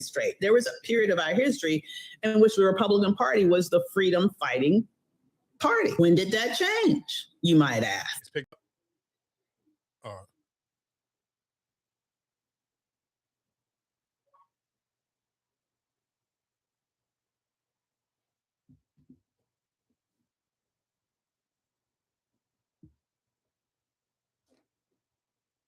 straight. There was a period of our history in which the Republican Party was the freedom fighting party. When did that change, you might ask?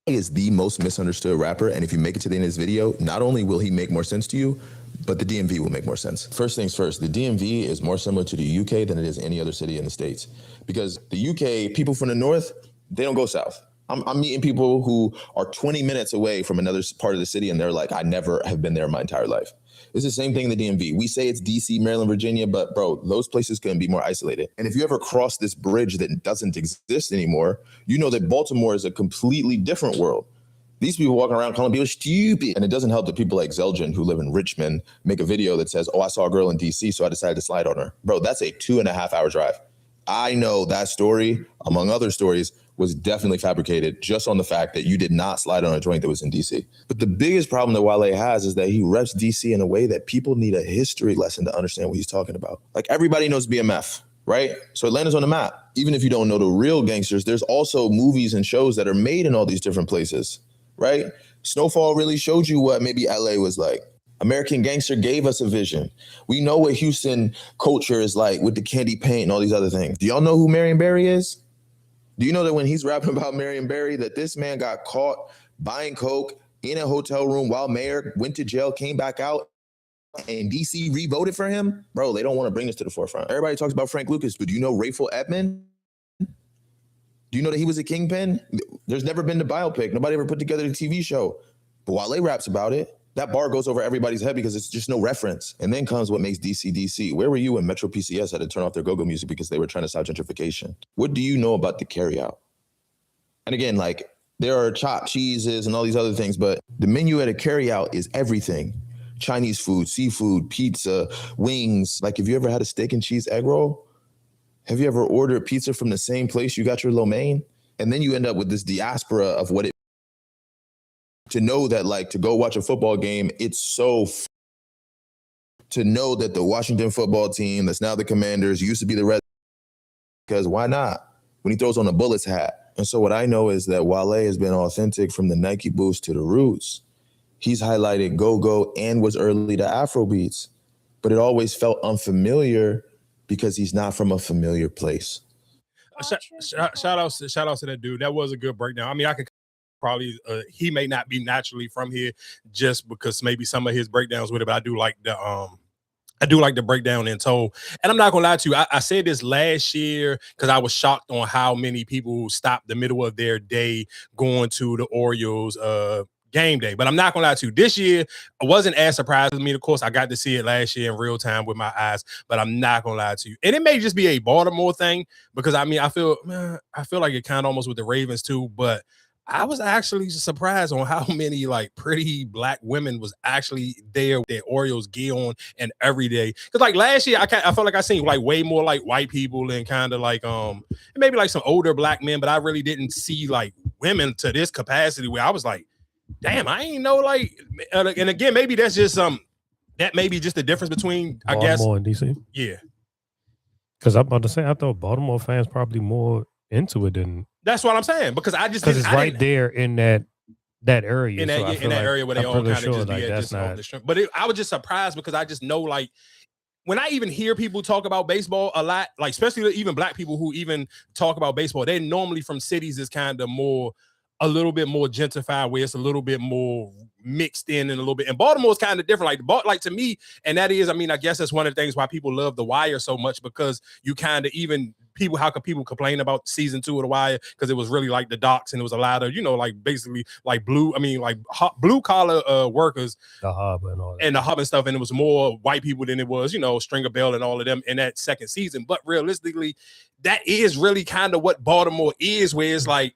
Is the most misunderstood rapper, and if you make it to the end of this video, not only will he make more sense to you, but the DMV will make more sense. First things first, the DMV is more similar to the UK than it is any other city in the States. Because the UK, people from the north, they don't go south. I'm meeting people who are 20 minutes away from another part of the city, and they're like, I never have been there my entire life. It's the same thing in the DMV. We say it's DC, Maryland, Virginia, but bro, those places can be more isolated. And if you ever cross this bridge that doesn't exist anymore, you know that Baltimore is a completely different world. These people walking around calling people stupid. And it doesn't help that people like Zeljan, who live in Richmond, make a video that says, oh, I saw a girl in DC, so I decided to slide on her. Bro, that's a 2.5 hour drive. I know that story, among other stories, was definitely fabricated just on the fact that you did not slide on a joint that was in DC. But the biggest problem that Wale has is that he reps DC in a way that people need a history lesson to understand what he's talking about. Like, everybody knows BMF, right? So Atlanta's on the map. Even if you don't know the real gangsters, there's also movies and shows that are made in all these different places, right? Snowfall really showed you what maybe LA was like. American Gangster gave us a vision. We know what Houston culture is like with the candy paint and all these other things. Do y'all know who Marion Barry is? Do you know that when he's rapping about Marion Barry, that this man got caught buying coke in a hotel room while mayor went to jail, came back out, and DC re-voted for him? Bro, they don't want to bring this to the forefront. Everybody talks about Frank Lucas, but do you know Rayful Edmond? Do you know that he was a kingpin? There's never been the biopic. Nobody ever put together a TV show. But Wale raps about it. That bar goes over everybody's head because it's just no reference. And then comes what makes DC DC. Where were you when Metro PCS had to turn off their go-go music because they were trying to stop gentrification? What do you know about the carryout? And again, like, there are chopped cheeses and all these other things, but the menu at a carryout is everything. Chinese food, seafood, pizza, wings. Like, have you ever had a steak and cheese egg roll? Have you ever ordered pizza from the same place you got your lo mein? And then you end up with this diaspora of what it to know that, like, to go watch a football game, it's so to know that the Washington football team, that's now the Commanders, used to be the Red, because why not? When he throws on a Bullets hat. And so what I know is that Wale has been authentic from the Nike boost to the roots. He's highlighted go-go and was early to Afro beats, but it always felt unfamiliar because he's not from a familiar place. Shout out to that dude. That was a good breakdown. I mean, I could probably he may not be naturally from here just because maybe some of his breakdowns with it, but I do like the breakdown in total. And I'm not gonna lie to you, I said this last year because I was shocked on how many people stopped the middle of their day going to the Orioles game day. But I'm not gonna lie to you, this year I wasn't as surprised with me. Of course, I got to see it last year in real time with my eyes, but I'm not gonna lie to you. And it may just be a Baltimore thing because I mean, I feel like it kind of almost with the Ravens too, but I was actually surprised on how many like pretty black women was actually there with their Orioles gear on and every day. Because like last year, I felt like I seen like way more like white people and kind of like maybe like some older black men, but I really didn't see like women to this capacity where I was like, damn, I ain't know like. And again, maybe that's just that may be just the difference between Baltimore and DC. Yeah, because I'm about to say I thought Baltimore fans probably more into it than. That's what I'm saying because it's right there in that area in that area where they all kind of just be at just off the string. But I was just surprised because I just know like when I even hear people talk about baseball a lot, like especially even black people who even talk about baseball, they're normally from cities is kind of a little bit more gentrified, where it's a little bit more mixed in and a little bit. And Baltimore's kind of different, like to me, and that is, I mean, I guess that's one of the things why people love The Wire so much because you kind of even people, how can people complain about season 2 of The Wire? Because it was really like the docks and it was a lot of, like basically like blue collar workers, the hub and all that. And the hub and stuff, and it was more white people than it was, Stringer Bell and all of them in that second season. But realistically, that is really kind of what Baltimore is, where it's like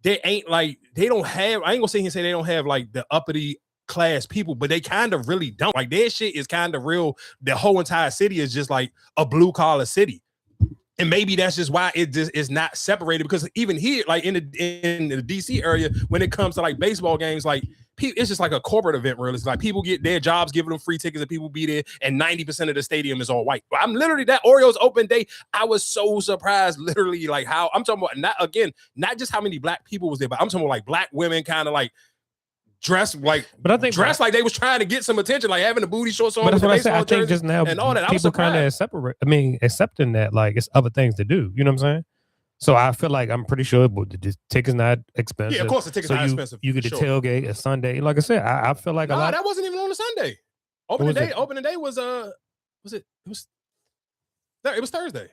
they don't have, I ain't gonna sit here and say they don't have like the uppity class people, but they kind of really don't. Like their shit is kind of real. The whole entire city is just like a blue collar city. And maybe that's just why it just is not separated, because even here, like in the DC area, when it comes to like baseball games, like it's just like a corporate event where it's like people get their jobs giving them free tickets and people be there, and 90% of the stadium is all white. I'm literally, that Orioles open day, I was so surprised, literally, like how I'm talking about, not just how many black people was there, but I'm talking about like black women kind of like dressed like, but I think like they was trying to get some attention, like having the booty shorts on. But that's with what the I said. I think just now and all that. people kind of separate. I mean, accepting that like it's other things to do. You know what I'm saying? So I feel like I'm pretty sure the ticket's not expensive. Yeah, of course the ticket's not expensive. You get the tailgate a Sunday. Like I said, I feel like a lot. That wasn't even on a Sunday. Opening day was it was Thursday.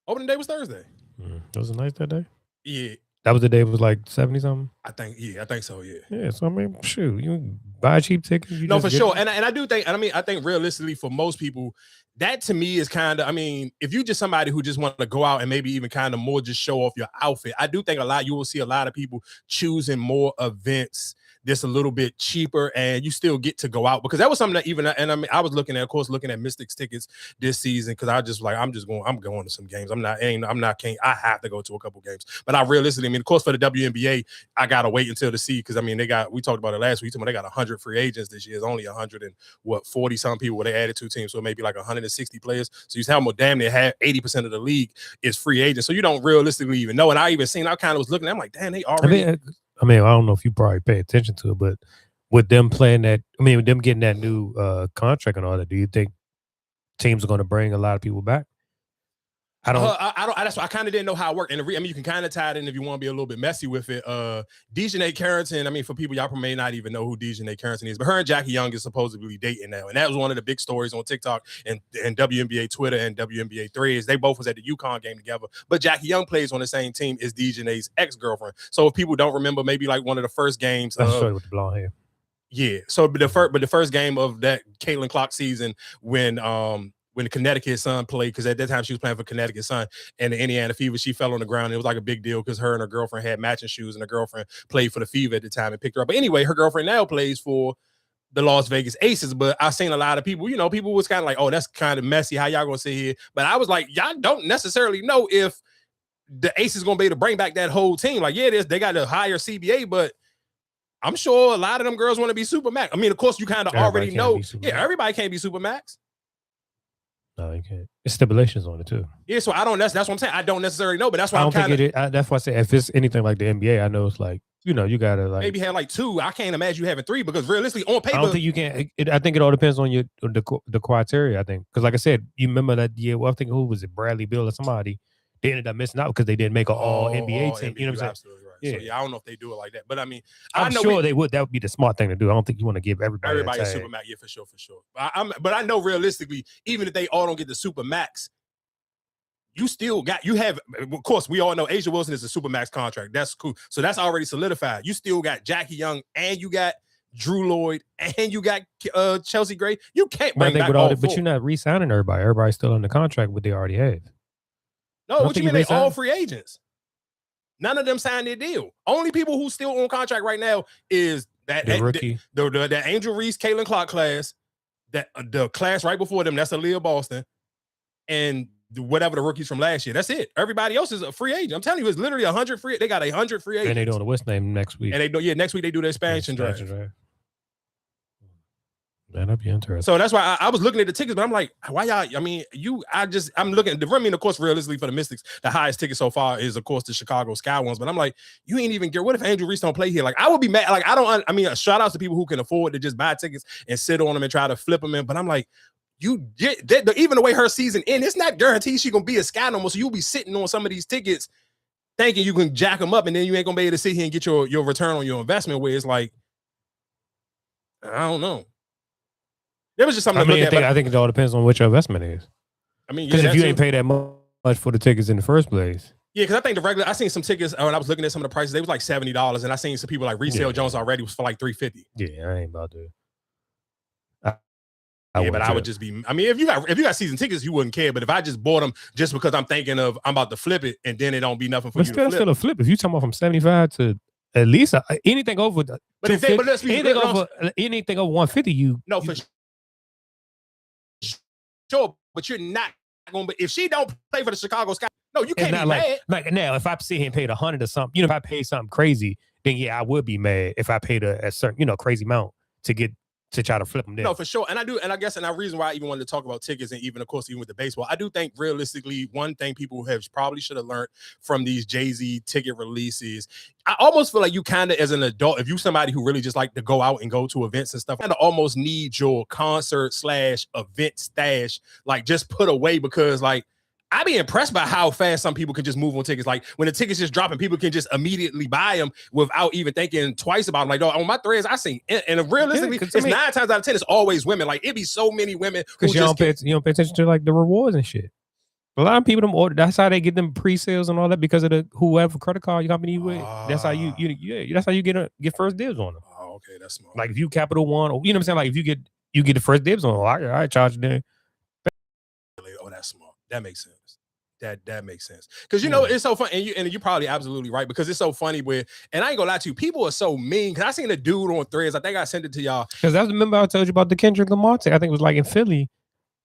Opening day was Thursday. It was a nice that day. Yeah. That was the day it was like 70 something. I think so. Yeah. Yeah. So I mean, shoot, you buy a cheap ticket. No, for sure. And I do think, I think realistically for most people, that to me is kind of, I mean, if you just somebody who just want to go out and maybe even kind of more just show off your outfit, I do think you will see a lot of people choosing more events that's a little bit cheaper, and you still get to go out, because that was something that even, and I mean, I was looking at Mystics tickets this season, because I just like, I'm going to some games. I have to go to a couple games, but I realistically, I mean, of course, for the WNBA, I gotta wait until to see, because I mean, we talked about it last week. They got 100 free agents this year. It's only 140 some people where they added 2 teams, so maybe like 160 players. So you see how more damn near 80% of the league is free agents. So you don't realistically even know. And I kind of was looking, I'm like, damn, they already. I mean, I don't know if you probably pay attention to it, but with them playing that, I mean, with them getting that new contract and all that, do you think teams are going to bring a lot of people back? I don't. That's why I kind of didn't know how it worked. And I mean, you can kind of tie it in if you want to be a little bit messy with it. Dejanay Carrington. I mean, for people, y'all may not even know who Dejanay Carrington is, but her and Jackie Young is supposedly dating now, and that was one of the big stories on TikTok and WNBA Twitter and WNBA threads. They both was at the UConn game together, but Jackie Young plays on the same team as Dejanay's ex-girlfriend. So if people don't remember, maybe like one of the first games, that's with the blonde hair. Yeah. So, but the first game of that Caitlin Clark season, when the Connecticut Sun played, because at that time she was playing for Connecticut Sun and the Indiana Fever, she fell on the ground. It was like a big deal because her and her girlfriend had matching shoes, and her girlfriend played for the Fever at the time and picked her up. But anyway, her girlfriend now plays for the Las Vegas Aces. But I've seen a lot of people, people was kind of like, oh, that's kind of messy. How y'all gonna sit here? But I was like, y'all don't necessarily know if the Aces gonna be able to bring back that whole team. Like, yeah, they got a higher CBA, but I'm sure a lot of them girls want to be Supermax. I mean, of course, you kind of already know. Yeah, everybody can't be Supermax. No, you can't. It's stipulations on it too. Yeah, so I don't. That's what I'm saying. I don't necessarily know, but that's why I'm kind of. That's why I say if it's anything like the NBA, I know it's like you gotta like maybe have like 2. I can't imagine you having 3 because realistically on paper, I don't think you can. I think it all depends on the criteria. I think because like I said, you remember that year? Well, I think who was it? Bradley Beal or somebody. They ended up missing out because they didn't make an all NBA team. You know what I'm saying? Absolutely right. Yeah. So I don't know if they do it like that, but I mean, I'm sure they would. That would be the smart thing to do. I don't think you want to give everybody a Supermax. Yeah, for sure. But I know realistically, even if they all don't get the Supermax, of course, we all know Asia Wilson is a Supermax contract. That's cool. So that's already solidified. You still got Jackie Young, and you got Drew Lloyd, and you got Chelsea Gray. You can't bring back all 4. But you're not re-signing everybody. Everybody's still under contract, what they already have. No, what you mean? They all free agents. None of them signed their deal. Only people who still on contract right now is that rookie, the Angel Reese, Caitlin Clark class, that the class right before them. That's Aaliyah Boston, and whatever the rookies from last year. That's it. Everybody else is a free agent. I'm telling you, it's literally 100 free. They got 100 free agents. And they doing the what's name next week. And next week they do the expansion draft. Man, that'd be interesting. So that's why I was looking at the tickets, but I'm like, why y'all? I mean, I'm looking at of course, realistically for the Mystics, the highest ticket so far is, of course, the Chicago Sky ones. But I'm like, you ain't even get. What if Angel Reese don't play here? Like, I would be mad. Like, shout outs to people who can afford to just buy tickets and sit on them and try to flip them in. But I'm like, even the way her season ends, it's not guaranteed she's gonna be a Sky no more. So you'll be sitting on some of these tickets thinking you can jack them up, and then you ain't gonna be able to sit here and get your return on your investment. Where it's like, I don't know. There was just something. I think it all depends on what your investment is. I mean, because if you ain't pay that much for the tickets in the first place. Yeah, because I think I seen some tickets when I was looking at some of the prices. They was like $70, and I seen some people like resale Jones already was for like $350. Yeah, I ain't about to. But I would just be. I mean, if you got season tickets, you wouldn't care. But if I just bought them just because I'm thinking of I'm about to flip it, and then it don't be nothing for you to flip. Still a flip. If you talking about from 75 to at least anything over, anything over 150, no for sure. But you're not But if she don't play for the Chicago Sky, no, you can't be mad. Like now, if I see him paid $100 or something, if I paid something crazy, then yeah, I would be mad if I paid a certain, crazy amount to try to flip them there. No, for sure. And I guess the reason why I even wanted to talk about tickets and even, of course, even with the baseball, I do think realistically, one thing people probably should have learned from these Jay-Z ticket releases, I almost feel like you kind of, as an adult, if you somebody who really just like to go out and go to events and stuff, kind of almost need your concert/event stash, like just put away, because like, I be impressed by how fast some people can just move on tickets. Like when the tickets just dropping, people can just immediately buy them without even thinking twice about them. Like, on my threads, I seen, and realistically, it's 9 times out of 10, it's always women. Like it be so many women because you don't pay attention to like the rewards and shit. A lot of people them order. That's how they get them pre-sales and all that, because of the whoever credit card company you with. That's how you that's how you get first dibs on them. Oh, okay, that's smart. Like if you Capital One, or you know what I'm saying. Like if you get the first dibs on, I charge you there. Oh, that's smart. That makes sense. That makes sense, because it's so fun, and you're probably absolutely right, because it's so funny and I ain't gonna lie to you, people are so mean. Because I seen a dude on threads, I think I sent it to y'all, because that's, remember I told you about the Kendrick Lamar ticket. I think it was like in Philly,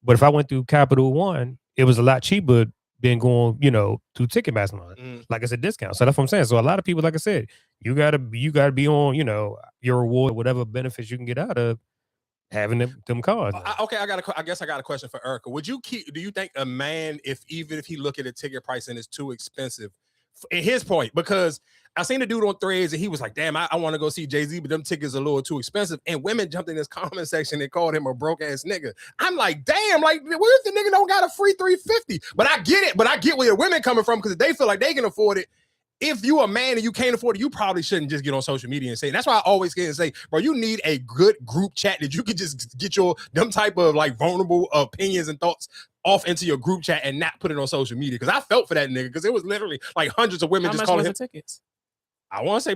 but if I went through Capital One, it was a lot cheaper than going through Ticketmaster. Like it's a discount, so that's what I'm saying. So a lot of people, like I said, you gotta be on your reward, whatever benefits you can get out of having them cards. Okay, I guess I got a question for Erica. Do you think a man, even if he look at a ticket price and it's too expensive, in his point, because I seen a dude on threads and he was like, damn, I want to go see Jay-Z, but them tickets are a little too expensive. And women jumped in this comment section and called him a broke ass nigga. I'm like, damn, like, what if the nigga don't got a free 350? But I get it. But I get where the women coming from, because they feel like they can afford it. If you a man and you can't afford it, you probably shouldn't just get on social media and say. That's why I always get and say, bro, you need a good group chat that you can just get them type of like vulnerable opinions and thoughts off into your group chat and not put it on social media. Because I felt for that nigga, because it was literally like hundreds of women just calling him tickets. I want to say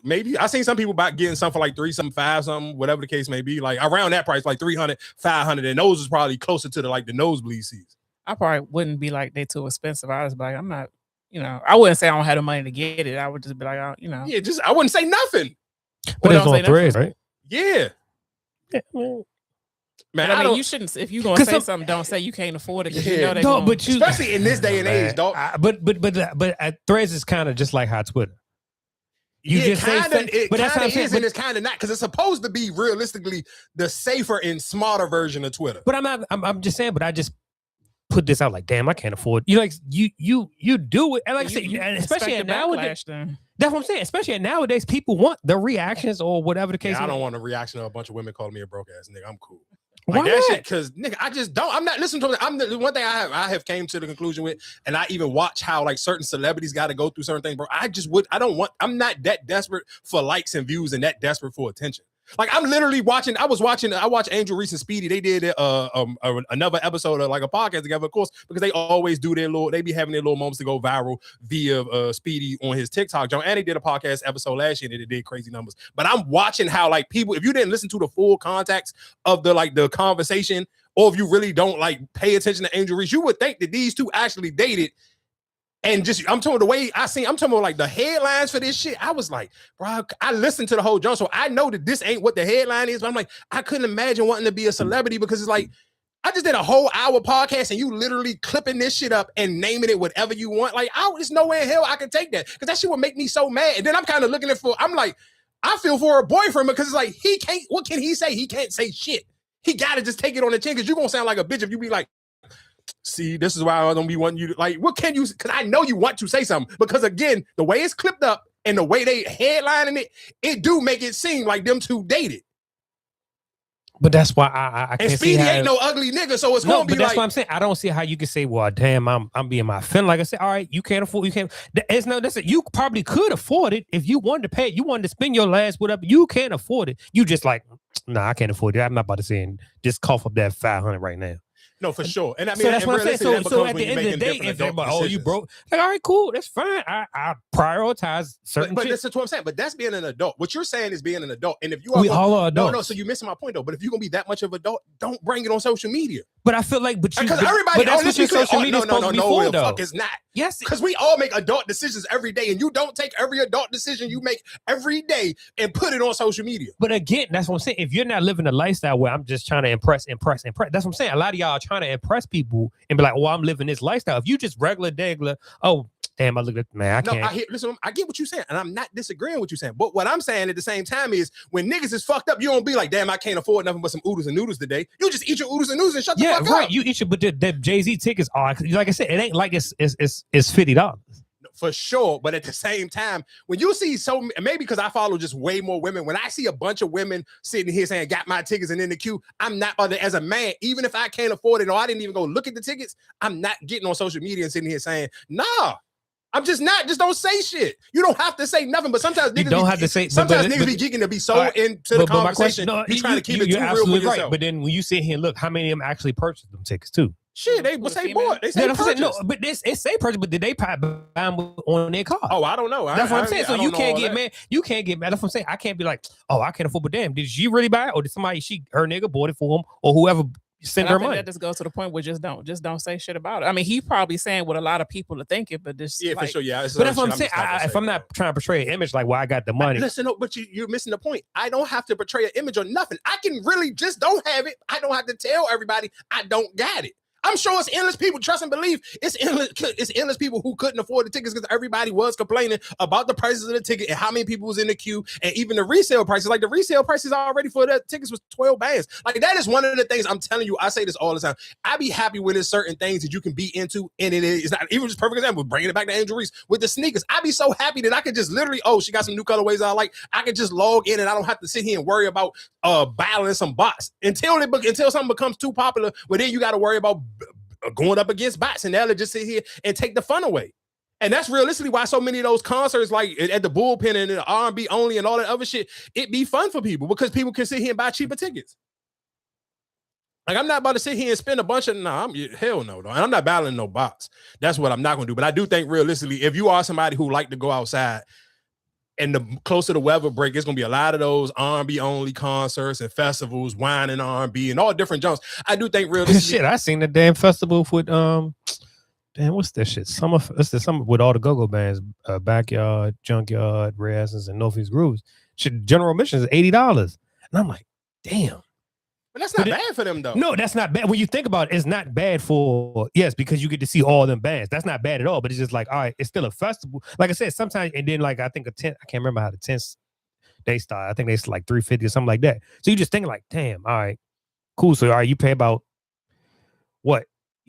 maybe I seen some people about getting something for like 3 something, 5 something, whatever the case may be, like around that price, like 300, 500, and those is probably closer to the nosebleed seats. I probably wouldn't be like, they too expensive. I was like, I'm not. I wouldn't say I don't have the money to get it. I would just be like, Yeah, I wouldn't say nothing. But it's on threads, right? Yeah. Man, I mean, you shouldn't. If you're gonna say something, don't say you can't afford it, because especially in this day and age, dog. But threads is kind of just like how Twitter. It kind of is, and it's kind of not, because it's supposed to be realistically the safer and smarter version of Twitter. But I'm just saying. But I just put this out like, damn, I can't afford. You do it, and like I said, especially nowadays. That's what I'm saying. Especially nowadays, people want the reactions or whatever the case. I don't want a reaction of a bunch of women calling me a broke ass nigga. I'm cool. Like that shit, because nigga, I just don't. I'm not listening to it. The one thing I have came to the conclusion with, and I even watch how like certain celebrities got to go through certain things, bro. I'm not that desperate for likes and views and that desperate for attention. Like I'm literally watching. I watched Angel Reese and Speedy. They did another episode of like a podcast together, of course, because they always do they be having their little moments to go viral via Speedy on his TikTok. John, and they did a podcast episode last year that it did crazy numbers. But I'm watching how like people, if you didn't listen to the full context of the conversation, or if you really don't like pay attention to Angel Reese, you would think that these two actually dated. And just, I'm talking about like the headlines for this shit. I was like, bro, I listened to the whole joint, so I know that this ain't what the headline is. But I'm like, I couldn't imagine wanting to be a celebrity, because it's like, I just did a whole hour podcast and you literally clipping this shit up and naming it whatever you want. Like, there's no way in hell I can take that, because that shit would make me so mad. And then I'm kind of looking I'm like, I feel for a boyfriend, because it's like, what can he say? He can't say shit. He got to just take it on the chin, because you're going to sound like a bitch if you be like, see, this is why I don't be wanting you to, like, what can you, because I know you want to say something, because again, the way it's clipped up and the way they headlining it do make it seem like them two dated. But that's why I can't see. And Speedy ain't no ugly nigga, so it's gonna be like. That's what I'm saying. I don't see how you can say, well, damn, I'm being my friend. Like I said, all right, you can't afford. You can't. It's no. That's it. You probably could afford it if you wanted to pay it. You wanted to spend your last whatever. You can't afford it. You just like, nah, I can't afford it. I'm not about to say just cough up that 500 right now. No, for sure. And I mean, so that's what I'm saying. So at the end of the day, if they're like, oh, you broke, like, all right, cool, that's fine. I prioritize certain. But that's what I'm saying. But that's being an adult. What you're saying is being an adult. And if you are, we all are adults. No. So you're missing my point though. But if you're gonna be that much of an adult, don't bring it on social media. But I feel like, because everybody, but that's what your social media is supposed to be for, though. Fuck, it's not. Yes, because we all make adult decisions every day, and you don't take every adult decision you make every day and put it on social media. But again, that's what I'm saying. If you're not living a lifestyle where I'm just trying to impress, that's what I'm saying. A lot of y'all are trying to impress people and be like, "Oh, I'm living this lifestyle." If you just regular, oh, damn, I look at man, I can't. Listen, I get what you're saying, and I'm not disagreeing with what you're saying. But what I'm saying at the same time is, when niggas is fucked up, you don't be like, damn, I can't afford nothing but some oodles and noodles today. You just eat your oodles and noodles and shut the fuck up. You eat your, but the Jay-Z tickets are, like I said, it ain't like it's $50. For sure, but at the same time, when you see maybe because I follow just way more women, when I see a bunch of women sitting here saying got my tickets and in the queue, I'm not as a man, even if I can't afford it or I didn't even go look at the tickets, I'm not getting on social media and sitting here saying, nah. I'm just not. Just don't say shit. You don't have to say nothing. But sometimes niggas don't have to say. Sometimes niggas be geeking to be so into the conversation. You trying to keep it too real with yourself. Right. But then when you sit here and look, how many of them actually purchased them tickets too? Shit, they say bought. They say purchased. No, but it say purchase. But did they buy them on their car? Oh, I don't know. That's what I'm saying. So you can't get mad. You can't get mad. That's what I'm saying. I can't be like, oh, I can't afford. But damn, did she really buy it, or did her nigga bought it for him, or whoever? Send her money. That just goes to the point where just don't say shit about it. I mean, he probably saying what a lot of people are thinking, but this for sure, yeah. But that's what I'm saying. If I'm not trying to portray an image like, well, I got the money. Listen, no, but you're missing the point. I don't have to portray an image or nothing. I can really just don't have it. I don't have to tell everybody I don't got it. I'm sure it's endless people. Trust and believe. It's endless people who couldn't afford the tickets because everybody was complaining about the prices of the ticket and how many people was in the queue, and even the resale prices. Like the resale prices already for the tickets was 12 bands. Like that is one of the things I'm telling you. I say this all the time. I be happy when there's certain things that you can be into, and it is not even just perfect example. Bringing it back to Angel Reese with the sneakers. I be so happy that I could just literally, oh, she got some new colorways I like. I can just log in and I don't have to sit here and worry about battling some bots until something becomes too popular. Well, then you got to worry about going up against bots, and they'll just sit here and take the fun away. And that's realistically why so many of those concerts, like at the Bullpen and the R&B only and all that other shit, it be fun for people because people can sit here and buy cheaper tickets. Like I'm not about to sit here and spend a bunch of hell no, though. And I'm not battling no bots. That's what I'm not gonna do. But I do think realistically, if you are somebody who like to go outside, and the closer the weather break, it's gonna be a lot of those R&B only concerts and festivals, wine and R&B and all different genres. I do think realistically. Shit, I seen the damn festival with damn, what's that shit? Summer with all the go-go bands, Backyard, Junkyard, Rare Essence, and Northeast Grooves. Shit, general admission is $80, and I'm like, damn. But that's not bad for them though. No, that's not bad. When you think about it, it's not bad for, yes, because you get to see all them bands. That's not bad at all. But it's just like, all right, it's still a festival. Like I said, sometimes, and then like I think I can't remember how the 10th they start. I think it's like $350 or something like that. So you just think like, damn, all right, cool. So all right, you pay about what?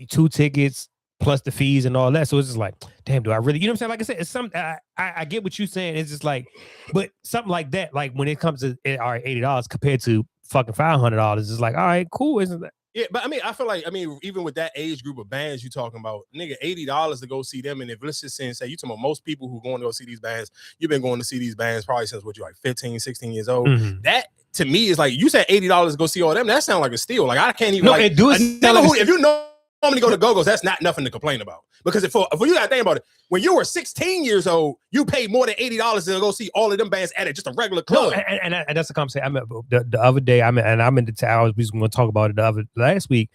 2 tickets plus the fees and all that. So it's just like, damn, do I really? You know what I'm saying? Like I said, it's some. I get what you're saying. It's just like, but something like that, like when it comes to all right, $80 compared to fucking $500, it's like, all right, cool, isn't that? Yeah, but I mean, I feel like, even with that age group of bands you talking about, nigga, $80 to go see them. And if let's just say you talking about most people who going to go see these bands, you've been going to see these bands probably since what, you're like 15, 16 years old. Mm-hmm. That to me is like, you said $80 to go see all them. That sounds like a steal. Like I can't even. No, like, it do. If you know normally go to Go-Go's, that's not nothing to complain about. Because if you gotta think about it, when you were 16 years old, you paid more than $80 to go see all of them bands at just a regular club. No, and that's the conversation. I mean, the other day, I'm in the town. We was going to talk about it last week.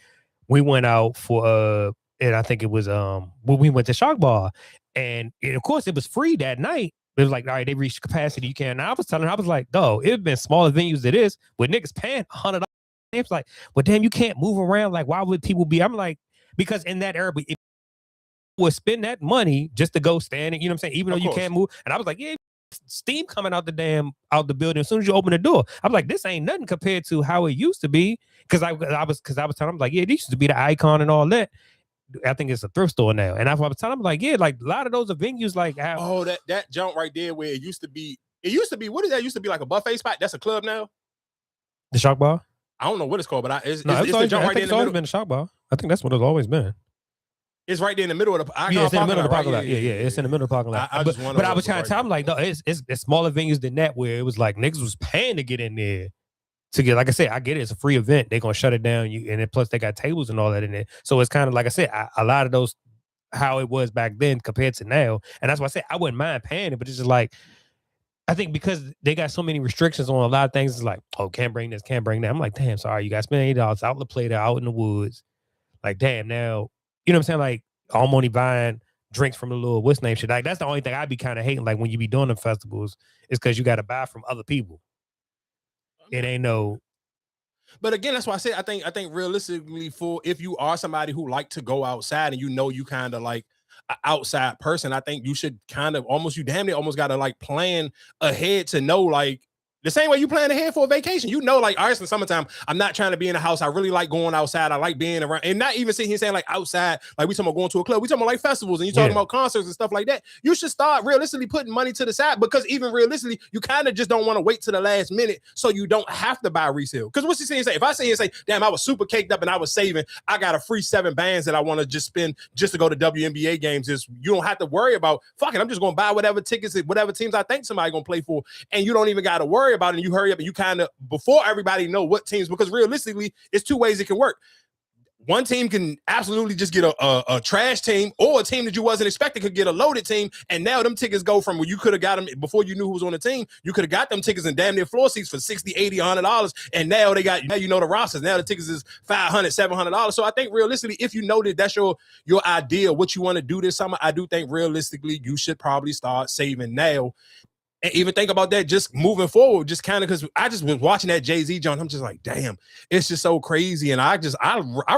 We went out for and I think it was when we went to Shark Bar, and of course it was free that night. It was like, all right, they reached capacity. You can. And I was telling her, I was like, no, it's been smaller venues than this with niggas paying $100. It's like, well, damn, you can't move around. Like, why would people be? I'm like, because in that era, if would spend that money just to go standing, you know what I'm saying? Even though you can't move. And I was like, yeah, steam coming out the building as soon as you open the door. I was like, this ain't nothing compared to how it used to be. Because I was telling them, like, yeah, this used to be the Icon and all that. I think it's a thrift store now. And I was telling them, like, yeah, like a lot of those are venues like that jump right there where it used to be, what is that? It used to be like a buffet spot. That's a club now. The Shark Bar? I don't know what it's called, but it's the jump right there in the middle. Been a Shark Bar. I think that's what it's always been. It's right there in the middle of the parking lot. It's in the middle of the parking lot. Yeah, it's in the middle of the parking lot. But I was trying to tell them, like, no, it's smaller venues than that where it was like niggas was paying to get in there to get, like I said, I get it. It's a free event. They're going to shut it down. And then plus they got tables and all that in there. So it's kind of like I said, a lot of those, how it was back then compared to now. And that's why I said I wouldn't mind paying it, but it's just like, I think because they got so many restrictions on a lot of things, it's like, oh, can't bring this, can't bring that. I'm like, damn, sorry, you guys spend $80 out in the play there, out in the woods. like, damn, now, you know what I'm saying? Like, I'm only buying drinks from the little what's name shit. Like, that's the only thing I'd be kind of hating. Like, when you be doing them festivals, is because you got to buy from other people. It ain't no. But again, that's why I say I think realistically, for if you are somebody who like to go outside and you kind of like an outside person, I think you should kind of almost, you damn near almost got to like plan ahead to know, like, the same way you plan ahead for a vacation. You know, like, all right, in the summertime, I'm not trying to be in the house. I really like going outside. I like being around, and not even sitting here saying like outside, like we talking about going to a club. We talking about like festivals, and you talking about concerts and stuff like that. You should start realistically putting money to the side, because even realistically, you kind of just don't want to wait to the last minute so you don't have to buy resale. Because what's he saying? If I say and say, damn, I was super caked up and I was saving, I got a free 7 bands that I want to just spend just to go to WNBA games. Is you don't have to worry about, fuck it, I'm just gonna buy whatever tickets, whatever teams I think somebody gonna play for, and you don't even got to worry about it. And you hurry up and you kind of, before everybody know what teams, because realistically, it's 2 ways it can work. One team can absolutely just get a trash team, or a team that you wasn't expecting could get a loaded team, and now them tickets go from where you could have got them before you knew who was on the team. You could have got them tickets and damn near floor seats for $60, $80, $100, and now they got, now you know the rosters. Now the tickets is $500, $700. So I think realistically, if you know that that's your idea, what you want to do this summer, I do think realistically you should probably start saving now. And even think about that just moving forward, just kind of, because I just was watching that Jay-Z joint. I'm just like, damn, it's just so crazy. And I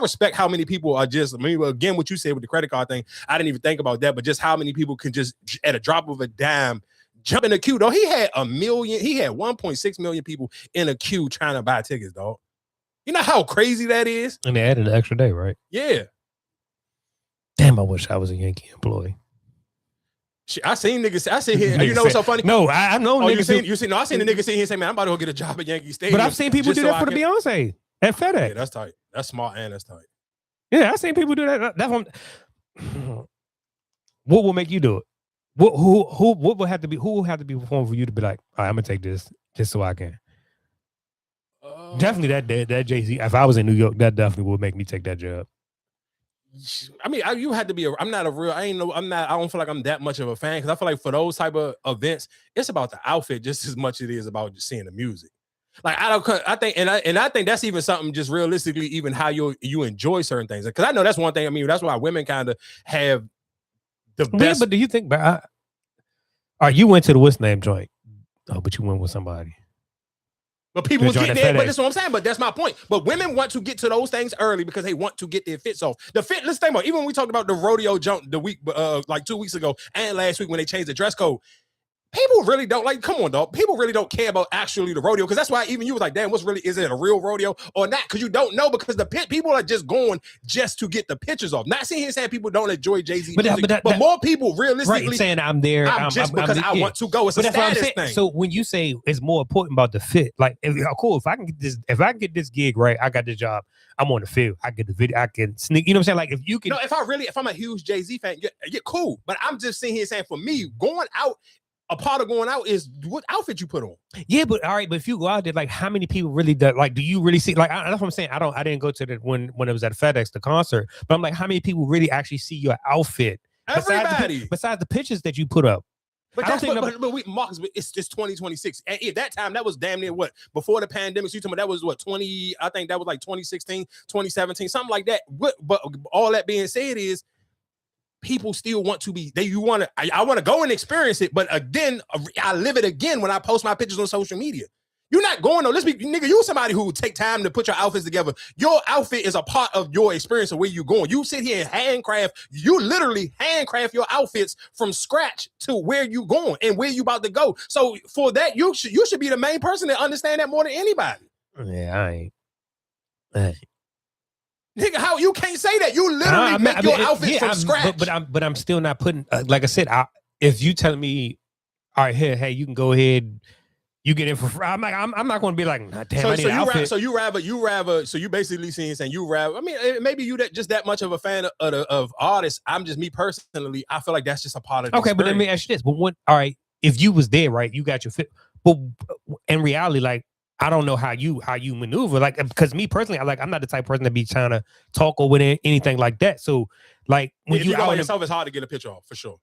respect how many people are just, I mean, again, what you said with the credit card thing, I didn't even think about that, but just how many people can just at a drop of a dime jump in the queue. Though he had 1.6 million people in a queue trying to buy tickets, dog. You know how crazy that is? And they added an extra day, right? Yeah. Damn, I wish I was a Yankee employee. I seen niggas. I sit here. You know what's so funny? No, I know niggas. You seen? No, I seen the niggas sit here and say, "Man, I'm about to go get a job at Yankee Stadium." But I've seen people do that for the Beyonce at FedEx. Yeah, that's tight. That's smart and that's tight. Yeah, I've seen people do that. That's what. What will make you do it? What will have to be? Who will have to be performed for you to be like, all right, I'm gonna take this just so I can. Definitely that Jay-Z. If I was in New York, that definitely would make me take that job. I mean, you had to be. I don't feel like I'm that much of a fan, because I feel like for those type of events, it's about the outfit just as much as it is about just seeing the music. Like I think that's even something just realistically, even how you enjoy certain things. Because I know that's one thing. I mean, that's why women kind of have the best. Yeah, but do you think? You went to the what's name joint? Oh, but you went with somebody. But people was getting there, but that's what I'm saying. But that's my point. But women want to get to those things early because they want to get their fits off. Let's think about, even when we talked about the rodeo jump the week, like 2 weeks ago and last week when they changed the dress code. People really don't like, come on, dog. People really don't care about actually the rodeo, because that's why even you was like, damn, is it a real rodeo or not? Because you don't know, because the people are just going just to get the pictures off. Not sitting here saying people don't enjoy Jay-Z music, but more people realistically right, saying I'm there. Because I want to go. It's a status thing. So when you say it's more important about the fit, like, cool, if I can get this gig right, I got this job. I'm on the field. I get the video. I can sneak. You know what I'm saying? Like, if you can. No, if I'm a huge Jay-Z fan, you're cool. But I'm just sitting here saying, for me, going out. A part of going out is what outfit you put on. Yeah, but all right, but if you go out there, like, how many people really do? Like, do you really see? Like, that's what I'm saying. I didn't go to when it was at FedEx, the concert. But I'm like, how many people really actually see your outfit? Everybody. Besides the pictures that you put up. But Marcus, it's 2026. And at that time, that was damn near what? Before the pandemic, so you told me that was what, 20? I think that was like 2016, 2017, something like that. But all that being said is, people still want to be. I want to go and experience it, but again, I live it again when I post my pictures on social media. You're not going though. You're somebody who take time to put your outfits together. Your outfit is a part of your experience of where you're going. You sit here and handcraft. You literally handcraft your outfits from scratch to where you going and where you about to go. So for that, you should be the main person that understand that more than anybody. Yeah, I ain't. Nigga, how you can't say that? You literally make your outfit from scratch. But I'm still not putting. Like I said, if you telling me, all right, hey, you can go ahead, you get in for free. I'm like, I'm not going to be like, nah, damn, I need an outfit. So you basically saying you rather. I mean, maybe you just that much of a fan of artists. I'm just, me personally, I feel like that's just a part of the experience. But let me ask you this. But all right, if you was there, right, you got your fit. But in reality, like, I don't know how you maneuver, like, because me personally, I'm not the type of person to be trying to talk or with anything like that. So, like, when you out yourself, it's hard to get a picture off for sure.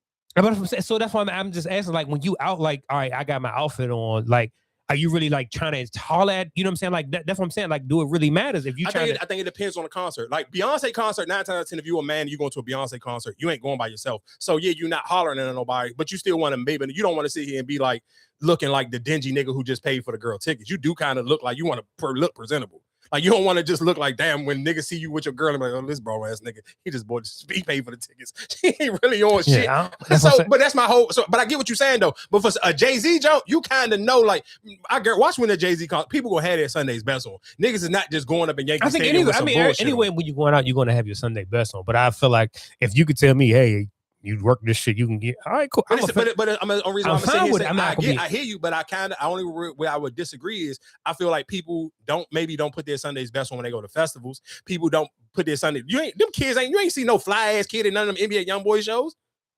So that's why I'm just asking, like, when you out, like, all right, I got my outfit on, like, Are you really like trying to holler at, you know what I'm saying? Like that's what I'm saying. Like, do it really matters if you I think it depends on the concert. Like Beyonce concert, 9 times out of 10, if you a man, you going to a Beyonce concert, you ain't going by yourself. So yeah, you're not hollering at nobody, but you still want to maybe you don't want to sit here and be like looking like the dingy nigga who just paid for the girl tickets. You do kind of look like you want to look presentable. Like you don't want to just look like, damn, when niggas see you with your girl, I'm like, oh, this bro ass nigga, he just bought, he paid for the tickets. He ain't really on shit. But that's my whole. So, but I get what you're saying though. But for a Jay-Z jump, you kind of know, like, watch when the Jay-Z call, people gonna have their Sunday's best on. Niggas is not just going up and Yankee Stadium with some bullshit. Anyway, when you're going out, you're gonna have your Sunday best on. But I feel like if you could tell me, hey, you work this shit, you can get all right, cool. But the reason I hear you, but I only where I would disagree is I feel like people don't put their Sunday's best on when they go to festivals. People don't put their Sunday. You ain't see no fly ass kid in none of them NBA YoungBoy shows.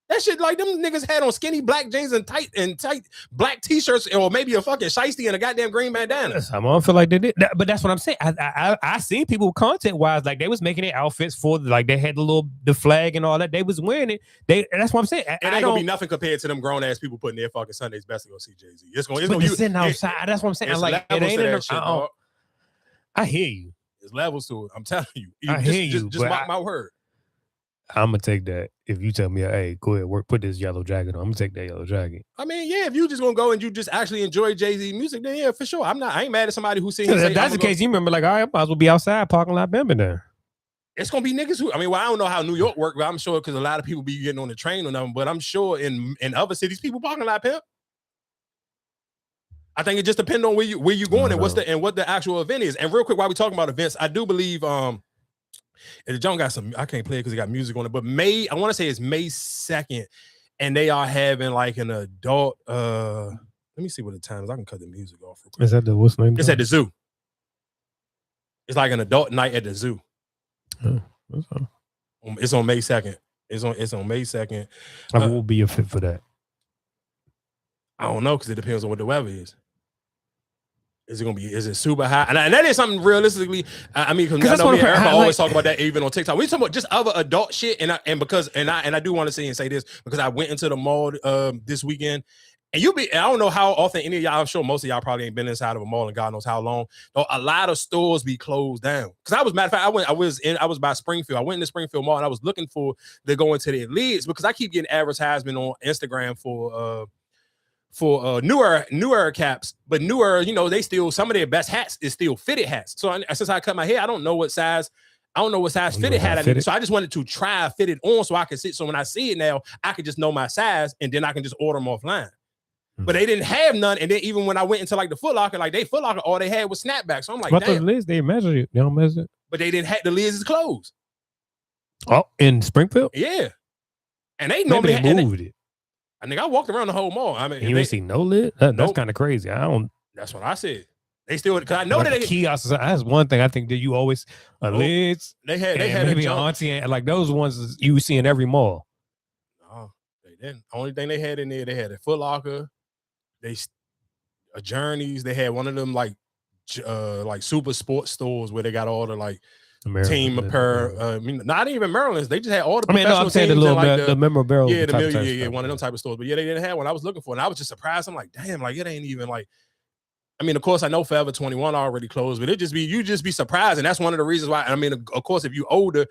That shit, like them niggas had on skinny black jeans and tight black t-shirts, or maybe a fucking shiesty and a goddamn green bandana. I don't feel like they did, but that's what I'm saying. I seen people content wise, like they was making their outfits for, like they had the flag and all that. They was wearing it. That's what I'm saying. It ain't gonna be nothing compared to them grown ass people putting their fucking Sunday's best to go see Jay-Z. It's gonna sitting outside. That's what I'm saying. Like it ain't I hear you. There's levels to it. I'm telling you. I hear you. Just mark my word. I'm gonna take that. If you tell me, hey, go ahead, put this yellow jacket on, I'm gonna take that yellow jacket. I mean, yeah, if you just gonna go and you just actually enjoy Jay-Z music, then yeah, for sure. I ain't mad at somebody who sings. If that's the case, you remember, like, all right, I might as well be outside parking lot bimbing there. It's gonna be niggas who, I mean, well, I don't know how New York work, but I'm sure because a lot of people be getting on the train on them. But I'm sure in other cities, people parking lot pimp. I think it just depends on where you going and what the actual event is. And real quick, while we talking about events, I do believe and John got some, I can't play it because it got music on it, but I want to say it's May 2nd, and they are having like an adult, let me see what the time is. I can cut the music off real quick. Is that what's the name? It's at the zoo. It's like an adult night at the zoo. It's on May 2nd. It's on May 2nd. I will be a fit for that. I don't know, because it depends on what the weather is. Is it super high? And that is something realistically. I mean, because I know me and Erica always talk about that even on TikTok. We talking about just other adult shit, and I do want to say this because I went into the mall this weekend, and I don't know how often any of y'all. I'm sure most of y'all probably ain't been inside of a mall in God knows how long. Though a lot of stores be closed down. Because matter of fact, I was by Springfield. I went into Springfield Mall and I was looking to go into the lids because I keep getting advertisement on Instagram for New Era caps, but New Era, they still, some of their best hats is still fitted hats. So since I cut my hair, I don't know what size fitted hat I need. So I just wanted to try fitted on so I could sit. So when I see it now, I could just know my size and then I can just order them offline. But they didn't have none. And then even when I went into like the Foot Locker, all they had was snapbacks. So I'm like, damn. The lids, they measure it. They don't measure it. But they didn't have, the lids is closed. Oh, in Springfield? Yeah. And they normally moved it. I think I walked around the whole mall. I mean, you ain't see no lid? That's kind of crazy. That's what I said. They still, because I know that kiosks. That's one thing I think that you always lids. They had maybe an auntie and like those ones you see in every mall. No, they didn't. Only thing they had in there, they had a Foot Locker, a Journeys. They had one of them like super sports stores where they got all the like team apparel. Not even Maryland's. They just had all the. I'm saying the memorabilia. Yeah, one of them type of stores. But yeah, they didn't have one I was looking for, and I was just surprised. I'm like, damn, like it ain't even like. I mean, of course, I know Forever 21 already closed, but you just be surprised, and that's one of the reasons why. I mean, of course, if you older,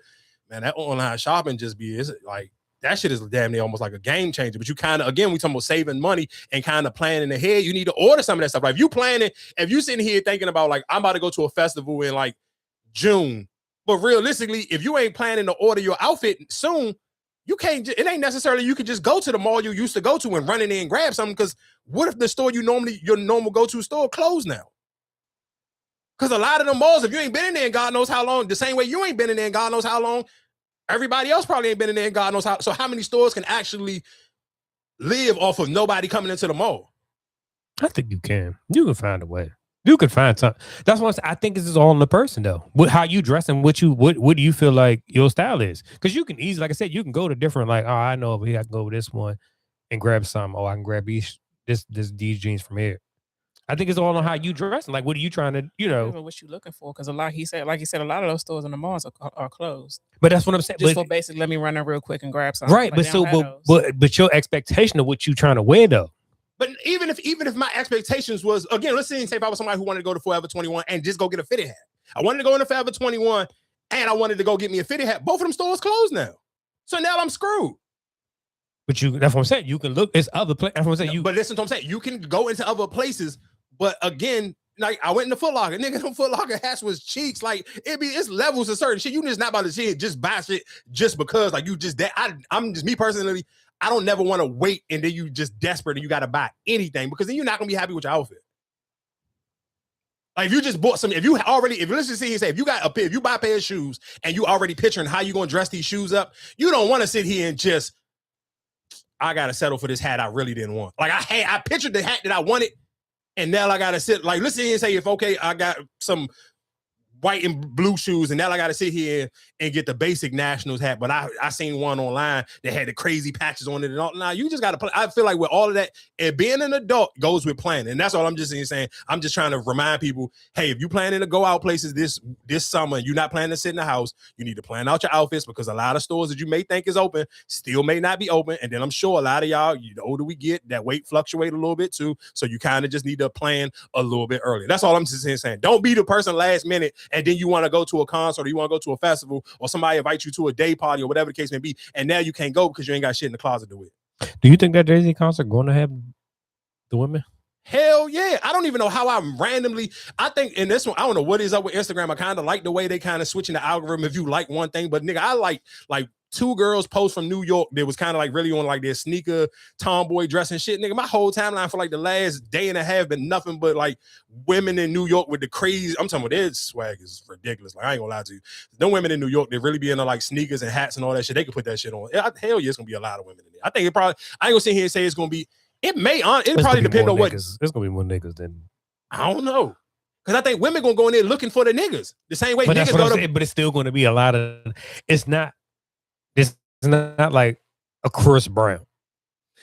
man, that online shopping is like that shit is damn near almost like a game changer. But you kind of, again, we talking about saving money and kind of planning ahead. You need to order some of that stuff. Like if you sitting here thinking about like I'm about to go to a festival in like June. But realistically, if you ain't planning to order your outfit soon, you can't. It ain't necessarily you can just go to the mall you used to go to and run in there and grab something. Because what if the store your normal go-to store closed now? Because a lot of the malls, if you ain't been in there in God knows how long, the same way you ain't been in there in God knows how long, everybody else probably ain't been in there in God knows how. So how many stores can actually live off of nobody coming into the mall? I think you can. You can find a way. You could find something. That's what I think is all in the person though. How you dress and what do you feel like your style is? Because you can easily, like I said, you can go to different, like, oh, I know over here I can go with this one and grab some. Oh, I can grab these jeans from here. I think it's all on how you dress. Like, what are you trying to, what you looking for? Because like he said, a lot of those stores in the malls are closed. But that's what I'm saying. Just for basic, let me run in real quick and grab something. Right, but your expectation of what you trying to wear though. But even if my expectations was, again, let's say if I was somebody who wanted to go to Forever 21 and just go get a fitted hat. I wanted to go into Forever 21 and I wanted to go get me a fitted hat. Both of them stores closed now. So now I'm screwed. But that's what I'm saying. You can look, it's other places. That's what I'm saying. But listen to what I'm saying. You can go into other places, but again, like I went into Foot Locker. Nigga, them Foot Locker hats was cheeks. Like it's levels of certain shit. You just not about to see it, just buy shit just because like you just that. I'm just me personally. I don't never want to wait and then you just desperate and you got to buy anything because then you're not gonna be happy with your outfit. Like if you just bought some, if let's just see here say if you buy a pair of shoes and you already picturing how you gonna dress these shoes up, you don't want to sit here and just I gotta settle for this hat I really didn't want. Like I pictured the hat that I wanted. And now I gotta sit like listen here and say if okay, I got some white and blue shoes, and now I gotta sit here and get the basic Nationals hat. But I seen one online that had the crazy patches on it and all. Now you just gotta play. I feel like with all of that, and being an adult goes with planning. And that's all I'm just saying. I'm just trying to remind people, hey, if you planning to go out places this summer and you're not planning to sit in the house, you need to plan out your outfits because a lot of stores that you may think is open still may not be open. And then I'm sure a lot of y'all, the older we get, that weight fluctuate a little bit too. So you kind of just need to plan a little bit earlier. That's all I'm just saying. Don't be the person last minute and then you want to go to a concert or you want to go to a festival or somebody invite you to a day party or whatever the case may be, and now you can't go because you ain't got shit in the closet to do it. Do you think that Jay-Z concert going to have the women? Hell yeah. I don't even know how I think in this one, I don't know what is up with Instagram. I kind of like the way they kind of switching the algorithm if you like one thing, but nigga, I like two girls post from New York that was kind of like really on like their sneaker tomboy dressing shit. Nigga, my whole timeline for like the last day and a half been nothing but like women in New York with the crazy. I'm talking about their swag is ridiculous. Like I ain't gonna lie to you. Them women in New York, they really be into like sneakers and hats and all that shit. They can put that shit on. Hell yeah, it's gonna be a lot of women in there. I think I ain't gonna sit here and say it's gonna be. It probably depend on what. It's gonna be more niggas than. I don't know. Because I think women gonna go in there looking for the niggas the same way but niggas go to. But it's still gonna be a lot of. It's not like a Chris Brown.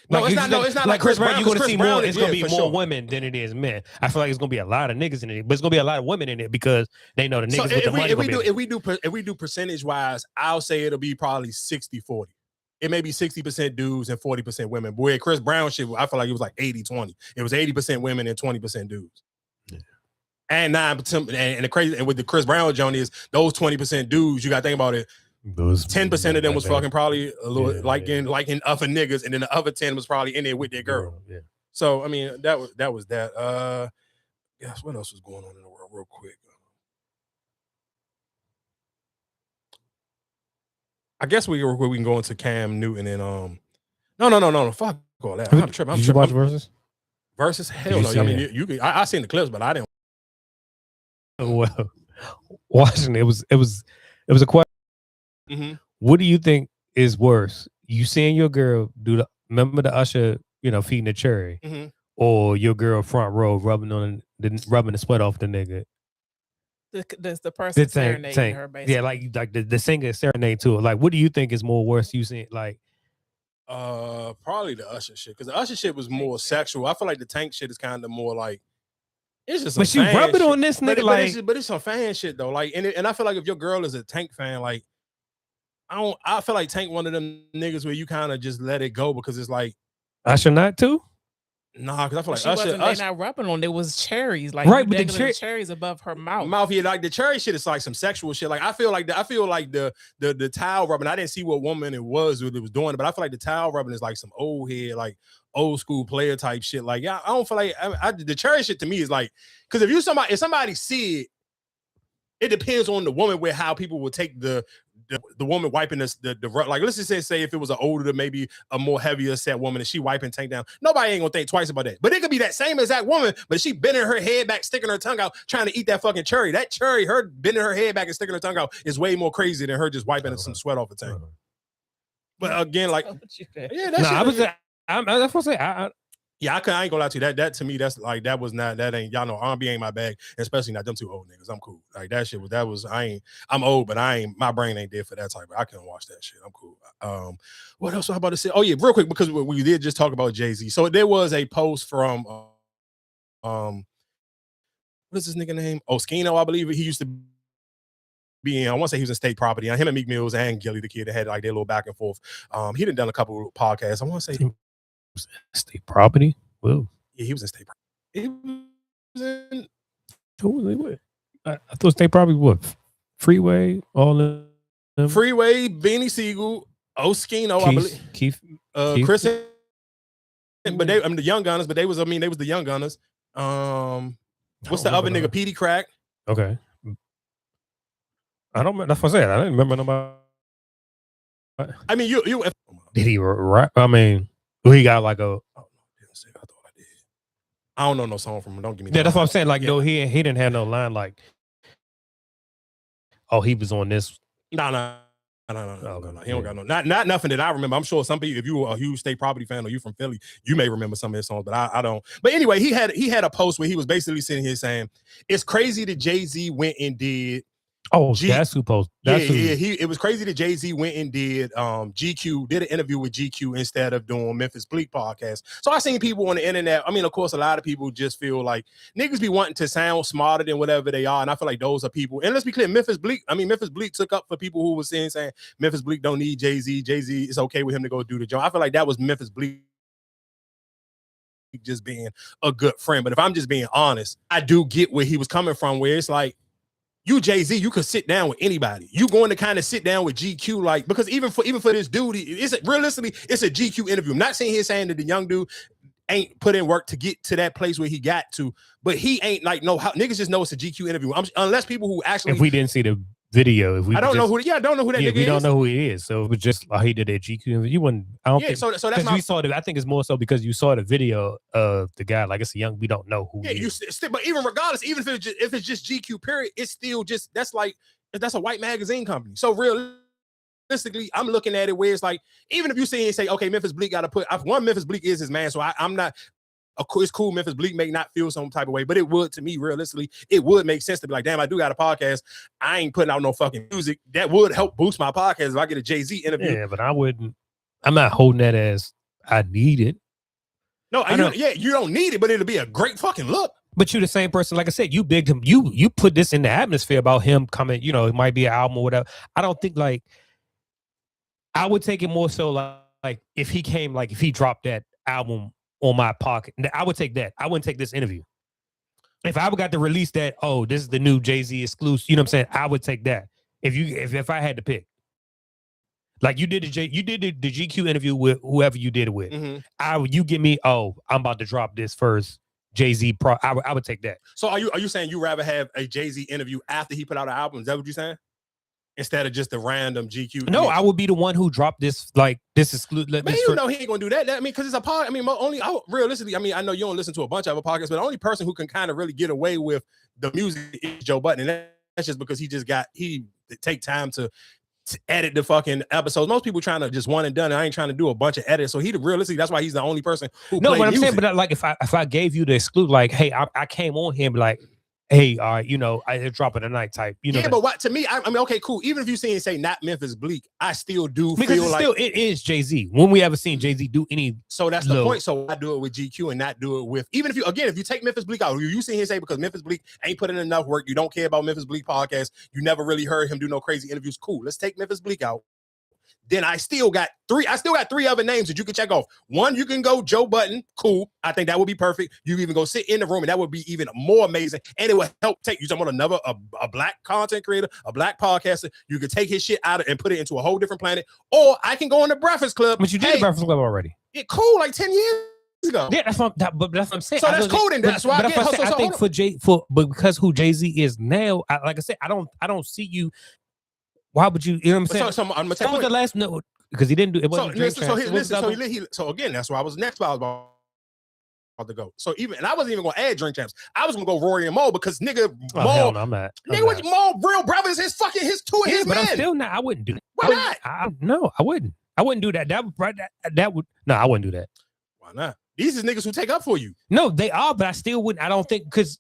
No, it's not like Chris Brown. You're gonna see more. It's gonna be more sure. women than it is men. I feel like it's gonna be a lot of niggas in it, but it's gonna be a lot of women in it because they know the niggas with the money. If we do percentage wise, I'll say it'll be probably 60-40. It may be 60% dudes and 40% women. Boy, Chris Brown shit, I feel like it was like 80-20. It was 80% women and 20% dudes. Yeah. And 9%, and the crazy, and with the Chris Brown joint is those 20% dudes, you gotta think about it. Those 10% of them was fucking probably a little liking other niggas, and then the other 10 was probably in there with their girl. Yeah. So I mean, that was that. Yes, what else was going on in the world, real quick? I guess we can go into Cam Newton and no, fuck all that. I'm tripping. Did you watch Versus? Versus? Hell no. I mean, you I seen the clips, but I didn't. Well, watching it was a question. Mm-hmm. What do you think is worse? You seeing your girl remember the Usher, feeding the cherry, mm-hmm. or your girl front row rubbing the sweat off the nigga? The person serenading her, basically. Yeah, like the singer serenade to her. Like, what do you think is more worse? You see, like, probably the Usher shit, because the Usher shit was more sexual. I feel like the Tank shit is kind of more like it's just. But she rubbing on this nigga, but it's some fan shit though. Like, and I feel like if your girl is a Tank fan, like, I feel like Tank one of them niggas where you kind of just let it go because it's like Usher not too. Nah, because I feel like Usher not rubbing on. There was cherries, like right, but the cherries above her mouth. Yeah, like the cherry shit is like some sexual shit. Like I feel like the towel rubbing. I didn't see what woman it was doing, but I feel like the towel rubbing is like some old head, like old school player type shit. Like yeah, I don't feel like the cherry shit to me is like because if somebody see it, it depends on the woman with how people will take the woman wiping the like let's just say if it was an older maybe a more heavier set woman and she wiping Tank down, nobody ain't gonna think twice about that. But it could be that same exact woman, but she bending her head back, sticking her tongue out, trying to eat that fucking cherry. That cherry, her bending her head back and sticking her tongue out is way more crazy than her just wiping some sweat off the Tank. But again, like yeah, that's what I say. Yeah, I ain't gonna lie to you. That to me, that's like that ain't y'all know R&B ain't my bag, especially not them two old niggas. I'm cool. Like that shit I'm old, but my brain ain't there for that type. I couldn't watch that shit. I'm cool. What else was I about to say? Oh yeah, real quick, because we did just talk about Jay-Z. So there was a post from what is this nigga name? Oskino, I believe he used to be in, I want to say he was in State Property. Him and Meek Mills and Gilly the Kid that had like their little back and forth. He done a couple podcasts. I want to say State Property. Well, Yeah, he was in State Property. He was in who was he with? I thought State Property what? Freeway, all of them. Freeway, Beanie Siegel, Oskino, I believe. Keith, Chris, but they, the Young Gunners, but they was the Young Gunners. What's the other nigga? Petey Crack. Okay. I don't. That's what I said. I didn't remember nobody. I mean, you. Did he rap? I mean, he got like a. Oh, no, didn't say. I thought I did. I don't know no song from him. Don't give me. Yeah, that's what I'm saying. Like, no, he didn't have no line like. Oh, he was on this. No. He don't got no. Not nothing that I remember. I'm sure some people, if you were a huge State Property fan or you from Philly, you may remember some of his songs, but I don't. But anyway, he had a post where he was basically sitting here saying, "It's crazy that Jay-Z went and did." Oh, that's who posted. It was crazy that Jay-Z went and did GQ, did an interview with GQ instead of doing Memphis Bleak podcast. So I seen people on the internet. I mean, of course, a lot of people just feel like niggas be wanting to sound smarter than whatever they are. And I feel like those are people. And let's be clear, Memphis Bleak took up for people who were saying Memphis Bleak don't need Jay-Z. Jay-Z, it's okay with him to go do the job. I feel like that was Memphis Bleak just being a good friend. But if I'm just being honest, I do get where he was coming from, where it's like, you Jay-Z, you could sit down with anybody. You going to kind of sit down with GQ, like, because even for this dude, it's realistically, it's a GQ interview. I'm not saying here saying that the young dude ain't put in work to get to that place where he got to, but he ain't like niggas just know it's a GQ interview. Unless people who actually, if we didn't see the video, I don't know who that nigga is. We don't know who he is, so it was just he did that GQ interview. You wouldn't. I don't think so that's we saw it. I think it's more so because you saw the video of the guy. Like, it's a young. We don't know who. Yeah, but even regardless, even if it's just GQ period, it's still just that's a white magazine company. So realistically, I'm looking at it where it's like, even if you see and say, okay, Memphis Bleak got to put one. Memphis Bleak is his man, so I'm not. It's cool. Memphis Bleak may not feel some type of way, but it would, to me, realistically, it would make sense to be like, damn, I do got a podcast. I ain't putting out no fucking music. That would help boost my podcast if I get a Jay-Z interview. Yeah, but I wouldn't. I'm not holding that as I need it. No, you don't need it, but it'll be a great fucking look. But you're the same person. Like I said, you bigged him. You put this in the atmosphere about him coming. It might be an album or whatever. I don't think I would take it more so like if he came, like if he dropped that album on my pocket, I would take that. I wouldn't take this interview. If I got to release that, oh, this is the new Jay-Z exclusive, you know what I'm saying? I would take that. If I had to pick. Like you did the GQ interview with whoever you did it with. Mm-hmm. You give me, I'm about to drop this first Jay-Z I would take that. So are you saying you rather have a Jay-Z interview after he put out an album? Is that what you're saying? Instead of just the random GQ. No, I would be the one who dropped this, like this exclusive. Man, you know he ain't gonna do that. I mean, because it's a pod. I mean, realistically, I mean, I know you don't listen to a bunch of other podcasts, but the only person who can kind of really get away with the music is Joe Budden, and that's just because he take time to edit the fucking episodes. Most people trying to just one and done. And I ain't trying to do a bunch of edits. So realistically, that's why he's the only person who. No, what I'm saying, but like if I gave you the exclusive, like, hey, I came on here and be like, hey, I drop it tonight type. Yeah, but what to me, I mean, okay, cool. Even if you say not Memphis Bleak, I still do feel like it is Jay-Z. When we ever seen Jay-Z do any, so that's the point. So I do it with GQ and not do it with, even if you take Memphis Bleak out, you see him say because Memphis Bleak ain't putting in enough work, you don't care about Memphis Bleak podcast, you never really heard him do no crazy interviews. Cool, let's take Memphis Bleak out. Then I still got three other names that you can check off. One, you can go Joe Budden. Cool. I think that would be perfect. You can even go sit in the room and that would be even more amazing. And it would help take you talking about a black content creator, a black podcaster. You could take his shit out of and put it into a whole different planet. Or I can go on the Breakfast Club. But you did the Breakfast Club already. It cool, like 10 years ago. Yeah, that's what I'm saying. So that's cool then. That's why I think because who Jay-Z is now, like I said, I don't see you. Why would you? You know what I'm saying? So I'm gonna tell you. What was the last note? Because he didn't do it. So again, that's why I was next. I was about to go. So I wasn't even gonna add Drink Champs. I was gonna go Rory and Mo because nigga Mo, no, I'm not. Nigga, Mo, real brothers, his two of his men. But I'm still not. I wouldn't do that. Why not? No, I wouldn't. I wouldn't do that. That would. No, I wouldn't do that. Why not? These is niggas who take up for you. No, they are, but I still wouldn't. I don't think because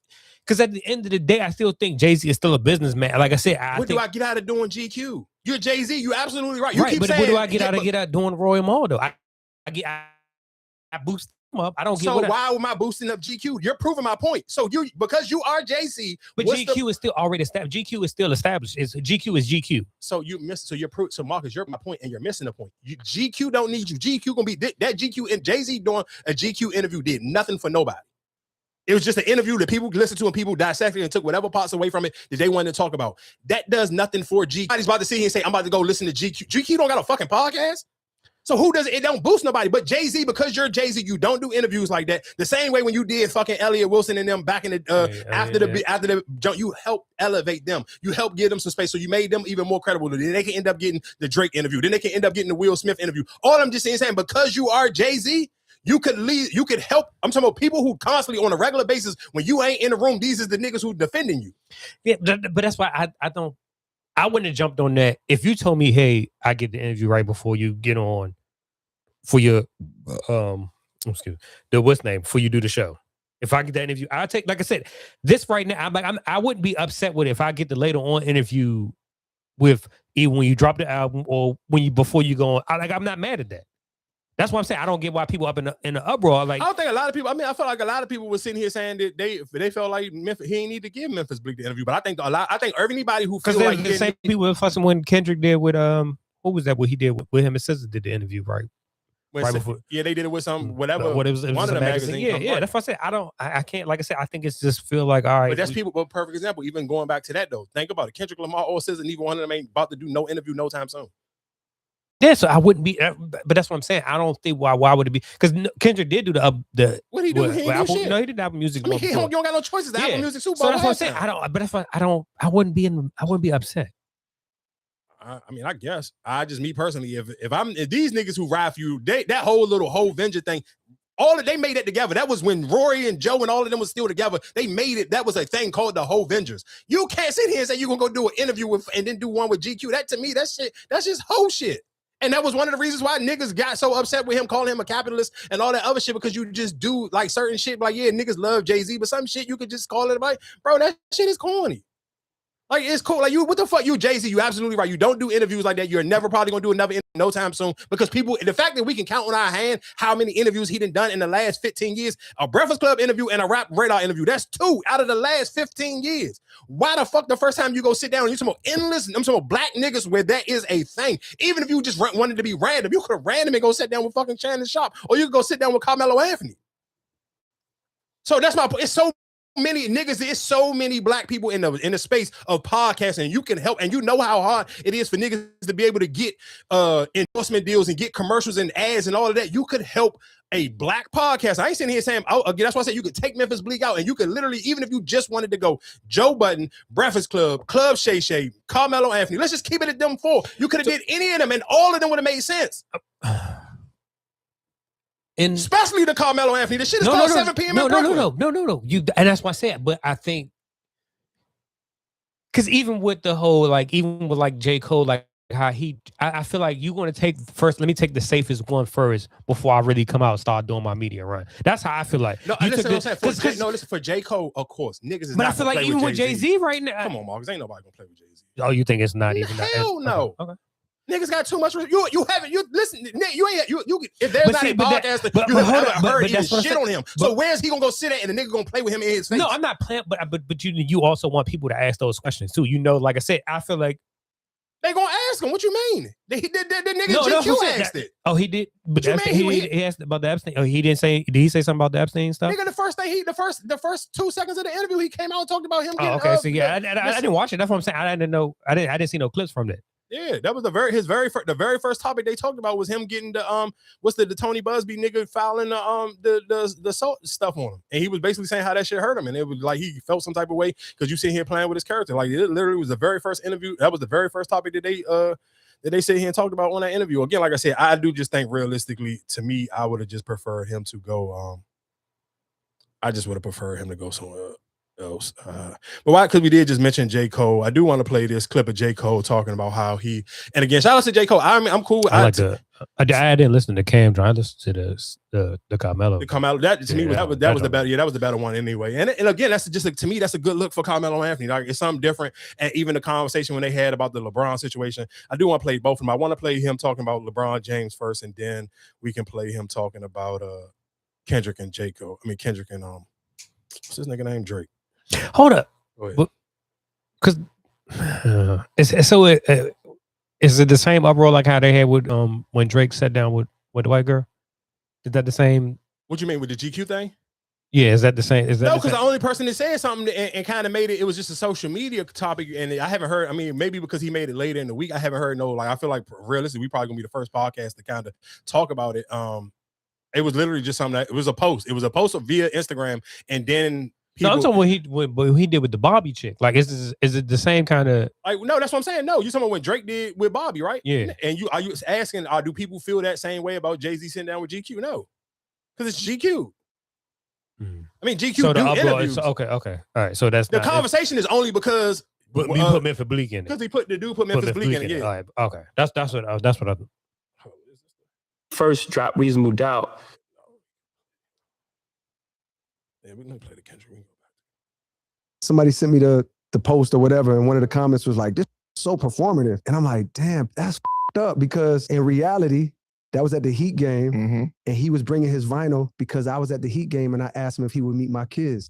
at the end of the day, I still think Jay-Z is still a businessman. Like I said, what do I get out of doing GQ? You're Jay-Z. You're absolutely right. You keep saying, what do I get out of doing Roy Mal though? I boost up. I don't get So what why am I boosting up GQ? You're proving my point. So because you are Jay-Z, but GQ is still already established. GQ is still established. GQ is GQ. So so Marcus, you're my point, and you're missing the point. GQ don't need you. GQ gonna be that GQ and Jay-Z doing a GQ interview did nothing for nobody. It was just an interview that people listened to and people dissected and took whatever parts away from it that they wanted to talk about. That does nothing for GQ. Nobody's about to sit here and say, I'm about to go listen to GQ. GQ don't got a fucking podcast. So who does it? It don't boost nobody. But Jay-Z, because you're Jay-Z, you don't do interviews like that. The same way when you did fucking Elliott Wilson and them back in the after the jump, you help elevate them. You help give them some space. So you made them even more credible. Then they can end up getting the Drake interview. Then they can end up getting the Will Smith interview. All I'm just saying, because you are Jay-Z, you could lead, you could help. I'm talking about people who constantly on a regular basis, when you ain't in the room, these is the niggas who defending you. Yeah, but that's why I wouldn't have jumped on that. If you told me, hey, I get the interview right before you get on for your before you do the show. If I get that interview, I'll take, like I said, this right now, I wouldn't be upset with it if I get the later on interview with even when you drop the album or before you go on. I'm not mad at that. That's what I'm saying. I don't get why people up in the uproar. Like, I don't think a lot of people. I mean, I feel like a lot of people were sitting here saying that they felt like Memphis, he ain't need to give Memphis Bleek the interview. But I think everybody who feels like the same people were fussing when Kendrick did with what was that? What he did with him and SZA did the interview right before. Yeah, they did it with some whatever. What it was one of the magazine. Yeah. That's what I said. I can't. Like I said, I think it's just feel like all right. But that's people. But perfect example. Even going back to that though, think about it. Kendrick Lamar or SZA, neither one of them ain't about to do no interview no time soon. Yeah, so I wouldn't be, but that's what I'm saying. I don't think why would it be? Because Kendrick did do the what he do? He didn't do shit. No, he didn't have music. I mean, you don't got no choices. The Apple Music Super Bowl. So that's what I'm saying. I wouldn't be upset. I mean, I guess me personally, if these niggas who ride for you, that whole Venger thing, they made it together. That was when Rory and Joe and all of them was still together. They made it. That was a thing called the whole Vengers. You can't sit here and say you're gonna go do an interview with and then do one with GQ. That to me, that's just whole shit. And that was one of the reasons why niggas got so upset with him calling him a capitalist and all that other shit, because you just do like certain shit. Like, yeah, niggas love Jay-Z, but some shit you could just call it like, bro, that shit is corny. Like, it's cool. Like, what the fuck, you Jay-Z, you absolutely right. You don't do interviews like that. You're never probably gonna do another interview no time soon, because people, the fact that we can count on our hand how many interviews he done in the last 15 years, a Breakfast Club interview and a Rap Radar interview, that's 2 out of the last 15 years. Why the fuck the first time you go sit down and you talking about endless, I'm talking about black niggas where that is a thing. Even if you just wanted to be random, you could have random and go sit down with fucking Shannon Sharp, or you could go sit down with Carmelo Anthony. So that's my point. It's so many niggas, there's so many black people in the space of podcasting. You can help, and you know how hard it is for niggas to be able to get endorsement deals and get commercials and ads and all of that. You could help a black podcast. I ain't sitting here saying, again, that's why I said you could take Memphis Bleek out, and you could literally, even if you just wanted to go Joe Budden, Breakfast Club, Club Shay Shay, Carmelo Anthony, let's just keep it at them 4. You could have did any of them, and all of them would have made sense. Especially the Carmelo Anthony. The shit is called 7 p.m. No. And that's why I said, but I think, because even with the whole, like, even with like J. Cole, like how I feel like you want to take first, let me take the safest one first before I really come out and start doing my media run. That's how I feel like. No, listen, listen, for J. Cole, of course, niggas is but not. I feel like even with Jay-Z right now. Come on, Marcus, ain't nobody gonna play with Jay-Z. Oh, you think it's not even? Hell no. Okay. Niggas got too much. You haven't. You listen. You ain't. You. If there's not a podcaster, you haven't heard even shit on him. So where's he gonna go sit at and the nigga gonna play with him in his face? No, I'm not playing. But you also want people to ask those questions too. You know, like I said, I feel like they gonna ask him. What you mean? The nigga GQ asked it. Oh, he did. But he asked about the Epstein. Oh, he didn't say. Did he say something about the Epstein stuff? Nigga, the first 2 seconds of the interview, he came out and talked about him. Oh, okay. So yeah, I didn't watch it. That's what I'm saying. I didn't know. I didn't see no clips from that. Yeah, that was the very first topic they talked about was him getting the Tony Busby nigga filing the salt stuff on him, and he was basically saying how that shit hurt him, and it was like he felt some type of way because you sit here playing with his character. Like, it literally was the very first interview. That was the very first topic that they sit here and talked about on that interview. Again, like I said, I do just think realistically, to me, I would have just preferred him to go. I just would have preferred him to go somewhere else. But why? Because we did just mention J. Cole. I do want to play this clip of J. Cole talking about how he, and again, shout out to J. Cole. I'm cool. I didn't listen to Cam. I listened to the Carmelo. The Carmelo. That to me that was the better. Yeah, that was the better one anyway. And again, that's just to me, that's a good look for Carmelo Anthony. Like, it's something different. And even the conversation when they had about the LeBron situation, I do want to play both of them. I want to play him talking about LeBron James first, and then we can play him talking about Kendrick and J. Cole. I mean Kendrick and what's his nigga name? Drake. Hold up, because is it the same uproar like how they had with when Drake sat down with the white girl? Is that the same? What you mean with the GQ thing? Yeah, is that the same? Is that no? Because the only person that said something and kind of made it was just a social media topic, and I haven't heard. I mean, maybe because he made it later in the week, I haven't heard no. Like, I feel like realistically, we probably gonna be the first podcast to kind of talk about it. It was literally just something that it was a post. It was a post via Instagram, and then people. No, I'm talking what he did with the Bobby chick. Like, is it the same kind of? Like, no, that's what I'm saying. No, you talking about what Drake did with Bobby, right? Yeah. And are you asking? Do people feel that same way about Jay-Z sitting down with GQ? No, because it's GQ. I mean, GQ so do interviews. Okay, all right. So that's the conversation is only because we put Memphis Bleak in it. Because the dude put Memphis Bleak in it. Yeah. All right, okay. That's what I. First drop Reasonable Doubt. Yeah, we're gonna play the Kendrick. Somebody sent me the post or whatever, and one of the comments was like, "This is so performative," and I'm like, "Damn, that's up," because in reality, that was at the Heat game, and he was bringing his vinyl because I was at the Heat game, and I asked him if he would meet my kids.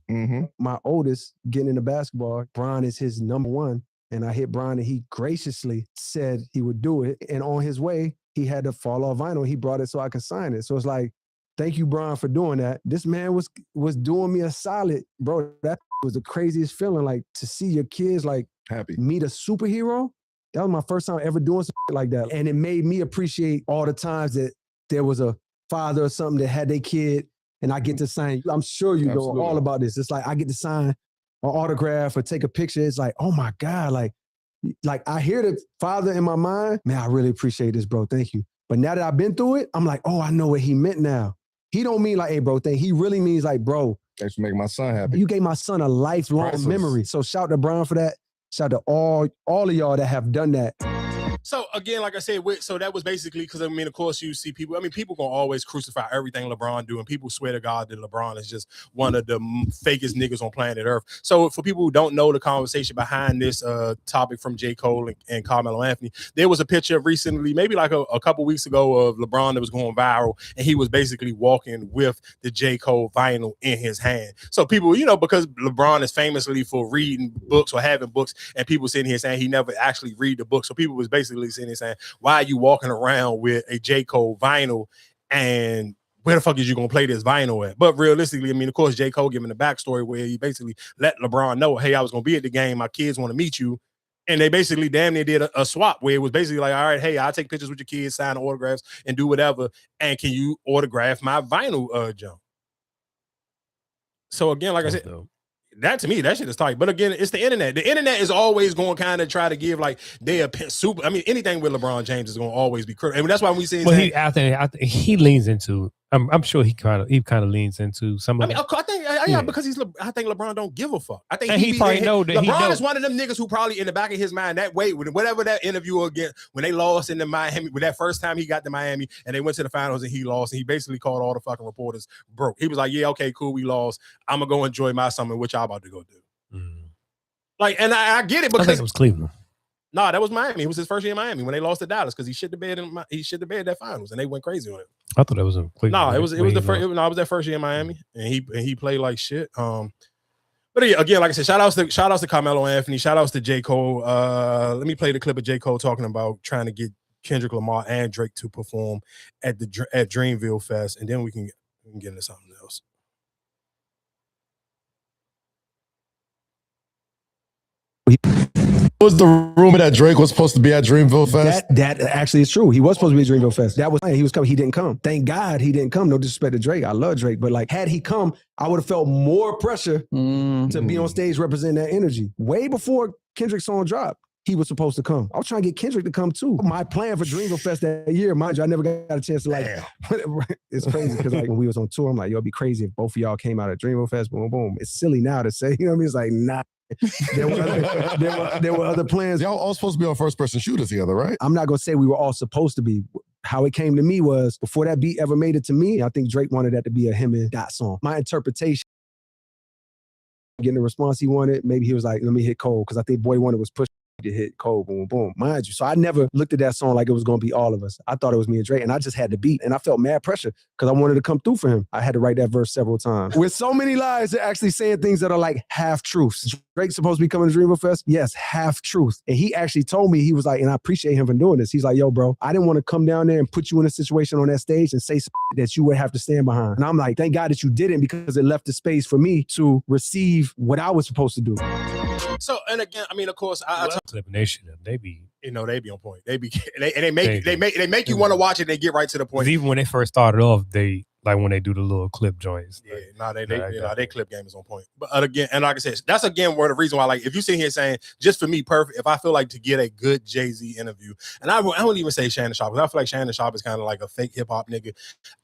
My oldest getting into basketball, Bron is his number one, and I hit Bron, and he graciously said he would do it, and on his way, he had to fall off vinyl. He brought it so I could sign it. So it's like, thank you, Bron, for doing that. This man was doing me a solid, bro. That was the craziest feeling, like to see your kids like happy meet a superhero. That was my first time ever doing something like that. And it made me appreciate all the times that there was a father or something that had their kid and I get to sign. I'm sure you know all about this. It's like I get to sign an autograph or take a picture. It's like, oh my God, like I hear the father in my mind. Man, I really appreciate this, bro. Thank you. But now that I've been through it, I'm like, oh, I know what he meant now. He don't mean like, hey, bro, he really means like, bro. Thanks for making my son happy. You gave my son a lifelong memory. So shout to Bron for that. Shout out to all of y'all that have done that. So again, like I said, so that was basically because I mean, of course, you see people. I mean, people gonna always crucify everything LeBron do, and people swear to God that LeBron is just one of the fakest niggas on planet Earth. So for people who don't know the conversation behind this topic from J. Cole and Carmelo Anthony, there was a picture recently, maybe like a couple weeks ago, of LeBron that was going viral, and he was basically walking with the J. Cole vinyl in his hand. So people, because LeBron is famously for reading books or having books, and people sitting here saying he never actually read the book. So people was basically sitting here saying, why are you walking around with a J. Cole vinyl, and where the fuck is you gonna play this vinyl at? But realistically, I mean, of course, J. Cole giving the backstory where he basically let LeBron know, hey, I was gonna be at the game, my kids want to meet you. And they basically damn near did a swap where it was basically like, all right, hey, I'll take pictures with your kids, sign autographs, and do whatever. And can you autograph my vinyl, Joe? So again, like I said, that to me, that shit is tight. But again, it's the internet. The internet is always going to kind of try to give like their super. I mean, anything with LeBron James is going to always be critical. And that's why we see. Well, I think he leans into. I'm sure he kind of leans into some of. I mean, I think because I think LeBron don't give a fuck. I think he probably know that LeBron is one of them niggas who probably in the back of his mind that way, whatever that interview again when they lost in the Miami, with that first time he got to Miami and they went to the finals and he lost, and he basically called all the fucking reporters broke. He was like, yeah, okay, cool, we lost. I'm gonna go enjoy my summer, which I'm about to go do. Like, and I get it because I think it was Cleveland. No, that was Miami. It was his first year in Miami when they lost to Dallas because he shit the bed that finals and they went crazy on it. I thought that was in Cleveland. No, it was the first. It was that first year in Miami, and he played like shit. But again, like I said, shout outs to Carmelo Anthony, shout outs to J. Cole. Let me play the clip of J. Cole talking about trying to get Kendrick Lamar and Drake to perform at Dreamville Fest, and then we can get into something else. Was the rumor that Drake was supposed to be at Dreamville Fest? That actually is true. He was supposed to be at Dreamville Fest. That was he was coming. He didn't come. Thank God he didn't come. No disrespect to Drake. I love Drake, but like had he come, I would have felt more pressure to be on stage representing that energy. Way before Kendrick's song dropped, he was supposed to come. I was trying to get Kendrick to come too. My plan for Dreamville Fest that year, mind you, I never got a chance to like. It's crazy because like when we was on tour, I'm like, yo, it'd be crazy if both of y'all came out at Dreamville Fest. Boom, boom. It's silly now to say, you know what I mean? It's like, nah. there were other plans. Y'all all supposed to be on first person shooters together, right? I'm not gonna say we were all supposed to be. How it came to me was before that beat ever made it to me, I think Drake wanted that to be a him and Dot song. My interpretation, getting the response he wanted, maybe he was like, let me hit Cole, because I think Boy Wonder was pushing. to hit Cole, boom, boom, mind you. So I never looked at that song like it was going to be all of us. I thought it was me and Drake, and I just had the beat, and I felt mad pressure because I wanted to come through for him. I had to write that verse several times. With so many lies, they're actually saying things that are like half truths. Drake's supposed to be coming to Dreamville Fest? Yes, half truth. And he actually told me, he was like, and I appreciate him for doing this. He's like, yo, bro, I didn't want to come down there and put you in a situation on that stage and say something that you would have to stand behind. And I'm like, thank God that you didn't, because it left the space for me to receive what I was supposed to do. So, and again, I mean, of course, I Clip Nation, they be, you know, they be on point. They make you want to watch it. They get right to the point. even when they first started off, they like when they do the little clip joints. Yeah, they clip game is on point. But again, and like I said, that's again where the reason why, like, if you sit here saying, just for me, perfect, if I feel like to get a good Jay-Z interview, and I wouldn't even say Shannon Sharp, because I feel like Shannon Sharp is kind of like a fake hip-hop nigga.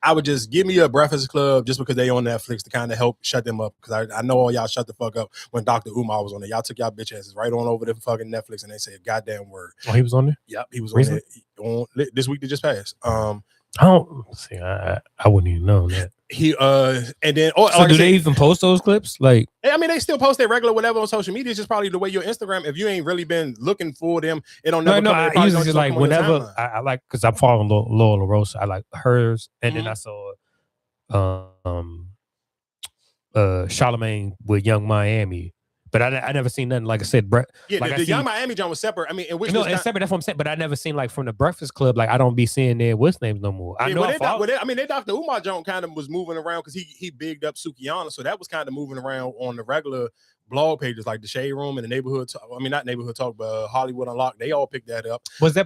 I would just give me a Breakfast Club just because they on Netflix to kind of help shut them up, because I know all y'all shut the fuck up when Dr. Umar was on there. Y'all took y'all bitch asses right on over to fucking Netflix and they said a goddamn word. Oh, he was on there? Yep, he was Recently? on there this week that just passed. I don't see. I wouldn't even know that. He and then so like do they even post those clips? Like, I mean, they still post their regular whatever on social media. It's just probably the way your Instagram. If you ain't really been looking for them, it don't never. No, come, I usually just like whenever I like, because I'm following Laura LaRosa. I like hers, and then I saw Charlamagne with Young Miami. But I never seen nothing, like I said, yeah, like the Young Miami John was separate. I mean, it's separate. That's what I'm saying. But I never seen like from the Breakfast Club. Like I don't be seeing their what's names no more. I know. I mean, they Dr. Umar John kind of was moving around because he bigged up Sukiyana, so that was kind of moving around on the regular blog pages like the Shade Room and the Neighborhood. I mean, not Neighborhood Talk, but Hollywood Unlocked. They all picked that up. Was that?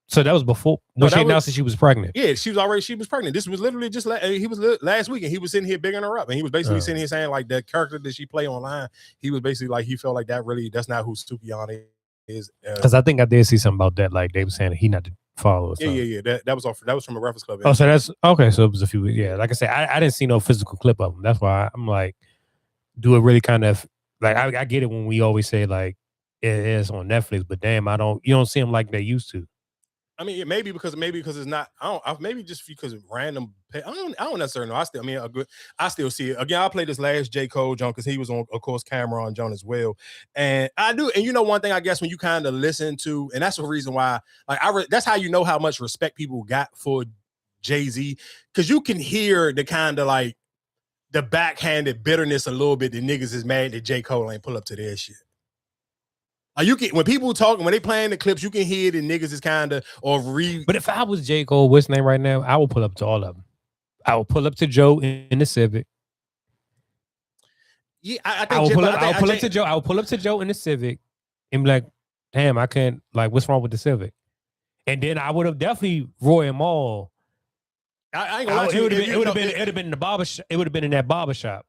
So that was before when she announced that she was pregnant. Yeah, she was pregnant. This was literally just last week, and he was sitting here bigging her up, and he was basically sitting here saying like that character that she play online. He was basically like he felt like that's not who Sukiyana is. Because I think I did see something about that. Like they were saying that he not to follow. Yeah. That was from a Breakfast Club. Oh, so that's okay. So it was a few. Yeah, like I said, I didn't see no physical clip of him. That's why I'm like, do it really kind of like I get it when we always say like it's on Netflix, but damn, you don't see him like they used to. I mean, maybe because it's not. Maybe just because of random. I don't necessarily know. I still see it. Again, I played this last J. Cole John because he was on, of course, Cameron John as well. And I do. And you know, one thing I guess when you kind of listen to, and that's the reason why, like, that's how you know how much respect people got for Jay-Z, because you can hear the kind of like the backhanded bitterness a little bit. The niggas is mad that J. Cole ain't pull up to their shit. You can, when people talking, when they playing the clips, you can hear the niggas is kind of But if I was J. Cole, what's name right now, I will pull up to all of them. I will pull up to Joe in the Civic. Yeah, I will pull up to Joe. I will pull up to Joe in the Civic and be like, "Damn, I can't. Like, what's wrong with the Civic?" And then I would have definitely Roy and Maul. I ain't gonna lie to you. It would have been in the barber. It would have been in that barber shop.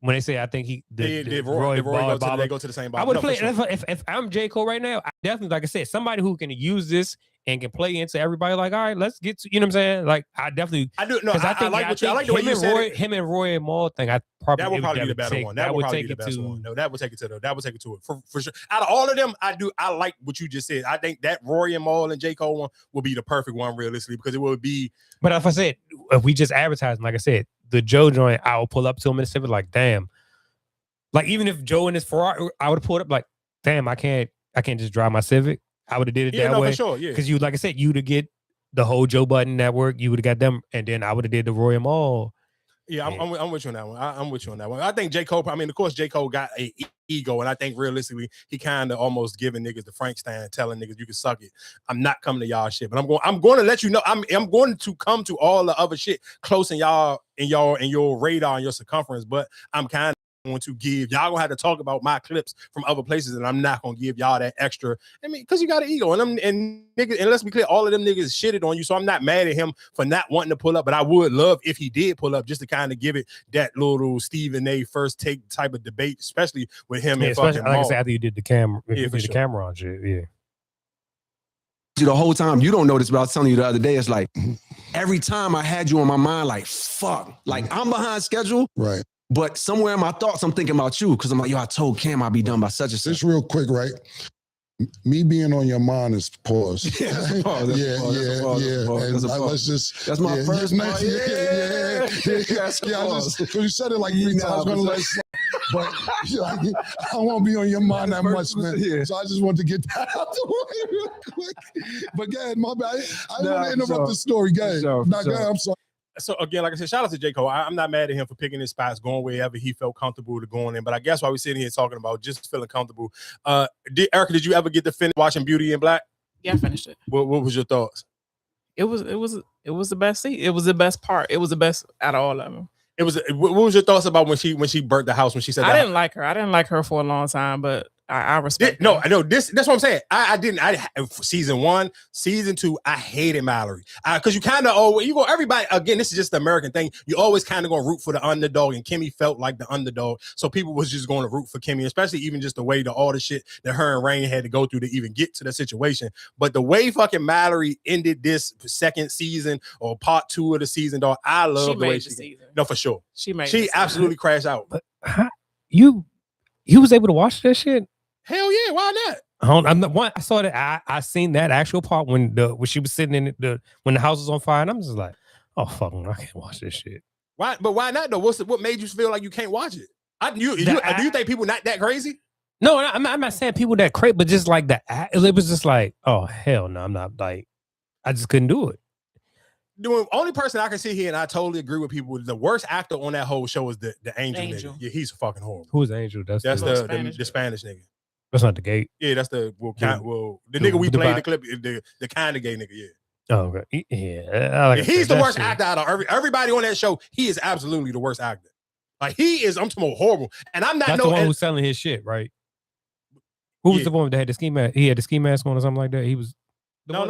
When they say, I think Roy go to the same barber. I would play if I'm J. Cole right now. I definitely, like I said, somebody who can use this and can play into everybody. Like, all right, let's get to, you know what I'm saying? Like, I do. No, I like the way you said it. Him and Roy and Maul thing. That would probably be the better one. That would take it to one. No, that would take it to it for sure. Out of all of them, I like what you just said. I think that Roy and Maul and J. Cole one will be the perfect one realistically, because it would be. But if I said, if we just advertise, like I said, the Joe joint, I will pull up to him in the Civic like, damn. Like, even if Joe in his Ferrari, I would have pulled up like, damn, I can't just drive my Civic. I would have did it that way. For sure, yeah. Because like I said, you'd have get the whole Joe Budden network. You would have got them, and then I would have did the Roy and Maul. Yeah, I'm with you on that one. I'm with you on that one. I think J. Cole, I mean, of course, J. Cole got a ego, and I think realistically, he kind of almost giving niggas the Frankenstein, telling niggas you can suck it. I'm not coming to y'all shit, but I'm going to let you know. I'm going to come to all the other shit close in your radar and your circumference, but I'm kind of going to give y'all gonna have to talk about my clips from other places, and I'm not gonna give y'all that extra. I mean, because you got an ego, and niggas, and let's be clear, all of them niggas shitted on you, so I'm not mad at him for not wanting to pull up. But I would love if he did pull up, just to kind of give it that little Stephen A. first take type of debate, especially with him. Yeah, and fucking like I said, after you did the camera, the camera on shit, yeah. The whole time, you don't notice, but I was telling you the other day, it's like every time I had you on my mind, like fuck, like I'm behind schedule, right? But somewhere in my thoughts, I'm thinking about you, because I'm like, yo, I told Cam I'd be done by such and such. Just real quick, right? Me being on your mind is pause. Yeah. Let's just. That's my first. Yeah. You said it like 3 times. but like, I won't be on your mind that much, man. Yeah. So I just want to get that out the way real quick. But go ahead, my bad. I didn't want to interrupt the story. Go ahead. Go ahead. I'm sorry. So again, like I said, shout out to J. Cole. I'm not mad at him for picking his spots, going wherever he felt comfortable to going in. But I guess while we're sitting here talking about just feeling comfortable, Erica, did you ever get to finish watching Beauty in Black? Yeah, I finished it. What was your thoughts? It was the best scene. It was the best part. It was the best out of all of them. It was. What was your thoughts about when she burnt the house, when she said I didn't like her. I didn't like her for a long time, but I respect. No, I know this. That's what I'm saying. I didn't. Season 1, season 2. I hated Mallory because you kind of everybody. Again, this is just the American thing. You always kind of gonna root for the underdog, and Kimmy felt like the underdog, so people was just going to root for Kimmy, especially even just the way all the shit that her and Rain had to go through to even get to the situation. But the way fucking Mallory ended this second season or part 2 of the season, dog, I love the way she. Season. No, for sure. She absolutely crashed out. But you was able to watch that shit? Hell yeah, why not? I'm not one. I saw that. I seen that actual part when she was sitting in when the house was on fire, and I'm just like, oh fuck, I can't watch this shit. Why? But why not though? What made you feel like you can't watch it? Do you think people not that crazy? No, I'm not saying people that crazy, but just like it was just like, oh hell no, I'm not like, I just couldn't do it. The only person I can sit here and I totally agree with people. The worst actor on that whole show is the Angel nigga. Yeah, he's fucking horrible. Who's Angel? That's the Spanish nigga. That's not the gay. Yeah, that's the nigga we played the clip. The kind of gay nigga. Yeah. Oh, okay. Yeah. He's the worst actor out of everybody on that show. He is absolutely the worst actor. Like he is. I'm talking about horrible. And I'm not. That's the one who's selling his shit, right? Who was the one that had the ski mask? He had the ski mask on or something like that. He was. No.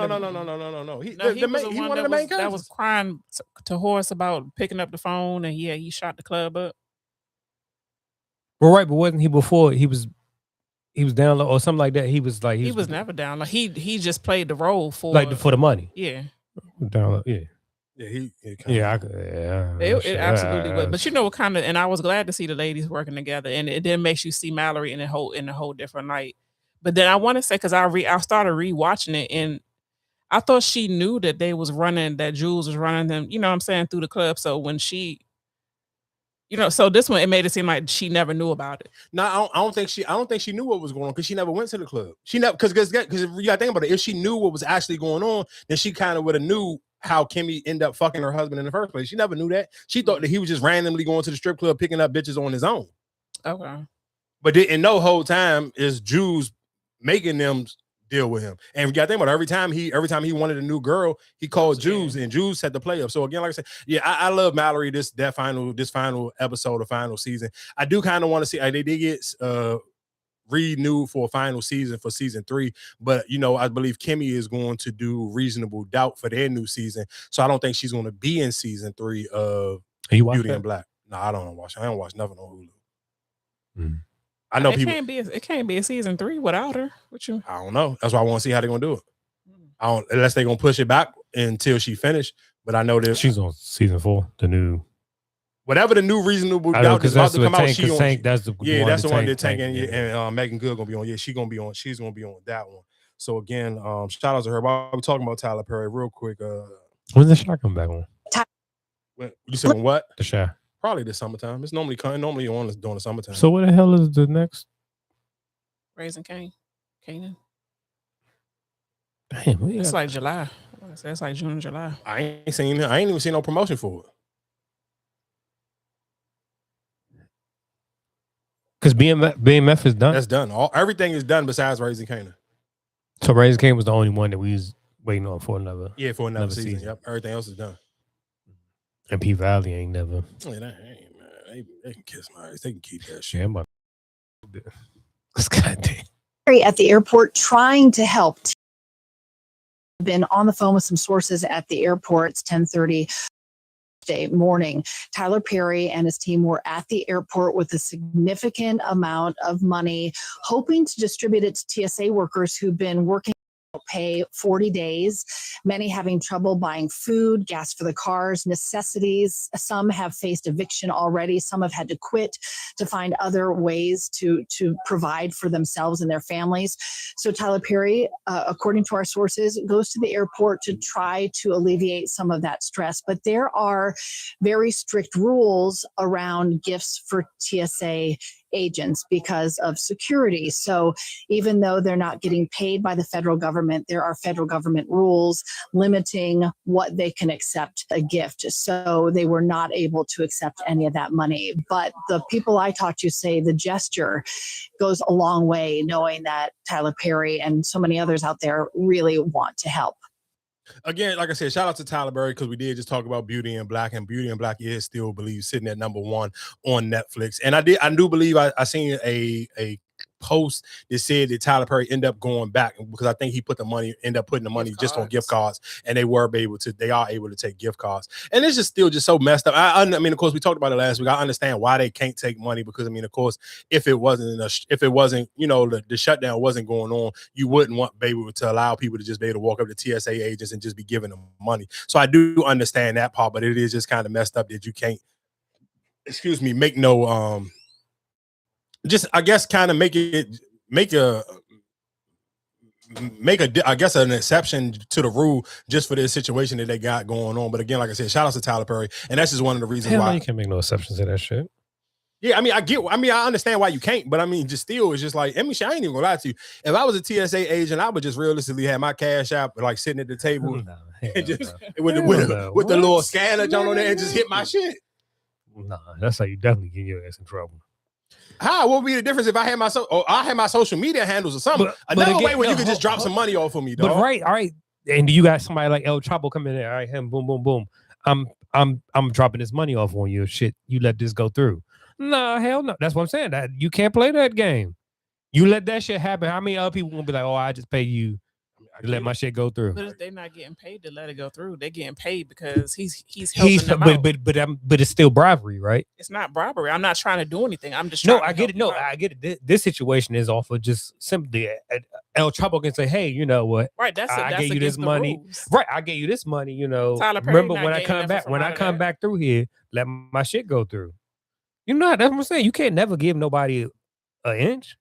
He was one of the main characters that was crying to Horace about picking up the phone, and he shot the club up. Well, right, but wasn't he before he was down low or something like that? He was never down low. He just played the role for the money. Yeah. Down low, yeah. Yeah, it absolutely was. But you know what kind of, and I was glad to see the ladies working together, and it then makes you see Mallory in a whole different light. But then I want to say, because I started rewatching it, and I thought she knew that that Jules was running them, you know what I'm saying, through the club. So when she, so this one, it made it seem like she never knew about it. No, I don't think she knew what was going on because she never went to the club. She never, because you gotta think about it. If she knew what was actually going on, then she kind of would have knew how Kimmy ended up fucking her husband in the first place. She never knew that. She thought that he was just randomly going to the strip club picking up bitches on his own. Okay. But in no whole time is Jules making them deal with him. And we got to think about it. Every time he wanted a new girl, he called Jules, and Jules set the play up. So again, like I said, yeah, I love Mallory. This final episode of final season. I do kind of want to see. They did get renewed for a final season for season 3, but I believe Kimmy is going to do Reasonable Doubt for their new season. So I don't think she's going to be in season 3 of Beauty and Black. No, I don't watch. I don't watch nothing on Hulu. Mm-hmm. I know it can't be a season 3 without her. I don't know. That's why I want to see how they're gonna do it. Unless they're gonna push it back until she finished. But I know that she's on season 4, the new whatever the new Reasonable Doubt is about to come out. That's the one that Tank and Megan Good gonna be on. Yeah, she's gonna be on that one. So again, shout out to her. While we're talking about Tyler Perry, real quick. When's the Shy come back on? You said what? The Shy. Probably this summertime. It's normally on during the summertime. So what the hell is the next? Raising Kanan. Damn, it's like July. It's like June and July. I ain't even seen no promotion for it. Because BMF is done. That's done. Everything is done besides Raising Kanan. So Raising Kanan was the only one that we was waiting on for another. Yeah, for another season. Yep. Everything else is done. And P Valley ain't never. Yeah, they can kiss my ass. They can keep that shit. Yeah, this goddamn. At the airport trying to help. Been on the phone with some sources at the airport. It's 10:30 morning. Tyler Perry and his team were at the airport with a significant amount of money, hoping to distribute it to TSA workers who've been working pay 40 days, many having trouble buying food, gas for the cars, necessities. Some have faced eviction already. Some have had to quit to find other ways to provide for themselves and their families. So Tyler Perry, according to our sources, goes to the airport to try to alleviate some of that stress. But there are very strict rules around gifts for TSA agents because of security. So even though they're not getting paid by the federal government, there are federal government rules limiting what they can accept a gift. So they were not able to accept any of that money. But the people I talked to say the gesture goes a long way, knowing that Tyler Perry and so many others out there really want to help. Again, like I said, shout out to Tyler Perry, because we did just talk about Beauty and Black, and Beauty and Black is still believe sitting at #1 on Netflix. And I do believe I seen a post that said that Tyler Perry ended up going back, because I think he ended up putting the money just on gift cards, and they are able to take gift cards. And it's just still just so messed up. I mean, of course, we talked about it last week. I understand why they can't take money, because I mean, of course, if it wasn't, you know, the shutdown wasn't going on, you wouldn't want to allow people to just be able to walk up to TSA agents and just be giving them money. So I do understand that part, but it is just kind of messed up that you can't, make no just, I guess, kind of make I guess an exception to the rule just for this situation that they got going on. But again, like I said, shout out to Tyler Perry, and that's just one of the reasons why you can't make no exceptions to that shit. Yeah, I mean, I understand why you can't, but I mean, just still, it's just like, I ain't even gonna lie to you. If I was a TSA agent, I would just realistically have my cash out, like sitting at the table and just with the little scanner on there and just hit my shit. Nah, that's how you definitely get your ass in trouble. How? What would be the difference if I had my social media handles or something? Another way where you could just drop some money off of me, dog. But all right. And you got somebody like El Chapo come in there, all right, him, boom, boom, boom. I'm dropping this money off on you. Shit, you let this go through. No, hell no. That's what I'm saying. That you can't play that game. You let that shit happen. How many other people gonna be like, oh, I just pay you to let my shit go through? But if they're not getting paid to let it go through, they're getting paid because he's helping them out. But it's still bribery, right? It's not bribery. I'm not trying to do anything. I'm just I get it. I get it. This situation is off of just simply El Chapo can say, hey, you know what? Right. I gave you this money. Rules. Right. I gave you this money. You know. Tyler Perry remember when I come back through here, let my shit go through. You know, that's what I'm saying. You can't never give nobody an inch.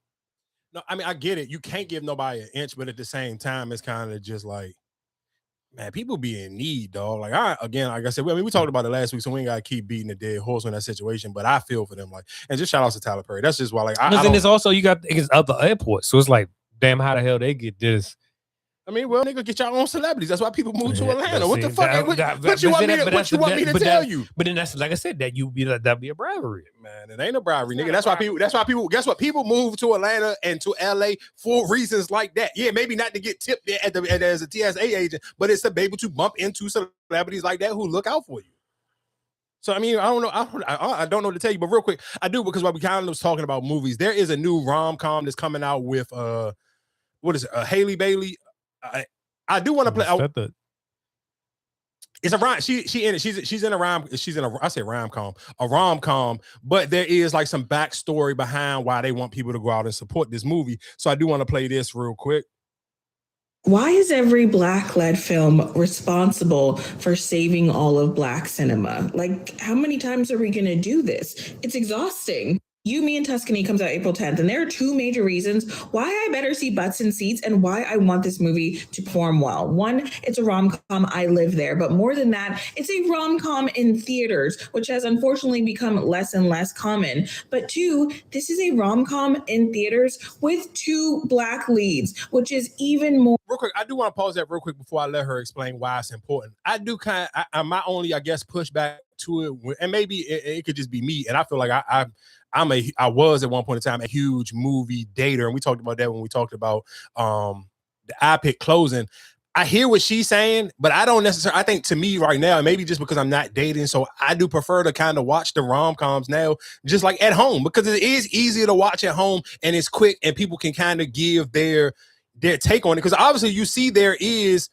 No, I mean, I get it. You can't give nobody an inch, but at the same time, it's kind of just like, man, people be in need, dog. Like, like I said, we talked about it last week, so we ain't got to keep beating the dead horse in that situation, but I feel for them. Like, and just shout out to Tyler Perry. That's just why, like, then there's also, you got other airports. So it's like, damn, how the hell they get this? I mean, well, nigga, get your own celebrities. That's why people move to Atlanta. What the fuck? What you want me to tell you? But then that's, like I said, that'd be a bribery. Man, it ain't a bribery, nigga. That's why people. Guess what? People move to Atlanta and to LA for reasons like that. Yeah, maybe not to get tipped there as a TSA agent, but it's to be able to bump into celebrities like that who look out for you. So I mean, I don't know. I don't know what to tell you, but real quick, I do, because while we kind of was talking about movies, there is a new rom-com that's coming out with what is it? Haley Bailey. I do want to play. It's a rom. She in it. She's in a rom. I say rom-com, a rom-com. But there is like some backstory behind why they want people to go out and support this movie. So I do want to play this real quick. Why is every Black-led film responsible for saving all of Black cinema? Like, how many times are we going to do this? It's exhausting. You, Me, and Tuscany comes out April 10th, and there are two major reasons why I better see butts in seats and why I want this movie to perform well. One, it's a rom-com, I live there, but more than that, it's a rom-com in theaters, which has unfortunately become less and less common. But two, this is a rom-com in theaters with two Black leads, which is even more. Real quick, I do want to pause that real quick before I let her explain why it's important. I do my only, I guess, pushback to it, and maybe it could just be me, and I feel like I was at one point in time a huge movie dater, and we talked about that when we talked about the iPic closing. I hear what she's saying, but I don't necessarily. I think to me right now, maybe just because I'm not dating, so I do prefer to kind of watch the rom-coms now, just like at home, because it is easier to watch at home and it's quick and people can kind of give their take on it. Because obviously you see there is.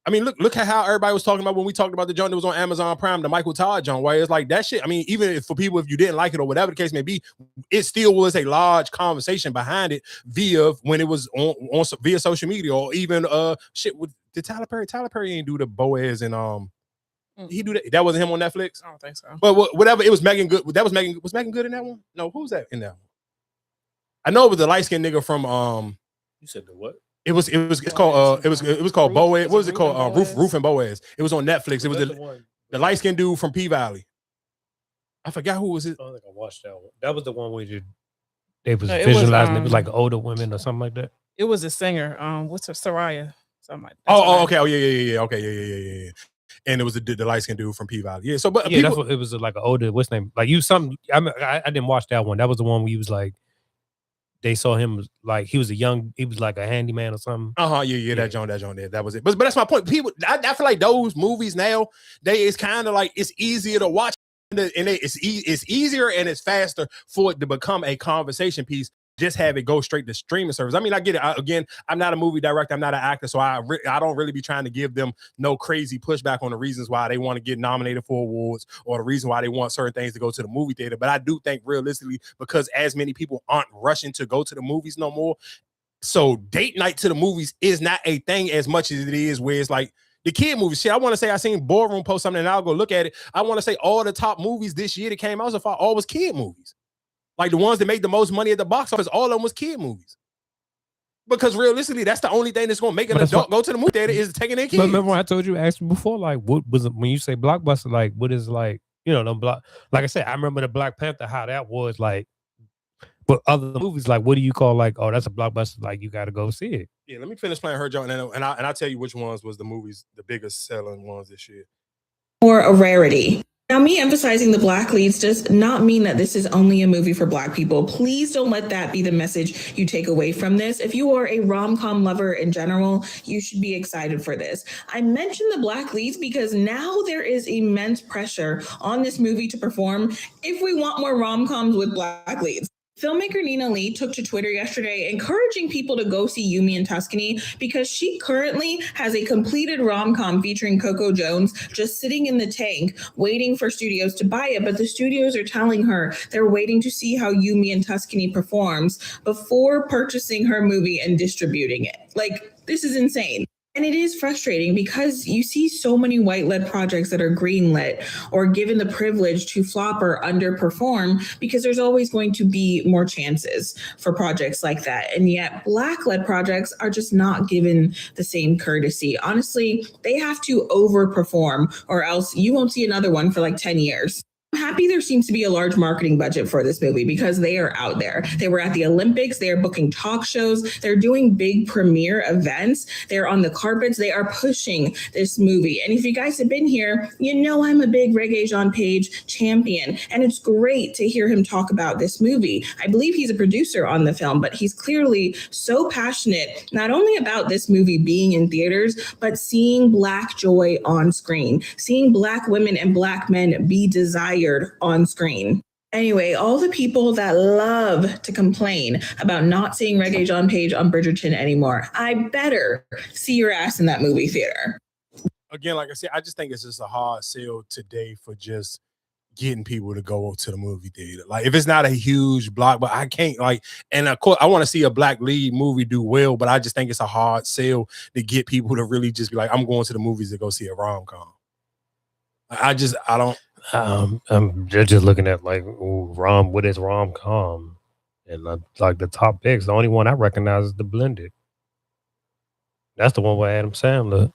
I mean, look at how everybody was talking about when we talked about the joint that was on Amazon Prime, the Michael Todd joint, where it's like that shit. I mean, even for people, if you didn't like it or whatever the case may be, it still was a large conversation behind it when it was on via social media, or even shit with the Tyler Perry ain't do the Boaz and he do that wasn't him on Netflix. I don't think so. But whatever, it was Megan Good. Was Megan Good in that one? No, who was that in that one? I know it was the light-skinned nigga from You said the what? It's called Boaz. What was it called? Ruth and Boaz. It was on Netflix. It was the light skinned dude from P Valley. I forgot who was it. I don't think I watched that one. That was the one where you They was No, it visualizing it was like older women or something like that. It was a singer. What's her Soraya? Something like that. Oh, okay. Oh, yeah. Okay, yeah. And it was the light skinned dude from P Valley. Yeah. So, but yeah, that's what it was like an older. What's name? Like you, something. I didn't watch that one. That was the one where he was like, they saw him like he was like a handyman or something. Yeah. That John there. That was it. But that's my point. People, I feel like those movies now, it's kind of like it's easier to watch, and it's easier and it's faster for it to become a conversation piece. Just have it go straight to streaming service. I mean, I get it. Again, I'm not a movie director. I'm not an actor, so I don't really be trying to give them no crazy pushback on the reasons why they want to get nominated for awards or the reason why they want certain things to go to the movie theater. But I do think realistically, because as many people aren't rushing to go to the movies no more, so date night to the movies is not a thing as much as it is where it's like the kid movies. Shit, I want to say I seen Boardroom post something and I'll go look at it. I want to say all the top movies this year that came out so far all was kid movies. Like the ones that made the most money at the box office, all of them was kid movies. Because realistically, that's the only thing that's going to make an adult go to the movie theater is taking their kids. But remember, I told you, asked me before, like, what was it when you say blockbuster? Like, what is like, them block? Like I said, I remember the Black Panther, how that was like. But other movies, like, what do you call like? Oh, that's a blockbuster. Like, you got to go see it. Yeah, let me finish playing her joint, and I'll tell you which ones was the movies, the biggest selling ones this year. Or a rarity. Now, me emphasizing the Black leads does not mean that this is only a movie for Black people. Please don't let that be the message you take away from this. If you are a rom-com lover in general, you should be excited for this. I mentioned the Black leads because now there is immense pressure on this movie to perform if we want more rom-coms with Black leads. Filmmaker Nina Lee took to Twitter yesterday encouraging people to go see Yumi and Tuscany because she currently has a completed rom-com featuring Coco Jones just sitting in the tank waiting for studios to buy it. But the studios are telling her they're waiting to see how Yumi and Tuscany performs before purchasing her movie and distributing it. Like, this is insane. And it is frustrating because you see so many white-led projects that are greenlit or given the privilege to flop or underperform because there's always going to be more chances for projects like that. And yet Black-led projects are just not given the same courtesy. Honestly, they have to overperform or else you won't see another one for like 10 years. I'm happy there seems to be a large marketing budget for this movie because they are out there. They were at the Olympics. They are booking talk shows. They're doing big premiere events. They're on the carpets. They are pushing this movie. And if you guys have been here, you know I'm a big Reggae Jean Page champion. And it's great to hear him talk about this movie. I believe he's a producer on the film, but he's clearly so passionate, not only about this movie being in theaters, but seeing Black joy on screen, seeing Black women and Black men be desired on screen. Anyway, all the people that love to complain about not seeing Reggae Jean Page on Bridgerton anymore, I better see your ass in that movie theater. Again, like I said, I just think it's just a hard sell today for just getting people to go to the movie theater. Like, if it's not a huge block, but I can't and of course I want to see a Black lead movie do well, but I just think it's a hard sell to get people to really just be like, I'm going to the movies to go see a rom-com. I don't. I'm just looking at like what is rom-com, and like the top picks. The only one I recognize is The Blended. That's the one with Adam Sandler.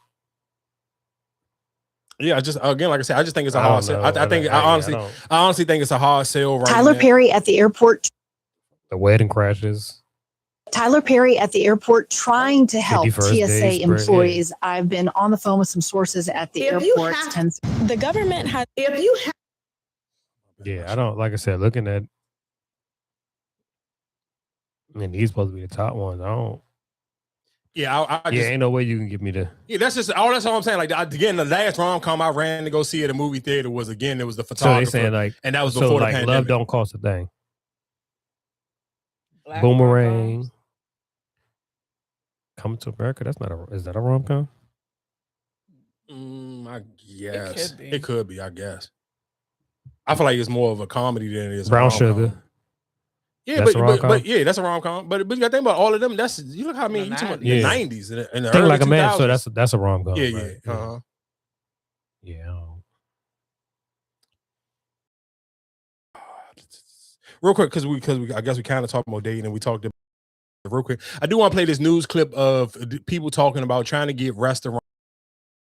Yeah, like I said, I just think it's a hard sell. I honestly think it's a hard sell right Tyler now. Perry at the airport. The Wedding Crashers. Tyler Perry at the airport trying to help 51st TSA days, employees. I've been on the phone with some sources at the airport. The government has. Yeah, I don't, like I said, looking at, I mean, these supposed to be the top ones. I don't. Yeah, I just, ain't no way you can give me the. Yeah, that's all I'm saying. Like, again, the last rom-com I ran to go see at a movie theater was, again, it was The Photographer. So they saying like, and that was before the pandemic. Love Don't Cost a Thing. Boomerang. rom-coms. Coming to America. That's not is that a rom-com? I guess it could be. I guess. I feel like it's more of a comedy than it is Brown a rom-com. Sugar. Yeah, but yeah, that's a rom-com. But you got to think about all of them. That's, you look how many you talking about the 90s and the Think early Like a 2000s. Man. So that's a rom-com. Yeah, right? yeah. Yeah. Real quick, because we I guess we kind of talked about dating and we talked about real quick. I do want to play this news clip of people talking about trying to get restaurants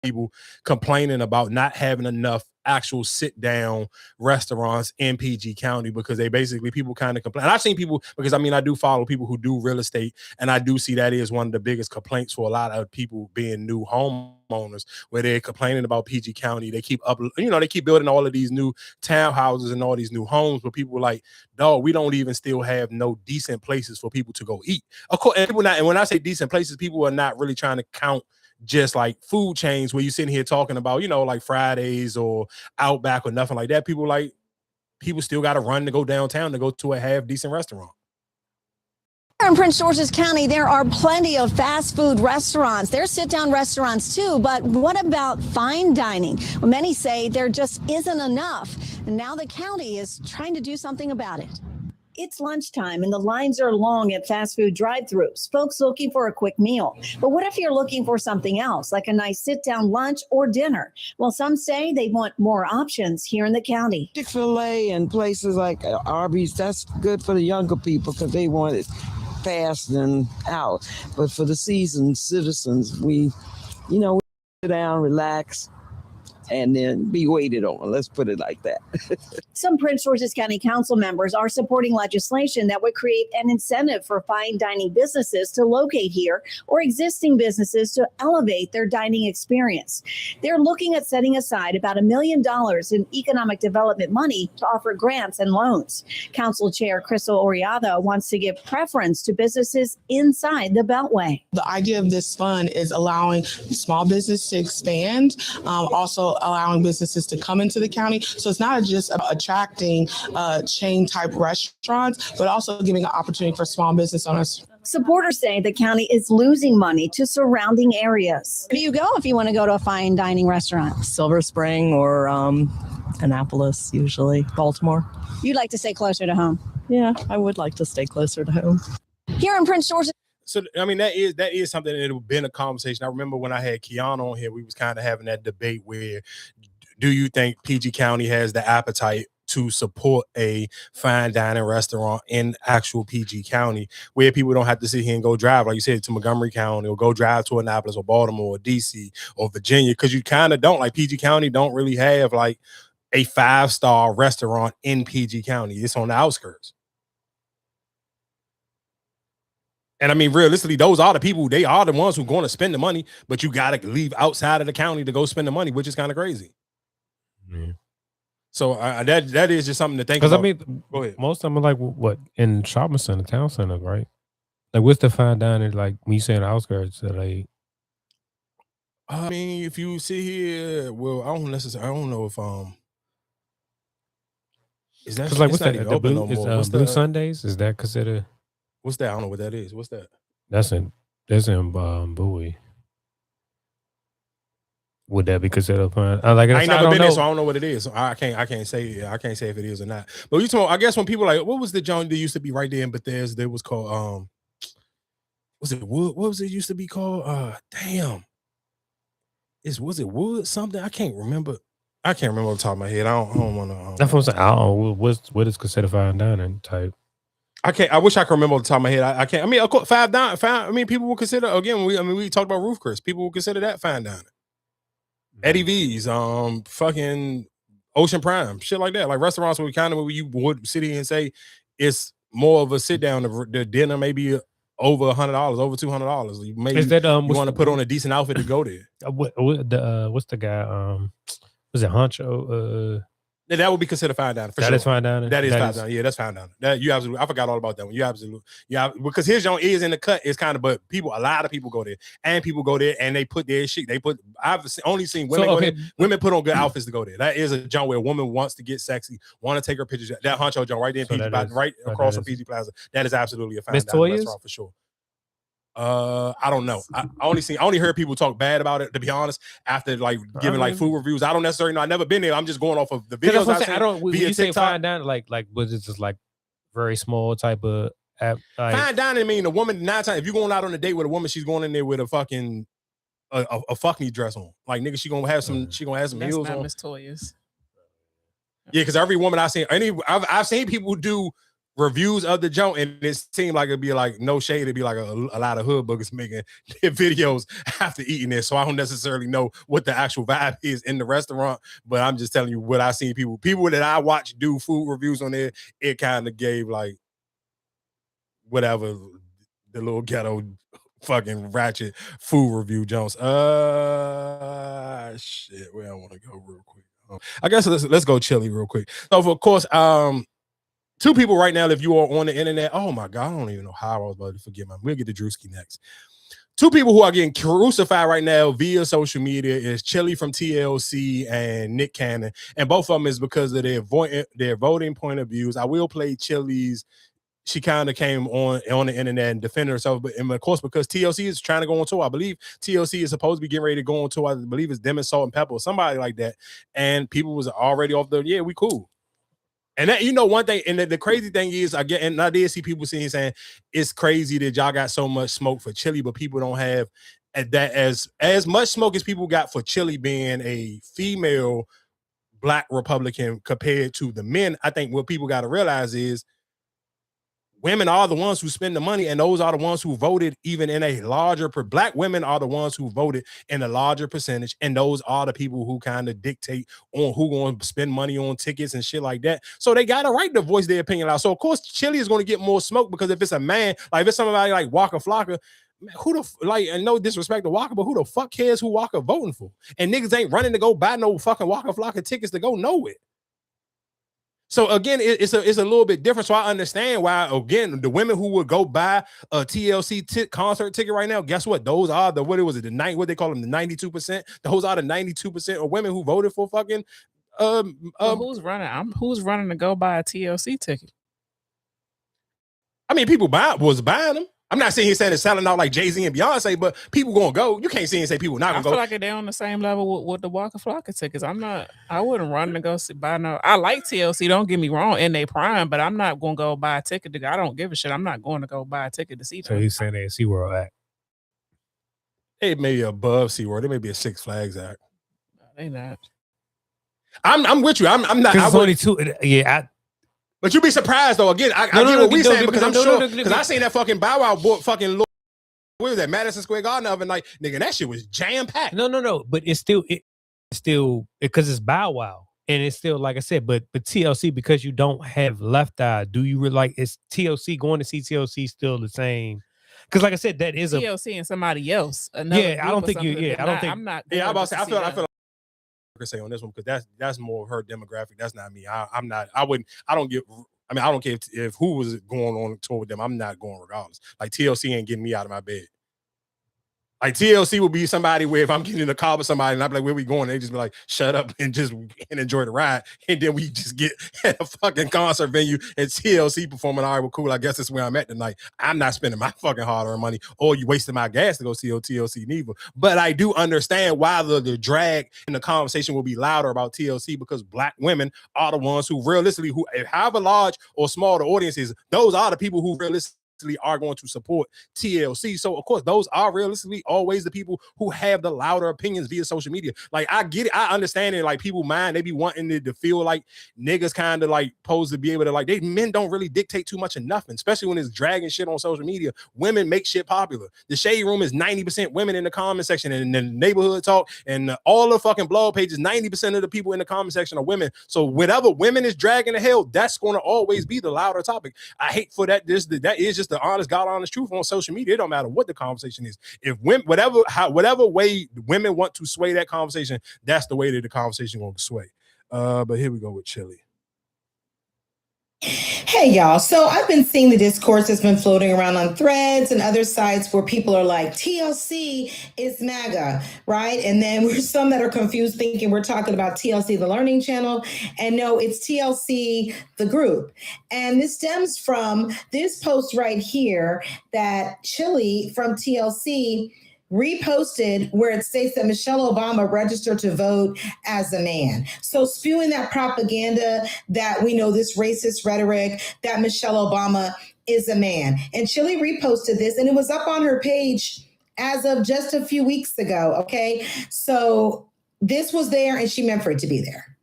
people complaining about not having enough actual sit down restaurants in PG County because they basically people kind of complain. And I've seen people because I mean I do follow people who do real estate, and I do see that is one of the biggest complaints for a lot of people being new homeowners, where they're complaining about PG County. They keep they keep building all of these new townhouses and all these new homes, but people are like, dog, we don't even still have no decent places for people to go eat. Of course, and when I say decent places, people are not really trying to count just like food chains where you're sitting here talking about, like Fridays or Outback or nothing like that. People still got to run to go downtown to go to a half decent restaurant. Here in Prince George's County, there are plenty of fast food restaurants. There's sit-down restaurants too, but what about fine dining? Well, many say there just isn't enough. And now the county is trying to do something about it. It's lunchtime and the lines are long at fast food drive-thrus. Folks looking for a quick meal. But what if you're looking for something else, like a nice sit-down lunch or dinner? Well, some say they want more options here in the county. Chick-fil-A and places like Arby's, that's good for the younger people because they want it fast and out. But for the seasoned citizens, we sit down, relax, and then be waited on. Let's put it like that. Some Prince George's County Council members are supporting legislation that would create an incentive for fine dining businesses to locate here or existing businesses to elevate their dining experience. They're looking at setting aside about $1 million in economic development money to offer grants and loans. Council Chair Crystal Oriada wants to give preference to businesses inside the Beltway. The idea of this fund is allowing small business to expand, also allowing businesses to come into the county. So it's not just attracting chain type restaurants, but also giving an opportunity for small business owners. Supporters say the county is losing money to surrounding areas. Where do you go if you want to go to a fine dining restaurant? Silver Spring or Annapolis, usually. Baltimore. You'd like to stay closer to home? Yeah, I would like to stay closer to home. Here in Prince George. So, I mean, that is something that has been a conversation. I remember when I had Keanu on here, we was kind of having that debate where do you think PG County has the appetite to support a fine dining restaurant in actual PG County where people don't have to sit here and go drive, like you said, to Montgomery County or go drive to Annapolis or Baltimore or DC or Virginia, because you kind of don't. Like PG County don't really have like a 5-star restaurant in PG County. It's on the outskirts. And I mean, realistically, those are the people, they are the ones who are going to spend the money, but you got to leave outside of the county to go spend the money, which is kind of crazy. Yeah. So that is just something to think about. Because I mean, go ahead. Most of them are like, what, in shopping center, town center, right? Like, what's the fine dining, like, when you say in the outskirts, like? I mean, if you sit here, well, I don't know if, is that, like, what's that, the Blue, no is, Blue Sundays? Is that considered? What's that? I don't know what that is. What's that? That's in Bowie. Would that be considered fun? Like, I ain't never been there, so I don't know what it is. So I can't say if it is or not. But you told, I guess when people like, what was the joint that used to be right there in Bethesda? There was called was it Wood? What was it used to be called? Damn. Was it Wood something? I can't remember. I can't remember off the top of my head. I don't want to. That's what I'm saying. I don't know what is considered fine dining type. I wish I could remember off the top of my head. I can't. I mean, of course, I mean, people will consider, again, we talked about Roof Chris. People will consider that fine dining. Eddie V's, fucking Ocean Prime, shit like that. Like restaurants where you would sit here and say it's more of a sit down. The dinner maybe over $100, over $200. Maybe is that you want to put on a decent outfit to go there. What's the guy? Was it Honcho? That would be considered fine dining. That sure. is fine dining. That is fine dining. Yeah, that's fine dining. That you absolutely. I forgot all about that one. You absolutely. Yeah, because his joint is in the cut. It's kind of, but a lot of people go there, and people go there and they put their shit. I've only seen women go there. Women put on good outfits to go there. That is a joint where a woman wants to get sexy, want to take her pictures. That Honcho joint right there in PG Plaza, right across from PG Plaza. That is absolutely a fine dining restaurant for sure. I don't know. I only heard people talk bad about it, to be honest, after like giving like food reviews. I don't necessarily know. I've never been there. I'm just going off of the videos I've seen. When you say fine dining, like was it just like very small type of app? Like, fine dining, I mean, a woman 9 times, if you're going out on a date with a woman, she's going in there with a fucking a fuck me dress on. Like, nigga, she gonna have some heels on. Miss Toya's. Yeah, because every woman I've seen, I've seen people do reviews of the joint, and it seemed like it'd be like no shade. It'd be like a lot of hood boogers making their videos after eating it. So I don't necessarily know what the actual vibe is in the restaurant, but I'm just telling you what I seen people that I watch do food reviews on there. It kind of gave like whatever the little ghetto fucking ratchet food review Jones. Shit, where I want to go real quick. I guess let's go chili real quick. So of course, two people right now, if you are on the internet, oh my God, I don't even know how I was about to forget my. We'll get to Druski next. Two people who are getting crucified right now via social media is Chili from TLC and Nick Cannon, and both of them is because of their voting point of views. I will play Chili's. She kind of came on the internet and defended herself, but and of course because TLC is trying to go on tour. I believe TLC is supposed to be getting ready to go on tour. I believe it's them and Salt and Pepper or somebody like that, and people was already off the we cool. And that, one thing, and the crazy thing is, I did see people saying it's crazy that y'all got so much smoke for Chili, but people don't have that as much smoke as people got for Chili being a female Black Republican compared to the men. I think what people got to realize is women are the ones who spend the money, and those are the ones who voted even in a larger Black women are the ones who voted in a larger percentage, and those are the people who kind of dictate on who going to spend money on tickets and shit like that. So they got a right to voice their opinion out. So of course Chili is going to get more smoke because if it's a man, like if it's somebody like Waka Flocka, and no disrespect to Waka, but who the fuck cares who Waka voting for? And niggas ain't running to go buy no fucking Waka Flocka tickets to go nowhere. So again, it's a little bit different. So I understand why, again, the women who would go buy a TLC concert ticket right now, guess what? Those are what they call them, the 92%. Those are the 92% of women who voted for fucking who's running to go buy a TLC ticket? I mean, people was buying them. I'm not saying it's selling out like Jay-Z and Beyonce, but people gonna go. You can't see and say people not gonna go. I feel like they're on the same level with the Waka Flocka tickets. I wouldn't run to go buy no. I like TLC, don't get me wrong, in they prime, but I'm not gonna go buy a ticket. I don't give a shit. I'm not going to go buy a ticket to see them. So he's saying they SeaWorld act. It may be above SeaWorld. It may be a Six Flags act. No, they not. I'm with you. I'm not. It's only two. Yeah. But you'd be surprised though. Again, I get what we saying because I'm sure because I seen that fucking Bow Wow fucking what was that Madison Square Garden of night, nigga. That shit was jam packed. No. But it's still because it's Bow Wow and it's still like I said. But TLC, because you don't have Left Eye, do you really like? Is TLC going to see TLC still the same? Because like I said, that is TLC and somebody else. I don't think you. Yeah, I don't think. I'm not. Yeah, I'm about to say. I feel like I could say on this one because that's more of her demographic. That's not me. I'm not. I wouldn't. I don't care if who was going on tour with them. I'm not going regardless. Like TLC ain't getting me out of my bed. Like TLC will be somebody where if I'm getting in a car with somebody and I'm like, where we going? They just be like, shut up and just enjoy the ride. And then we just get at a fucking concert venue and TLC performing. All right, well, cool. I guess that's where I'm at tonight. I'm not spending my fucking hard-earned money or you wasting my gas to go see TLC neither. But I do understand why the drag in the conversation will be louder about TLC because Black women are the ones who realistically, however large or small the audience is, those are the people who realistically are going to support TLC. So of course those are realistically always the people who have the louder opinions via social media. Like I get it, I understand it. Like people mind, they be wanting to feel like niggas kind of like supposed to be able to like men don't really dictate too much of nothing, especially when it's dragging shit on social media. Women make shit popular. The Shade Room is 90% women in the comment section, and the neighborhood talk and all the fucking blog pages, 90% of the people in the comment section are women. So whatever women is dragging to hell, that's going to always be the louder topic. I hate for that. That is just the honest truth on social media. It don't matter what the conversation is. If women, whatever way women want to sway that conversation, that's the way that the conversation going to sway. But here we go with Chili. Hey, y'all. So I've been seeing the discourse that's been floating around on Threads and other sites where people are like, TLC is MAGA, right? And then there's some that are confused thinking we're talking about TLC, the Learning Channel. And no, it's TLC, the group. And this stems from this post right here that Chili from TLC reposted where it states that Michelle Obama registered to vote as a man. So spewing that propaganda that we know this racist rhetoric that Michelle Obama is a man. And Chili reposted this and it was up on her page as of just a few weeks ago. Okay. So this was there and she meant for it to be there.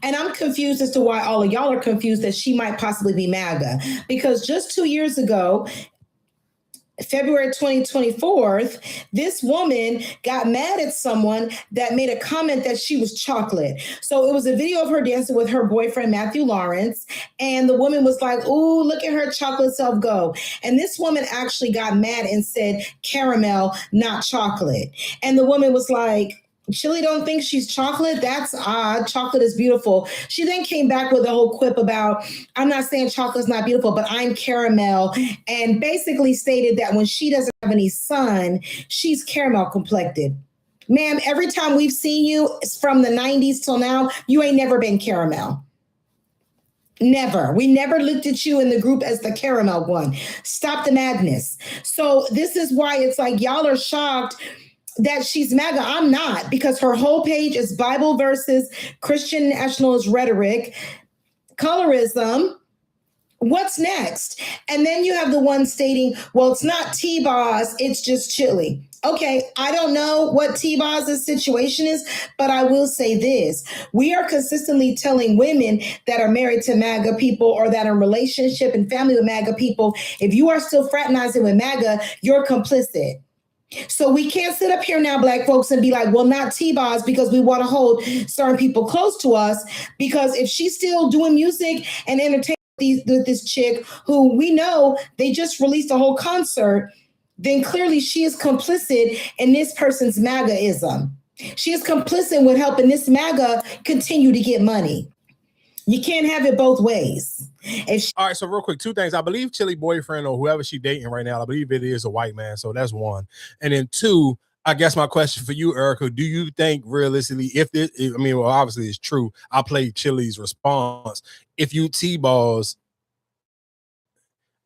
And I'm confused as to why all of y'all are confused that she might possibly be MAGA. Because just 2 years ago, February 2024, this woman got mad at someone that made a comment that she was chocolate. So it was a video of her dancing with her boyfriend, Matthew Lawrence. And the woman was like, "Ooh, look at her chocolate self go." And this woman actually got mad and said caramel, not chocolate. And the woman was like, "Chili don't think she's chocolate? That's odd. Chocolate is beautiful." She then came back with a whole quip about, "I'm not saying chocolate's not beautiful, but I'm caramel," and basically stated that when she doesn't have any sun, she's caramel complected. Ma'am, every time we've seen you from the 90s till now, you ain't never been caramel. Never. We never looked at you in the group as the caramel one. Stop the madness. So this is why it's like y'all are shocked that she's MAGA. I'm not, because her whole page is Bible verses, Christian nationalist rhetoric, colorism. What's next? And then you have the one stating, "Well, it's not T-Boz, it's just Chili." Okay, I don't know what T-Boz's situation is, but I will say this. We are consistently telling women that are married to MAGA people or that are in relationship and family with MAGA people, if you are still fraternizing with MAGA, you're complicit. So we can't sit up here now, Black folks, and be like, "Well, not T-Boz," because we want to hold certain people close to us. Because if she's still doing music and entertaining with this chick who we know they just released a whole concert, then clearly she is complicit in this person's MAGAism. She is complicit with helping this MAGA continue to get money. You can't have it both ways. All right, so real quick, two things. I believe Chili boyfriend or whoever she dating right now, I believe it is a white man. So that's one. And then two, I guess my question for you, Erica, do you think realistically, if this, I mean, well, obviously it's true. I played Chili's response. If you T-Balls,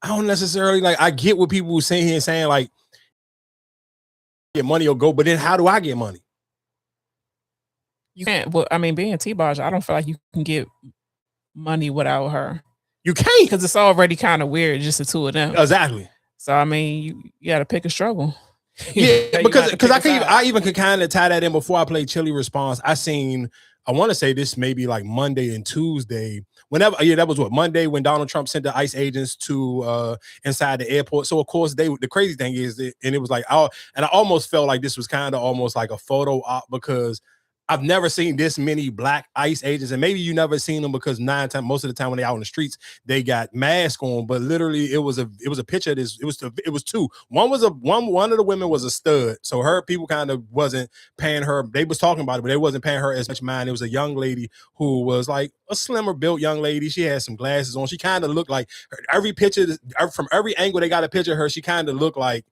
I don't necessarily like, I get what people were saying here saying like, get money or go, but then how do I get money? You can't. Well, I mean, being T-Boz, I don't feel like you can get money without her. You can't, because it's already kind of weird, just the two of them. Exactly. So I mean, you got to pick a struggle. Yeah, because I even could kind of tie that in before I played Chili response. I want to say this maybe like Monday and Tuesday. That was what, Monday when Donald Trump sent the ICE agents to inside the airport. So of course the crazy thing is that, and it was like, I almost felt like this was kind of almost like a photo op, because I've never seen this many black ICE agents, and maybe you never seen them because most of the time when they out in the streets, they got masks on. But literally, it was a picture of this. It was two. One of the women was a stud, so her people kind of wasn't paying her. They was talking about it, but they wasn't paying her as much mind. It was a young lady who was like a slimmer built young lady. She had some glasses on. She kind of looked like every picture from every angle they got a picture of her. She kind of looked like,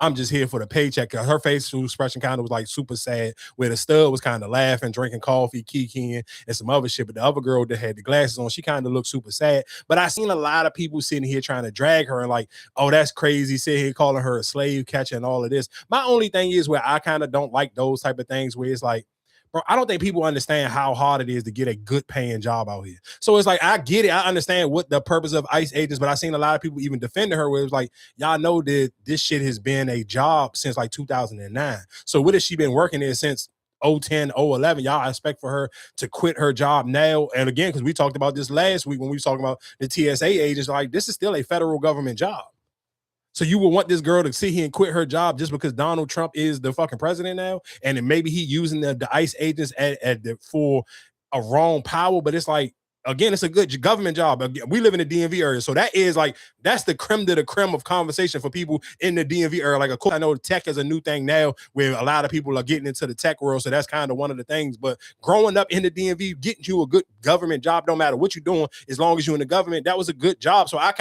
I'm just here for the paycheck. Her facial expression kind of was like super sad, where the stud was kind of laughing, drinking coffee, kikiing, and some other shit. But the other girl that had the glasses on, she kind of looked super sad. But I seen a lot of people sitting here trying to drag her and like, "Oh, that's crazy," sitting here calling her a slave catcher and all of this. My only thing is where I kind of don't like those type of things where it's like, bro, I don't think people understand how hard it is to get a good paying job out here. So it's like, I get it. I understand what the purpose of ICE agents, but I seen a lot of people even defending her where it was like, y'all know that this shit has been a job since like 2009. So what has she been working there since 010, 011? Y'all expect for her to quit her job now? And again, because we talked about this last week when we was talking about the TSA agents, like this is still a federal government job. So you would want this girl to sit here and quit her job just because Donald Trump is the fucking president now, and then maybe he using the ICE agents for a wrong power. But it's like, again, it's a good government job. We live in the DMV area, so that's the creme de la creme of conversation for people in the DMV area. Like, of course, I know tech is a new thing now where a lot of people are getting into the tech world, so that's kind of one of the things. But growing up in the DMV, getting you a good government job, no matter what you're doing, as long as you're in the government, that was a good job. So I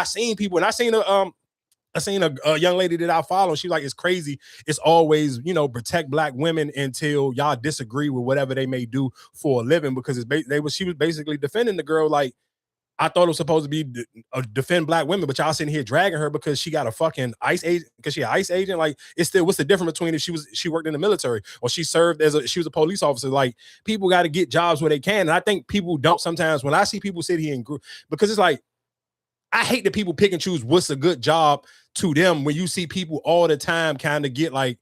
seen people, and I seen a young lady that I follow. She's like, it's crazy. It's always, protect black women until y'all disagree with whatever they may do for a living, because she was basically defending the girl. Like, I thought it was supposed to be defend black women, but y'all sitting here dragging her because she got a fucking ICE agent, because she an ICE agent. Like, it's still, what's the difference between if she worked in the military or she served she was a police officer? Like, people got to get jobs where they can. And I think people don't sometimes, when I see people sit here and group, because it's like, I hate that people pick and choose what's a good job to them when you see people all the time kind of get like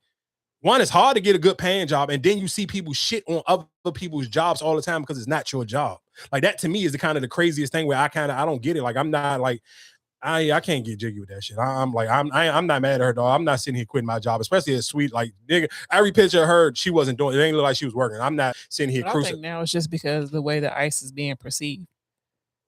one, it's hard to get a good paying job, and then you see people shit on other people's jobs all the time because it's not your job. Like that to me is the kind of the craziest thing where I don't get it. Like I'm not like I can't get jiggy with that shit. I'm not mad at her, dog. I'm not sitting here quitting my job, especially as sweet. Like nigga, every picture of her, she wasn't doing it. Ain't look like she was working. I'm not sitting here cruising. I think now it's just because the way that ICE is being perceived.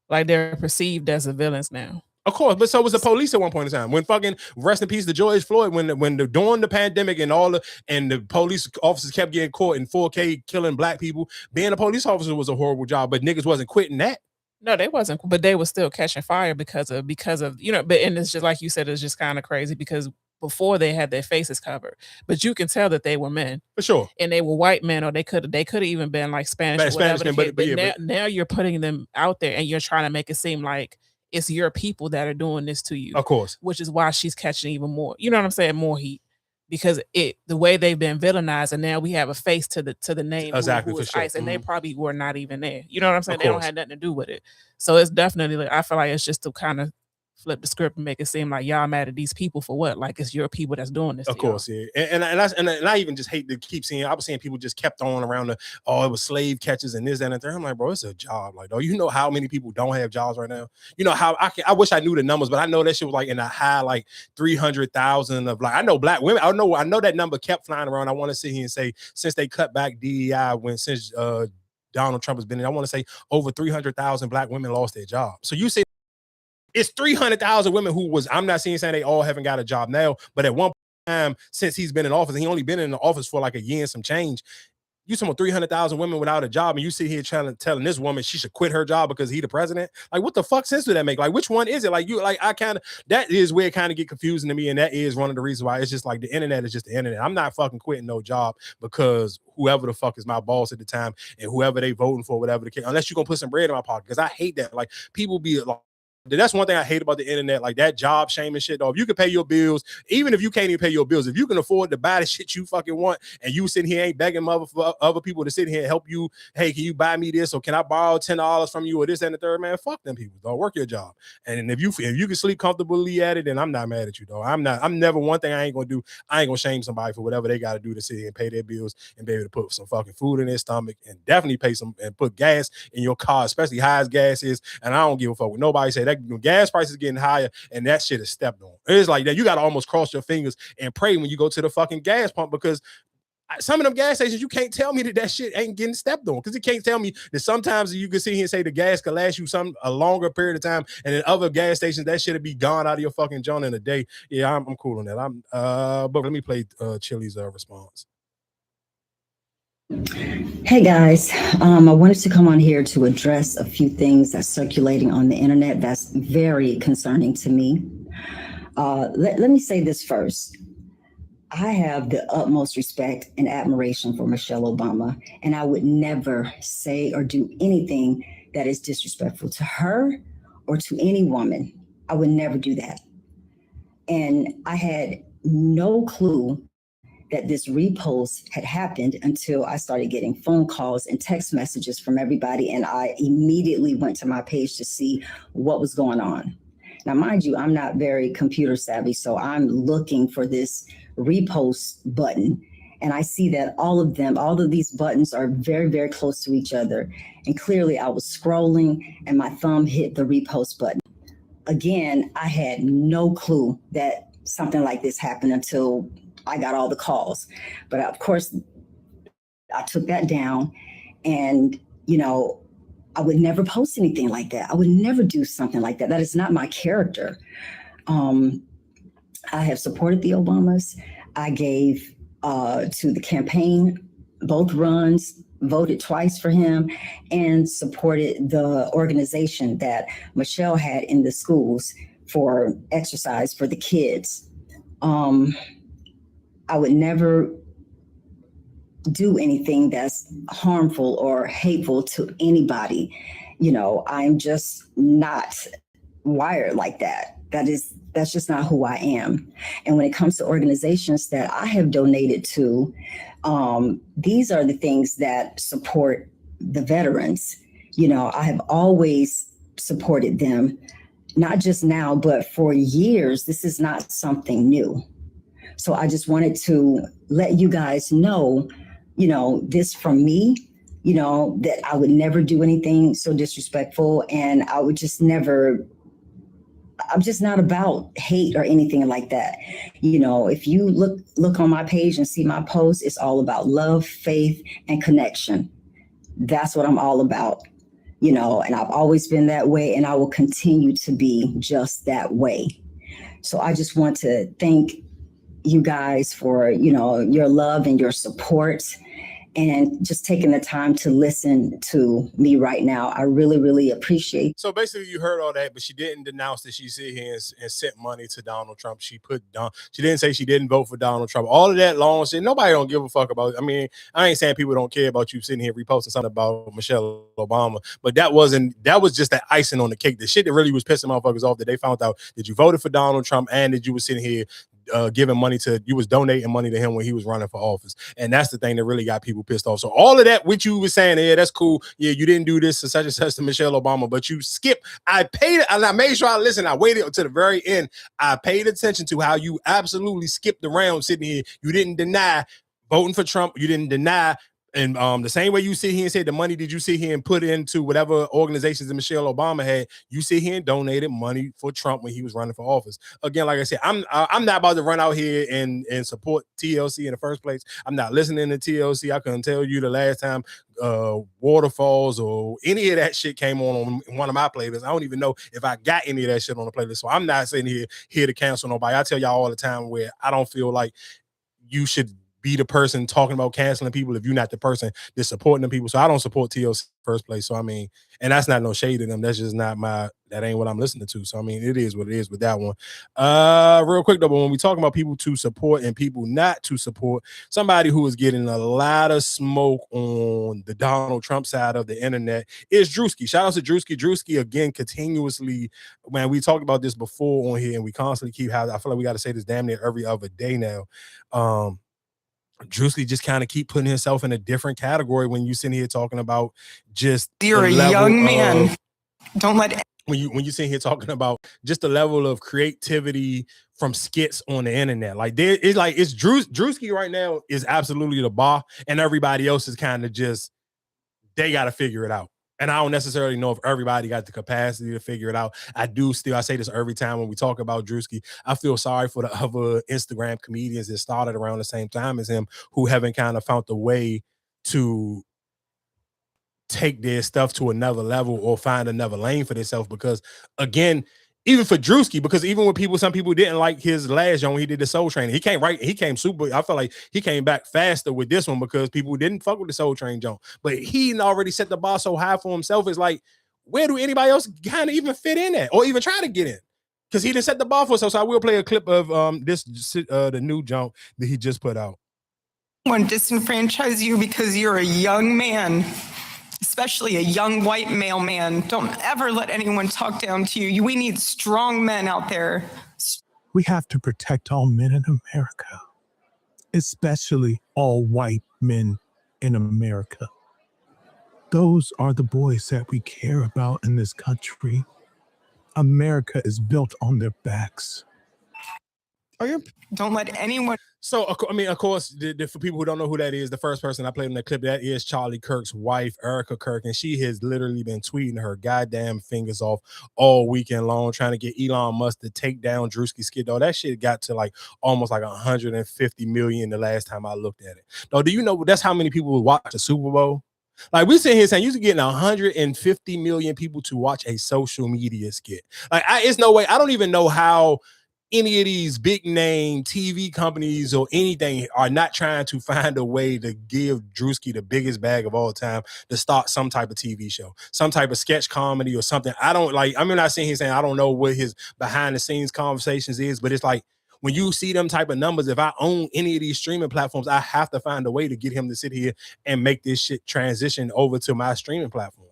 Like they're perceived as the villains now. Of course, but so was the police at one point in time. When fucking rest in peace to George Floyd, during the pandemic and the police officers kept getting caught in 4K killing black people, being a police officer was a horrible job, but niggas wasn't quitting that. No, they wasn't, but they were still catching fire because of but and it's just like you said, it's just kind of crazy because before they had their faces covered, but you can tell that they were men for sure, and they were white men, or they could have even been like Spanish or whatever. But now you're putting them out there and you're trying to make it seem like it's your people that are doing this to you. Of course. Which is why she's catching even more, you know what I'm saying? More heat. Because the way they've been villainized, and now we have a face to the name exactly who is sure. ICE, and they probably were not even there. You know what I'm saying? They don't have nothing to do with it. So it's definitely like I feel like it's just to kind of flip the script and make it seem like y'all mad at these people for what? Like it's your people that's doing this. Of course, yeah. And I even just hate to keep seeing. I was seeing people just kept throwing around it was slave catchers and this, that, and that. I'm like, bro, it's a job. Like, you know how many people don't have jobs right now? You know how I wish I knew the numbers, but I know that shit was like in a high like 300,000 of like I know black women. I know that number kept flying around. I want to sit here and say since they cut back DEI since Donald Trump has been in, I want to say over 300,000 black women lost their job. So you say it's 300,000 women I'm not saying they all haven't got a job now, but at one time since he's been in office, he only been in the office for like a year and some change. You some 300,000 women without a job, and you sit here telling this woman she should quit her job because he the president. Like, what the fuck sense do that make? Like, which one is it? Like, that is where it kind of get confusing to me, and that is one of the reasons why it's just like the internet is just the internet. I'm not fucking quitting no job because whoever the fuck is my boss at the time and whoever they voting for, whatever the case, unless you're gonna put some bread in my pocket, because I hate that. Like, people be like. That's one thing I hate about the internet, like that job shaming shit. Though, if you can pay your bills, even if you can't even pay your bills, if you can afford to buy the shit you fucking want, and you sitting here ain't begging other people to sit here and help you. Hey, can you buy me this, or can I borrow $10 from you, or this and the third? Man, fuck them people. Dog, work your job, and if you can sleep comfortably at it, then I'm not mad at you, though. I'm never one thing I ain't gonna do. I ain't gonna shame somebody for whatever they got to do to sit here and pay their bills and be able to put some fucking food in their stomach and definitely pay some and put gas in your car, especially high as gas is. And I don't give a fuck what nobody say. That gas prices getting higher and that shit is stepped on. It's like that. You got to almost cross your fingers and pray when you go to the fucking gas pump, because some of them gas stations, you can't tell me that shit ain't getting stepped on, because it can't tell me that sometimes you can sit here and say the gas can last you a longer period of time, and in other gas stations that shit'll be gone out of your fucking joint in a day. Yeah, I'm cool on that. But let me play Chili's response. Hey guys, I wanted to come on here to address a few things that's circulating on the internet that's very concerning to me. Let me say this first. I have the utmost respect and admiration for Michelle Obama, and I would never say or do anything that is disrespectful to her or to any woman. I would never do that. And I had no clue that this repost had happened until I started getting phone calls and text messages from everybody. And I immediately went to my page to see what was going on. Now, mind you, I'm not very computer savvy, so I'm looking for this repost button. And I see that all of these buttons are very, very close to each other. And clearly I was scrolling and my thumb hit the repost button. Again, I had no clue that something like this happened until I got all the calls. But of course, I took that down, and, I would never post anything like that. I would never do something like that. That is not my character. I have supported the Obamas. I gave to the campaign, both runs, voted twice for him, and supported the organization that Michelle had in the schools for exercise for the kids. I would never do anything that's harmful or hateful to anybody. I'm just not wired like that. That's just not who I am. And when it comes to organizations that I have donated to, these are the things that support the veterans. I have always supported them, not just now, but for years. This is not something new. So I just wanted to let you guys know, this from me, that I would never do anything so disrespectful, and I would just never. I'm just not about hate or anything like that. If you look on my page and see my posts, it's all about love, faith, and connection. That's what I'm all about, and I've always been that way, and I will continue to be just that way. So I just want to thank you guys for, your love and your support, and just taking the time to listen to me right now. I really, really appreciate. So basically, you heard all that, but she didn't denounce that she sit here and sent money to Donald Trump. She didn't say she didn't vote for Donald Trump. All of that long shit, nobody don't give a fuck about it. I mean, I ain't saying people don't care about you sitting here reposting something about Michelle Obama, but that was just that icing on the cake. The shit that really was pissing motherfuckers off, that they found out that you voted for Donald Trump and that you was sitting here you was donating money to him when he was running for office. And that's the thing that really got people pissed off. So all of that, which you were saying, yeah, that's cool. Yeah, you didn't do this to such and such to Michelle Obama, but you skipped. I made sure I listened. I waited until the very end. I paid attention to how you absolutely skipped around sitting here. You didn't deny voting for Trump. You didn't deny. And the same way you sit here and say the money did you sit here and put into whatever organizations that Michelle Obama had, you sit here and donated money for Trump when he was running for office. Again, like I said, I'm not about to run out here and support TLC in the first place. I'm not listening to TLC. I couldn't tell you the last time Waterfalls or any of that shit came on one of my playlists. I don't even know if I got any of that shit on the playlist. So I'm not sitting here to cancel nobody. I tell y'all all the time where I don't feel like you should be the person talking about canceling people if you're not the person that's supporting them people. So I don't support TLC first place. So I mean, and that's not no shade to them. That's just not that ain't what I'm listening to. So I mean, it is what it is with that one. Real quick though, but when we talk about people to support and people not to support, somebody who is getting a lot of smoke on the Donald Trump side of the internet is Druski. Shout out to Druski. Druski again continuously, man. We talked about this before on here, and we constantly keep having. I feel like we got to say this damn near every other day now. Druski just kind of keep putting himself in a different category when you sit here talking about just you're a young man. Don't let when you sit here talking about just the level of creativity from skits on the internet. Like it's Druski right now is absolutely the bar, and everybody else is kind of just they got to figure it out. And I don't necessarily know if everybody got the capacity to figure it out. I say this every time when we talk about Druski. I feel sorry for the other Instagram comedians that started around the same time as him who haven't kind of found the way to take their stuff to another level or find another lane for themselves. Because again, even for Druski, because even when some people didn't like his last joint when he did the Soul Train, he came super. I feel like he came back faster with this one because people didn't fuck with the Soul Train joint. But he already set the bar so high for himself. It's like, where do anybody else kind of even fit in at or even try to get in? Because he didn't set the bar for himself. So I will play a clip of the new joint that he just put out. One disenfranchise you because you're a young man. Especially a young white male man. Don't ever let anyone talk down to you. We need strong men out there. We have to protect all men in America, especially all white men in America. Those are the boys that we care about in this country. America is built on their backs. Don't let anyone. So, I mean, of course, for people who don't know who that is, the first person I played in that clip, that is Charlie Kirk's wife, Erica Kirk, and she has literally been tweeting her goddamn fingers off all weekend long, trying to get Elon Musk to take down Druski skit. Though that shit got to like almost like 150 million the last time I looked at it. Though, do you know that's how many people would watch the Super Bowl? Like we sit here saying you're getting 150 million people to watch a social media skit. Like it's no way. I don't even know how any of these big name TV companies or anything are not trying to find a way to give Druski the biggest bag of all time to start some type of TV show, some type of sketch comedy or something. I'm not sitting here saying I don't know what his behind the scenes conversations is, but it's like when you see them type of numbers, if I own any of these streaming platforms, I have to find a way to get him to sit here and make this shit transition over to my streaming platform.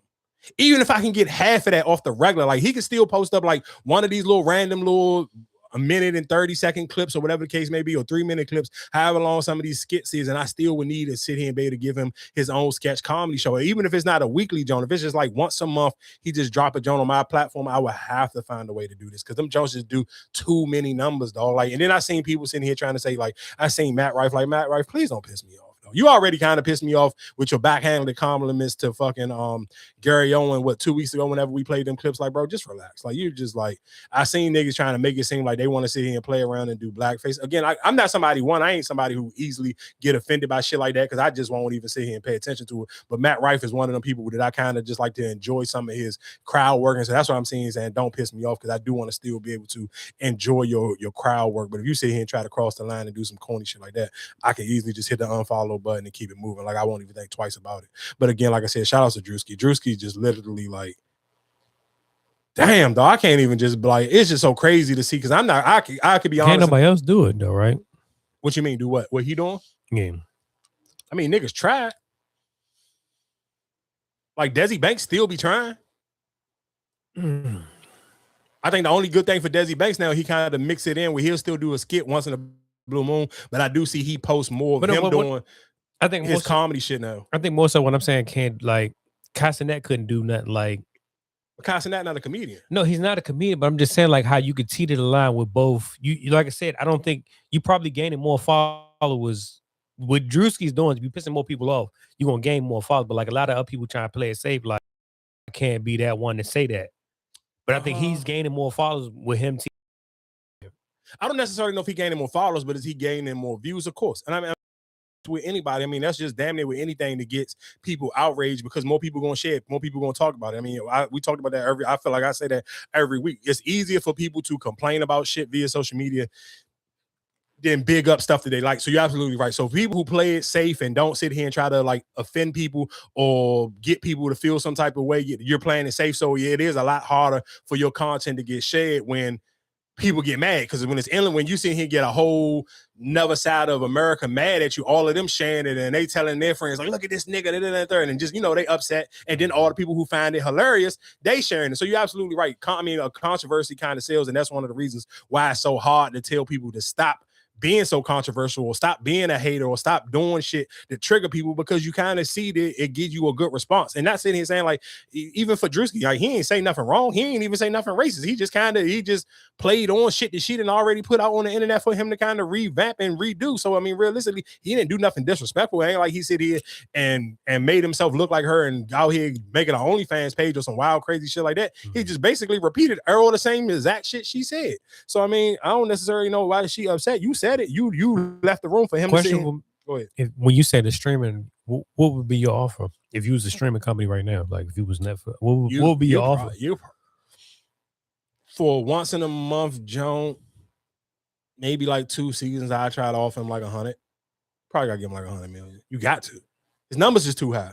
Even if I can get half of that off the regular, like he can still post up like one of these little random little a minute and 30-second clips or whatever the case may be, or 3-minute clips, however long some of these skits is, and I still would need to sit here and be able to give him his own sketch comedy show. Even if it's not a weekly joint, if it's just like once a month, he just drop a joint on my platform, I would have to find a way to do this because them joints just do too many numbers, dog. Like, and then I seen people sitting here trying to say, like, I seen Matt Rife, like, Matt Rife, please don't piss me off. You already kind of pissed me off with your backhanded compliments to fucking Gary Owen 2 weeks ago whenever we played them clips. Like, bro, just relax. Like, you just like, I seen niggas trying to make it seem like they want to sit here and play around and do blackface. Again, I'm not somebody, I ain't somebody who easily get offended by shit like that because I just won't even sit here and pay attention to it. But Matt Rife is one of them people that I kind of just like to enjoy some of his crowd work. And so that's what I'm saying, saying don't piss me off because I do want to still be able to enjoy your crowd work. But if you sit here and try to cross the line and do some corny shit like that, I can easily just hit the unfollow button and keep it moving. Like, I won't even think twice about it. But again, like I said, shout out to Druski. Druski just literally like, damn, though, I can't even just like, it's just so crazy to see because I'm not, I could be honest. Can't nobody else do it though, right? What you mean, do what? What he doing? Yeah. I mean, niggas tried. Like, Desi Banks still be trying. I think the only good thing for Desi Banks now, he kind of mix it in where he'll still do a skit once in a blue moon, but I do see he posts more of him doing I think his comedy shit now. I think more so what I'm saying, can't like Castanet couldn't do nothing like. Castanet not a comedian. No, he's not a comedian, but I'm just saying like how you could teeter the line with both. You like I said, I don't think you probably gaining more followers. What Druski's doing is be pissing more people off. You're gonna gain more followers, but like a lot of other people trying to play it safe, like I can't be that one to say that. But I think he's gaining more followers with him. I don't necessarily know if he gaining more followers, but is he gaining more views? Of course. And I mean, with anybody, I mean, that's just damn near with anything that gets people outraged because more people gonna share it, more people gonna talk about it. I mean, we talked about that I feel like I say that every week. It's easier for people to complain about shit via social media than big up stuff that they like. So you're absolutely right. So people who play it safe and don't sit here and try to like offend people or get people to feel some type of way, you're playing it safe. So yeah, it is a lot harder for your content to get shared when people get mad, because when you see him get a whole another side of America mad at you, all of them sharing it and they telling their friends like, look at this nigga, and just, they upset. And then all the people who find it hilarious, they sharing it. So you're absolutely right. I mean, a controversy kind of sells, and that's one of the reasons why it's so hard to tell people to stop being so controversial or stop being a hater or stop doing shit that trigger people, because you kind of see that it gives you a good response. And not sitting here saying like, even for Druski, like he ain't say nothing wrong. He ain't even say nothing racist. He just played on shit that she didn't already put out on the internet for him to kind of revamp and redo. So, I mean, realistically, he didn't do nothing disrespectful. It ain't like he sit here and made himself look like her and out here making an OnlyFans page or some wild, crazy shit like that. He just basically repeated all the same exact shit she said. So, I mean, I don't necessarily know why she upset. You said it. You left the room for him to say. Go ahead. When you say the streaming, what would be your offer if you was a streaming company right now? Like if you was Netflix, what would be your offer? For once in a month, Joan, maybe like 2 seasons, I try to offer him like 100. Probably gotta give him like 100 million. You got to. His numbers just too high.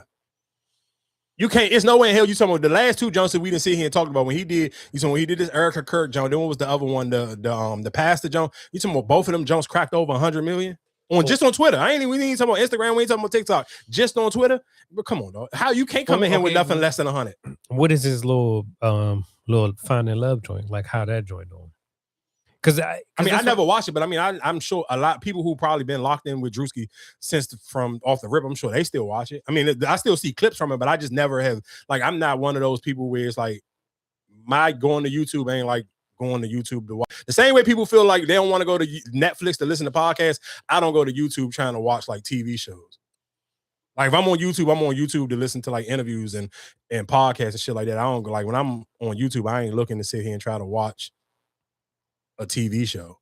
You can't. It's no way in hell you talking about the last 2 Jones that we didn't sit here and talk about when he did. You talking when he did this Erica Kirk Jones. Then what was the other one? The Pastor Jones. You talking about both of them Jones cracked over 100 million just on Twitter. We ain't talking about Instagram. We ain't talking about TikTok. Just on Twitter. But come on, dog. How you can't come in here with nothing less than 100? What is his little finding love joint? Like how that joint doing? Because I never watched it, but I mean, I'm sure a lot of people who probably been locked in with Druski from off the rip, I'm sure they still watch it. I mean, I still see clips from it, but I just never have, like, I'm not one of those people where it's like, my going to YouTube ain't like going to YouTube to watch. The same way people feel like they don't want to go to Netflix to listen to podcasts, I don't go to YouTube trying to watch like TV shows. Like if I'm on YouTube to listen to like interviews and podcasts and shit like that. I don't go, like when I'm on YouTube, I ain't looking to sit here and try to watch a TV show.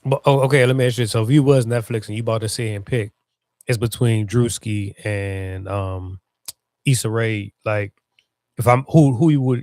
But okay, let me ask you. So if you was Netflix and you bought to sit and pick, it's between Druski and Issa Rae. Like, if I'm who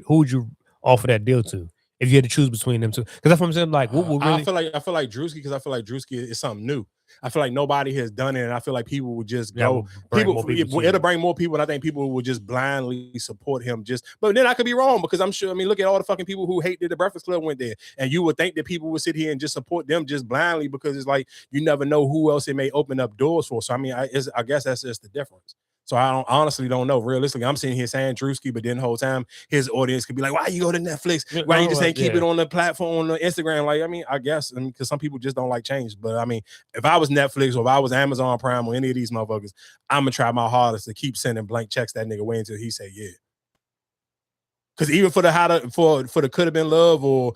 would you offer that deal to if you had to choose between them two? Because that's what I'm saying. Like, what would really? I feel like Druski, because I feel like Druski is something new. I feel like nobody has done it, and I feel like people would just go. It'll bring more people, and I think people will just blindly support him. But then I could be wrong, because I'm sure. I mean, look at all the fucking people who hate that the Breakfast Club went there, and you would think that people would sit here and just support them just blindly, because it's like you never know who else it may open up doors for. So I mean, I guess that's just the difference. So I honestly don't know. Realistically, I'm sitting here saying Druski, but then the whole time his audience could be like, "Why you go to Netflix? Why you just ain't keep it on the platform on the Instagram?" Like, I mean, I guess because some people just don't like change. But I mean, if I was Netflix or if I was Amazon Prime or any of these motherfuckers, I'm gonna try my hardest to keep sending blank checks that nigga way until he say yeah. Because even for the could have been love or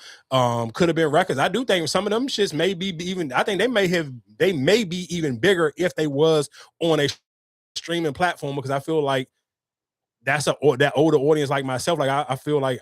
could have been records, I do think some of them shits may be even. I think they may be even bigger if they was on a streaming platform, because I feel like that older audience like myself. Like I feel like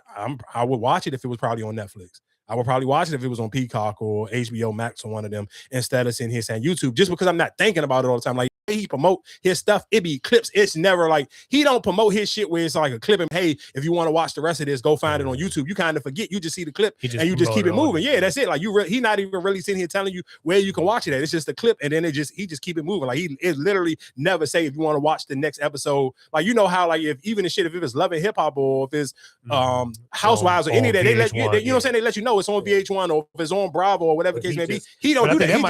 I would watch it if it was probably on Netflix. I would probably watch it if it was on Peacock or HBO Max or one of them, instead of sitting here saying YouTube, just because I'm not thinking about it all the time. Like he promote his stuff, it be clips. It's never like he don't promote his shit where it's like a clip and hey, if you want to watch the rest of this, go find it on YouTube. You kind of forget. You just see the clip and you just keep it moving. Yeah, that's it. Like he not even really sitting here telling you where you can watch it at. It's just a clip, and then he just keep it moving. Like it literally never say if you want to watch the next episode. Like you know how like if even the shit, if it was Love and Hip Hop or if it's Housewives or any of that, they let you, you know what I'm saying, they let you know it's on VH1 or if it's on Bravo or whatever the case may be. He don't do that. That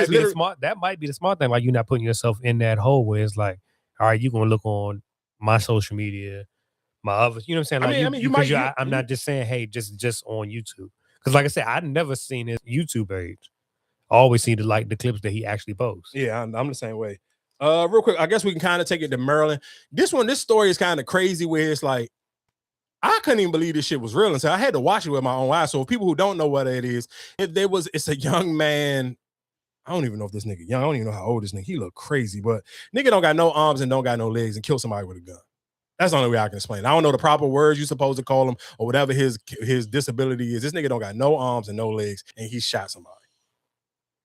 might be the smart thing. Like you're not putting yourself in that hole where it's like, all right, you're gonna look on my social media, my other, you know what I'm saying? Like I'm not just saying, hey, just on YouTube. Because like I said, I've never seen his YouTube page. I always see the clips that he actually posts. Yeah, I'm the same way. Real quick, I guess we can kind of take it to Maryland. This story is kind of crazy where it's like, I couldn't even believe this shit was real until I had to watch it with my own eyes. So people who don't know what it is, it's a young man. I don't even know if this nigga young. I don't even know how old this nigga. He look crazy, but nigga don't got no arms and don't got no legs and kill somebody with a gun. That's the only way I can explain it. I don't know the proper words you're supposed to call him or whatever his disability is. This nigga don't got no arms and no legs and he shot somebody.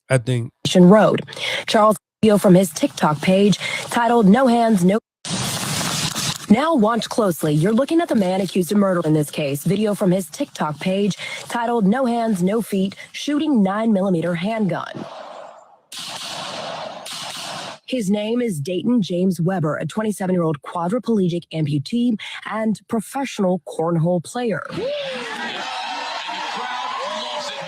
I think Road. Charles video from his TikTok page titled "No Hands, No." Now watch closely. You're looking at the man accused of murder in this case. Video from his TikTok page titled "No Hands, No Feet," shooting 9mm handgun. His name is Dayton James Weber, a 27-year-old quadriplegic amputee and professional cornhole player.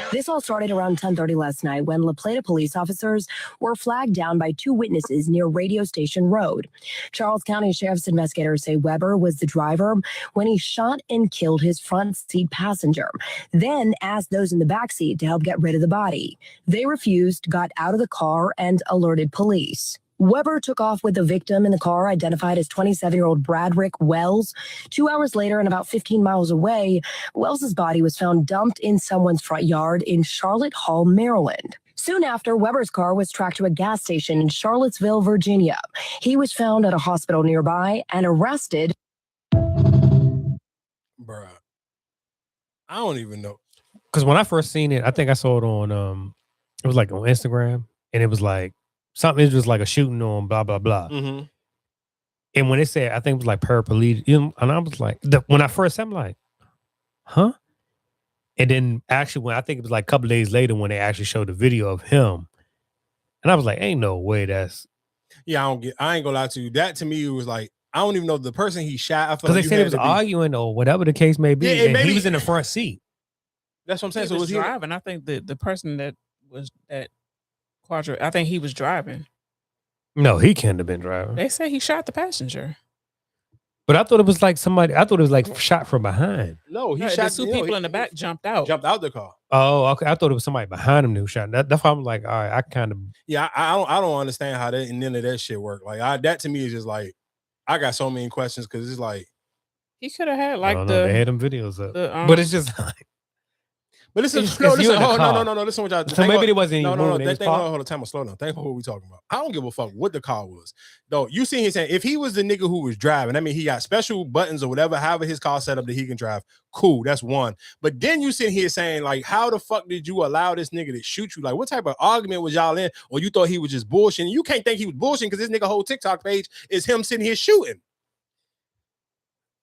This all started around 10:30 last night when La Plata police officers were flagged down by two witnesses near Radio Station Road. Charles County Sheriff's investigators say Weber was the driver when he shot and killed his front seat passenger, then asked those in the back seat to help get rid of the body. They refused, got out of the car, and alerted police. Weber took off with the victim in the car, identified as 27-year-old Bradrick Wells. 2 hours later and about 15 miles away, Wells's body was found dumped in someone's front yard in Charlotte Hall, Maryland. Soon after, Weber's car was tracked to a gas station in Charlottesville, Virginia. He was found at a hospital nearby and arrested. Bruh. I don't even know. Because when I first seen it, I think I saw it on it was like on Instagram, and it was like something, it was like a shooting on blah blah blah. Mm-hmm. And when it said, I think it was like paraplegic, and I was like, when I first said, I'm like, huh? And then actually, when I think it was like a couple days later when they actually showed the video of him, and I was like, ain't no way that's. Yeah, I ain't gonna lie to you. That to me was like, I don't even know the person he shot. Because they said he was arguing or whatever the case may be, yeah, and he was in the front seat. That's what I'm saying. He was driving. I think the person that was at Quadra, I think he was driving. No, he can't have been driving. They say he shot the passenger. But I thought it was like somebody. I thought it was like shot from behind. No, he shot. The two people in the back jumped out the car. Oh, okay. I thought it was somebody behind him who shot. That's why I'm like, all right. I kind of. Yeah, I don't understand how that and none of that shit work. Like that to me is just like, I got so many questions because it's like he could have had like they had them videos up, but it's just like. But listen, listen. No. Listen what y'all. So maybe it wasn't. No. Hold on, time. Slow down. Think about what we talking about. I don't give a fuck what the car was. Though you see him saying if he was the nigga who was driving, I mean he got special buttons or whatever, however his car set up that he can drive. Cool, that's one. But then you sit here saying like, how the fuck did you allow this nigga to shoot you? Like, what type of argument was y'all in? Or you thought he was just bullshitting? You can't think he was bullshitting because this nigga whole TikTok page is him sitting here shooting.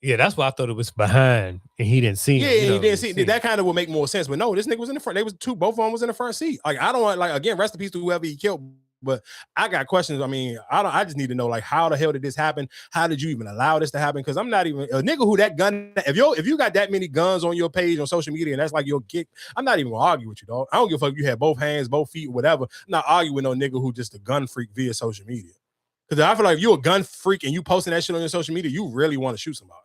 Yeah, that's why I thought it was behind and he didn't see him. Yeah, he didn't see it. That kind of would make more sense. But no, this nigga was in the front. They was both of them was in the front seat. Like, I don't want, like, again, rest in peace to whoever he killed. But I got questions. I mean, I just need to know, like, how the hell did this happen? How did you even allow this to happen? Because I'm not even a nigga who that gun. If you got that many guns on your page on social media and that's like your kick, I'm not even gonna argue with you, dog. I don't give a fuck if you had both hands, both feet, whatever. I'm not arguing with no nigga who just a gun freak via social media. Because I feel like if you're a gun freak and you posting that shit on your social media, you really want to shoot somebody.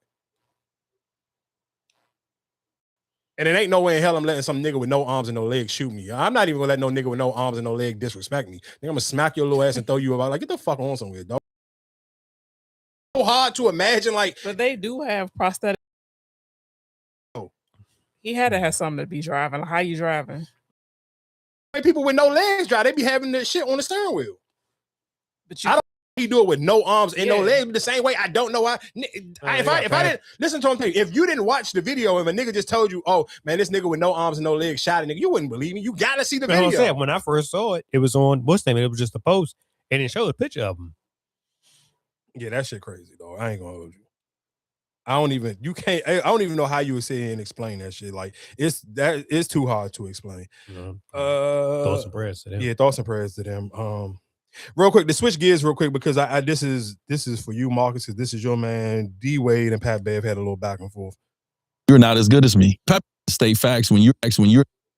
And it ain't no way in hell I'm letting some nigga with no arms and no legs shoot me. I'm not even gonna let no nigga with no arms and no leg disrespect me. Nigga, I'm gonna smack your little ass and throw you about like, get the fuck on somewhere, dog. So hard to imagine, like. But they do have prosthetic. Oh. He had to have something to be driving. How you driving? People with no legs drive, they be having this shit on the steering wheel. But I don't he do it with no arms and no legs the same way. I don't know why. If I didn't listen to him, if you didn't watch the video and a nigga just told you, oh man, this nigga with no arms and no legs shot a nigga, you wouldn't believe me. You gotta see the video. I'm saying, when I first saw it, it was on what's name? It was just a post, and it showed a picture of him. Yeah, that shit crazy though. I ain't gonna hold you. I don't even know how you would sit here and explain that shit. Like it's too hard to explain. Thoughts and prayers to them. Yeah, thoughts and prayers to them. Real quick, to switch gears real quick, because I this is for you, Marcus, because this is your man. D Wade and Pat Bev had a little back and forth. You're not as good as me. Pat, state facts when you're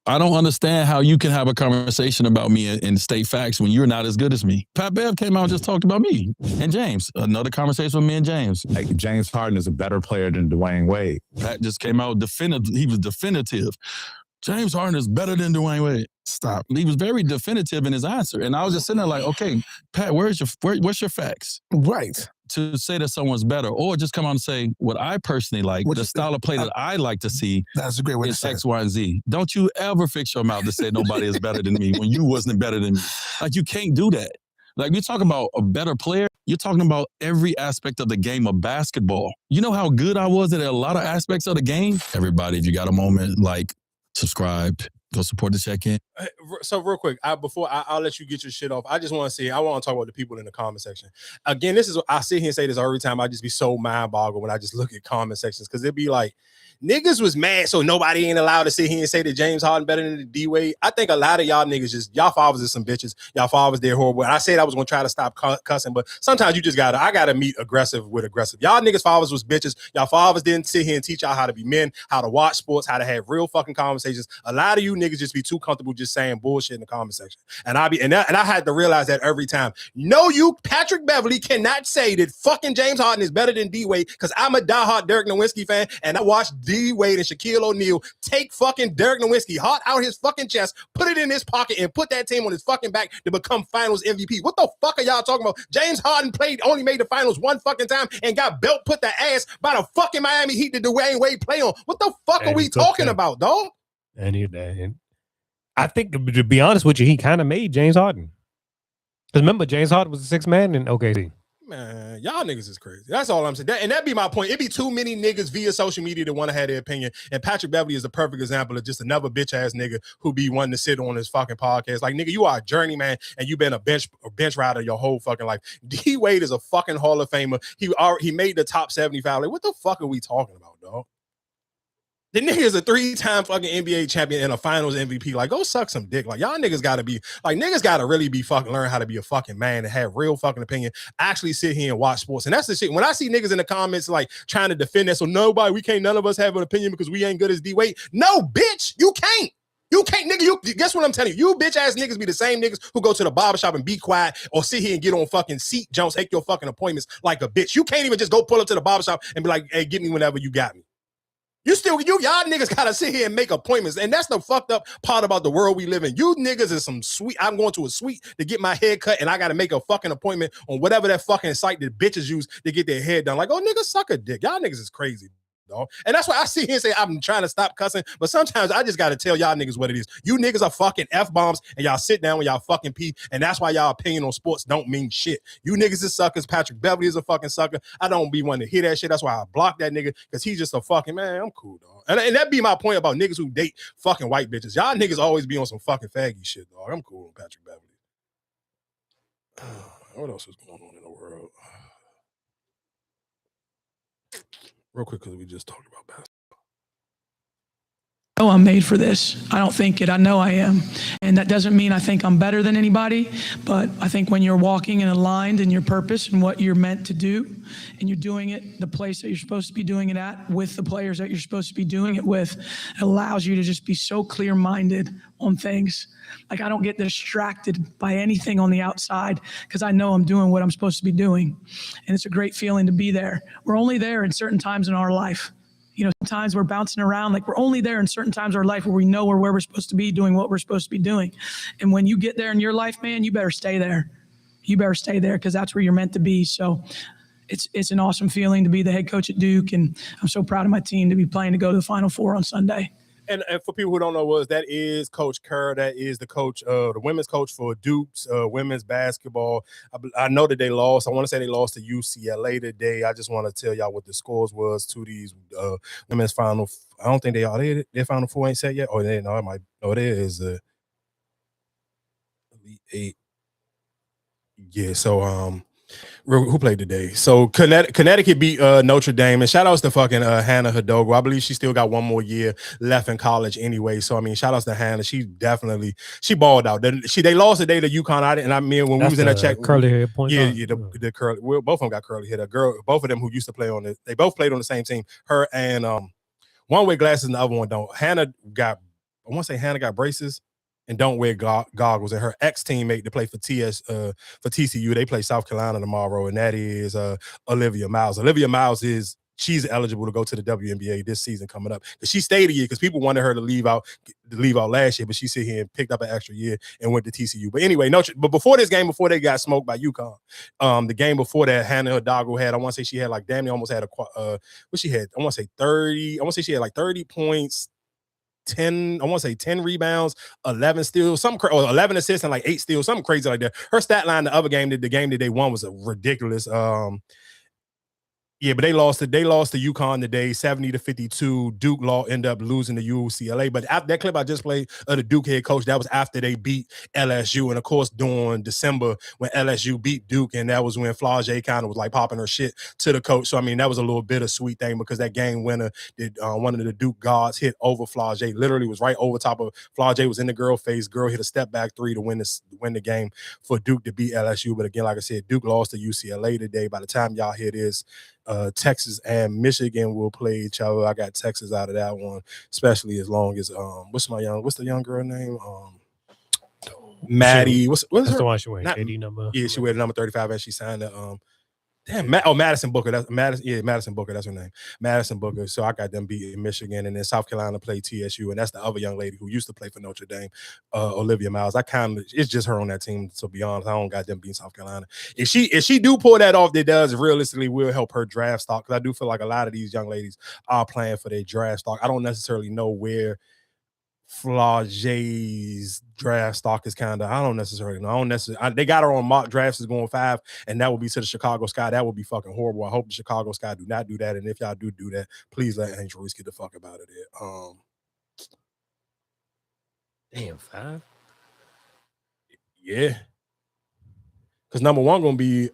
I don't understand how you can have a conversation about me and state facts when you're not as good as me. Pat Bev came out and just talked about me and James. Another conversation with me and James. Like, James Harden is a better player than Dwayne Wade. Pat just came out definitive. He was definitive. James Harden is better than Dwayne Wade. Stop. He was very definitive in his answer. And I was just sitting there like, okay, Pat, what's your facts? Right. To say that someone's better, or just come out and say what I personally like, the style of play that I like to see. That's a great way to say X, Y, and Z. Don't you ever fix your mouth to say nobody is better than me when you wasn't better than me. Like, you can't do that. Like, you're talking about a better player. You're talking about every aspect of the game of basketball. You know how good I was at a lot of aspects of the game? Everybody, if you got a moment, like, subscribe, go support the check-in. So real quick, before I'll let you get your shit off, I just want to say, I want to talk about the people in the comment section. Again, this is, I sit here and say this every time. I just be so mind-boggled when I just look at comment sections, because it'd be like, niggas was mad, so nobody ain't allowed to sit here and say that James Harden better than the D-Wade. I think a lot of y'all niggas y'all fathers is some bitches. Y'all fathers, they're horrible. And I said I was going to try to stop cussing, but sometimes you just I got to meet aggressive with aggressive. Y'all niggas fathers was bitches. Y'all fathers didn't sit here and teach y'all how to be men, how to watch sports, how to have real fucking conversations. A lot of you niggas just be too comfortable just saying bullshit in the comment section. And I had to realize that every time. No, you, Patrick Beverly, cannot say that fucking James Harden is better than D-Wade, because I'm a diehard Dirk Nowitzki fan, and I watched D-Wade and Shaquille O'Neal take fucking Dirk Nowitzki hot out his fucking chest, put it in his pocket, and put that team on his fucking back to become finals MVP. What the fuck are y'all talking about? James Harden only made the finals one fucking time and got belt put the ass by the fucking Miami Heat that Dwayne Wade play on. What the fuck are we talking about, dog? And I think, to be honest with you, he kind of made James Harden. Because remember, James Harden was the sixth man in OKC. Man, y'all niggas is crazy. That's all I'm saying. That'd be my point. It'd be too many niggas via social media that want to have their opinion. And Patrick Beverly is a perfect example of just another bitch ass nigga who be wanting to sit on his fucking podcast. Like, nigga, you are a journeyman and you've been a bench rider your whole fucking life. D Wade is a fucking Hall of Famer. He made the top 75. Like, what the fuck are we talking about, dog? The nigga is a 3-time fucking NBA champion and a finals MVP. Like, go suck some dick. Like, y'all niggas gotta be, like, niggas gotta really be fucking learn how to be a fucking man and have real fucking opinion. Actually sit here and watch sports. And that's the shit. When I see niggas in the comments, like, trying to defend that, so none of us have an opinion because we ain't good as D-Wade. No, bitch, you can't. You can't, nigga. You guess what I'm telling you? You bitch ass niggas be the same niggas who go to the barbershop and be quiet or sit here and get on fucking seat jumps, take your fucking appointments like a bitch. You can't even just go pull up to the barbershop and be like, hey, get me whenever you got me. Y'all niggas gotta sit here and make appointments. And that's the fucked up part about the world we live in. You niggas is some sweet. I'm going to a suite to get my hair cut and I gotta make a fucking appointment on whatever that fucking site that bitches use to get their hair done. Like, oh, niggas suck a dick. Y'all niggas is crazy. Dog. And that's why I sit here and say I'm trying to stop cussing, but sometimes I just got to tell y'all niggas what it is. You niggas are fucking F-bombs and y'all sit down when y'all fucking pee, and that's why y'all opinion on sports don't mean shit. You niggas is suckers. Patrick Beverly is a fucking sucker. I don't be wanting to hear that shit. That's why I block that nigga, because he's just a fucking, man, I'm cool, dog. And that be my point about niggas who date fucking white bitches. Y'all niggas always be on some fucking faggy shit, dog. I'm cool on Patrick Beverly. What else is going on in the world? Real quick, because we just talked about basketball. I'm made for this. I don't think it. I know I am. And that doesn't mean I think I'm better than anybody, but I think when you're walking and aligned in your purpose and what you're meant to do, and you're doing it the place that you're supposed to be doing it at with the players that you're supposed to be doing it with, it allows you to just be so clear-minded on things. Like I don't get distracted by anything on the outside because I know I'm doing what I'm supposed to be doing. And it's a great feeling to be there. We're only there in certain times in our life. You know, sometimes we're bouncing around, like we're only there in certain times of our life where we know where we're supposed to be doing what we're supposed to be doing. And when you get there in your life, man, you better stay there. You better stay there because that's where you're meant to be. So it's an awesome feeling to be the head coach at Duke. And I'm so proud of my team to be playing to go to the Final Four on Sunday. And for people who don't know, that is Coach Kerr. That is the coach, the women's coach for Duke's women's basketball. I know that they lost. I want to say they lost to UCLA today. I just want to tell y'all what the scores was to these women's final. I don't think their Final Four ain't set yet. Or they no, it might. No, there is a Elite Eight. Yeah. So who played today? So Connecticut beat Notre Dame, and shout outs to fucking Hannah Hidalgo. I believe she still got one more year left in college anyway. So I mean, shout outs to Hannah. She balled out. They lost today to UConn. When we was in that check, curly hair point. Yeah, the curly. Well, both of them got curly hair. Both of them who used to play on it. They both played on the same team. Her and one wear glasses and the other one don't. I want to say Hannah got braces and don't wear goggles. And her ex-teammate to play for TCU, they play South Carolina tomorrow, and that is Olivia Miles. Olivia Miles she's eligible to go to the WNBA this season coming up. She stayed a year because people wanted her to leave out last year, but she sit here and picked up an extra year and went to TCU. But anyway, but before this game, before they got smoked by UConn, the game before that, Hannah Hidalgo had, I want to say she had like damn near almost had what she had, I want to say 30. I want to say she had like 30 points. 10 rebounds, 11 steals, 11 assists and like 8 steals, something crazy like that. Her stat line the other game, the game that they won was a ridiculous. Yeah, but they lost to UConn today, 70-52. Duke ended up losing to UCLA. But after that clip I just played of the Duke head coach, that was after they beat LSU. And of course, during December when LSU beat Duke, and that was when Flau'jae kind of was like popping her shit to the coach. So I mean, that was a little bittersweet thing because that game winner did one of the Duke guards hit over Flau'jae. Literally was right over top of Flau'jae, was in the girl face. Girl hit a step back three to win the game for Duke to beat LSU. But again, like I said, Duke lost to UCLA today. By the time y'all hear this, Texas and Michigan will play each other. I got Texas out of that one, especially as long as what's the young girl name? Maddie. What's her? The one she wearing 80 number. Yeah, she wear the number 35 and she signed the Madison Booker. Madison Booker. That's her name. Madison Booker. So I got them beating Michigan, and then South Carolina played TSU, and that's the other young lady who used to play for Notre Dame, Olivia Miles. It's just her on that team. To be honest, I don't got them beating South Carolina. If she do pull that off, that does realistically will help her draft stock, because I do feel like a lot of these young ladies are playing for their draft stock. I don't necessarily know where Flau'jae's draft stock is kind of, I don't necessarily know. They got her on mock drafts is going 5, and that would be to the Chicago Sky. That would be fucking horrible. I hope the Chicago Sky do not do that. And if y'all do that, please let Angel Reese get the fuck about it. Damn, 5. Yeah, because number one gonna be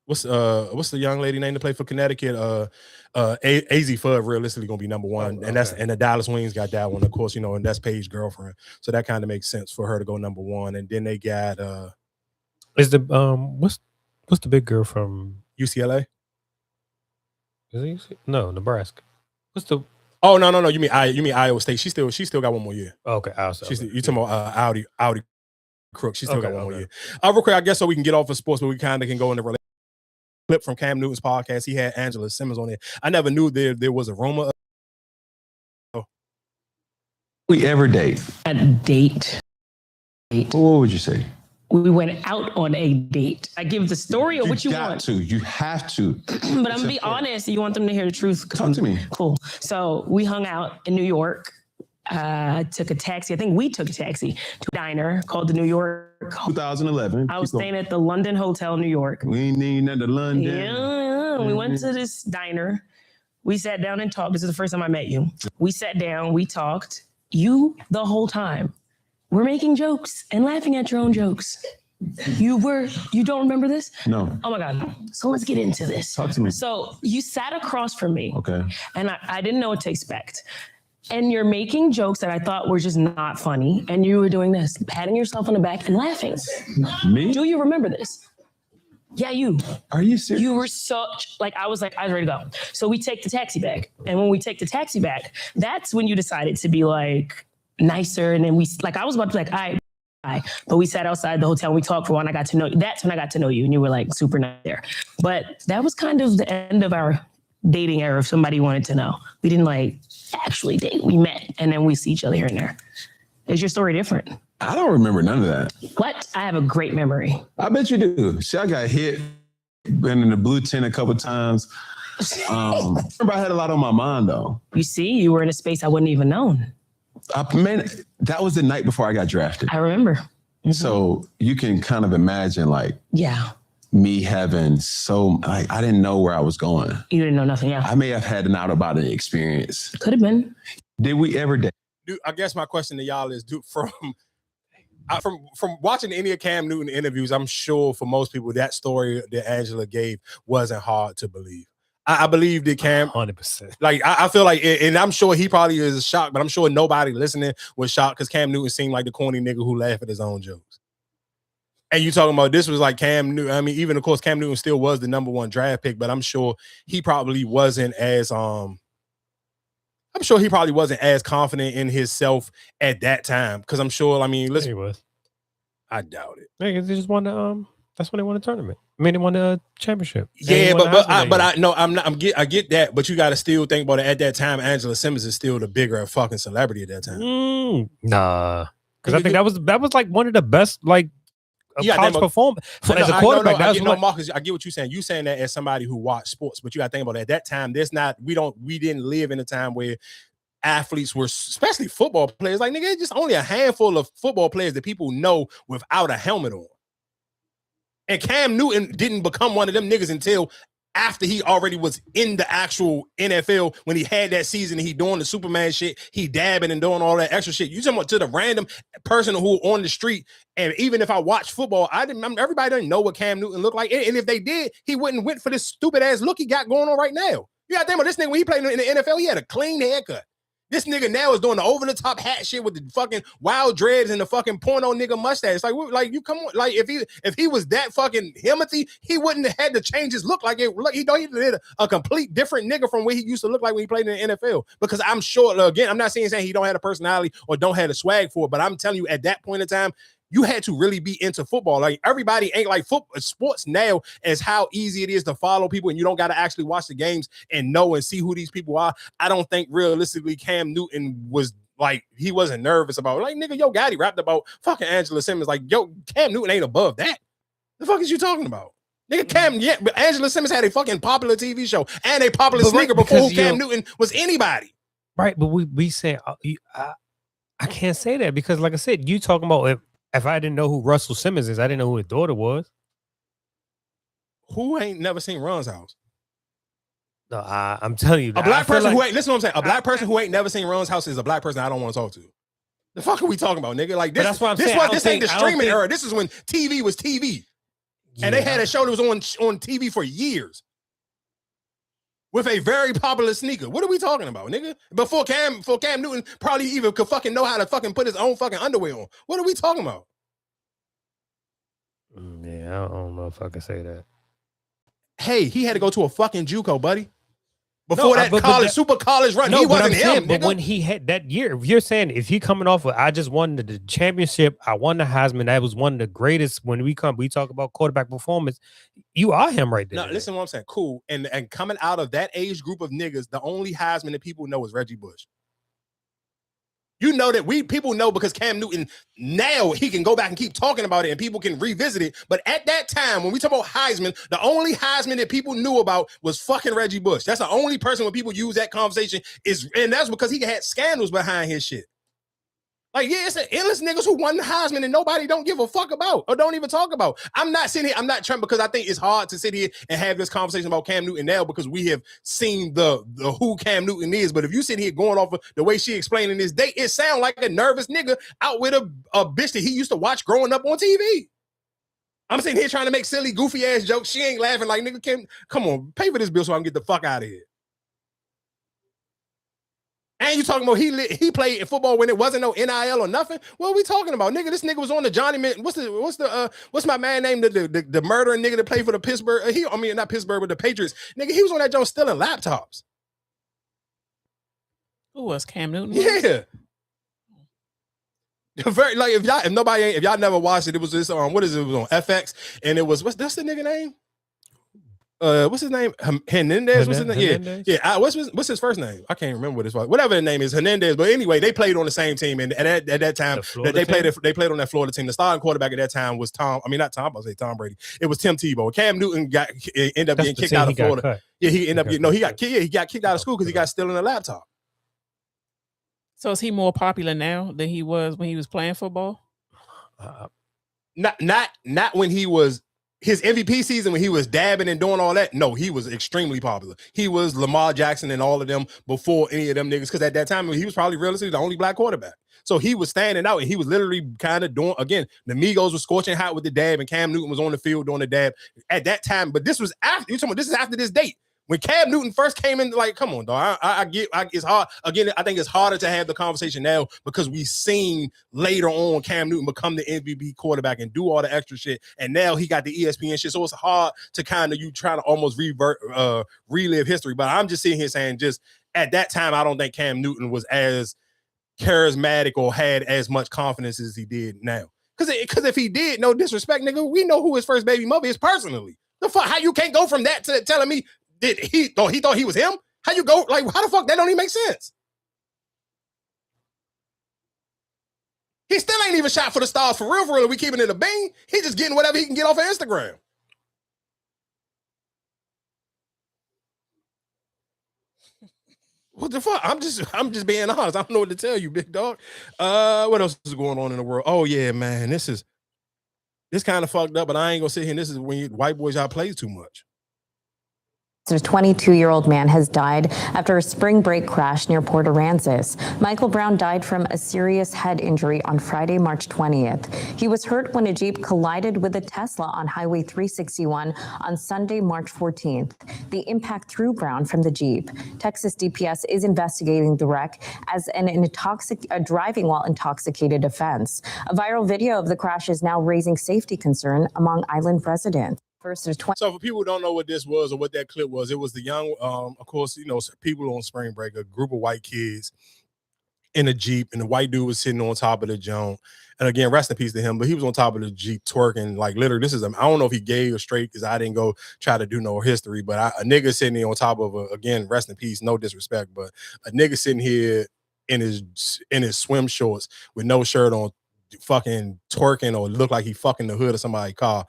what's the young lady name to play for Connecticut? AZ Fudd realistically gonna be number one, and the Dallas Wings got that one, of course, and that's Paige's girlfriend, so that kind of makes sense for her to go number one. And then they got is the what's the big girl from UCLA? Is it no, Nebraska? What's the Oh no, you mean Iowa State? She still got one more year. Okay, you talking about Audi Crook? She still got one more year. Real quick, I guess so we can get off of sports, but we kind of can go into clip from Cam Newton's podcast. He had Angela Simmons on there. I never knew there was a rumor. We ever date? A date. What would you say? We went out on a date. I give the story or what you want. You have to. But I'm going to be honest. You want them to hear the truth. Talk to me. Cool. So we hung out in New York. Took a taxi. I think we took a taxi to a diner called the New York. 2011. I was staying at the London Hotel, New York. We ain't need nothing to London. Yeah. We went to this diner. We sat down and talked. This is the first time I met you. We sat down. We talked. You, the whole time, were making jokes and laughing at your own jokes. You don't remember this? No. Oh my God. So let's get into this. Talk to me. So you sat across from me. Okay. And I didn't know what to expect. and you're making jokes that I thought were just not funny, and you were doing this, patting yourself on the back and laughing. Me? Do you remember this? Yeah, you. Are you serious? You were I was ready to go. So we take the taxi back. And when we take the taxi back, that's when you decided to be like nicer. And then I was about to be like, all right, bye. But we sat outside the hotel and we talked for a while and I got to know you. That's when I got to know you. And you were like super nice there. But that was kind of the end of our dating era if somebody wanted to know. We didn't actually date. We met and then we see each other here and there. Is your story different? I don't remember none of that. What? I have a great memory. I bet you do. See, I got hit, been in the blue tent a couple times. Remember, I had a lot on my mind, though. You see, you were in a space I wouldn't even known. Man, that was the night before I got drafted. I remember. Mm-hmm. So you can kind of imagine, me having I didn't know where I was going. You didn't know nothing, yeah. I may have had an out-of-body experience. Could have been. Did we ever date? Dude, I guess my question to y'all is, from watching any of Cam Newton interviews, I'm sure for most people that story that Angela gave wasn't hard to believe. I believe that Cam 100%. I feel like, and I'm sure he probably is shocked, but I'm sure nobody listening was shocked because Cam Newton seemed like the corny nigga who laughed at his own jokes. And you talking about this was like Cam Newton. I mean, even of course Cam Newton still was the #1 draft pick, but I'm sure he probably wasn't as confident in himself at that time. Because I'm sure, listen, he was. I doubt it. They just won the that's when they won the tournament. I mean, they won the championship. Yeah, I get that, but you got to still think about it. At that time, Angela Simmons is still the bigger fucking celebrity at that time. Nah, because I think that was like one of the best college performance as a quarterback. Marcus, I get what you're saying. You saying that as somebody who watched sports, but you got to think about it. At that time, we didn't live in a time where athletes were, especially football players, nigga, it's just only a handful of football players that people know without a helmet on. And Cam Newton didn't become one of them niggas until after he already was in the actual NFL when he had that season and he doing the Superman shit, he dabbing and doing all that extra shit. You talking about to the random person who on the street, and even if I watch football, everybody doesn't know what Cam Newton looked like. And if they did, he wouldn't went for this stupid ass look he got going on right now. You gotta think about this nigga when he played in the NFL, he had a clean haircut. This nigga now is doing the over-the-top hat shit with the fucking wild dreads and the fucking porno nigga mustache. You come on, if he was that fucking Himothy, he wouldn't have had to change his look like it. Look, he did a complete different nigga from what he used to look like when he played in the NFL. Because I'm sure, again, I'm not saying he don't have a personality or don't have a swag for it, but I'm telling you, at that point in time, you had to really be into football. Like, everybody ain't like football. Sports now is how easy it is to follow people, and you don't got to actually watch the games and know and see who these people are. I don't think realistically Cam Newton was he wasn't nervous about nigga, Yo Gotti rapped about fucking Angela Simmons. Yo, Cam Newton ain't above that. The fuck is you talking about? Nigga, but Angela Simmons had a fucking popular TV show and a popular sneaker before Cam Newton was anybody. Right, but we say I can't say that because, like I said, you talking about if I didn't know who Russell Simmons is, I didn't know who his daughter was. Who ain't never seen Ron's house? No, I'm telling you. A black person who ain't, listen to what I'm saying. A black person who ain't never seen Ron's house is a black person I don't want to talk to. The fuck are we talking about, nigga? Like, this, that's what I'm saying. This ain't the streaming era. This is when TV was TV. Yeah. And they had a show that was on TV for years. With a very popular sneaker. What are we talking about, nigga? Before Cam Newton probably even could fucking know how to fucking put his own fucking underwear on. What are we talking about? Yeah, I don't know if I can say that. Hey, he had to go to a fucking JUCO, buddy. Before super college run, he wasn't him. But when he had that year, if you're saying if he coming off of, I just won the championship, I won the Heisman, that was one of the greatest. When we talk about quarterback performance, you are him right there. No, listen to what I'm saying. Cool. And coming out of that age group of niggas, the only Heisman that people know is Reggie Bush. You know that people know because Cam Newton, now he can go back and keep talking about it and people can revisit it. But at that time, when we talk about Heisman, the only Heisman that people knew about was fucking Reggie Bush. That's the only person when people use that conversation and that's because he had scandals behind his shit. It's endless niggas who won the Heisman and nobody don't give a fuck about or don't even talk about. I'm not sitting here, I'm not trying because I think it's hard to sit here and have this conversation about Cam Newton now because we have seen the who Cam Newton is. But if you sit here going off of the way she explaining this date, it sounds like a nervous nigga out with a bitch that he used to watch growing up on TV. I'm sitting here trying to make silly, goofy ass jokes. She ain't laughing like, nigga, come on, pay for this bill so I can get the fuck out of here. And you talking about he played in football when it wasn't no NIL or nothing? What are we talking about, nigga? This nigga was on the Johnny Man. What's my man name? The murdering nigga that played for the Pittsburgh. Not Pittsburgh, but the Patriots. Nigga, he was on that joint stealing laptops. Who was Cam Newton? Yeah. Very like if y'all never watched it, it was this what is it? It was on FX, and it was what's the nigga name? What's his name? Hernandez. What's his name? Hernandez? Yeah. What's his first name? I can't remember what his whatever the name is. Hernandez. But anyway, they played on the same team, and at that time, they played on that Florida team. The starting quarterback at that time was Tom. I mean, not Tom. I'll say Tom Brady. It was Tim Tebow. Cam Newton ended up getting kicked out of Florida. Yeah, he ended up getting he got kicked out of school because he got stealing a laptop. So is he more popular now than he was when he was playing football? Not when he was his MVP season when he was dabbing and doing all that. No, he was extremely popular. He was Lamar Jackson and all of them before any of them niggas. Because at that time he was probably realistically the only black quarterback. So he was standing out and he was literally kind of doing again. The Migos were scorching hot with the dab, and Cam Newton was on the field doing the dab at that time. But this was after this is after this date. When Cam Newton first came in, like, come on, dog. I get it's hard. Again, I think it's harder to have the conversation now because we've seen later on Cam Newton become the MVP quarterback and do all the extra shit. And now he got the ESPN shit. So it's hard to kind of you trying to almost relive history. But I'm just sitting here saying just at that time, I don't think Cam Newton was as charismatic or had as much confidence as he did now. Because if he did, no disrespect, nigga, we know who his first baby mother is personally. The fuck, how you can't go from that to telling me he thought he was him? How you go? Like, how the fuck that don't even make sense? He still ain't even shot for the stars for real. We keeping it a bean. He just getting whatever he can get off of Instagram. What the fuck? I'm just being honest. I don't know what to tell you, big dog. What else is going on in the world? Oh yeah, man. This kind of fucked up, but I ain't gonna sit here and this is when white boys y'all play too much. A 22-year-old man has died after a spring break crash near Port Aransas. Michael Brown died from a serious head injury on Friday, March 20th. He was hurt when a Jeep collided with a Tesla on Highway 361 on Sunday, March 14th. The impact threw Brown from the Jeep. Texas DPS is investigating the wreck as a driving while intoxicated offense. A viral video of the crash is now raising safety concern among island residents. So for people who don't know what this was or what that clip was, it was the young, of course, people on spring break, a group of white kids in a Jeep, and the white dude was sitting on top of the Joan. And again, rest in peace to him, but he was on top of the Jeep twerking, like literally, I don't know if he gay or straight because I didn't go try to do no history, but a nigga sitting there on top of again, rest in peace, no disrespect, but a nigga sitting here in his swim shorts with no shirt on, fucking twerking or look like he fucking the hood of somebody's car.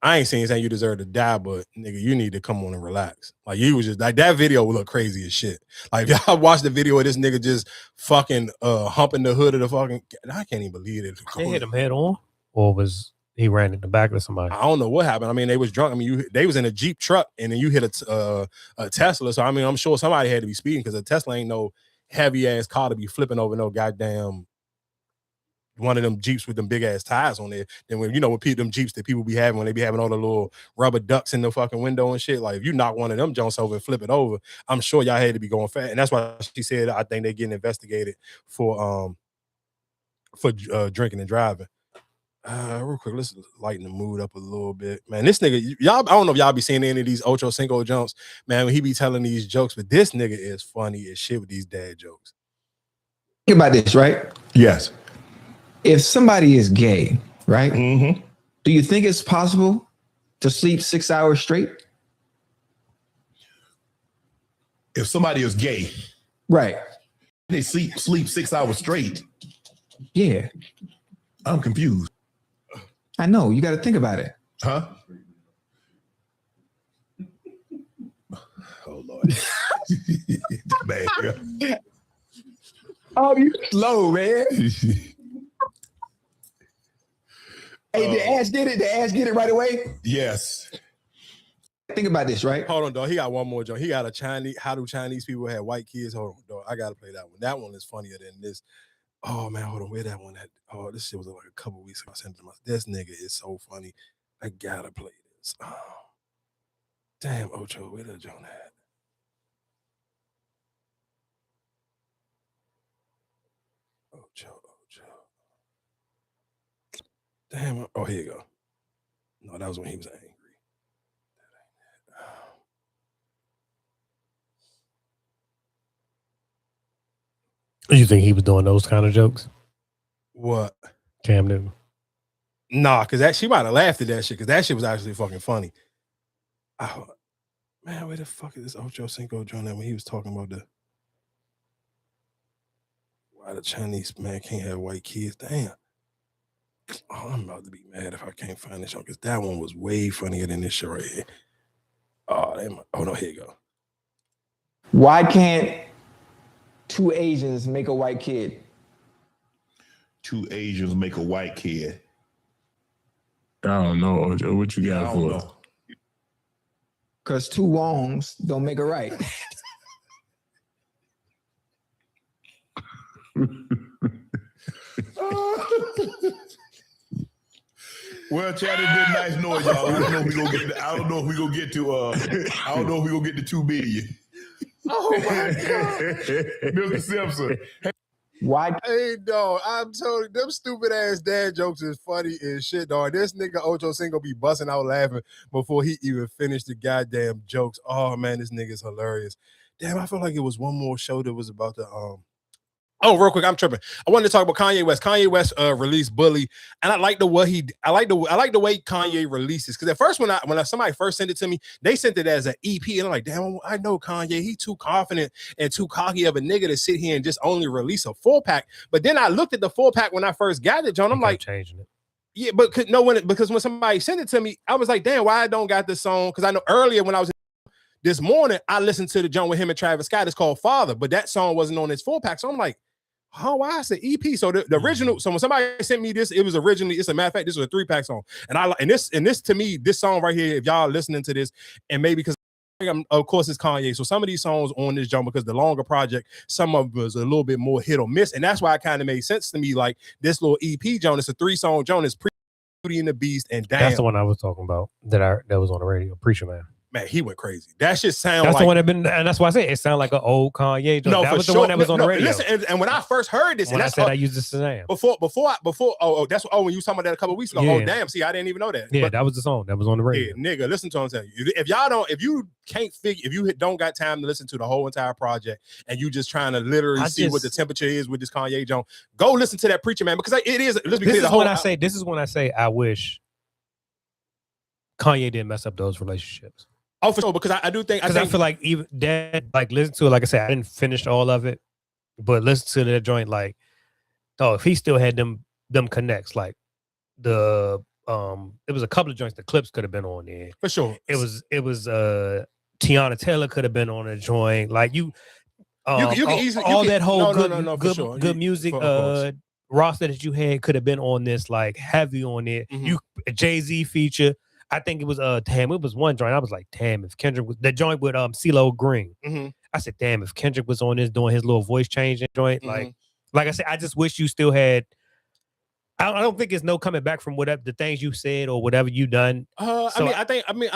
I ain't saying you deserve to die, but nigga, you need to come on and relax. Like you was just like that video would look crazy as shit. Like if y'all watch the video of this nigga just fucking humping the hood of the fucking, I can't even believe it. They hit him head on, or was he ran in the back of somebody? I don't know what happened. I mean, they was drunk. I mean, they was in a Jeep truck, and then you hit a Tesla. So I mean, I'm sure somebody had to be speeding because a Tesla ain't no heavy ass car to be flipping over no goddamn one of them Jeeps with them big ass tires on there. Then when them Jeeps that people be having when they be having all the little rubber ducks in the fucking window and shit, like if you knock one of them Jones over and flip it over, I'm sure y'all had to be going fast. And that's why she said I think they're getting investigated for drinking and driving. Real quick, let's lighten the mood up a little bit, man. This nigga, y'all, I don't know if y'all be seeing any of these Ocho Cinco jumps, man. When he be telling these jokes, but this nigga is funny as shit with these dad jokes. Think about this, right? Yes. If somebody is gay, right? Mm-hmm. Do you think it's possible to sleep 6 hours straight? If somebody is gay, right? They sleep 6 hours straight. Yeah. I'm confused. I know. You got to think about it. Huh? Oh, Lord. Man. Oh, you slow, man. Hey, the Ash did it. The Ash get it right away. Yes. Think about this, right? Hold on, dog. He got one more joke. He got a Chinese. How do Chinese people have white kids? Hold on, dog. I gotta play that one. That one is funnier than this. Oh man, hold on. Where that one at? Oh, this shit was like a couple weeks ago. I sent it to myself. This nigga is so funny. I gotta play this. Oh, damn, Ocho. Where that joke at? Damn. Oh, here you go. No, that was when he was angry. You think he was doing those kind of jokes? What? Cam Newton. Nah, because she might have laughed at that shit, because that shit was actually fucking funny. Oh, man, where the fuck is this Ocho Cinco joint at when he was talking about why the Chinese man can't have white kids? Damn. Oh, I'm about to be mad if I can't find this one, because that one was way funnier than this shit right here. Oh no, here you go. Why can't two Asians make a white kid? Two Asians make a white kid. I don't know, Ojo. What you got for us? Because two wrongs don't make a right. Well, Chad, it did nice knowing y'all. I don't know if we gonna get. I don't know if we gonna get to. I don't know if we gonna get to 2 million. Oh my God, Mr. Simpson. Why? Hey, dog, I'm telling you, them stupid ass dad jokes is funny as shit, dog. This nigga Ocho Cinco be busting out laughing before he even finished the goddamn jokes. Oh man, this nigga's hilarious. Damn, I feel like it was one more show that was about the Oh, real quick, I'm tripping. I wanted to talk about Kanye West. Kanye West released Bully, and I like the way I like the way Kanye releases. Because at first, when somebody first sent it to me, they sent it as an EP, and I'm like, damn, I know Kanye. He too confident and too cocky of a nigga to sit here and just only release a 4-pack. But then I looked at the 4-pack when I first got it, John. I'm like, changing it. Yeah, but because when somebody sent it to me, I was like, damn, why I don't got this song? Because I know earlier when I was this morning, I listened to the joint with him and Travis Scott. It's called Father, but that song wasn't on his 4-pack. So I'm like, oh, why is the EP? So the original. So when somebody sent me this, it was originally. It's a matter of fact, this was a 3-pack song, and this to me, this song right here. If y'all listening to this, and maybe because of course it's Kanye, so some of these songs on this jump because the longer project, some of them was a little bit more hit or miss, and that's why it kind of made sense to me. Like this little EP, Joan, it's a 3-song Joan. It's Beauty and the Beast, and damn, That's the one I was talking about that was on the radio. Preacher Man. Man, he went crazy. That shit sound That's like the one and that's why I said it sounded like an old Kanye. No, that for was sure. the one that was on the radio. Listen, and when I first heard this, when and I said I used this Shazam. When you was talking about that a couple of weeks ago. Yeah. Oh, damn, see, I didn't even know that. Yeah, But, that was the song that was on the radio. yeah, nigga, listen to what I'm telling you. If you don't got time to listen to the whole entire project and you just trying to literally see what the temperature is with this Kanye Jones, go listen to that Preacher Man, because it is. Let's be clear. This is when I say I wish Kanye didn't mess up those relationships. Oh, for sure, because I do think I feel like even that, like, listen to it. Like I said, I didn't finish all of it, but listen to that joint. Like, oh, if he still had them connects, like it was a couple of joints. The clips could have been on there for sure. It was Tiana Taylor could have been on a joint. Like you can easily that whole good music roster that you had could have been on this, like heavy on it. Mm-hmm. You a Jay-Z feature. I think it was it was one joint. I was like, damn, if Kendrick was the joint with CeeLo Green. Mm-hmm. I said, damn, if Kendrick was on this doing his little voice changing joint, like I said, I just wish you still had. I don't think there's no coming back from whatever the things you said or whatever you done. I'm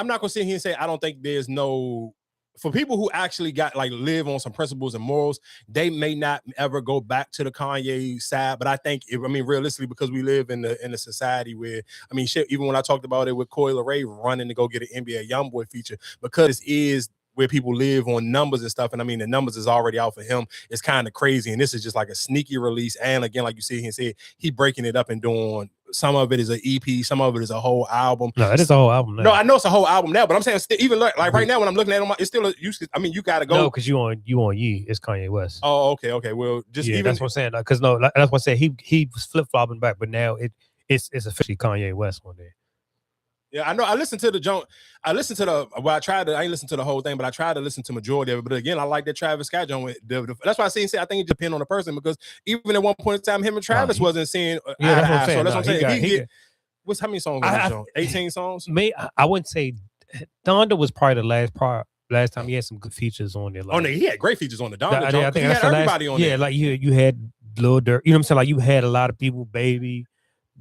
not gonna sit here and say I don't think there's no. For people who actually got like live on some principles and morals, they may not ever go back to the Kanye side. But I think, realistically, because we live in a society where, shit, even when I talked about it with Coi Leray running to go get an NBA YoungBoy feature, because it is where people live on numbers and stuff. And the numbers is already out for him. It's kind of crazy. And this is just like a sneaky release. And again, like you see, he breaking it up and doing. Some of it is an EP, some of it is a whole album. No, it is a whole album now. No, I know it's a whole album now, but I'm saying even like right now when I'm looking at it, it's still you gotta go. No, because you on Ye, it's Kanye West. Oh, okay. Well, just even that's what I'm saying. Because that's what I said. He was flip flopping back, but now it's officially Kanye West on there. Yeah, I know. I listened to the joint. I listened to I ain't listened to the whole thing, but I tried to listen to majority of it. But again, I like that Travis Scott joint. That's why I say I think it depends on the person, because even at one point in time, him and Travis wasn't seeing eye to eye. So that's what I'm saying. How many songs on that joint? 18 songs? I wouldn't say Donda was probably the last time he had some good features on there. Like, he had great features on the Donda joint. I think he had everybody on there. Yeah, like you had Lil Durk. You know what I'm saying? Like you had a lot of people, Baby,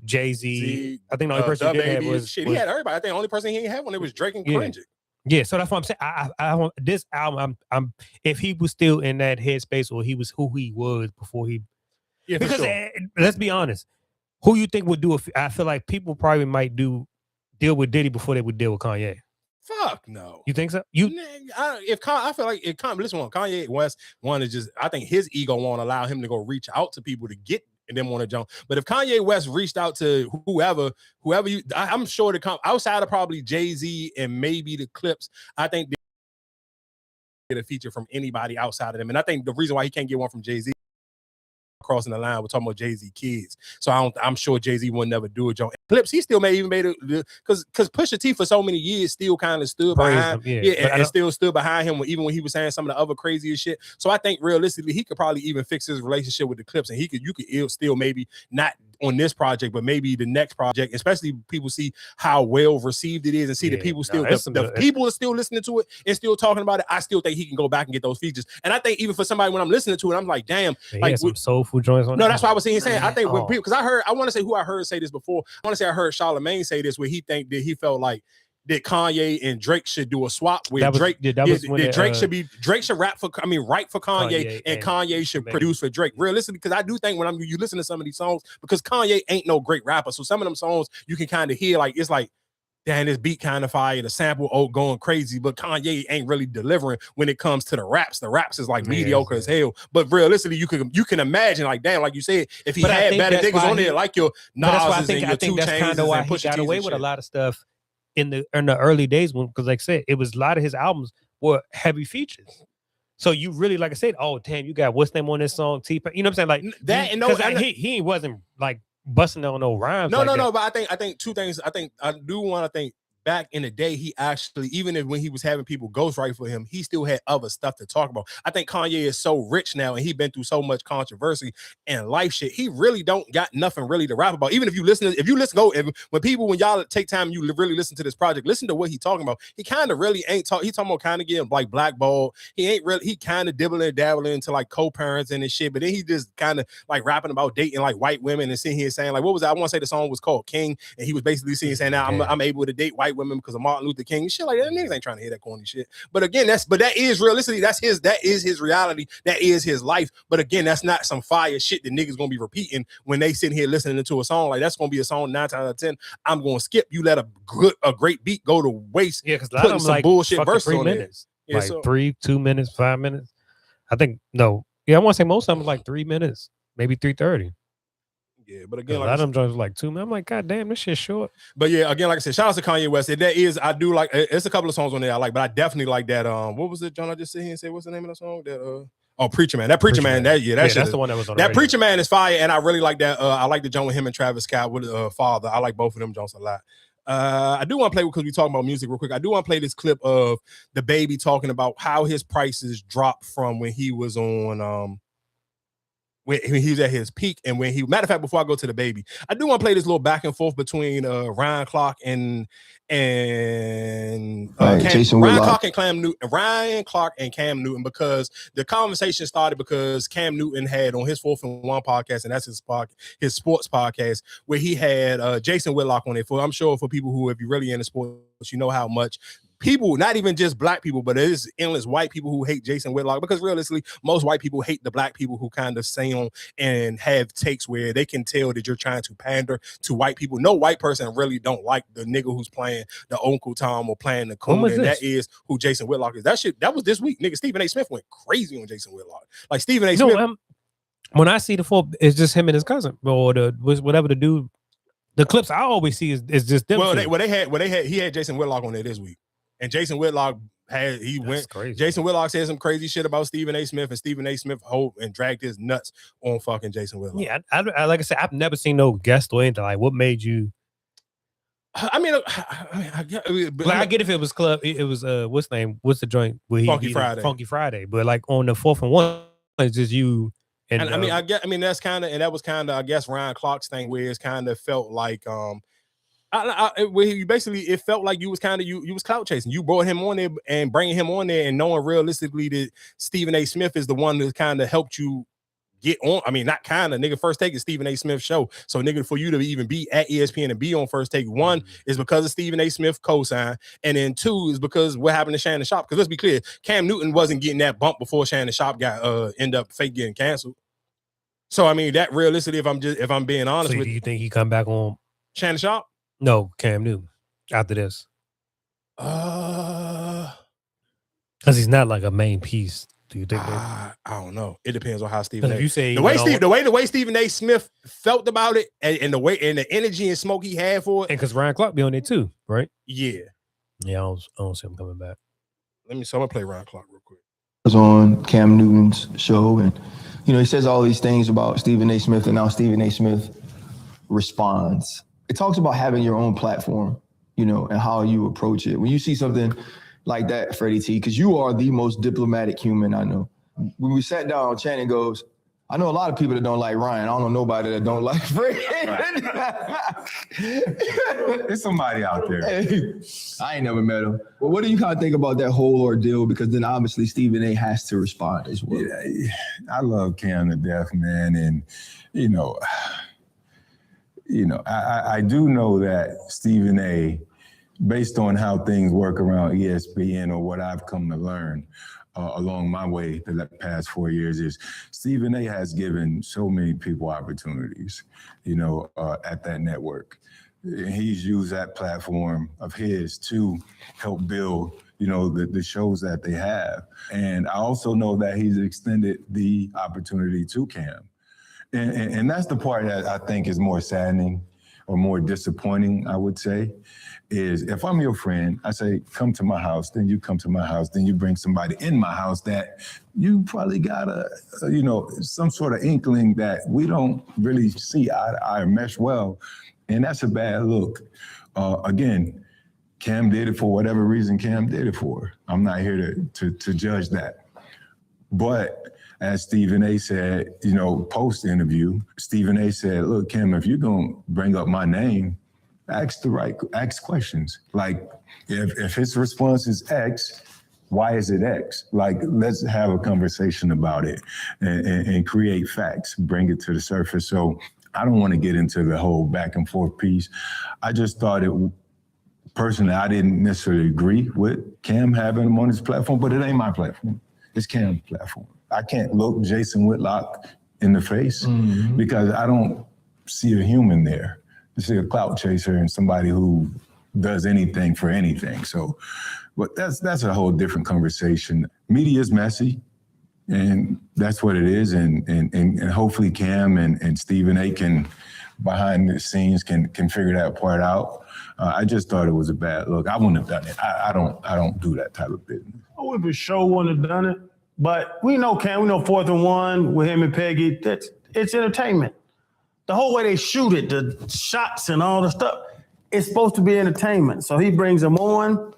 Jay-Z. I think the only person he didn't have was he had everybody. I think the only person he didn't have one, it was Drake and Kendrick. Yeah, so that's what I'm saying. I want this album. I'm if he was still in that headspace, or he was who he was before he. Yeah, because sure. Let's be honest, Who you think would do it? I feel like people probably might deal with Diddy before they would deal with Kanye. Fuck no. You think so? I feel like listen, Kanye West one is just, I think his ego won't allow him to go reach out to people to get them on a jump. But if Kanye West reached out to whoever I'm sure to come outside of probably Jay-Z and maybe the Clips, I think they get a feature from anybody outside of them. And I think the reason why he can't get one from Jay-Z crossing the line, we're talking about Jay-Z kids. So I'm sure Jay-Z would never do it, Joe. Clips, he still made it because Pusha T for so many years still kind of stood behind and still stood behind him even when he was saying some of the other craziest shit. So I think realistically he could probably even fix his relationship with the Clips, and you could still maybe not on this project, but maybe the next project, especially people see how well received it is and see the people still the people are still listening to it and still talking about it. I still think he can go back and get those features. And I think even for somebody when I'm listening to it, I'm like, damn, like some soulful joints on. No, that's why I was saying. I think when people, because I want to say who I heard say this before. I want to say I heard Charlamagne say this, where he felt like that Kanye and Drake should do a swap where Drake should rap for write for Kanye and Kanye should produce for Drake. Realistically, because I do think when you listen to some of these songs, because Kanye ain't no great rapper, so some of them songs you can kind of hear like it's like, damn, this beat kind of fire, the sample going crazy, but Kanye ain't really delivering when it comes to the raps. The raps is like mediocre as hell. But realistically, you can imagine, like, damn, like you said, if he had better niggas on there, like your Nas and your 2 Chainz, that's kind of why he got away with a lot of stuff in the early days because, like I said, it was a lot of his albums were heavy features. So you really, like I said, oh damn, you got what's name on this song, T-Pain. You know what I'm saying? Like that, and he wasn't like busting on no rhymes. No. But I think two things. I do want to think back in the day, he actually, even when he was having people ghostwrite for him, he still had other stuff to talk about. I think Kanye is so rich now, and he's been through so much controversy and life shit. He really don't got nothing really to rap about. Even when y'all take time, you really listen to this project, listen to what he talking about. He kind of really ain't talking. He talking about kind of getting like blackballed. He ain't really. He kind of dibbling and dabbling into like co-parents and this shit. But then he just kind of like rapping about dating like white women and sitting here saying like, what was that? I want to say the song was called King, and he was basically saying now I'm able to date white women because of Martin Luther King and shit like that. Niggas ain't trying to hear that corny shit. But again, that is realistically, that is his reality. That is his life. But again, that's not some fire shit that niggas gonna be repeating when they sitting here listening to a song. Like that's gonna be a song 9 times out of 10 I'm gonna skip. You let a great beat go to waste. Yeah, because a lot of them like bullshit verse 3 minutes. Yeah, like 2 minutes, 5 minutes. I think no. Yeah, I want to say most of them like 3 minutes, maybe 3:30. Yeah, but again, a lot of them joints like 2 minutes. I'm like, God damn, this shit's short. But yeah, again, like I said, shout out to Kanye West. I do like. It's a couple of songs on there I like, but I definitely like that. What was it, John? I just sit here and say, what's the name of the song? That Preacher Man. That Preacher Man. That's the one that was on. That Preacher Man is fire, and I really like that. I like the joint with him and Travis Scott with Father. I like both of them joints a lot. I do want to play because we talking about music real quick. I do want to play this clip of the Baby talking about how his prices dropped from when he was on when he was at his peak and when he, matter of fact, before I go to the Baby, I do want to play this little back and forth between Ryan Clark and Jason Whitlock and Ryan Clark and Cam Newton, because the conversation started because Cam Newton had on his 4th and 1 podcast, and that's his sports podcast, where he had Jason Whitlock on it. I'm sure for people who, if you're really into sports, you know how much people, not even just black people, but it is endless white people who hate Jason Whitlock, because realistically, most white people hate the black people who kind of say on and have takes where they can tell that you're trying to pander to white people. No white person really don't like the nigga who's playing the Uncle Tom or playing the coon, and that is who Jason Whitlock is. That was this week, nigga. Stephen A. Smith went crazy on Jason Whitlock. Like Stephen A. Smith. When I see the 4, it's just him and his cousin, or whatever the dude. The clips I always see is just them. He had Jason Whitlock on there this week. And Jason Whitlock Jason Whitlock said some crazy shit about Stephen A. Smith, and Stephen A. Smith and dragged his nuts on fucking Jason Whitlock. Yeah, I like I said, I've never seen no guest or anything. Like, what made you? I get if it was club. It was what's the joint? Where Funky Friday. But like on the 4th and 1, it's just you. And that's kind of, and that was kind of, I guess, Ryan Clark's thing, where it's kind of felt like it felt like you was kind of you was clout chasing. You brought him on there and bringing him on there and knowing realistically that Stephen A. Smith is the one that kind of helped you get on. I mean, not kind of, nigga. First Take is Stephen A. Smith's show. So nigga, for you to even be at ESPN and be on First Take, 1 is because of Stephen A. Smith cosign, and then 2 is because what happened to Shannon Sharpe. Because let's be clear, Cam Newton wasn't getting that bump before Shannon Sharpe got ended up fake getting canceled. So I mean, that realistically, if I'm being honest So with do you think he come back on? Shannon Sharp? No, Cam Newton after this. Because he's not like a main piece. Do you think? I don't know. It depends on how Stephen A. If you say the way Stephen A. Smith felt about it, and the way and the energy and smoke he had for it, and because Ryan Clark be on there too, right? Yeah. Yeah, I don't see him coming back. So I'm gonna play Ryan Clark real quick. Was on Cam Newton's show, and he says all these things about Stephen A. Smith, and now Stephen A. Smith responds. It talks about having your own platform, and how you approach it. When you see something like that, Freddie T, because you are the most diplomatic human I know. When we sat down, Channing goes, I know a lot of people that don't like Ryan. I don't know nobody that don't like Freddie. There's somebody out there. Hey, I ain't never met him. But what do you kind of think about that whole ordeal? Because then obviously Stephen A. has to respond as well. Yeah, I love Cam to death, man. And, I do know that Stephen A., based on how things work around ESPN or what I've come to learn along my way the past 4 years, is Stephen A. has given so many people opportunities, at that network. He's used that platform of his to help build, the shows that they have. And I also know that he's extended the opportunity to Cam. And that's the part that I think is more saddening or more disappointing, I would say, is if I'm your friend, I say, come to my house, then you come to my house, then you bring somebody in my house that you probably got some sort of inkling that we don't really see eye to eye or mesh well. And that's a bad look. Again, Cam did it for whatever reason Cam did it for. I'm not here to judge that. But as Stephen A. said, post-interview, Stephen A. said, look, Cam, if you're going to bring up my name, ask questions. Like, if his response is X, why is it X? Like, let's have a conversation about it and create facts, bring it to the surface. So I don't want to get into the whole back and forth piece. I just thought personally, I didn't necessarily agree with Cam having him on his platform, but it ain't my platform. It's Cam's platform. I can't look Jason Whitlock in the face because I don't see a human there. I see a clout chaser and somebody who does anything for anything. So, but that's a whole different conversation. Media is messy, and that's what it is. And hopefully Cam and Stephen A. can, behind the scenes, can figure that part out. I just thought it was a bad look. I wouldn't have done it. I don't do that type of business. I would for sure wouldn't have done it. But we know Cam, we know 4th and 1 with him and Peggy. It's entertainment. The whole way they shoot it, the shots and all the stuff, it's supposed to be entertainment. So he brings them on,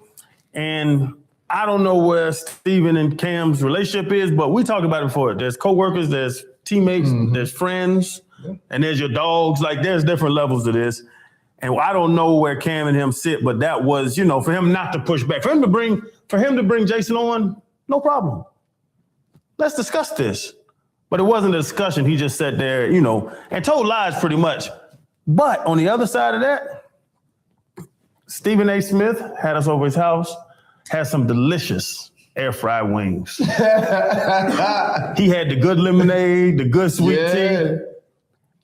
and I don't know where Stephen and Cam's relationship is, but we talked about it before. There's coworkers, there's teammates, there's friends, and there's your dogs. Like, there's different levels to this. And I don't know where Cam and him sit, but that was, for him not to push back, for him to bring Jason on, no problem. Let's discuss this. But it wasn't a discussion. He just sat there, and told lies pretty much. But on the other side of that, Stephen A. Smith had us over his house, had some delicious air fried wings. He had the good lemonade, the good sweet tea.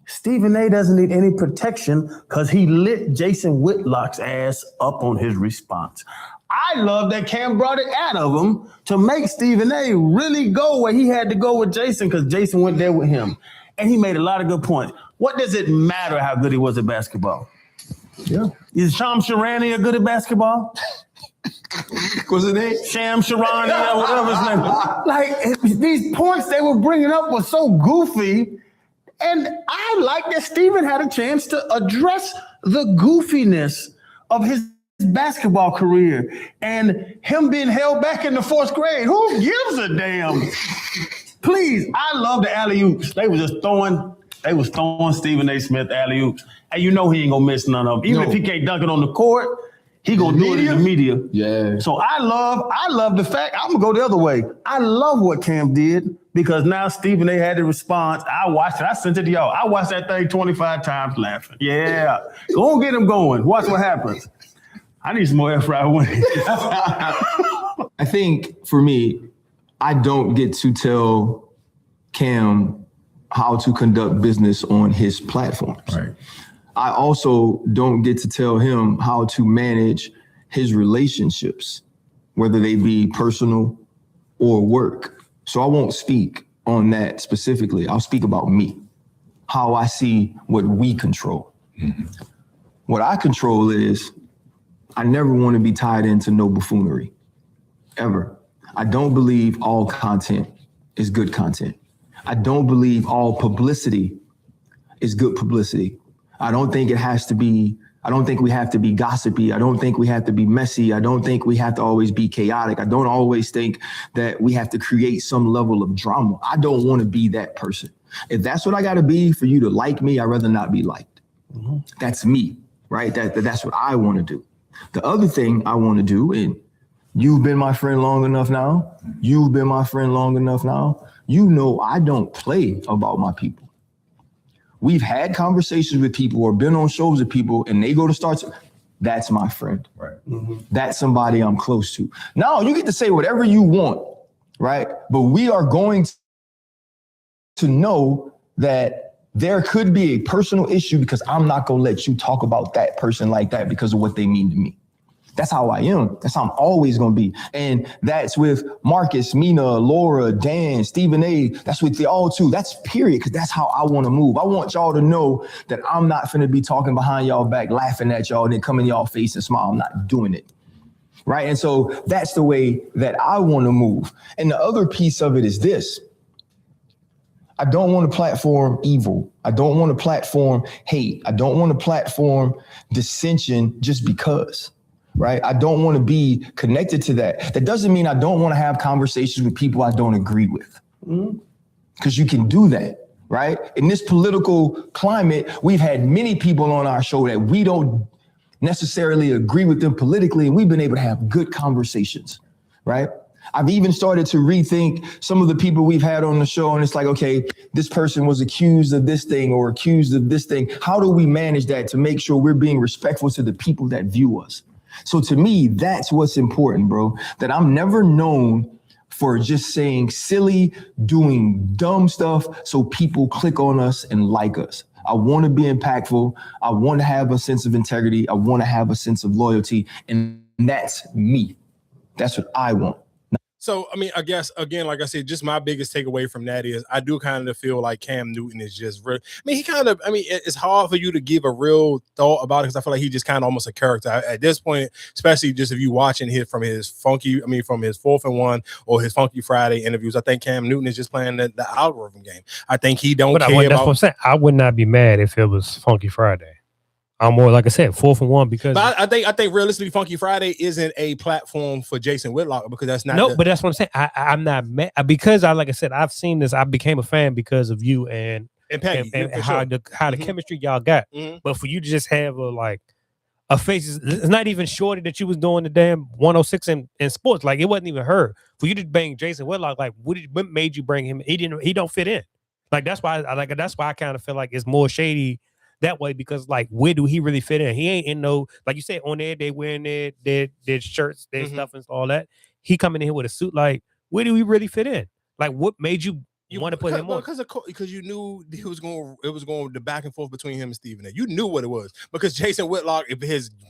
Stephen A. doesn't need any protection because he lit Jason Whitlock's ass up on his response. I love that Cam brought it out of him to make Stephen A. really go where he had to go with Jason because Jason went there with him. And he made a lot of good points. What does it matter how good he was at basketball? Yeah. Is Sham Sharania good at basketball? What's his name? Sham Sharania, whatever his name. Like, these points they were bringing up were so goofy. And I like that Stephen had a chance to address the goofiness of his basketball career and him being held back in the 4th grade. Who gives a damn? Please, I love the alley-oops. They was throwing Stephen A. Smith alley-oops. And he ain't gonna miss none of them. Even if he can't dunk it on the court, he gonna do it in the media. Yeah. So I love the fact, I'm gonna go the other way. I love what Cam did because now Stephen A. had the response. I watched it. I sent it to y'all. I watched that thing 25 times laughing. Yeah. Go on, get him going. Watch what happens. I need some more air fried wings. I think for me, I don't get to tell Cam how to conduct business on his platforms. Right. I also don't get to tell him how to manage his relationships, whether they be personal or work. So I won't speak on that specifically. I'll speak about me, how I see what we control. Mm-hmm. What I control is I never want to be tied into no buffoonery, ever. I don't believe all content is good content. I don't believe all publicity is good publicity. I don't think we have to be gossipy. I don't think we have to be messy. I don't think we have to always be chaotic. I don't always think that we have to create some level of drama. I don't want to be that person. If that's what I got to be for you to like me, I'd rather not be liked. Mm-hmm. That's me, right? That's what I want to do. The other thing I want to do, and you've been my friend long enough now. You've been my friend long enough now. You know I don't play about my people. We've had conversations with people or been on shows with people and they go to start. That's my friend. Right. Mm-hmm. That's somebody I'm close to. Now you get to say whatever you want, right? But we are going to know that there could be a personal issue because I'm not going to let you talk about that person like that because of what they mean to me. That's how I am. That's how I'm always going to be. And that's with Marcus, Mina, Laura, Dan, Stephen A. That's with y'all too. That's period. Because that's how I want to move. I want y'all to know that I'm not finna be talking behind y'all back, laughing at y'all, and then come in y'all face and smile. I'm not doing it. Right. And so that's the way that I want to move. And the other piece of it is this. I don't want to platform evil. I don't want to platform hate. I don't want to platform dissension just because. Right? I don't want to be connected to that. That doesn't mean I don't want to have conversations with people I don't agree with. Because you can do that, right? In this political climate, we've had many people on our show that we don't necessarily agree with them politically, and we've been able to have good conversations, right? I've even started to rethink some of the people we've had on the show, and it's like, okay, this person was accused of this thing or accused of this thing. How do we manage that to make sure we're being respectful to the people that view us? So to me, that's what's important, bro, that I'm never known for just saying silly, doing dumb stuff so people click on us and like us. I want to be impactful. I want to have a sense of integrity. I want to have a sense of loyalty. And that's me. That's what I want. So, I mean, I guess, again, like I said, just my biggest takeaway from that is I do kind of feel like Cam Newton is just real. I mean, it's hard for you to give a real thought about it because I feel like he's just kind of almost a character at this point, especially just if you watching him from his 4th and 1 or his Funky Friday interviews. I think Cam Newton is just playing the algorithm game. I think he don't care that's about. What I'm saying. I would not be mad if it was Funky Friday. I'm more, like I said, 4th and 1 because. But I think realistically, Funky Friday isn't a platform for Jason Whitlock because that's not. No, but that's what I'm saying. I'm not mad because like I said, I've seen this. I became a fan because of you and Peggy, and how the chemistry y'all got. Mm-hmm. But for you to just have a face, it's not even Shorty that you was doing the damn 106 in sports. Like it wasn't even her. For you to bang Jason Whitlock, like what made you bring him? He don't fit in. Like that's why I kind of feel like it's more shady that way because like where do he really fit in? He ain't in no, like you said, on there they wearing their shirts, their stuff and all that. He coming in here with a suit. Like where do he really fit in? Like what made you want to put him on? Because you knew it was going the back and forth between him and Stephen A. You knew what it was because Jason Whitlock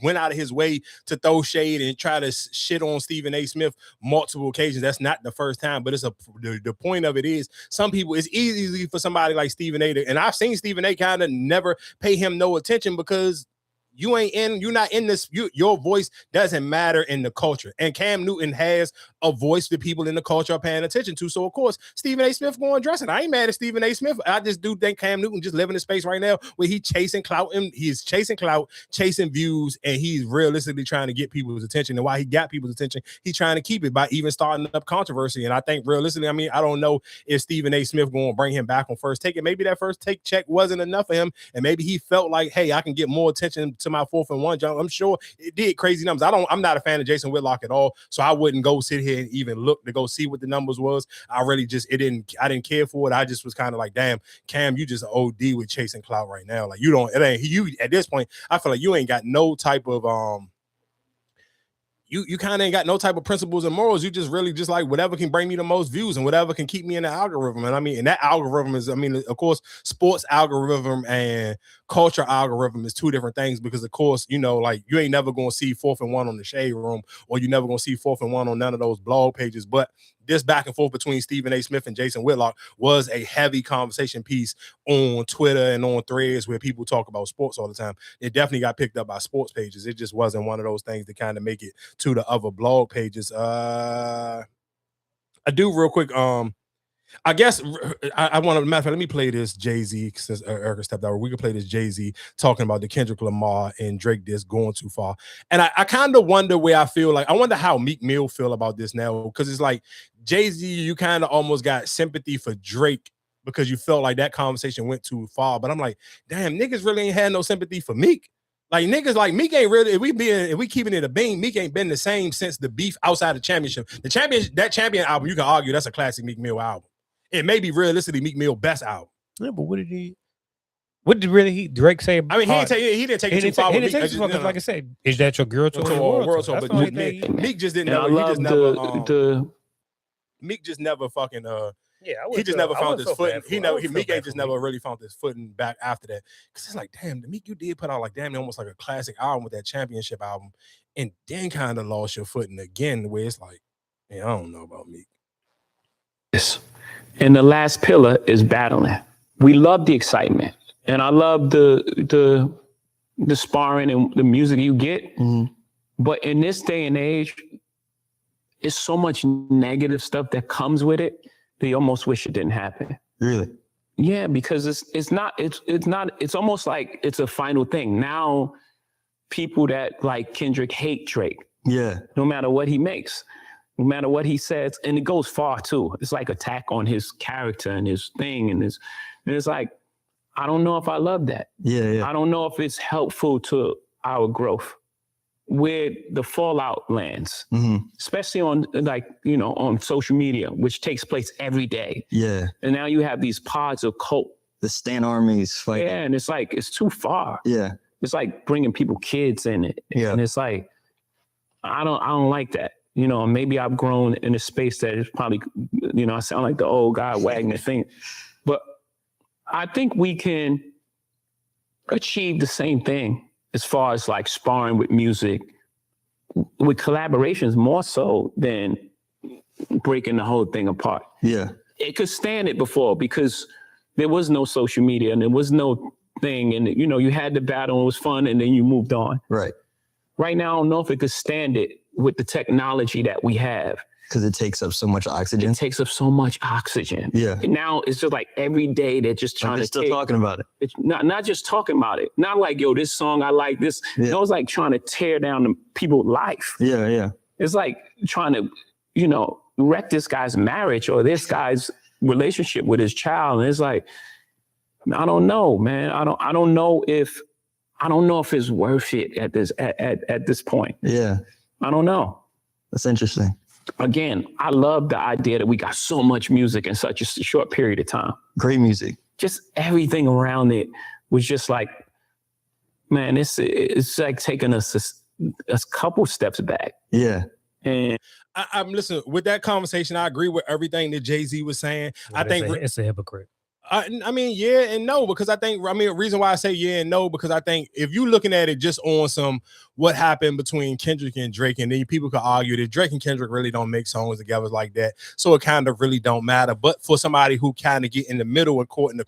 went out of his way to throw shade and try to shit on Stephen A. Smith multiple occasions. That's not the first time, but the point of it is some people, it's easy for somebody like Stephen A. And I've seen Stephen A. kind of never pay him no attention because you're not in this. Your voice doesn't matter in the culture. And Cam Newton has a voice that people in the culture are paying attention to. So of course, Stephen A. Smith going dressing. I ain't mad at Stephen A. Smith. I just do think Cam Newton just living in a space right now where he's chasing clout and he's chasing clout, chasing views, and he's realistically trying to get people's attention. And while he got people's attention, he's trying to keep it by even starting up controversy. And I think realistically, I mean, I don't know if Stephen A. Smith going to bring him back on First Take. And maybe that First Take check wasn't enough for him. And maybe he felt like, hey, I can get more attention to my 4th and 1 jump. I'm sure it did crazy numbers. I'm not a fan of Jason Whitlock at all. So I wouldn't go sit here and even look to go see what the numbers was. I didn't care for it. I just was kind of like, damn, Cam, you just OD with chasing clout right now. Like you at this point, I feel like you ain't got no type of you kind of ain't got no type of principles and morals. You just really just like whatever can bring me the most views and whatever can keep me in the algorithm. And I mean, and that algorithm is, I mean, of course, sports algorithm and culture algorithm is two different things because, of course, you know, like you ain't never going to see 4th and 1 on the Shade Room, or you never going to see 4th and 1 on none of those blog pages. But this back and forth between Stephen A. Smith and Jason Whitlock was a heavy conversation piece on Twitter and on Threads where people talk about sports all the time. It definitely got picked up by sports pages. It just wasn't one of those things that kind of make it to the other blog pages. I do real quick. I guess I want to, matter of fact, let me play this Jay-Z since Erica stepped out. We can play this Jay-Z talking about the Kendrick Lamar and Drake disc going too far. And I kind of wonder where I feel like, I wonder how Meek Mill feel about this now, because it's like Jay-Z, you kind of almost got sympathy for Drake because you felt like that conversation went too far. But I'm like, damn, niggas really ain't had no sympathy for Meek. Like niggas like Meek ain't really, if we keeping it a bean, Meek ain't been the same since the beef outside the championship. That champion album, you can argue that's a classic Meek Mill album. It may be realistically Meek Mill best album. Yeah, but what did really Drake say? I mean, he didn't take it too far. He didn't take it too far because, like I said, is that your girl tour or world tour? But Meek just didn't know. Meek just never fucking he just never found his footing. Meek ain't just never really found his footing back after that. Because it's like, damn, the Meek you did put out like damn, almost like a classic album with that championship album, and then kind of lost your footing again, where it's like, man, I don't know about Meek. Yes. And the last pillar is battling. We love the excitement, and I love the sparring and the music you get. Mm-hmm. But in this day and age, it's so much negative stuff that comes with it that you almost wish it didn't happen. Really? Yeah, because it's almost like it's a final thing. Now people that like Kendrick hate Drake. Yeah. No matter what he makes. No matter what he says, and it goes far too. It's like attack on his character and his thing, and it's like, I don't know if I love that. Yeah. I don't know if it's helpful to our growth where the fallout lands, especially on on social media, which takes place every day. Yeah. And now you have these pods of cult. The Stan armies fighting. Yeah, and it's like, it's too far. Yeah. It's like bringing kids in it. Yeah. And it's like, I don't like that. You know, maybe I've grown in a space that is probably, I sound like the old guy wagging the thing. But I think we can achieve the same thing as far as like sparring with music, with collaborations more so than breaking the whole thing apart. Yeah. It could stand it before because there was no social media and there was no thing. And, you had the battle and it was fun and then you moved on. Right. Right now, I don't know if it could stand it with the technology that we have. Because it takes up so much oxygen. It takes up so much oxygen. Yeah. And now it's just like every day they're just trying to still talking about it. It's not just talking about it. Not like, yo, this song, I like this. Yeah. No, it's like trying to tear down the people's life. Yeah, yeah. It's like trying to, wreck this guy's marriage or this guy's relationship with his child. And it's like, I don't know, man. I don't know if it's worth it at this point. Yeah. I don't know. That's interesting. Again, I love the idea that we got so much music in such a short period of time. Great music. Just everything around it was just like, man, it's like taking us a couple steps back. Yeah. And I'm listening with that conversation. I agree with everything that Jay-Z was saying. I think it's a hypocrite. I mean, yeah and no, because the reason why I say yeah and no, because I think if you're looking at it just on some what happened between Kendrick and Drake, and then people could argue that Drake and Kendrick really don't make songs together like that, so it kind of really don't matter. But for somebody who kind of get in the middle and caught in the,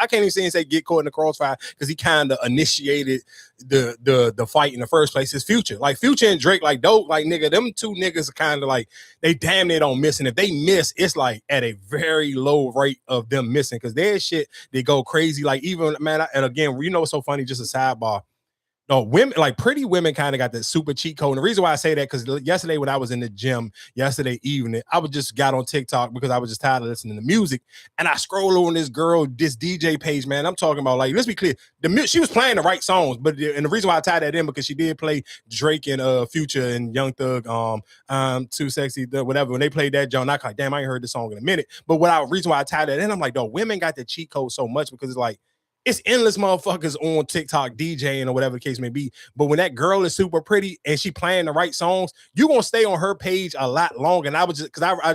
I can't even say get caught in the crossfire because he kind of initiated the fight in the first place. Is Future, like Future and Drake, like dope, like nigga, them two niggas are kind of like they damn near don't miss, and if they miss, it's like at a very low rate of them missing because their shit they go crazy. Like even man, and again, what's so funny? Just a sidebar. No, women, like pretty women kind of got that super cheat code. And the reason why I say that, because yesterday when I was in the gym, yesterday evening, I just got on TikTok because I was just tired of listening to music. And I scroll on this DJ page, man. I'm talking about, like, let's be clear. She was playing the right songs, but and the reason why I tied that in, because she did play Drake and Future and Young Thug, Too Sexy, whatever. When they played that, John, I like, damn, I ain't heard this song in a minute. But reason why I tied that in, I'm like, though, women got the cheat code so much because it's like, it's endless motherfuckers on TikTok DJing or whatever the case may be. But when that girl is super pretty and she playing the right songs, you gonna stay on her page a lot longer. And I was just because I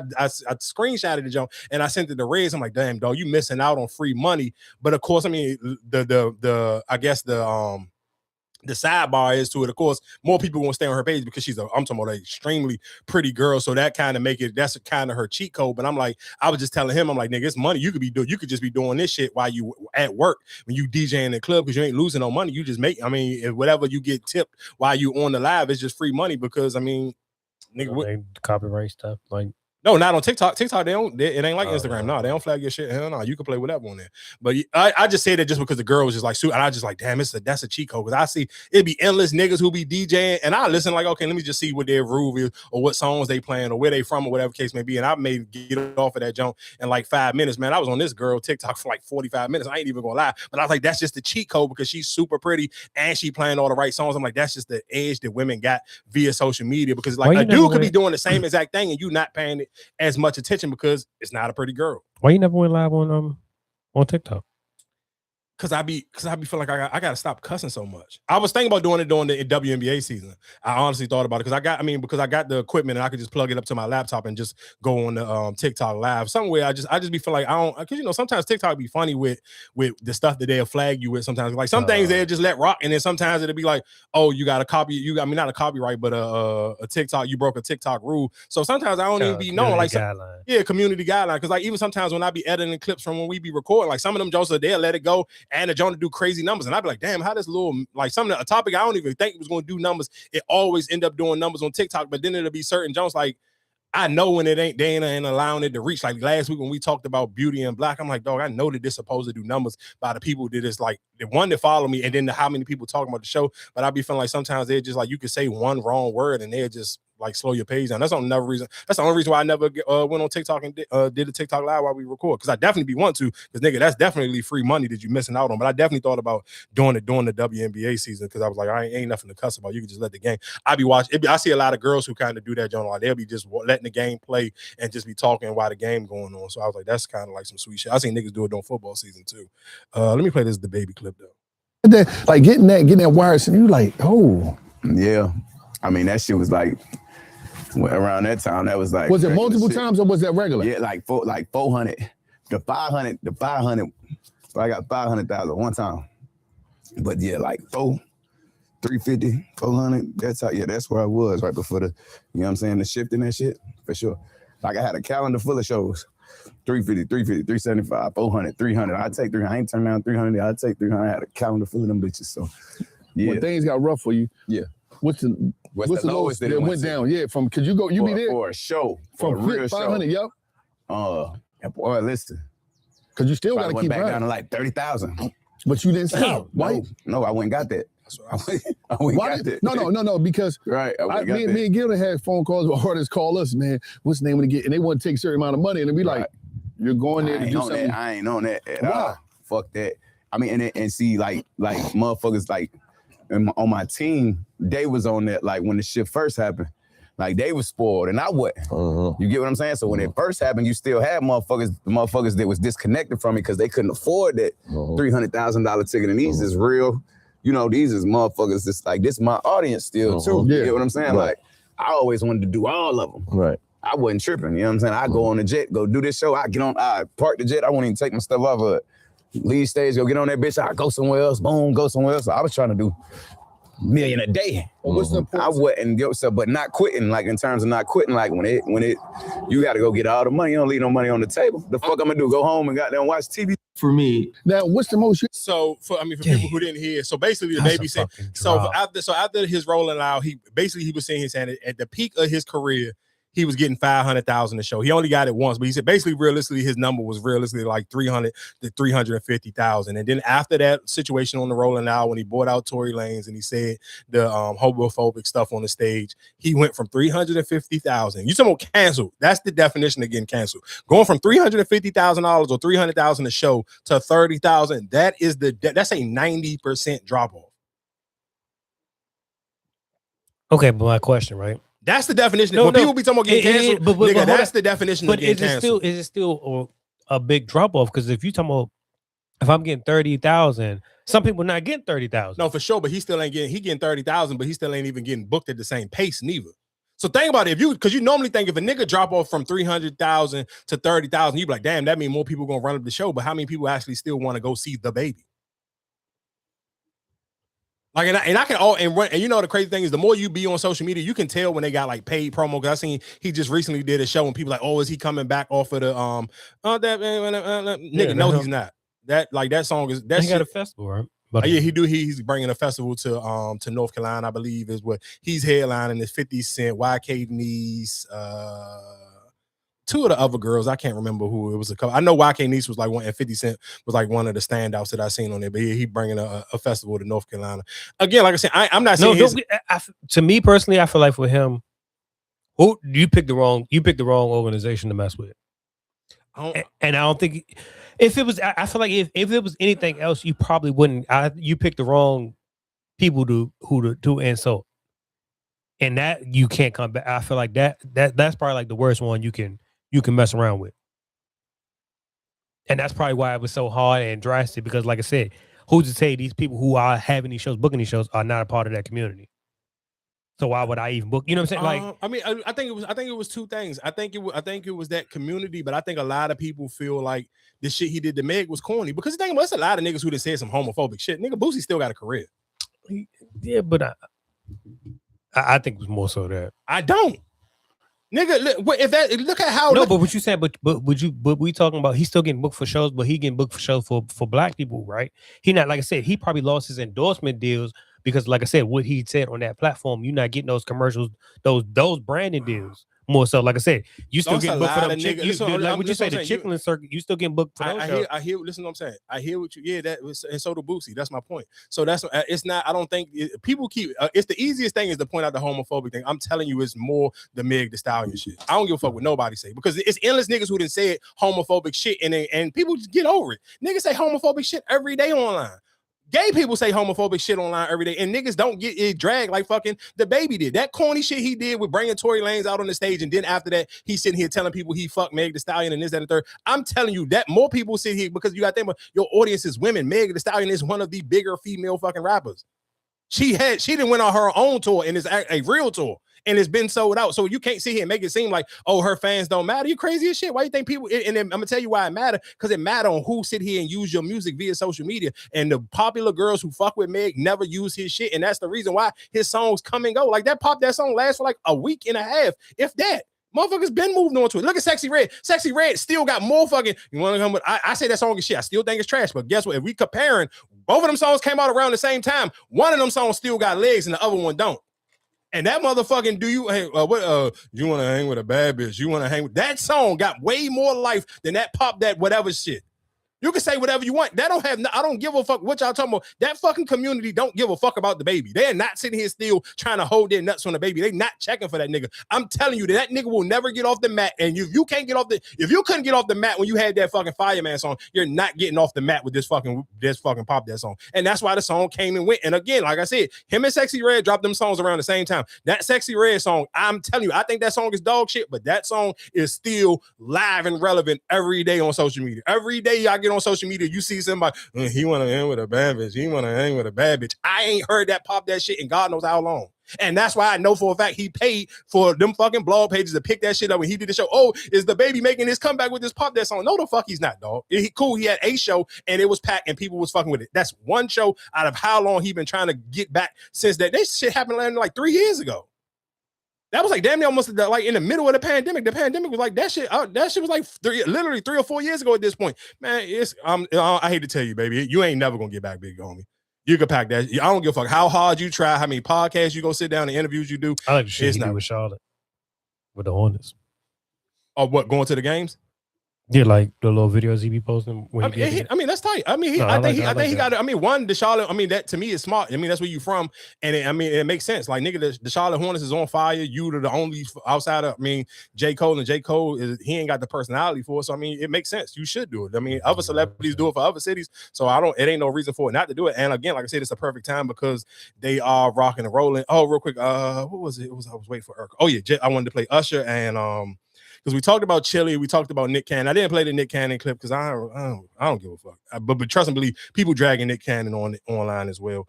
screenshotted the jump and I sent it to Reds. I'm like, damn, dog, you missing out on free money. But of course, I mean, the I guess the sidebar is to it. Of course, more people won't stay on her page because I'm talking about an extremely pretty girl. So that kind of that's kind of her cheat code. But I'm like, I was just telling him, I'm like, nigga, it's money. You could just be doing this shit while you at work when you DJ in the club because you ain't losing no money. You just make, I mean, whatever you get tipped while you on the live, it's just free money because I mean, nigga, copyright stuff like. No, not on TikTok. TikTok, it ain't like Instagram. No, they don't flag your shit. Hell no, you can play whatever on there. But I just say that just because the girl was just like, and I just like, damn, that's a cheat code. Because I see it'd be endless niggas who be DJing, and I listen like, okay, let me just see what their groove is or what songs they playing or where they from or whatever case may be. And I may get off of that jump in like 5 minutes, man. I was on this girl TikTok for like 45 minutes. I ain't even gonna lie, but I was like, that's just the cheat code because she's super pretty and she playing all the right songs. I'm like, that's just the edge that women got via social media because like a dude could be doing the same exact thing and you not paying it as much attention because it's not a pretty girl. Why you never went live on TikTok? Cause I be feeling like I gotta stop cussing so much. I was thinking about doing it during the WNBA season. I honestly thought about it because I got the equipment and I could just plug it up to my laptop and just go on the TikTok live. Somewhere I just be feeling like I don't, because sometimes TikTok be funny with the stuff that they'll flag you with. Sometimes like some things they'll just let rock, and then sometimes it'll be like, oh, you got a copy. You, I mean, not a copyright, but a TikTok. You broke a TikTok rule. So sometimes I don't even be knowing like community guideline. Because like even sometimes when I be editing clips from when we be recording, like some of them jokes they'll let it go. And the Jonah do crazy numbers, and I'd be like, damn, how this little like something a topic I don't even think it was going to do numbers. It always end up doing numbers on TikTok, but then it'll be certain Jones like I know when it ain't Dana and allowing it to reach. Like last week when we talked about beauty and black, I'm like, dog, I know that this supposed to do numbers by the people that is like the one that follow me, and then how many people talking about the show. But I be feeling like sometimes they're just like you could say one wrong word and they're just like slow your page down. That's the only reason why I never went on TikTok and did a TikTok live while we record. Because I definitely want to. Because nigga, that's definitely free money that you missing out on. But I definitely thought about doing it during the WNBA season because I was like, I ain't nothing to cuss about. You can just let the game. I be watching. I see a lot of girls who kind of do that, John. Like they'll be just letting the game play and just be talking while the game going on. So I was like, that's kind of like some sweet shit. I seen niggas do it during football season too. Let me play this the baby clip though. Like getting that wires, and you like, oh yeah. I mean, that shit was like. Around that time, that was like. Was it multiple times or was that regular? Yeah, like 400, the 500. So I got 500,000 one time. But yeah, like 350, 400. That's how. Yeah, that's where I was right before the. You know what I'm saying? The shift in that shit for sure. Like I had a calendar full of shows. 350, 375, 400, 300. I'd take 300. I ain't turn down 300. I'd take 300. I had a calendar full of them bitches. So yeah. When things got rough for you. Yeah. What's the lowest that went down? Yeah, from could you be there for a show from a real 500? Show. Yep. Boy, listen, because you still got to keep back running. Down to like 30,000. But you didn't stop. Why? No, I went and got that. I went got that. No, because right. Me and Gilda had phone calls where artists call us, man. What's the name of the get? And they want to take a certain amount of money, and then be like, "You're going there to do something." I ain't on that at all. Fuck that. I mean, and see, like motherfuckers like. On my team, they was on that like when the shit first happened, like they was spoiled and I wasn't. You get what I'm saying? So when it first happened, you still had motherfuckers that was disconnected from it because they couldn't afford that $300,000 ticket. And these is real, these is motherfuckers. This like this my audience still too. You get what I'm saying? Right. Like I always wanted to do all of them. Right. I wasn't tripping. You know what I'm saying? I go on the jet, go do this show. I park the jet. I won't even take my stuff off of it. Leave stage, go get on that bitch. I go somewhere else. Boom, go somewhere else. So I was trying to do $1 million a day. What's the I wouldn't go so, but not quitting. Like in terms of not quitting, like when it, you got to go get all the money. You don't leave no money on the table. The fuck I'm gonna do? Go home and goddamn watch TV? For me, now what's the most? So for people who didn't hear, so basically the baby said. So after his rolling out, he was saying at the peak of his career. He was getting 500,000 a show. He only got it once, but he said basically realistically his number was realistically like 300 to 350,000. And then after that situation on the Rolling Out, when he bought out Tory Lanez and he said the homophobic stuff on the stage, he went from 350,000. You talking about canceled? That's the definition of getting canceled. Going from $350,000 or 300,000 a show to 30,000. That's a 90% drop off. Okay, but my question, right? That's the definition. When people be talking about getting canceled, that's the definition of getting canceled. Is it still a big drop off? Because if you talking about if I'm getting 30,000, some people not getting 30,000. No, for sure, but he still ain't getting 30,000, but he still ain't even getting booked at the same pace neither. So think about it, because you normally think if a nigga drop off from 300,000 to 30,000, you be like, damn, that means more people gonna run up the show. But how many people actually still want to go see the baby? Like, and I can and you know the crazy thing is the more you be on social media, you can tell when they got like paid promo. Cause I seen he just recently did a show and people like, oh, is he coming back off of the nigga? No, he's not. That song is that he got a festival, right? But yeah, he's bringing a festival to North Carolina, I believe, is what he's headlining. Is 50 Cent, YK Niece, two of the other girls. I can't remember who it was. A couple. I know YK Niece was like one, and 50 Cent was like one of the standouts that I seen on there. But he bringing a festival to North Carolina. Again, like I said, I'm not saying to me personally, I feel like for him, you picked the wrong organization to mess with. And I don't think if it was, I feel like if it was anything else, you probably wouldn't. You picked the wrong people to insult, and that you can't come back. I feel like that's probably like the worst one you can mess around with, and that's probably why it was so hard and drastic. Because, like I said, who's to say these people who are having these shows, booking these shows, are not a part of that community? So why would I even book? You know what I'm saying? Like, I mean, I think it was two things. I think it was that community, but I think a lot of people feel like the shit he did to Meg was corny because the thing was a lot of niggas who done said some homophobic shit. Nigga, Boosie still got a career. Yeah, but I think it was more so that I don't. Nigga, look at how. No, but what you said, but we talking about he's still getting booked for shows, but he getting booked for shows for black people, right? He not, like I said, he probably lost his endorsement deals because, like I said, what he said on that platform, you're not getting those commercials, those branding deals. More so, like I said, you still getting booked for them. Like what you say, the Chitlin circuit, you still getting booked for those. I hear. Listen, to what I'm saying. I hear what you. Yeah, that was, and so do Boosie. That's my point. So that's it's not. I don't think people keep. It's the easiest thing is to point out the homophobic thing. I'm telling you, it's more the Meg Thee Stallion shit. I don't give a fuck what nobody say because it's endless niggas who done said homophobic shit and people just get over it. Niggas say homophobic shit every day online. Gay people say homophobic shit online every day, and niggas don't get it dragged like fucking the baby did. That corny shit he did with bringing Tory Lanez out on the stage, and then after that, he's sitting here telling people he fucked Meg Thee Stallion and this, that, and the third. I'm telling you that more people sit here because you got to think about your audience is women. Meg Thee Stallion is one of the bigger female fucking rappers. She didn't went on her own tour and it's a real tour. And it's been sold out. So you can't sit here and make it seem like, oh, her fans don't matter. You crazy as shit. Why you think people, and then I'm gonna tell you why it matter, because it matter on who sit here and use your music via social media. And the popular girls who fuck with Meg never use his shit. And that's the reason why his songs come and go. Like that song lasts for like a week and a half, if that. Motherfuckers been moving on to it. Look at Sexy Red. Sexy Red still got more fucking. You want to come with? I say that song is shit. I still think it's trash. But guess what? If we comparing, both of them songs came out around the same time. One of them songs still got legs and the other one don't. And that motherfucking you want to hang with a bad bitch? You want to hang with that song got way more life than that pop that whatever shit. You can say whatever you want. That don't have. I don't give a fuck what y'all talking about. That fucking community don't give a fuck about the baby. They're not sitting here still trying to hold their nuts on the baby. They not checking for that nigga. I'm telling you that nigga will never get off the mat. And if you couldn't get off the mat when you had that fucking Fireman song, you're not getting off the mat with this fucking pop that song. And that's why the song came and went. And again, like I said, him and Sexy Red dropped them songs around the same time. That Sexy Red song, I'm telling you, I think that song is dog shit, but that song is still live and relevant every day on social media. Every day y'all get on social media, you see somebody, he want to hang with a bad bitch. He want to hang with a bad bitch. I ain't heard that pop that shit in God knows how long. And that's why I know for a fact he paid for them fucking blog pages to pick that shit up when he did the show. Oh, is the baby making his comeback with this pop that song? No, the fuck he's not, dog. Cool, he had a show and it was packed and people was fucking with it. That's one show out of how long he been trying to get back since that. This shit happened like 3 years ago. That was like damn near almost like in the middle of the pandemic. The pandemic was like that shit. That shit was like literally 3 or 4 years ago at this point. Man, it's I hate to tell you, baby, you ain't never gonna get back big, homie. You can pack that. I don't give a fuck how hard you try, how many podcasts you go sit down, the interviews you do. I like the shit he did with Charlotte, with the Hornets. Oh, what, going to the games? Yeah, like the little videos he be posting. When I mean, that's tight. I mean, I think he got it. I mean, one, the Charlotte. I mean, that to me is smart. I mean, that's where you from, and it makes sense. Like nigga, the Charlotte Hornets is on fire. You are the only outside of. I mean, J. Cole he ain't got the personality for it. So I mean, it makes sense. You should do it. I mean, other celebrities do it for other cities. So it ain't no reason for it not to do it. And again, like I said, it's a perfect time because they are rocking and rolling. Oh, real quick, what was it? I was waiting for Urkel. Oh yeah, I wanted to play Usher and because we talked about Chili, we talked about Nick Cannon. I didn't play the Nick Cannon clip because I don't give a fuck. But trust and believe, people dragging Nick Cannon online as well.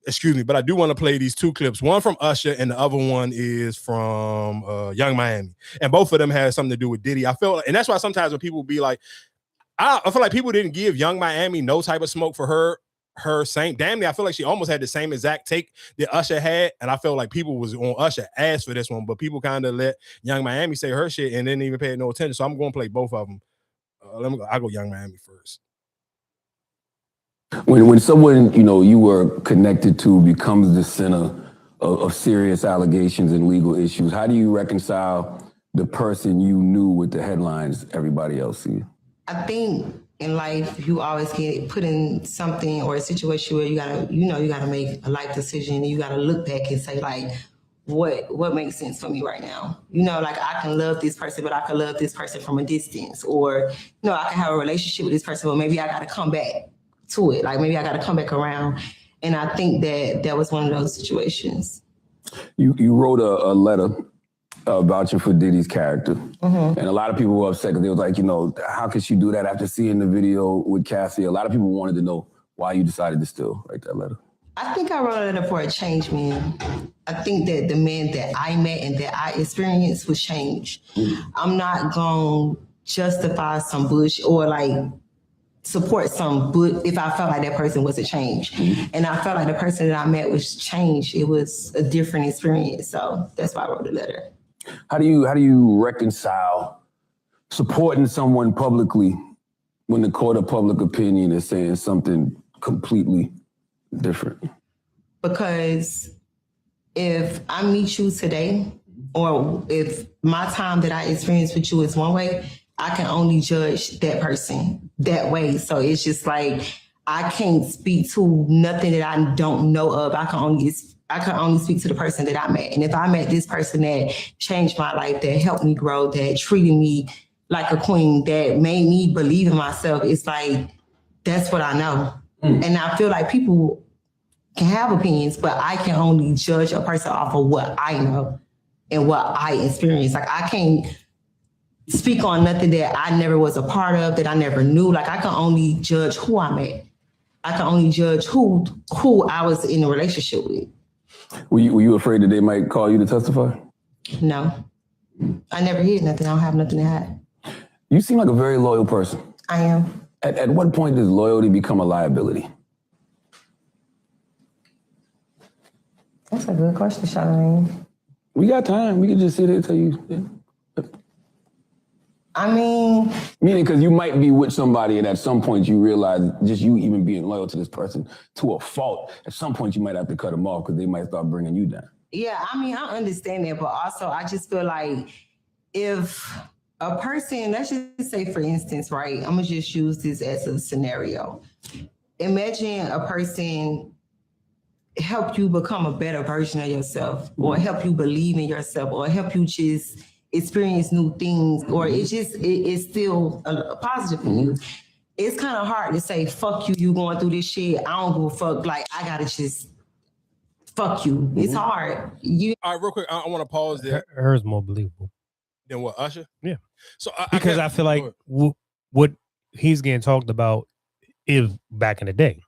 Excuse me, but I do want to play these two clips. One from Usher, and the other one is from Young Miami, and both of them had something to do with Diddy. I feel, and that's why sometimes when people be like, I feel like people didn't give Young Miami no type of smoke for her same. Damn near, I feel like she almost had the same exact take that Usher had, and I felt like people was on Usher ass for this one, but people kind of let Young Miami say her shit and didn't even pay no attention. So I'm going to play both of them. I'll go Young Miami first. When someone you were connected to becomes the center of serious allegations and legal issues, how do you reconcile the person you knew with the headlines everybody else sees? I think in life you always get put in something or a situation where you gotta make a life decision, and you gotta look back and say like, what makes sense for me right now? Like I can love this person, but I can love this person from a distance, or I can have a relationship with this person, but maybe I gotta come back to it. Like maybe I got to come back around. And I think that was one of those situations. You wrote a letter vouching for Diddy's character. Mm-hmm. And a lot of people were upset because they was like, how could she do that after seeing the video with Cassie? A lot of people wanted to know why you decided to still write that letter. I think I wrote a letter for a change, man. I think that the man that I met and that I experienced was change. Mm-hmm. I'm not going to justify some bullshit or like support some, but if I felt like that person was a change. Mm-hmm. And I felt like the person that I met was changed. It was a different experience. So that's why I wrote the letter. How do you reconcile supporting someone publicly when the court of public opinion is saying something completely different? Because if I meet you today, or if my time that I experienced with you is one way, I can only judge that person that way. So it's just like, I can't speak to nothing that I don't know of. I can only speak to the person that I met. And if I met this person that changed my life, that helped me grow, that treated me like a queen, that made me believe in myself, it's like, that's what I know. Mm. And I feel like people can have opinions, but I can only judge a person off of what I know and what I experienced. Like I can't speak on nothing that I never was a part of, that I never knew. Like I can only judge who I met. I can only judge who I was in a relationship with. Were you afraid that they might call you to testify? No. I never hid nothing. I don't have nothing to hide. You seem like a very loyal person. I am. At what point does loyalty become a liability? That's a good question, Charlamagne. We got time. We can just sit here and tell you. Yeah. I mean... Meaning because you might be with somebody and at some point you realize just you even being loyal to this person to a fault, at some point you might have to cut them off because they might start bringing you down. Yeah, I mean, I understand that, but also I just feel like if a person, let's just say for instance, right, I'm gonna just use this as a scenario. Imagine a person help you become a better version of yourself, or help you believe in yourself, or help you just experience new things, or it's still a positive for you. It's kind of hard to say, fuck you, you going through this shit. I don't give a fuck. Like, I gotta just fuck you. It's hard. All right, real quick, I want to pause there. Hers more believable than what, Usher? Yeah. So because I feel like what he's getting talked about is back in the day.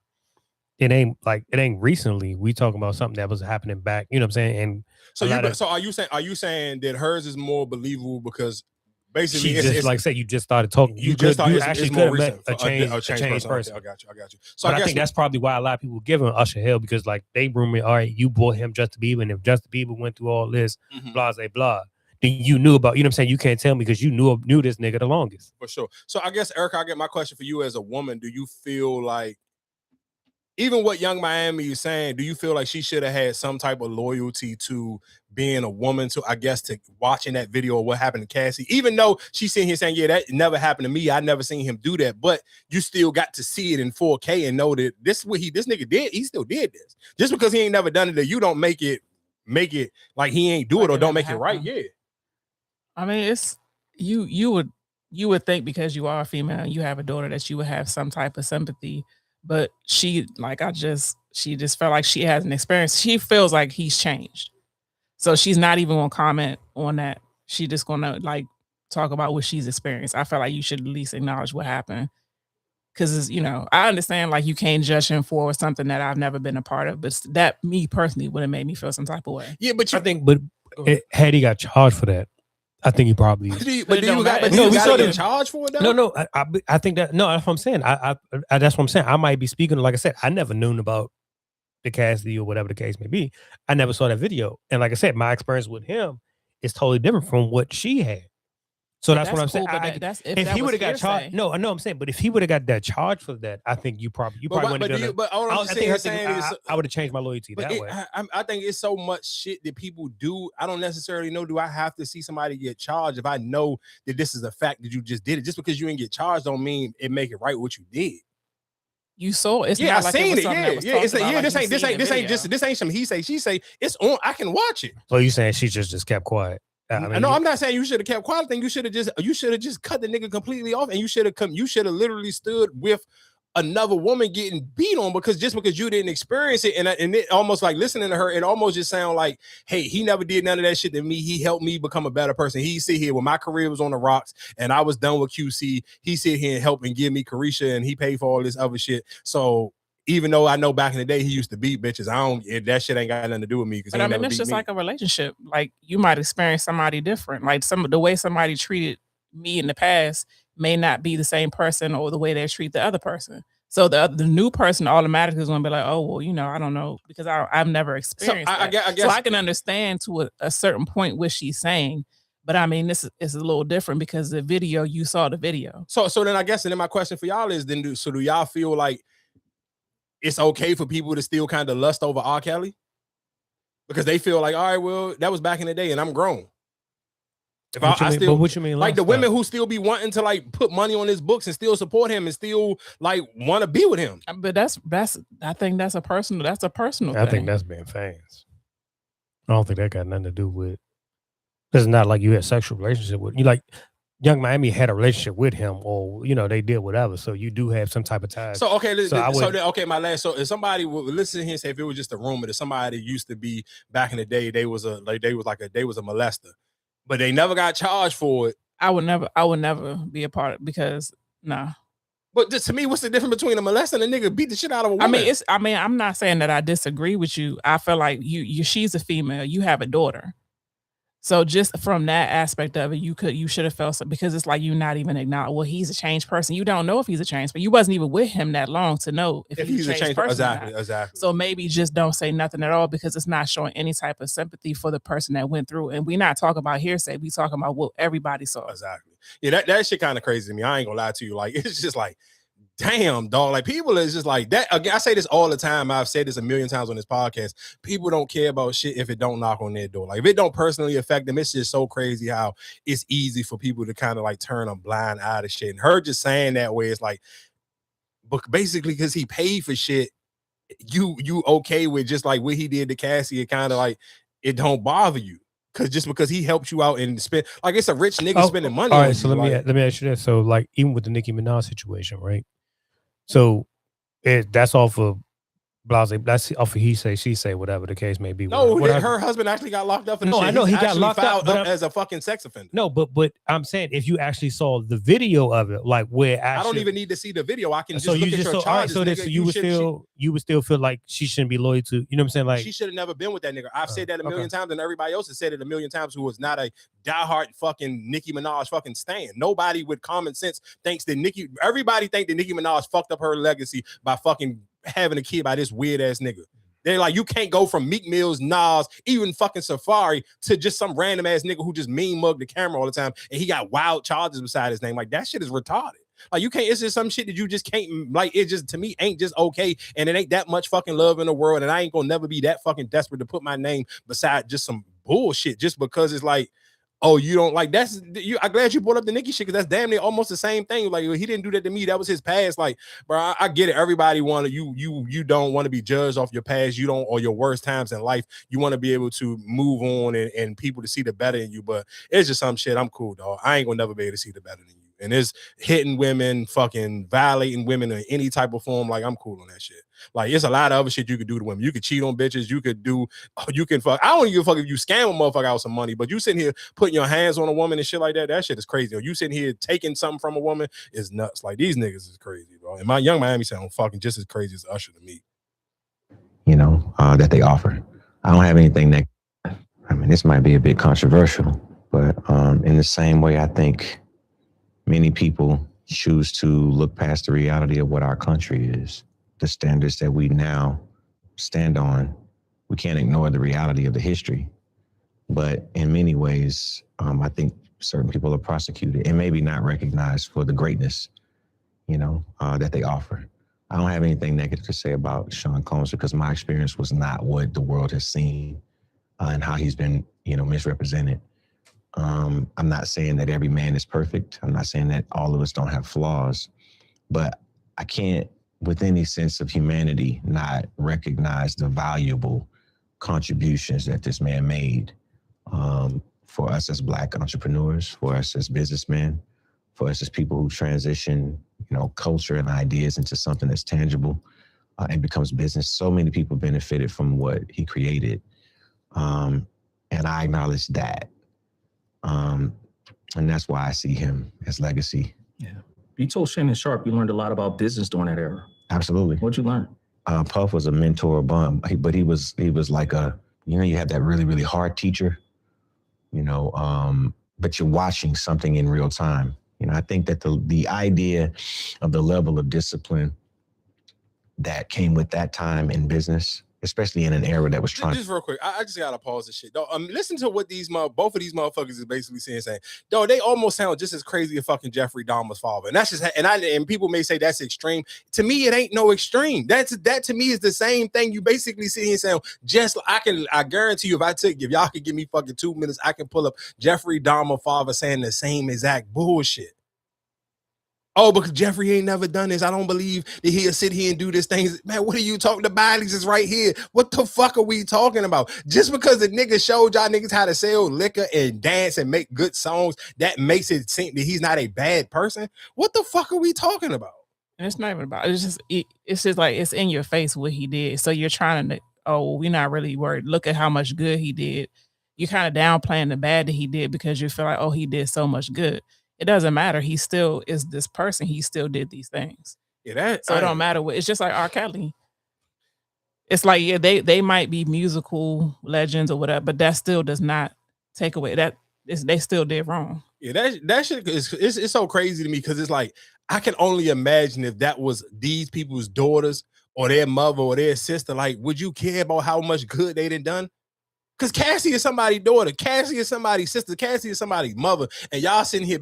It ain't recently. We talking about something that was happening back. You know what I'm saying? And so are you saying that hers is more believable because basically it's like say you just started talking. You actually could have met a changed person. Okay, I got you. So I think that's probably why a lot of people give him Usher hell, because like they rumor, all right, you bought him Justin Bieber, and if Justin Bieber went through all this, blah blah blah, then you knew about. You know what I'm saying? You can't tell me because you knew this nigga the longest. For sure. So I guess Erica, I get my question for you as a woman. Do you feel like, even what Young Miami is saying, do you feel like she should have had some type of loyalty to being a woman, to, I guess, to watching that video of what happened to Cassie? Even though she's sitting here saying, yeah, that never happened to me. I never seen him do that. But you still got to see it in 4K and know that this is what this nigga did. He still did this. Just because he ain't never done it, that you don't make it like he ain't do it or don't make it right. Yeah. I mean, it's you would think because you are a female and you have a daughter that you would have some type of sympathy. But she just felt like she has an experience. She feels like he's changed. So she's not even going to comment on that. she just gonna like talk about what she's experienced. I feel like you should at least acknowledge what happened. Cause you know, I understand like you can't judge him for something that I've never been a part of, but that me personally would have made me feel some type of way. Yeah, but I think, had he got charged for that, I think he probably. But do you got to get charged for it though? No, I think that that's what I'm saying. I that's what I'm saying. I might be speaking. Like I said, I never knew about the Cassidy or whatever the case may be. I never saw that video, and like I said, my experience with him is totally different from what she had. So that's what I'm saying. If he would have got charged, no, I know I'm saying, but if he would have got that charge for that, I think you probably wouldn't have done But all I'm saying I would have changed my loyalty that way. I think it's so much shit that people do. I don't necessarily know. Do I have to see somebody get charged if I know that this is a fact that you just did it? Just because you didn't get charged don't mean it make it right what you did. You saw it. Yeah, I seen it. This ain't some he say she say. It's on. I can watch it. So you saying she just kept quiet? I mean, no, I'm not saying you should have kept quiet. I think you should have just cut the nigga completely off, and you should have literally stood with another woman getting beat on because you didn't experience it, and it almost like listening to her, it almost just sound like, hey, he never did none of that shit to me. He helped me become a better person. He sit here when my career was on the rocks and I was done with QC. He sit here and help and give me Carisha, and he paid for all this other shit. So. Even though I know back in the day he used to beat bitches, that shit ain't got nothing to do with me. But I mean, it's just like a relationship. Like you might experience somebody different. Like the way somebody treated me in the past may not be the same person or the way they treat the other person. So the new person automatically is going to be like, oh well, you know, I don't know because I've never experienced. So I guess so I can understand to a certain point what she's saying. But I mean, this is a little different because the video, you saw the video. So then I guess, and then my question for y'all is, do y'all feel like it's okay for people to still kind of lust over R. Kelly? Because they feel like, all right, well, that was back in the day and I'm grown. What you mean? Like the women who still be wanting to like put money on his books and still support him and still like want to be with him. But I think that's a personal thing. I think that's being fans. I don't think that got nothing to do with. It's not like you had a sexual relationship with you. Like Young Miami had a relationship with him, or you know they did whatever. So you do have some type of tie. So my last. So if somebody would listen here and say if it was just a rumor that somebody used to be back in the day, they was a molester, but they never got charged for it. I would never be a part of it because nah. But to me, what's the difference between a molester and a nigga beat the shit out of a woman? I mean, I'm not saying that I disagree with you. I feel like she's a female. You have a daughter. So just from that aspect of it, you should have felt something because it's like you not even acknowledge. Well, he's a changed person. You don't know if he's a changed, but you wasn't even with him that long to know if he's a changed person. Exactly. So maybe just don't say nothing at all because it's not showing any type of sympathy for the person that went through. And we're not talking about hearsay. We talking about what everybody saw. Exactly. Yeah, that shit kind of crazy to me. I ain't gonna lie to you. Like it's just like. Damn, dog. Like people is just like that. Again, I say this all the time. I've said this a million times on this podcast. People don't care about shit if it don't knock on their door. Like if it don't personally affect them, it's just so crazy how it's easy for people to kind of like turn a blind eye to shit. And her just saying that way is like, but basically because he paid for shit, you okay with just like what he did to Cassie, it kind of like it don't bother you. Just because he helped you out and spend like it's a rich nigga spending money. All right, so let me ask you that. So like even with the Nicki Minaj situation, right? So that's off of Blase. That's off of he say, she say, whatever the case may be. No, her husband actually got locked up. No, I know he got locked up as a fucking sex offender. No, but I'm saying if you actually saw the video of it, like where I don't even need to see the video. I can just look at your charges. So you would still feel like she shouldn't be loyal to. You know what I'm saying? Like she should have never been with that nigga. I've said that a million times, and everybody else has said it a million times. Who was not a diehard fucking Nicki Minaj fucking stan. Nobody with common sense thinks that everybody think that Nicki Minaj fucked up her legacy by fucking having a kid by this weird ass nigga. They're like, you can't go from Meek Mill's, Nas, even fucking Safari to just some random ass nigga who just mean mug the camera all the time and he got wild charges beside his name. Like that shit is retarded. Like you can't, it's just some shit that you just can't, like it just to me ain't just okay. And it ain't that much fucking love in the world. And I ain't gonna never be that fucking desperate to put my name beside just some bullshit just because it's like, oh, you don't like I'm glad you brought up the Nicki shit because that's damn near almost the same thing. Like he didn't do that to me. That was his past. Like, bro, I get it. Everybody you don't want to be judged off your past. You don't, or your worst times in life. You want to be able to move on and people to see the better in you. But it's just some shit. I'm cool, dog. I ain't gonna never be able to see the better than you. And it's hitting women, fucking violating women in any type of form. Like, I'm cool on that shit. Like, it's a lot of other shit you could do to women. You could cheat on bitches. You can fuck. I don't even give a fuck if you scam a motherfucker out some money, but you sitting here putting your hands on a woman and shit like that, that shit is crazy. Or you sitting here taking something from a woman is nuts. Like, these niggas is crazy, bro. And my Young Miami sound fucking just as crazy as Usher to me. You know, that they offer. I don't have anything that, I mean, this might be a bit controversial, but in the same way, I think many people choose to look past the reality of what our country is, the standards that we now stand on. We can't ignore the reality of the history, but in many ways, I think certain people are prosecuted and maybe not recognized for the greatness, you know, that they offer. I don't have anything negative to say about Sean Combs because my experience was not what the world has seen and how he's been, you know, misrepresented. I'm not saying that every man is perfect. I'm not saying that all of us don't have flaws, but I can't, with any sense of humanity, not recognize the valuable contributions that this man made for us as Black entrepreneurs, for us as businessmen, for us as people who transition, you know, culture and ideas into something that's tangible and becomes business. So many people benefited from what he created. And I acknowledge that. And that's why I see him as legacy. Yeah. You told Shannon Sharp you learned a lot about business during that era. Absolutely. What'd you learn? Puff was a mentor, but he was like a, you know, you have that really, really hard teacher, you know, but you're watching something in real time. You know, I think that the idea of the level of discipline that came with that time in business, especially in an era that was trying. Just real quick, I just gotta pause this shit. Listen to what both of these motherfuckers is basically saying. Dog, they almost sound just as crazy as fucking Jeffrey Dahmer's father, and that's just and people may say that's extreme. To me, it ain't no extreme. That to me is the same thing. You basically sit here and sound just. I guarantee you, if y'all could give me fucking 2 minutes, I can pull up Jeffrey Dahmer's father saying the same exact bullshit. Oh, because Jeffrey ain't never done this. I don't believe that he'll sit here and do this thing. Man, what are you talking? The bodies is right here. What the fuck are we talking about? Just because the nigga showed y'all niggas how to sell liquor and dance and make good songs, that makes it seem that he's not a bad person. What the fuck are we talking about? And it's not even about it's just like it's in your face what he did. So you're trying to, we're not really worried. Look at how much good he did. You're kind of downplaying the bad that he did because you feel like, oh, he did so much good. It doesn't matter. He still is this person. He still did these things. Yeah, so it don't matter what. It's just like R. Kelly. It's like, yeah, they might be musical legends or whatever, but that still does not take away that they still did wrong. Yeah, that shit it's so crazy to me because it's like I can only imagine if that was these people's daughters or their mother or their sister. Like, would you care about how much good they done? Because Cassie is somebody's daughter, Cassie is somebody's sister, Cassie is somebody's mother, and y'all sitting here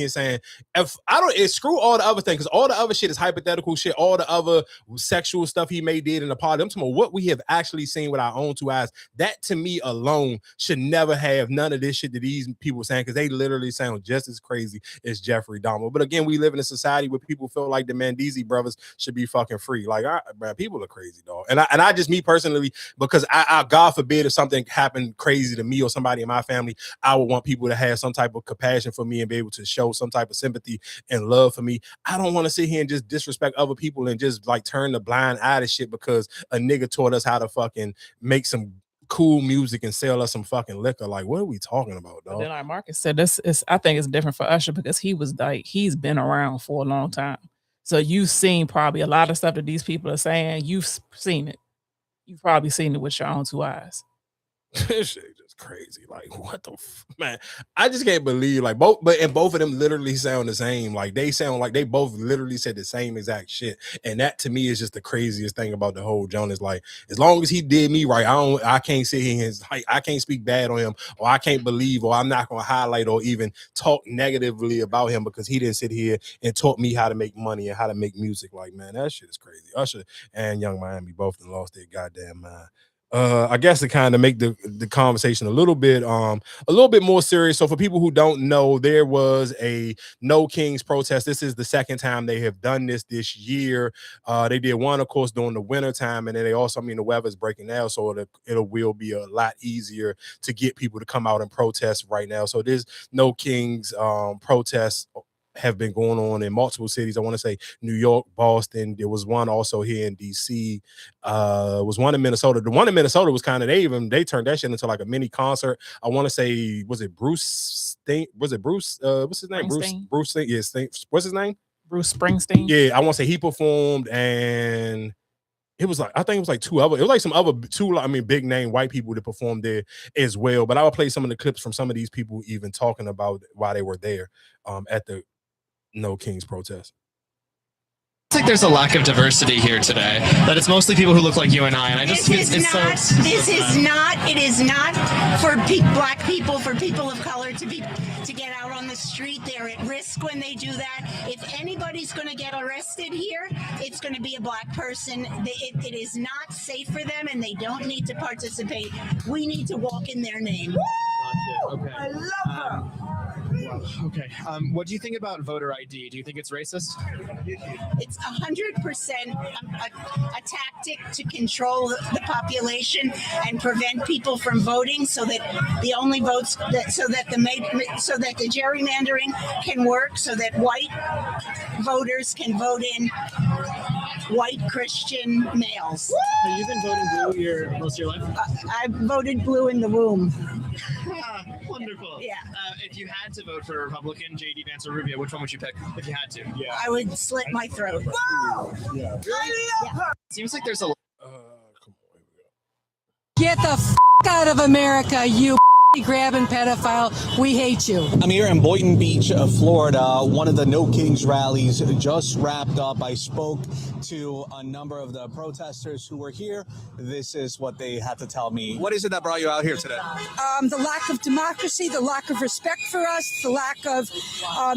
saying, if I don't screw all the other things, because all the other shit is hypothetical shit, all the other sexual stuff he did in the party. I'm talking about what we have actually seen with our own 2 eyes. That to me alone should never have none of this shit that these people saying, because they literally sound just as crazy as Jeffrey Dahmer. But again, we live in a society where people feel like the Mendizi brothers should be fucking free. Like, man, people are crazy, dog. And I just, me personally, because I God forbid if something happened crazy to me or somebody in my family, I would want people to have some type of compassion for me and be able to show some type of sympathy and love for me. I don't want to sit here and just disrespect other people and just like turn the blind eye to shit because a nigga taught us how to fucking make some cool music and sell us some fucking liquor. Like, what are we talking about, dog? But then like Marcus said, I think it's different for Usher because he's been around for a long time. So you've seen probably a lot of stuff that these people are saying. You've seen it. You've probably seen it with your own 2 eyes. This shit just crazy. Like, what the man? I just can't believe both of them literally sound the same. Like, they sound like they both literally said the same exact shit. And that to me is just the craziest thing about the whole Jonas. Like, as long as he did me right, I can't sit here and like I can't speak bad on him, or I can't believe, or I'm not gonna highlight or even talk negatively about him because he didn't sit here and taught me how to make money and how to make music. Like, man, that shit is crazy. Usher and Young Miami both lost their goddamn mind. I guess to kind of make the conversation a little bit more serious. So for people who don't know, there was a No Kings protest. This is the second time they have done this year. They did one, of course, during the winter time, and then they also, the weather's breaking now, so it will be a lot easier to get people to come out and protest right now. So there's No Kings protest have been going on in multiple cities. I want to say New York, Boston. There was one also here in DC. Was one in Minnesota. The one in Minnesota was kind of they turned that shit into like a mini concert. I want to say, was it Bruce? What's his name? Bruce. Yes. What's his name? Bruce Springsteen. Yeah, I want to say he performed, and it was like, I think it was like two other. It was like some other big name white people that performed there as well. But I will play some of the clips from some of these people even talking about why they were there at the No Kings protest. It's like there's a lack of diversity here today. That it's mostly people who look like you and I. And I just it is not for black people, for people of color to get out on the street. They're at risk when they do that. If anybody's going to get arrested here, it's going to be a black person. It is not safe for them, and they don't need to participate. We need to walk in their name. Gotcha. Okay. I love her. Okay. What do you think about voter ID? Do you think it's racist? It's 100% a tactic to control the population and prevent people from voting, so that the only votes so that the gerrymandering can work, so that white voters can vote in white Christian males. Have you been voting blue most of your life? I voted blue in the womb. Wonderful. Yeah. If you had to vote for a Republican, J.D. Vance or Rubio, which one would you pick if you had to? Yeah. I would slit my throat. Whoa! Yeah. Really? Yeah. Seems like there's a Get the f*** out of America, you grabbing pedophile. We hate you. I'm here in Boynton Beach, Florida. One of the No Kings rallies just wrapped up. I spoke to a number of the protesters who were here. This is what they had to tell me. What is it that brought you out here today? The lack of democracy, the lack of respect for us, the lack of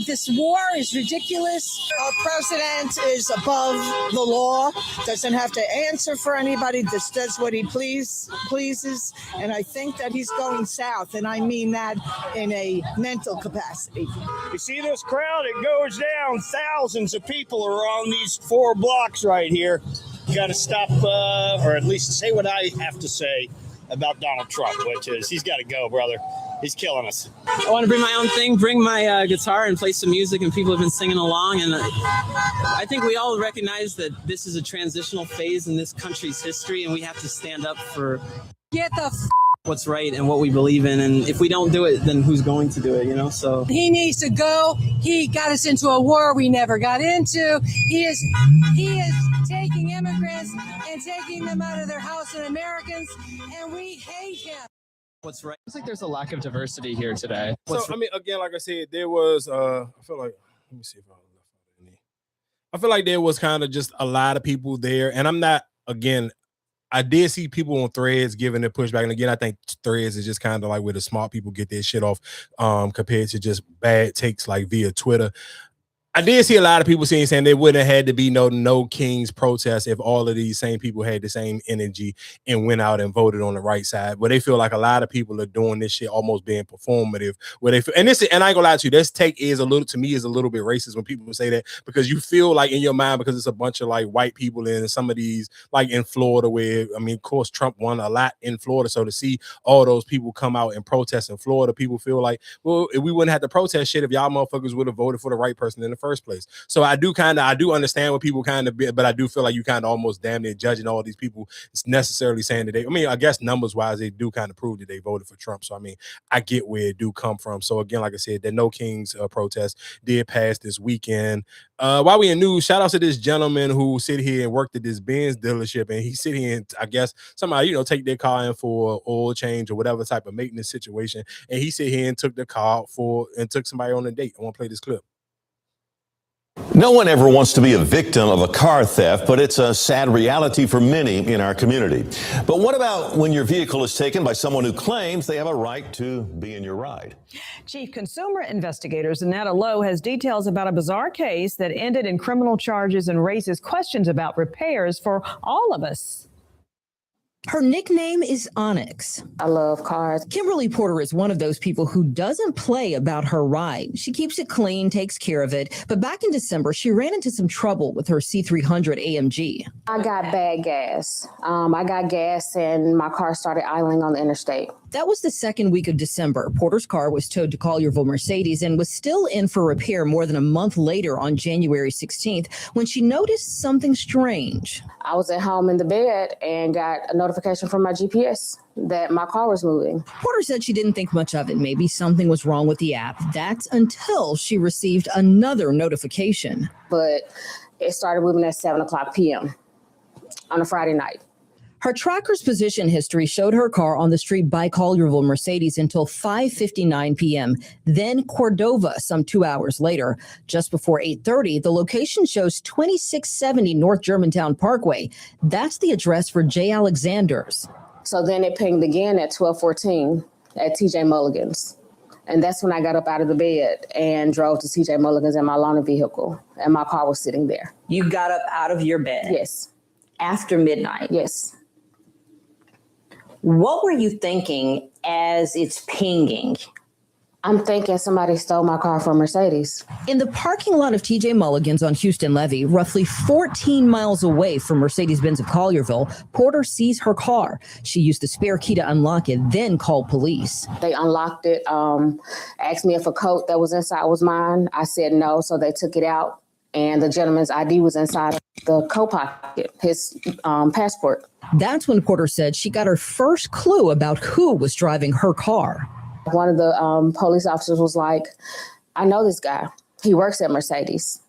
this war is ridiculous. Our president is above the law, doesn't have to answer for anybody, just does what he pleases, and I think that he's going south, and I mean that in a mental capacity. You see this crowd? It goes down. Thousands of people are on these 4 blocks right here. You got to stop, or at least say what I have to say about Donald Trump, which is he's got to go, brother. He's killing us. I want to bring my own thing, bring my guitar and play some music, and people have been singing along. And I think we all recognize that this is a transitional phase in this country's history, and we have to stand up for Get the f*** what's right and what we believe in. And if we don't do it, then who's going to do it, So He needs to go. He got us into a war we never got into. He is taking immigrants and taking them out of their house and Americans, and we hate him. what's right. It's like there's a lack of diversity here today. Again, like I said, there was I feel like, let me see if I left any. I feel like there was kind of just a lot of people there, and I'm not, again, I did see people on Threads giving their pushback. And again, I think Threads is just kind of like where the smart people get their shit off compared to just bad takes like via Twitter. I did see a lot of people saying they wouldn't have had to be no Kings protest if all of these same people had the same energy and went out and voted on the right side. But they feel like a lot of people are doing this shit almost being performative. Where they feel, and I ain't gonna lie to you, this take is a little bit racist when people say that, because you feel like in your mind, because it's a bunch of like white people in some of these, like in Florida, where of course Trump won a lot in Florida. So to see all those people come out and protest in Florida, people feel like, well, we wouldn't have to protest shit if y'all motherfuckers would have voted for the right person in the first place. So I do understand what people kind of, but I do feel like you kind of almost damn near judging all these people. It's necessarily saying that I guess numbers wise, they do kind of prove that they voted for Trump. So I get where it do come from. So again, like I said, the No Kings protest did pass this weekend. While we in news, shout out to this gentleman who sit here and worked at this Benz dealership, and he sit here and I guess somebody take their car in for oil change or whatever type of maintenance situation, and he sit here and took the car took somebody on a date. I want to play this clip. No one ever wants to be a victim of a car theft, but it's a sad reality for many in our community. But what about when your vehicle is taken by someone who claims they have a right to be in your ride? Chief Consumer Investigators Annetta Lowe has details about a bizarre case that ended in criminal charges and raises questions about repairs for all of us. Her nickname is Onyx. I love cars. Kimberly Porter is one of those people who doesn't play about her ride. She keeps it clean, takes care of it. But back in December, she ran into some trouble with her C300 AMG. I got bad gas. I got gas and my car started idling on the interstate. That was the second week of December. Porter's car was towed to Collierville Mercedes and was still in for repair more than a month later on January 16th when she noticed something strange. I was at home in the bed and got a notification from my GPS that my car was moving. Porter said she didn't think much of it. Maybe something was wrong with the app. That's until she received another notification. But it started moving at 7:00 p.m. on a Friday night. Her tracker's position history showed her car on the street by Collierville Mercedes until 5:59 p.m. Then Cordova some 2 hours later. Just before 8:30, the location shows 2670 North Germantown Parkway. That's the address for Jay Alexander's. So then it pinged again at 12:14 at TJ Mulligan's. And that's when I got up out of the bed and drove to TJ Mulligan's in my loaner vehicle. And my car was sitting there. You got up out of your bed? Yes. After midnight? Yes. What were you thinking as it's pinging? I'm thinking somebody stole my car from Mercedes. In the parking lot of TJ Mulligan's on Houston Levee, roughly 14 miles away from Mercedes-Benz of Collierville, Porter sees her car. She used the spare key to unlock it, then called police. They unlocked it, asked me if a coat that was inside was mine. I said no, so they took it out. And the gentleman's ID was inside the coat pocket, his passport. That's when Porter said she got her first clue about who was driving her car. One of the police officers was like, I know this guy. He works at Mercedes.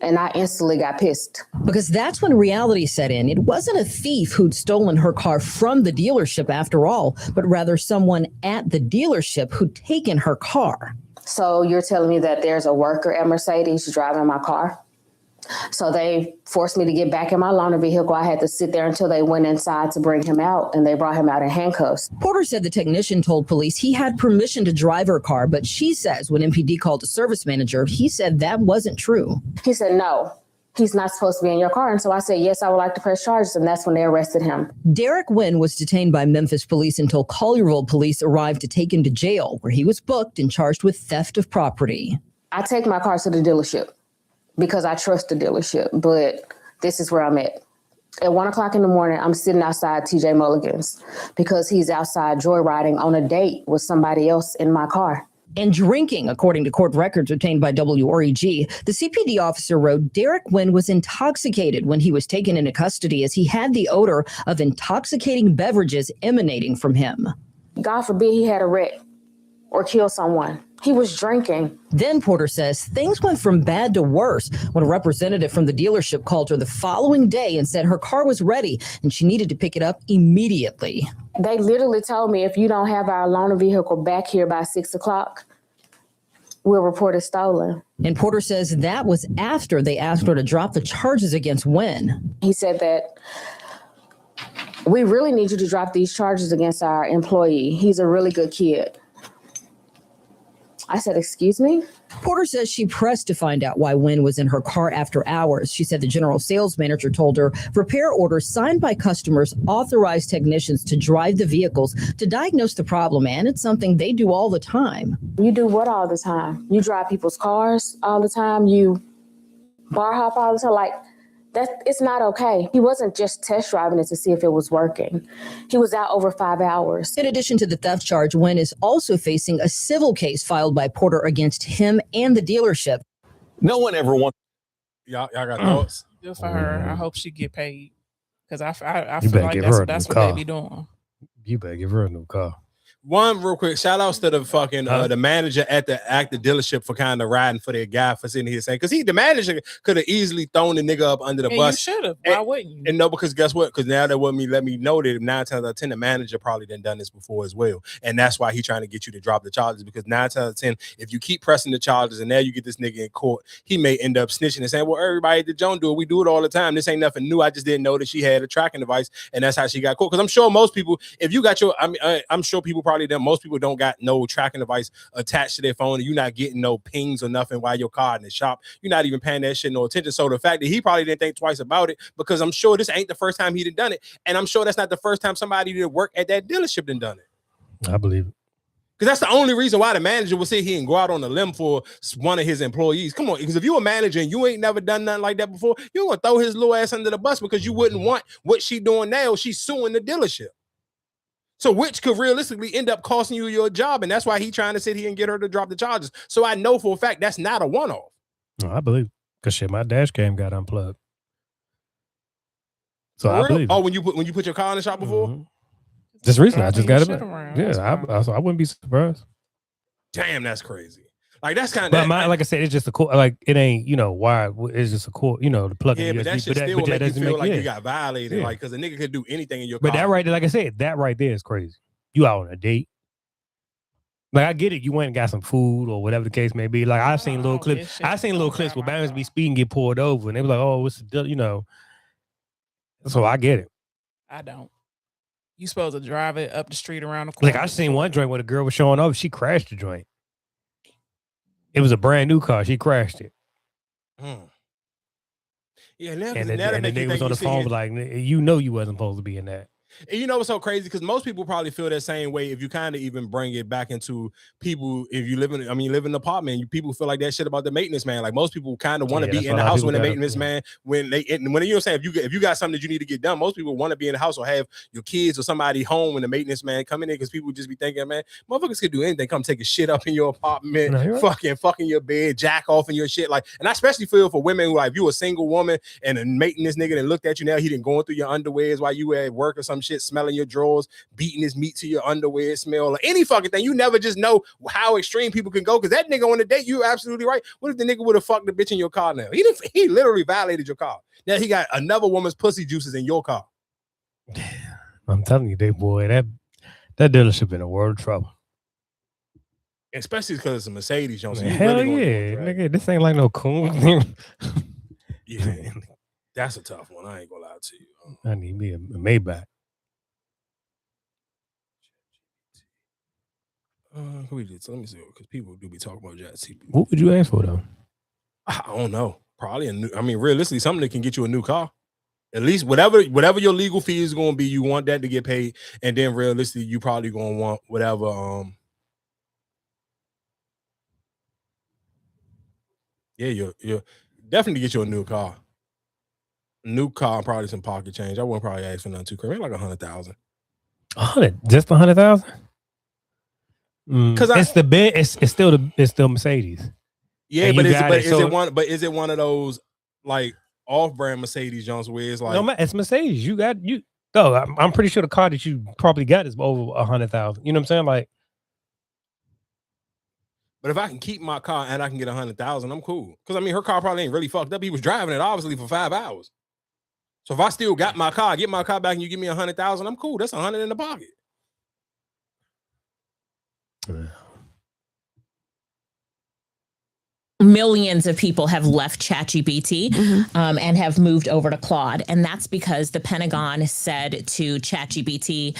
And I instantly got pissed. Because that's when reality set in. It wasn't a thief who'd stolen her car from the dealership after all, but rather someone at the dealership who'd taken her car. So you're telling me that there's a worker at Mercedes driving my car? So they forced me to get back in my loaner vehicle. I had to sit there until they went inside to bring him out, and they brought him out in handcuffs. Porter said the technician told police he had permission to drive her car, but she says when MPD called the service manager, he said that wasn't true. He said, no, he's not supposed to be in your car. And so I said, yes, I would like to press charges. And that's when they arrested him. Derek Wynn was detained by Memphis police until Collierville police arrived to take him to jail, where he was booked and charged with theft of property. I take my car to the dealership because I trust the dealership, but this is where I'm at. At 1 o'clock in the morning, I'm sitting outside TJ Mulligan's because he's outside joyriding on a date with somebody else in my car. And drinking, according to court records obtained by WREG, the CPD officer wrote Derek Wynn was intoxicated when he was taken into custody as he had the odor of intoxicating beverages emanating from him. God forbid he had a wreck or killed someone. He was drinking. Then Porter says things went from bad to worse when a representative from the dealership called her the following day and said her car was ready and she needed to pick it up immediately. They literally told me if you don't have our loaner vehicle back here by 6 o'clock, we'll report it stolen. And Porter says that was after they asked her to drop the charges against Wynn. He said that we really need you to drop these charges against our employee. He's a really good kid. I said, excuse me? Porter says she pressed to find out why Wynn was in her car after hours. She said the general sales manager told her repair orders signed by customers authorized technicians to drive the vehicles to diagnose the problem, and it's something they do all the time. You do what all the time? You drive people's cars all the time? You bar hop all the time? Like, it's not okay. He wasn't just test driving it to see if it was working. He was out over 5 hours. In addition to the theft charge, Wynn is also facing a civil case filed by Porter against him and the dealership. No one ever wants. Y'all got thoughts? Good for her. I hope she get paid because I You feel better like give her a that's new what they car. be doing. You better give her a new car. One real quick shout outs to the fucking the manager at the dealership for kind of riding for their guy for sitting here saying because the manager could have easily thrown the nigga up under the And bus. you should have. Why wouldn't you? And no, because guess what? Because now they let me know that 9 times out of 10 the manager probably done this before as well, and that's why he's trying to get you to drop the charges because 9 times out of 10 if you keep pressing the charges and now you get this nigga in court, he may end up snitching and saying, well, everybody at the Joan do it. We do it all the time. This ain't nothing new. I just didn't know that she had a tracking device, and that's how she got caught. Because I'm sure most people, if you got your, I'm sure people probably done. Most people don't got no tracking device attached to their phone, and you're not getting no pings or nothing while your car in the shop. You're not even paying that shit no attention. So the fact that he probably didn't think twice about it, because I'm sure this ain't the first time he'd done it, and I'm sure that's not the first time somebody that work at that dealership done it. I believe it. Because that's the only reason why the manager will sit here and go out on a limb for one of his employees. Come on, because if you're a manager and you ain't never done nothing like that before, you're gonna throw his little ass under the bus because you wouldn't want what she doing now. She's suing the dealership. So which could realistically end up costing you your job, and that's why he trying to sit here and get her to drop the charges. So I know for a fact that's not a one-off. No, I believe, because shit, my dash cam got unplugged. So For I real? believe. Oh, when you put your car in the shop before? Just recently, I just got it. Shit around. That's Yeah, fine. I wouldn't be surprised. Damn, that's crazy. Like that's kind of. But like I said, it's just a cool. Like it ain't, why it's just a cool. The plug in Yeah, USB. but that shit still will that make you doesn't feel like yeah. you got violated. Yeah. Like, because a nigga could do anything in your But car. that right there, like I said, that right there is crazy. You out on a date. Like I get it, you went and got some food or whatever the case may be. Like I've seen little clips. I've seen little clips where Bama's be speeding, get pulled over, and they be like, "Oh, what's the deal?" So I get it. I don't. You supposed to drive it up the street around the corner. Like I seen one joint where the girl was showing off. She crashed the joint. It was a brand new car. She crashed it. Yeah, now And the nigga was on the phone like, you wasn't supposed to be in that. And you know what's so crazy? Because most people probably feel that same way. If you kind of even bring it back into people, if you live in, you live in an apartment, people feel like that shit about the maintenance man. Like most people kind of want to be in the house when the maintenance man, when you know what I'm saying, if you got something that you need to get done, most people want to be in the house or have your kids or somebody home when the maintenance man come in there, because people just be thinking, man, motherfuckers could do anything. Come take a shit up in your apartment, fucking your bed, jack off in your shit. Like, and I especially feel for women who, like, if you a single woman and a maintenance nigga that looked at you, now he didn't going through your underwears while you were at work or some shit, smelling your drawers, beating his meat to your underwear smell, or any fucking thing. You never just know how extreme people can go, because that nigga on the date, you're absolutely right. What if the nigga would have fucked the bitch in your car now? He literally violated your car. Now he got another woman's pussy juices in your car. I'm telling you, that dealership in a world of trouble. Especially because it's a Mercedes, Johnson. Hell yeah, nigga, this ain't like no cool. Yeah, that's a tough one. I ain't gonna lie to you. I need me a Maybach. Let me see, because people do be talking about ChatGPT. What would you ask for though? I don't know. Probably a new. I mean, realistically, something that can get you a new car. At least whatever your legal fee is going to be, you want that to get paid, and then realistically, you probably going to want whatever. Yeah, you're definitely get you a new car. New car and probably some pocket change. I wouldn't probably ask for nothing too crazy, like 100,000. 100, just 100,000. Because it's the bid. It's still Mercedes. Yeah, but is it one of those like off-brand Mercedes Jones where it's like, no, it's Mercedes. I'm pretty sure the car that you probably got is over 100,000. You know what I'm saying? Like, but if I can keep my car and I can get 100,000, I'm cool. Because I mean, her car probably ain't really fucked up. He was driving it obviously for 5 hours. So if I still got my car, get my car back, and you give me 100,000, I'm cool. That's 100 in the pocket. Millions of people have left ChatGPT and have moved over to Claude. And that's because the Pentagon said to ChatGPT,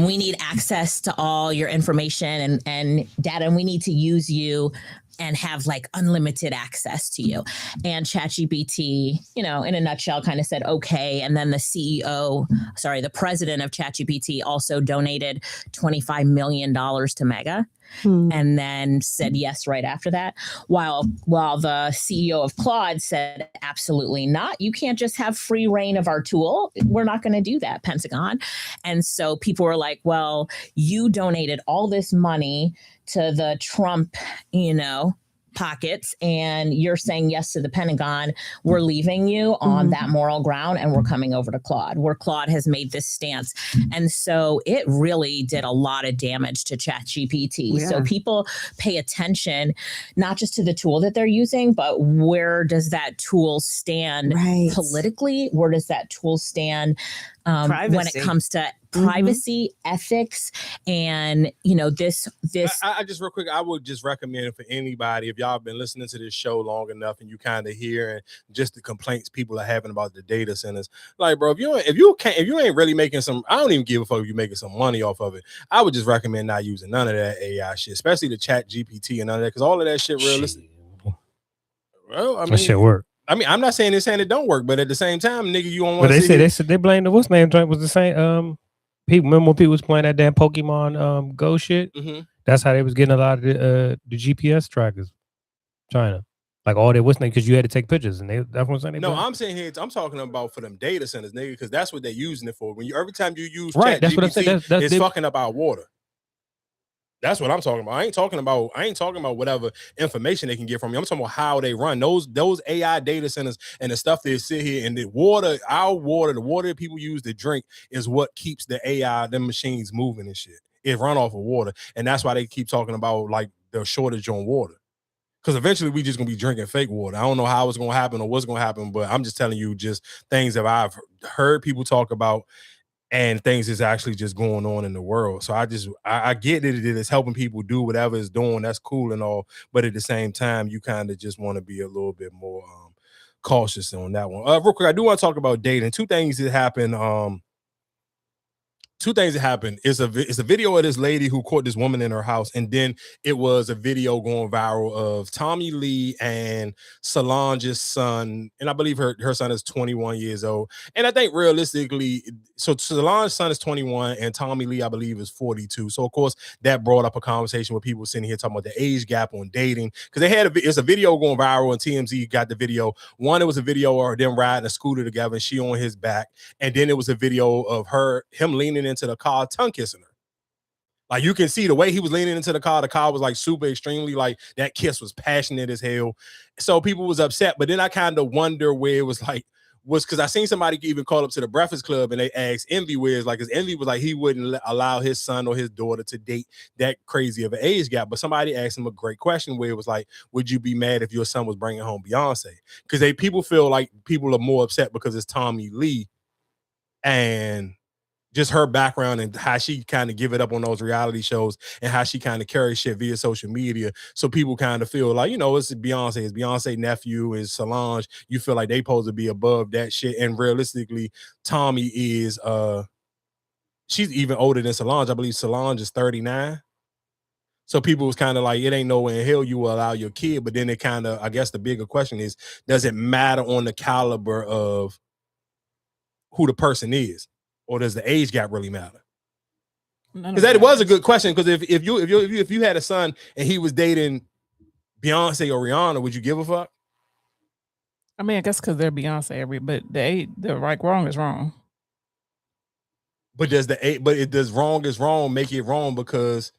we need access to all your information and data, and we need to use you and have like unlimited access to you. And Chatgpt, in a nutshell, kind of said, okay. And then the president of Chatgpt also donated $25 million to Mega. And then said yes right after that, while the CEO of Claude said absolutely not. You can't just have free reign of our tool. We're not going to do that, Pentagon. And so people were like, well, you donated all this money to the Trump, pockets, and you're saying yes to the Pentagon. We're leaving you on that moral ground, and we're coming over to Claude, where Claude has made this stance. And so it really did a lot of damage to ChatGPT. So people pay attention, not just to the tool that they're using, but where does that tool stand politically? Where does that tool stand when it comes to privacy, ethics, and this. I just real quick, I would just recommend for anybody, if y'all been listening to this show long enough and you kind of hearing just the complaints people are having about the data centers, like, bro, if you ain't really making some, I don't even give a fuck if you're making some money off of it. I would just recommend not using none of that AI shit, especially the ChatGPT and none of that, because all of that shit realistic. Well, I mean, that shit work. I mean, I'm not saying it don't work, but at the same time, nigga, you don't want to. But they said they blamed the what's name joint was the same. People remember when people was playing that damn Pokemon Go shit. That's how they was getting a lot of the GPS trackers. China. Like all that, what's name? Because you had to take pictures, and that's what I'm saying. No, I'm saying here, I'm talking about for them data centers, nigga, because that's what they're using it for. When you every time you use right, that's what I'm ChatGPT, saying. it's fucking up our water. That's what I'm talking about. I ain't talking about whatever information they can get from me. I'm talking about how they run those AI data centers and the stuff they sit here and the water, the water that people use to drink is what keeps the AI, them machines moving and shit. It run off of water, and that's why they keep talking about like the shortage on water. Because eventually we just gonna be drinking fake water. I don't know how it's gonna happen or what's gonna happen, but I'm just telling you just things that I've heard people talk about and things is actually just going on in the world. So I get it. It's helping people do whatever it's doing. That's cool and all, but at the same time, you kind of just want to be a little bit more cautious on that one. Real quick, I do want to talk about dating. Two things that happened. It's a video of this lady who caught this woman in her house, and then it was a video going viral of Tommy Lee and Solange's son, and I believe her son is 21 years old. And I think realistically, so Solange's son is 21 and Tommy Lee, I believe, is 42. So of course that brought up a conversation with people sitting here talking about the age gap on dating, because it's a video going viral and TMZ got the video. One, it was a video of them riding a scooter together and she on his back, and then it was a video of him leaning into the car, tongue kissing her. Like you can see the way he was leaning into the car was like super extremely, like that kiss was passionate as hell. So people was upset, but then I kind of wonder where it was because I seen somebody even call up to the Breakfast Club and they asked Envy where it's like, because Envy was like he wouldn't allow his son or his daughter to date that crazy of an age gap. But somebody asked him a great question where it was like, would you be mad if your son was bringing home Beyonce? Because people feel like people are more upset because it's Tommy Lee and just her background and how she kind of give it up on those reality shows and how she kind of carries shit via social media. So people kind of feel like, it's Beyonce nephew, is Solange. You feel like they supposed to be above that shit. And realistically, Tommy is, she's even older than Solange. I believe Solange is 39. So people was kind of like, it ain't nowhere in hell you will allow your kid. But then it kind of, I guess the bigger question is, does it matter on the caliber of who the person is? Or does the age gap really matter? Because that was a good question. Because if you had a son and he was dating Beyonce or Rihanna, would you give a fuck? I mean, I guess because they're Beyonce, but the right wrong is wrong. But does wrong is wrong make it wrong because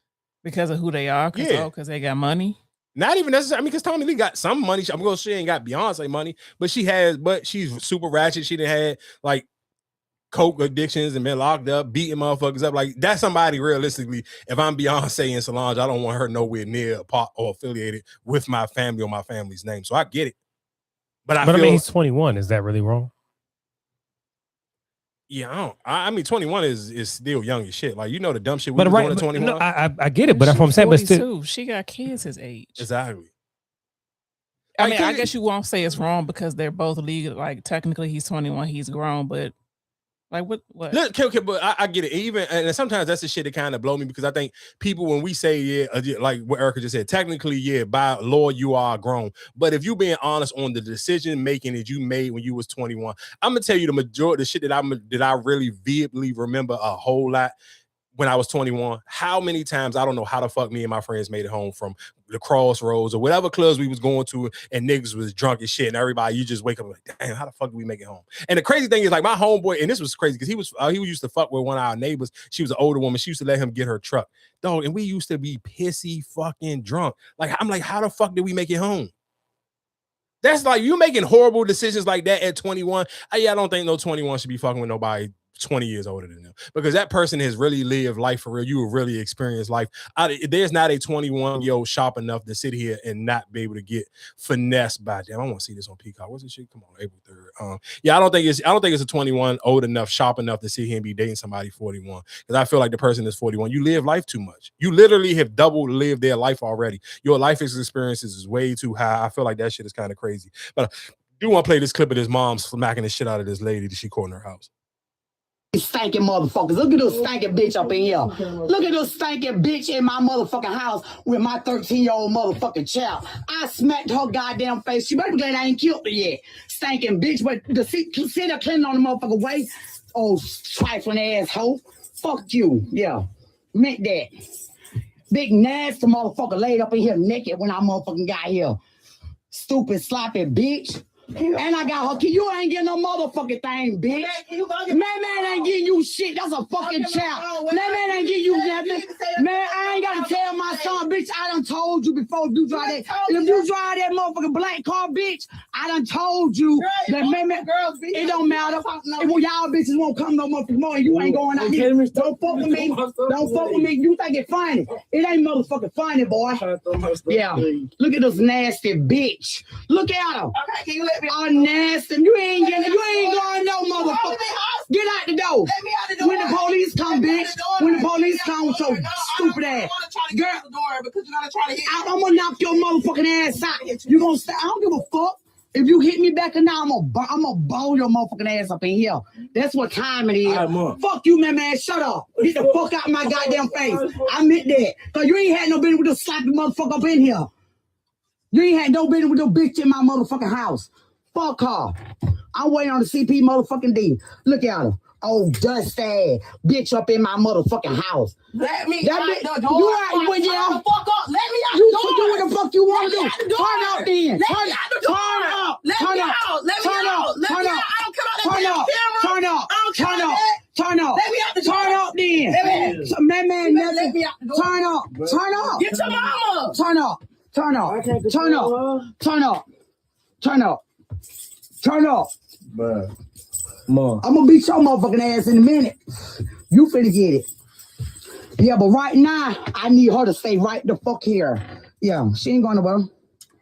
of who they are? Because they got money. Not even necessarily. I mean, because Tommy Lee got some money. I'm gonna say she ain't got Beyonce money, but she's super ratchet. She done had like coke addictions and been locked up, beating motherfuckers up. Like that's somebody realistically. If I'm Beyonce and Solange, I don't want her nowhere near a part or affiliated with my family or my family's name. So I get it. But I mean, he's 21. Is that really wrong? Yeah, I mean, 21 is still young as shit. Like the dumb shit we were doing at 21. No, I get it, but that's what I'm saying. But still, she got kids his age. Exactly. I mean, I guess you won't say it's wrong because they're both legal. Like technically, he's 21, he's grown, but. Like what? Okay, but I get it. Even and sometimes that's the shit that kind of blow me because I think people when we say like what Erica just said, technically by law you are grown. But if you being honest on the decision making that you made when you was 21, I'm gonna tell you the majority of the shit that I really vividly remember a whole lot. When I was 21, how many times I don't know how the fuck me and my friends made it home from the Crossroads or whatever clubs we was going to, and niggas was drunk as shit, and everybody you just wake up like, damn, how the fuck did we make it home? And the crazy thing is, like my homeboy, and this was crazy because he used to fuck with one of our neighbors. She was an older woman. She used to let him get her truck, dog, and we used to be pissy fucking drunk. Like I'm like, how the fuck did we make it home? That's like you making horrible decisions like that at 21. I don't think no 21 should be fucking with nobody 20 years older than them because that person has really lived life for real. You have really experienced life. There's not a 21-year-old sharp enough to sit here and not be able to get finessed by them. I want to see this on Peacock. What's this shit? Come on, April 3rd. I don't think it's a 21 old enough, sharp enough to sit here and be dating somebody 41. Because I feel like the person is 41. You live life too much. You literally have double lived their life already. Your life experiences is way too high. I feel like that shit is kind of crazy. But I do want to play this clip of this mom smacking the shit out of this lady that she caught in her house. Stinking motherfuckers. Look at this stinking bitch up in here. Look at this stinking bitch in my motherfucking house with my 13-year-old motherfucking child. I smacked her goddamn face. She better be glad I ain't killed her yet. Stinking bitch, but the sit there cleaning on the motherfucking way. Oh, trifling asshole. Fuck you. Yeah. Meant that. Big nasty motherfucker laid up in here naked when I motherfucking got here. Stupid, sloppy bitch. And I got her key. You ain't getting no motherfucking thing, bitch. Man ain't getting you shit. That's a fucking child. Man ain't getting you nothing. Man, I ain't got to tell my son, bitch, I done told you before you drive that. If you drive that motherfucking black car, bitch, I done told you that man, it don't matter. If y'all bitches won't come no motherfucking more, you ain't going out here. Don't fuck with me. Don't fuck with me. You think it funny. It ain't motherfucking funny, boy. Yeah. Look at this nasty bitch. Look at her. Oh, nasty. You ain't going no motherfucker. Get out the door. When the police come, bitch. When the police come with your stupid ass. Girl, I'm gonna knock your motherfucking ass out. You gonna stay? I don't give a fuck. If you hit me back and now, I'm gonna ball your motherfucking ass up in here. That's what time it is. Fuck you, man. Shut up. Get the fuck out of my goddamn face. I meant that. Cause you ain't had no business with this sloppy motherfucker up in here. You ain't had no business with no bitch in my motherfucking house. Fuck her. I'm waiting on the CP motherfucking D. Look at her. Oh, dust ass bitch up in my motherfucking house. Let me out the door. You out when you fuck up. Let me out you the door. You do what the fuck you want to do. Turn up then. Let me out the door. Turn up. Let me out. Let me out. Let me out. I don't care about that camera. Turn up. I don't care Turn about up. that. Turn up. Let me out the door. Turn up then. Man, let me out the door. Turn up. Turn up. Get your mama. Turn up. Turn up. Turn up. Turn up. Turn up. Turn up. I'm gonna beat your motherfucking ass in a minute. You finna get it. Yeah, but right now, I need her to stay right the fuck here. Yeah, she ain't going nowhere.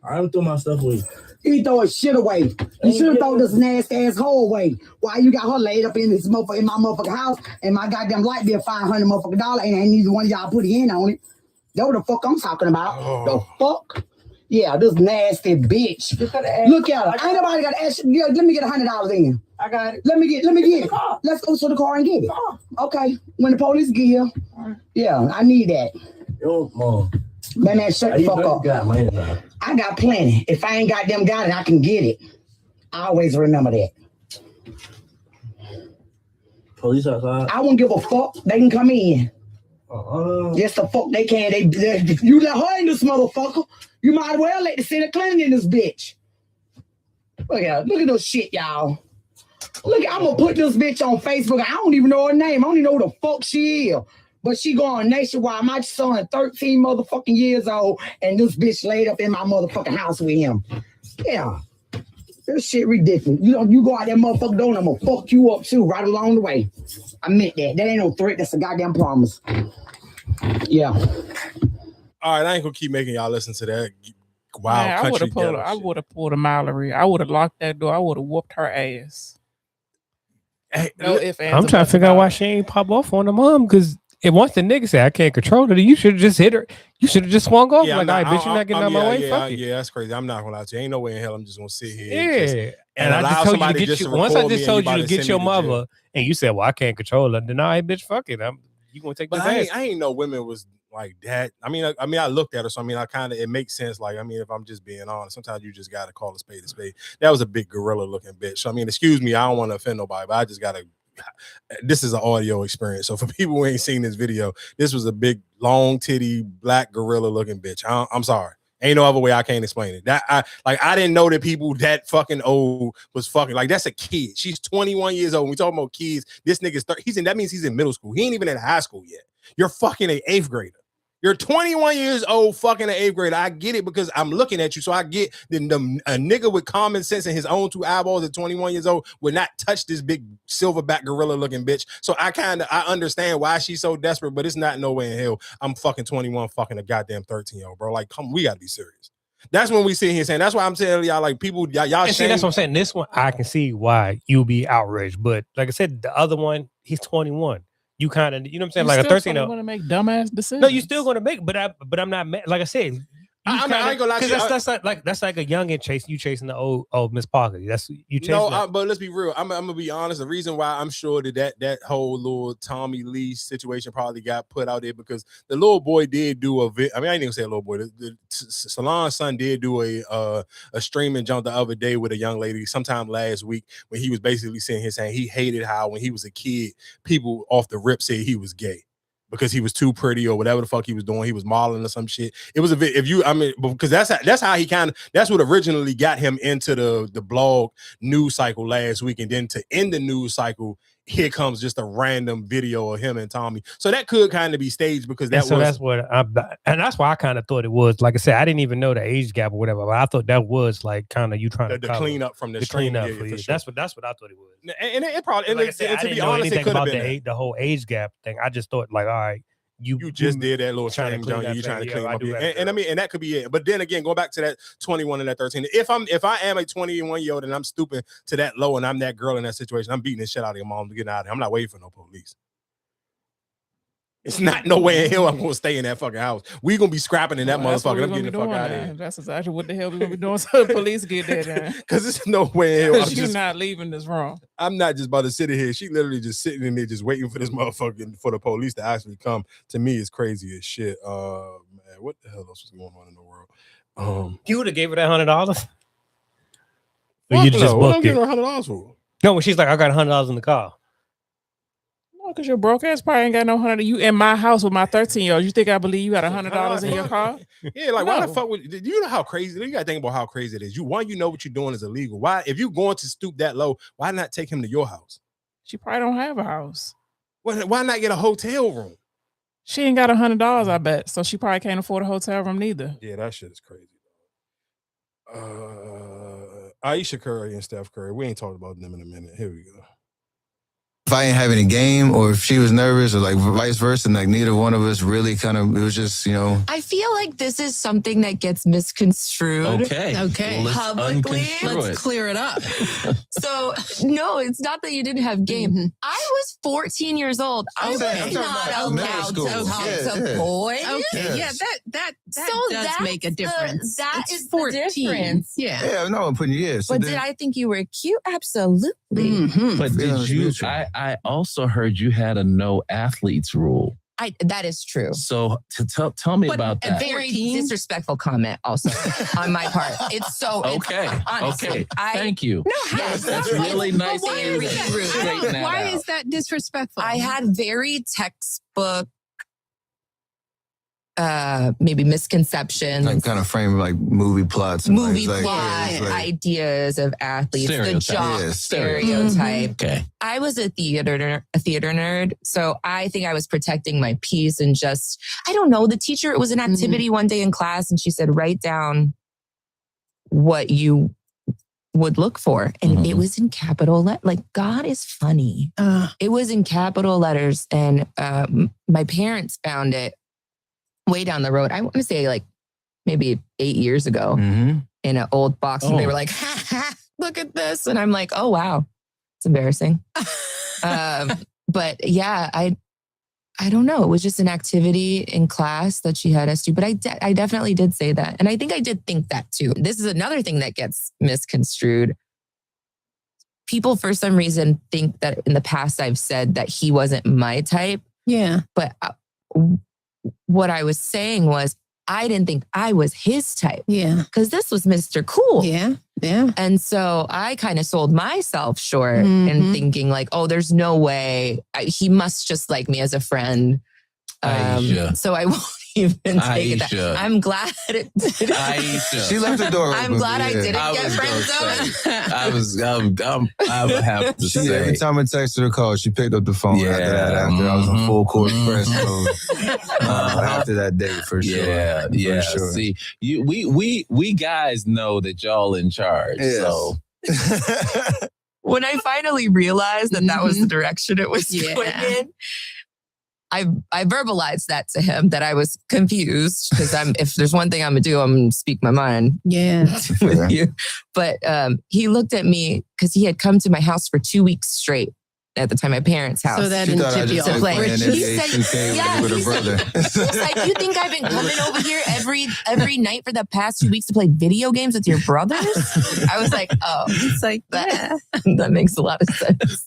I don't throw my stuff away. He throw his shit away. You should have thrown this nasty ass hole away. Why you got her laid up in this motherfucker in my motherfucking house and my goddamn light bill $500 motherfucking dollar and ain't neither one of y'all put in on it. That's what the fuck I'm talking about. The fuck? Yeah, this nasty bitch. Look at her. Ain't nobody got to ask. Yeah, let me get $100 in. I got it. Let me get it. Let's go to the car and get it. Okay. When the police get here, yeah, I need that. Yo, mom. Man, shut the fuck up. I got plenty. If I ain't got it, I can get it. I always remember that. Police outside. I won't give a fuck. They can come in. Yes, the fuck they can. You let her in this motherfucker. You might as well let the city clean in this bitch. Look at this shit, y'all. Look, I'm gonna put this bitch on Facebook. I don't even know her name. I don't even know who the fuck she is. But she going nationwide. My son 13 motherfucking years old, and this bitch laid up in my motherfucking house with him. Yeah. This shit ridiculous. You go out there motherfucker door, I'm gonna fuck you up too right along the way. I meant that. That ain't no threat. That's a goddamn promise. Yeah. All right, I ain't gonna keep making y'all listen to that wild Man, country. I would have pulled a Mallory. I would have locked that door. I would have whooped her ass. Hey, no ifs, ands, I'm trying to figure out why she ain't pop off on the mom because once the nigga say I can't control her, you should have just hit her. You should have just swung off like, all right, bitch, you're not getting out my way. Fuck it. Yeah, that's crazy. I'm not gonna lie to you. Ain't no way in hell I'm just gonna sit here. Yeah, and I just told you to get you. Once I just told you to get your mother, and you said, "Well, I can't control her," then all right, bitch, fuck it. You gonna take this ass? I ain't know women was like that. I mean, I looked at her, so I mean, it makes sense. Like, I mean, if I'm just being honest, sometimes you just gotta call a spade a spade. That was a big gorilla looking bitch. So I mean, excuse me, I don't want to offend nobody, but I just gotta. This is an audio experience. So for people who ain't seen this video, this was a big, long titty, black gorilla looking bitch. I'm sorry. Ain't no other way I can't explain it. I didn't know that people that fucking old was fucking like that's a kid. She's 21 years old. We talking about kids. This nigga's 30. That means he's in middle school. He ain't even in high school yet. You're fucking an 8th grader. You're 21 years old, fucking an 8th grader. I get it because I'm looking at you. So I get a nigga with common sense and his own 2 eyeballs at 21 years old would not touch this big silverback gorilla looking bitch. So I understand why she's so desperate, but it's not no way in hell I'm fucking 21, fucking a goddamn 13-year-old, bro. Like, come, we gotta be serious. That's when we sit here saying, that's why I'm telling y'all, like, people, y'all see, that's what I'm saying. This one, I can see why you'll be outraged. But like I said, the other one, he's 21. You kind of, you know what I'm saying? Like a 13. You're going to make dumbass decisions. No, you're still going to make, but I'm not. Like I said, I ain't gonna lie to you. That's like a youngin chasing the old Miss Parker. That's you chasing. No, but let's be real. I'm gonna be honest. The reason why I'm sure that whole little Tommy Lee situation probably got put out there because the little boy did do I ain't even gonna say a little boy. The Salon's son did do a streaming jump the other day with a young lady sometime last week when he was basically saying he hated how when he was a kid people off the rip said he was gay. because he was too pretty or whatever the fuck he was doing. He was modeling or some shit. It was because that's how he that's what originally got him into the blog news cycle last week, and then to end the news cycle, here comes just a random video of him and Tommy. So that could kind of be staged because that's why I kind of thought it was. Like I said, I didn't even know the age gap or whatever, but I thought that was like kind of you trying to clean up from the clean up. for sure. That's what I thought it was. And it probably, and like I said, to I didn't be know honest, it anything could have about been the whole age gap thing. I just thought like, all right, you just did that little trying to shame, clean you trying to clean up here. that. And I mean, and that could be it. But then again, go back to that 21 and that 13. If I am a 21-year-old and I'm stooping to that low and I'm that girl in that situation, I'm beating the shit out of your mom to get out of here. I'm not waiting for no police. It's not no way in hell I'm gonna stay in that fucking house. We gonna be scrapping in that motherfucker. I'm getting the fuck out of here. That's exactly what the hell we gonna be doing so the police get there. Because there's no way in hell You're not leaving this room. I'm not just about to sit in here. She literally just sitting in there just waiting for this motherfucker for the police to actually come. To me, it's crazy as shit. Man, what the hell else was going on in the world? You would have gave her that $100. You just what I'm giving her $100 for? No, when she's like, I got $100 in the car. Because your broke ass probably ain't got no $100. You in my house with my 13-year-old. You think I believe you got $100 in your car? Yeah, like why the fuck would you know how crazy? You gotta think about how crazy it is. You know what you're doing is illegal. Why, if you're going to stoop that low, why not take him to your house? She probably don't have a house. Why not get a hotel room? She ain't got $100, I bet. So she probably can't afford a hotel room neither. Yeah, that shit is crazy. Aisha Curry and Steph Curry. We ain't talking about them in a minute. Here we go. If I ain't having a game or if she was nervous or like vice versa, and like neither one of us really it was just, I feel like this is something that gets misconstrued. Okay. Well, Publicly. Let's clear it up. So, no, it's not that you didn't have game. Mm-hmm. I was 14 years old. I was not allowed to talk to boys. Okay. Yeah, that does make a difference. That it's is 14. the difference. Yeah, no, I'm putting you. But did I think you were cute? Absolutely. Mm-hmm. But did you? I also heard you had a no athletes rule. That is true. So tell me about that. A very disrespectful comment also on my part. It's so okay. Honestly, okay. Thank you. No, that's really nice. Why is that disrespectful? I had very textbook maybe misconceptions, like kind of frame like movie plots, ideas of athletes, the jock stereotype. Okay. I was a theater nerd, so I think I was protecting my peace and just, I don't know, the teacher, it was an activity one day in class and she said, write down what you would look for. And it was in capital letters. Like, God is funny. It was in capital letters. And my parents found it way down the road. I want to say like maybe 8 years ago in an old box. And they were like, ha, ha, look at this. And I'm like, oh, wow. It's embarrassing. But yeah, I don't know. It was just an activity in class that she had us do. But I definitely did say that. And I think I did think that too. This is another thing that gets misconstrued. People, for some reason, think that in the past I've said that he wasn't my type. Yeah. But what I was saying was, I didn't think I was his type. Yeah. Because this was Mr. Cool. Yeah. Yeah. And so I kind of sold myself short in thinking like, oh, there's no way. He must just like me as a friend. So I won't even take it that. I'm glad it didn't. She left the door open. I'm glad I didn't get friend zoned. I would have to say. Every time I texted her call, she picked up the phone after that. After I was on full court press mode. After that date, for sure. Yeah. For sure. See, we guys know that y'all in charge. Yes. So when I finally realized that was the direction it was going in, I verbalized that to him that I was confused because if there's one thing I'm gonna do, I'm gonna speak my mind. Yeah. With you. But he looked at me because he had come to my house for 2 weeks straight at the time, my parents' house. So that didn't tip you off. He said, with her brother. He's like, you think I've been coming over here every night for the past 2 weeks to play video games with your brothers? I was like, oh, it's like that. That makes a lot of sense.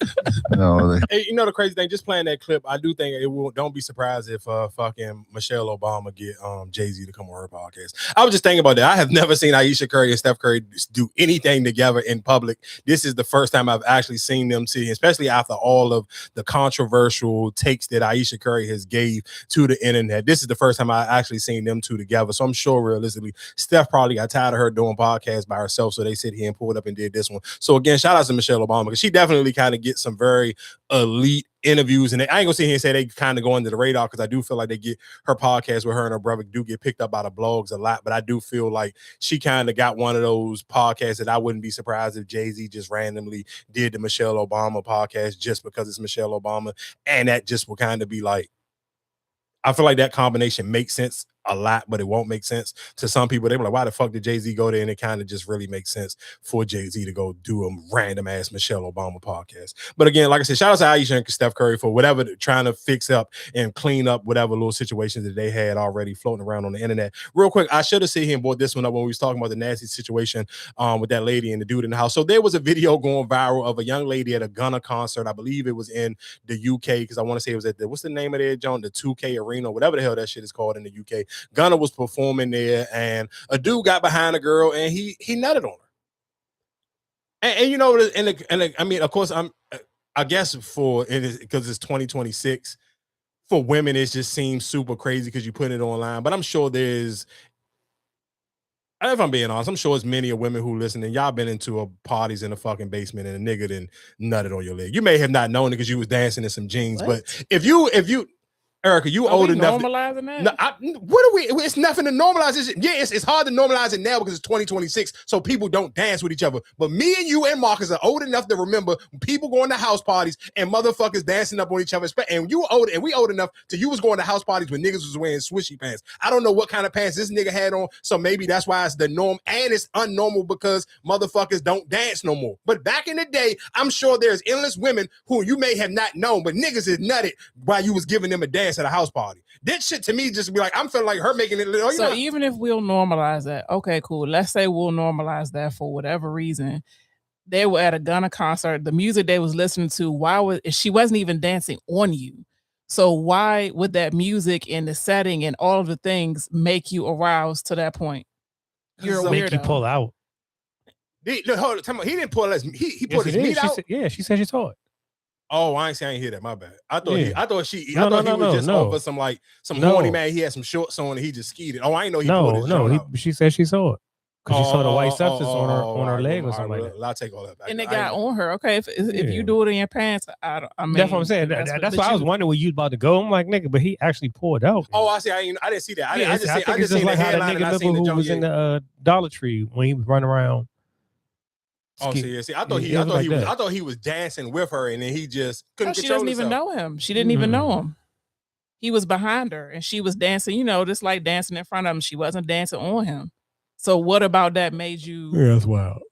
Hey, you know the crazy thing, just playing that clip, I do think it will. Don't be surprised if fucking Michelle Obama get Jay-Z to come on her podcast. I was just thinking about that. I have never seen Aisha Curry and Steph Curry do anything together in public. This is the first time I've actually seen them see, especially after all of the controversial takes that Ayesha Curry has gave to the internet. This is the first time I actually seen them two together. So I'm sure realistically, Steph probably got tired of her doing podcasts by herself. So they sit here and pulled up and did this one. So again, shout out to Michelle Obama because she definitely kind of gets some very elite interviews, and I ain't gonna sit here and say they kind of go under the radar because I do feel like they get her podcast with her and her brother do get picked up by the blogs a lot, but I do feel like she kind of got one of those podcasts that I wouldn't be surprised if Jay-Z just randomly did the Michelle Obama podcast just because it's Michelle Obama, and that just will kind of be like, I feel like that combination makes sense a lot, but it won't make sense to some people. They were like, why the fuck did Jay-Z go there? And it kind of just really makes sense for Jay-Z to go do a random ass Michelle Obama podcast. But again, like I said, shout out to Ayesha and Steph Curry for whatever they're trying to fix up and clean up whatever little situations that they had already floating around on the internet. Real quick, I should have seen him brought this one up when we was talking about the nasty situation with that lady and the dude in the house. So there was a video going viral of a young lady at a Gunna concert. I believe it was in the UK because I want to say it was at the, what's the name of it, John? The 2K Arena, whatever the hell that shit is called in the UK. Gunna was performing there, and a dude got behind a girl, and he nutted on her. And you know, I mean, of course, I guess because it's 2026, for women, it just seems super crazy because you put it online. But I'm sure if I'm being honest, I'm sure there's many of women who listen and y'all been into parties in a fucking basement and a nigga then nutted on your leg. You may have not known it because you was dancing in some jeans, but if you Erica, you old enough. Normalizing that? No, what are we? It's nothing to normalize this. Yeah, it's hard to normalize it now because it's 2026, so people don't dance with each other. But me and you and Marcus are old enough to remember people going to house parties and motherfuckers dancing up on each other. And you old, and we old enough to you was going to house parties when niggas was wearing swishy pants. I don't know what kind of pants this nigga had on, so maybe that's why it's the norm, and it's unnormal because motherfuckers don't dance no more. But back in the day, I'm sure there's endless women who you may have not known, but niggas is nutted while you was giving them a dance at a house party. That shit to me just be like, I'm feeling like her making it. So even if we'll normalize that, okay, cool. Let's say we'll normalize that for whatever reason. They were at a Gunna concert. The music they was listening to, she wasn't even dancing on you. So why would that music and the setting and all of the things make you aroused to that point? You're a weirdo. Make you pull out. He didn't pull us. He pulled his meat out. She said she saw it. Oh, I ain't hear that. My bad. I thought he was just over some horny man. He had some shorts on and he just skied it. Oh, I ain't know he pulled his joint out. She said she saw it because she saw the white substance on her leg or something like that. I'll take all that back. And it got on her. Okay, if you do it in your pants, I mean, that's what I'm saying. That's why I was wondering where you about to go. I'm like, nigga, but he actually poured out. Oh, I see. I didn't see that. I just seen the like how the headline. nigga who was in the Dollar Tree when he was running around. Oh, see, I thought he was dancing with her, and then he just couldn't control himself. She doesn't even know him. She didn't even know him. He was behind her, and she was dancing. You know, just like dancing in front of him. She wasn't dancing on him. So, what about that made you? Yeah, that's wild.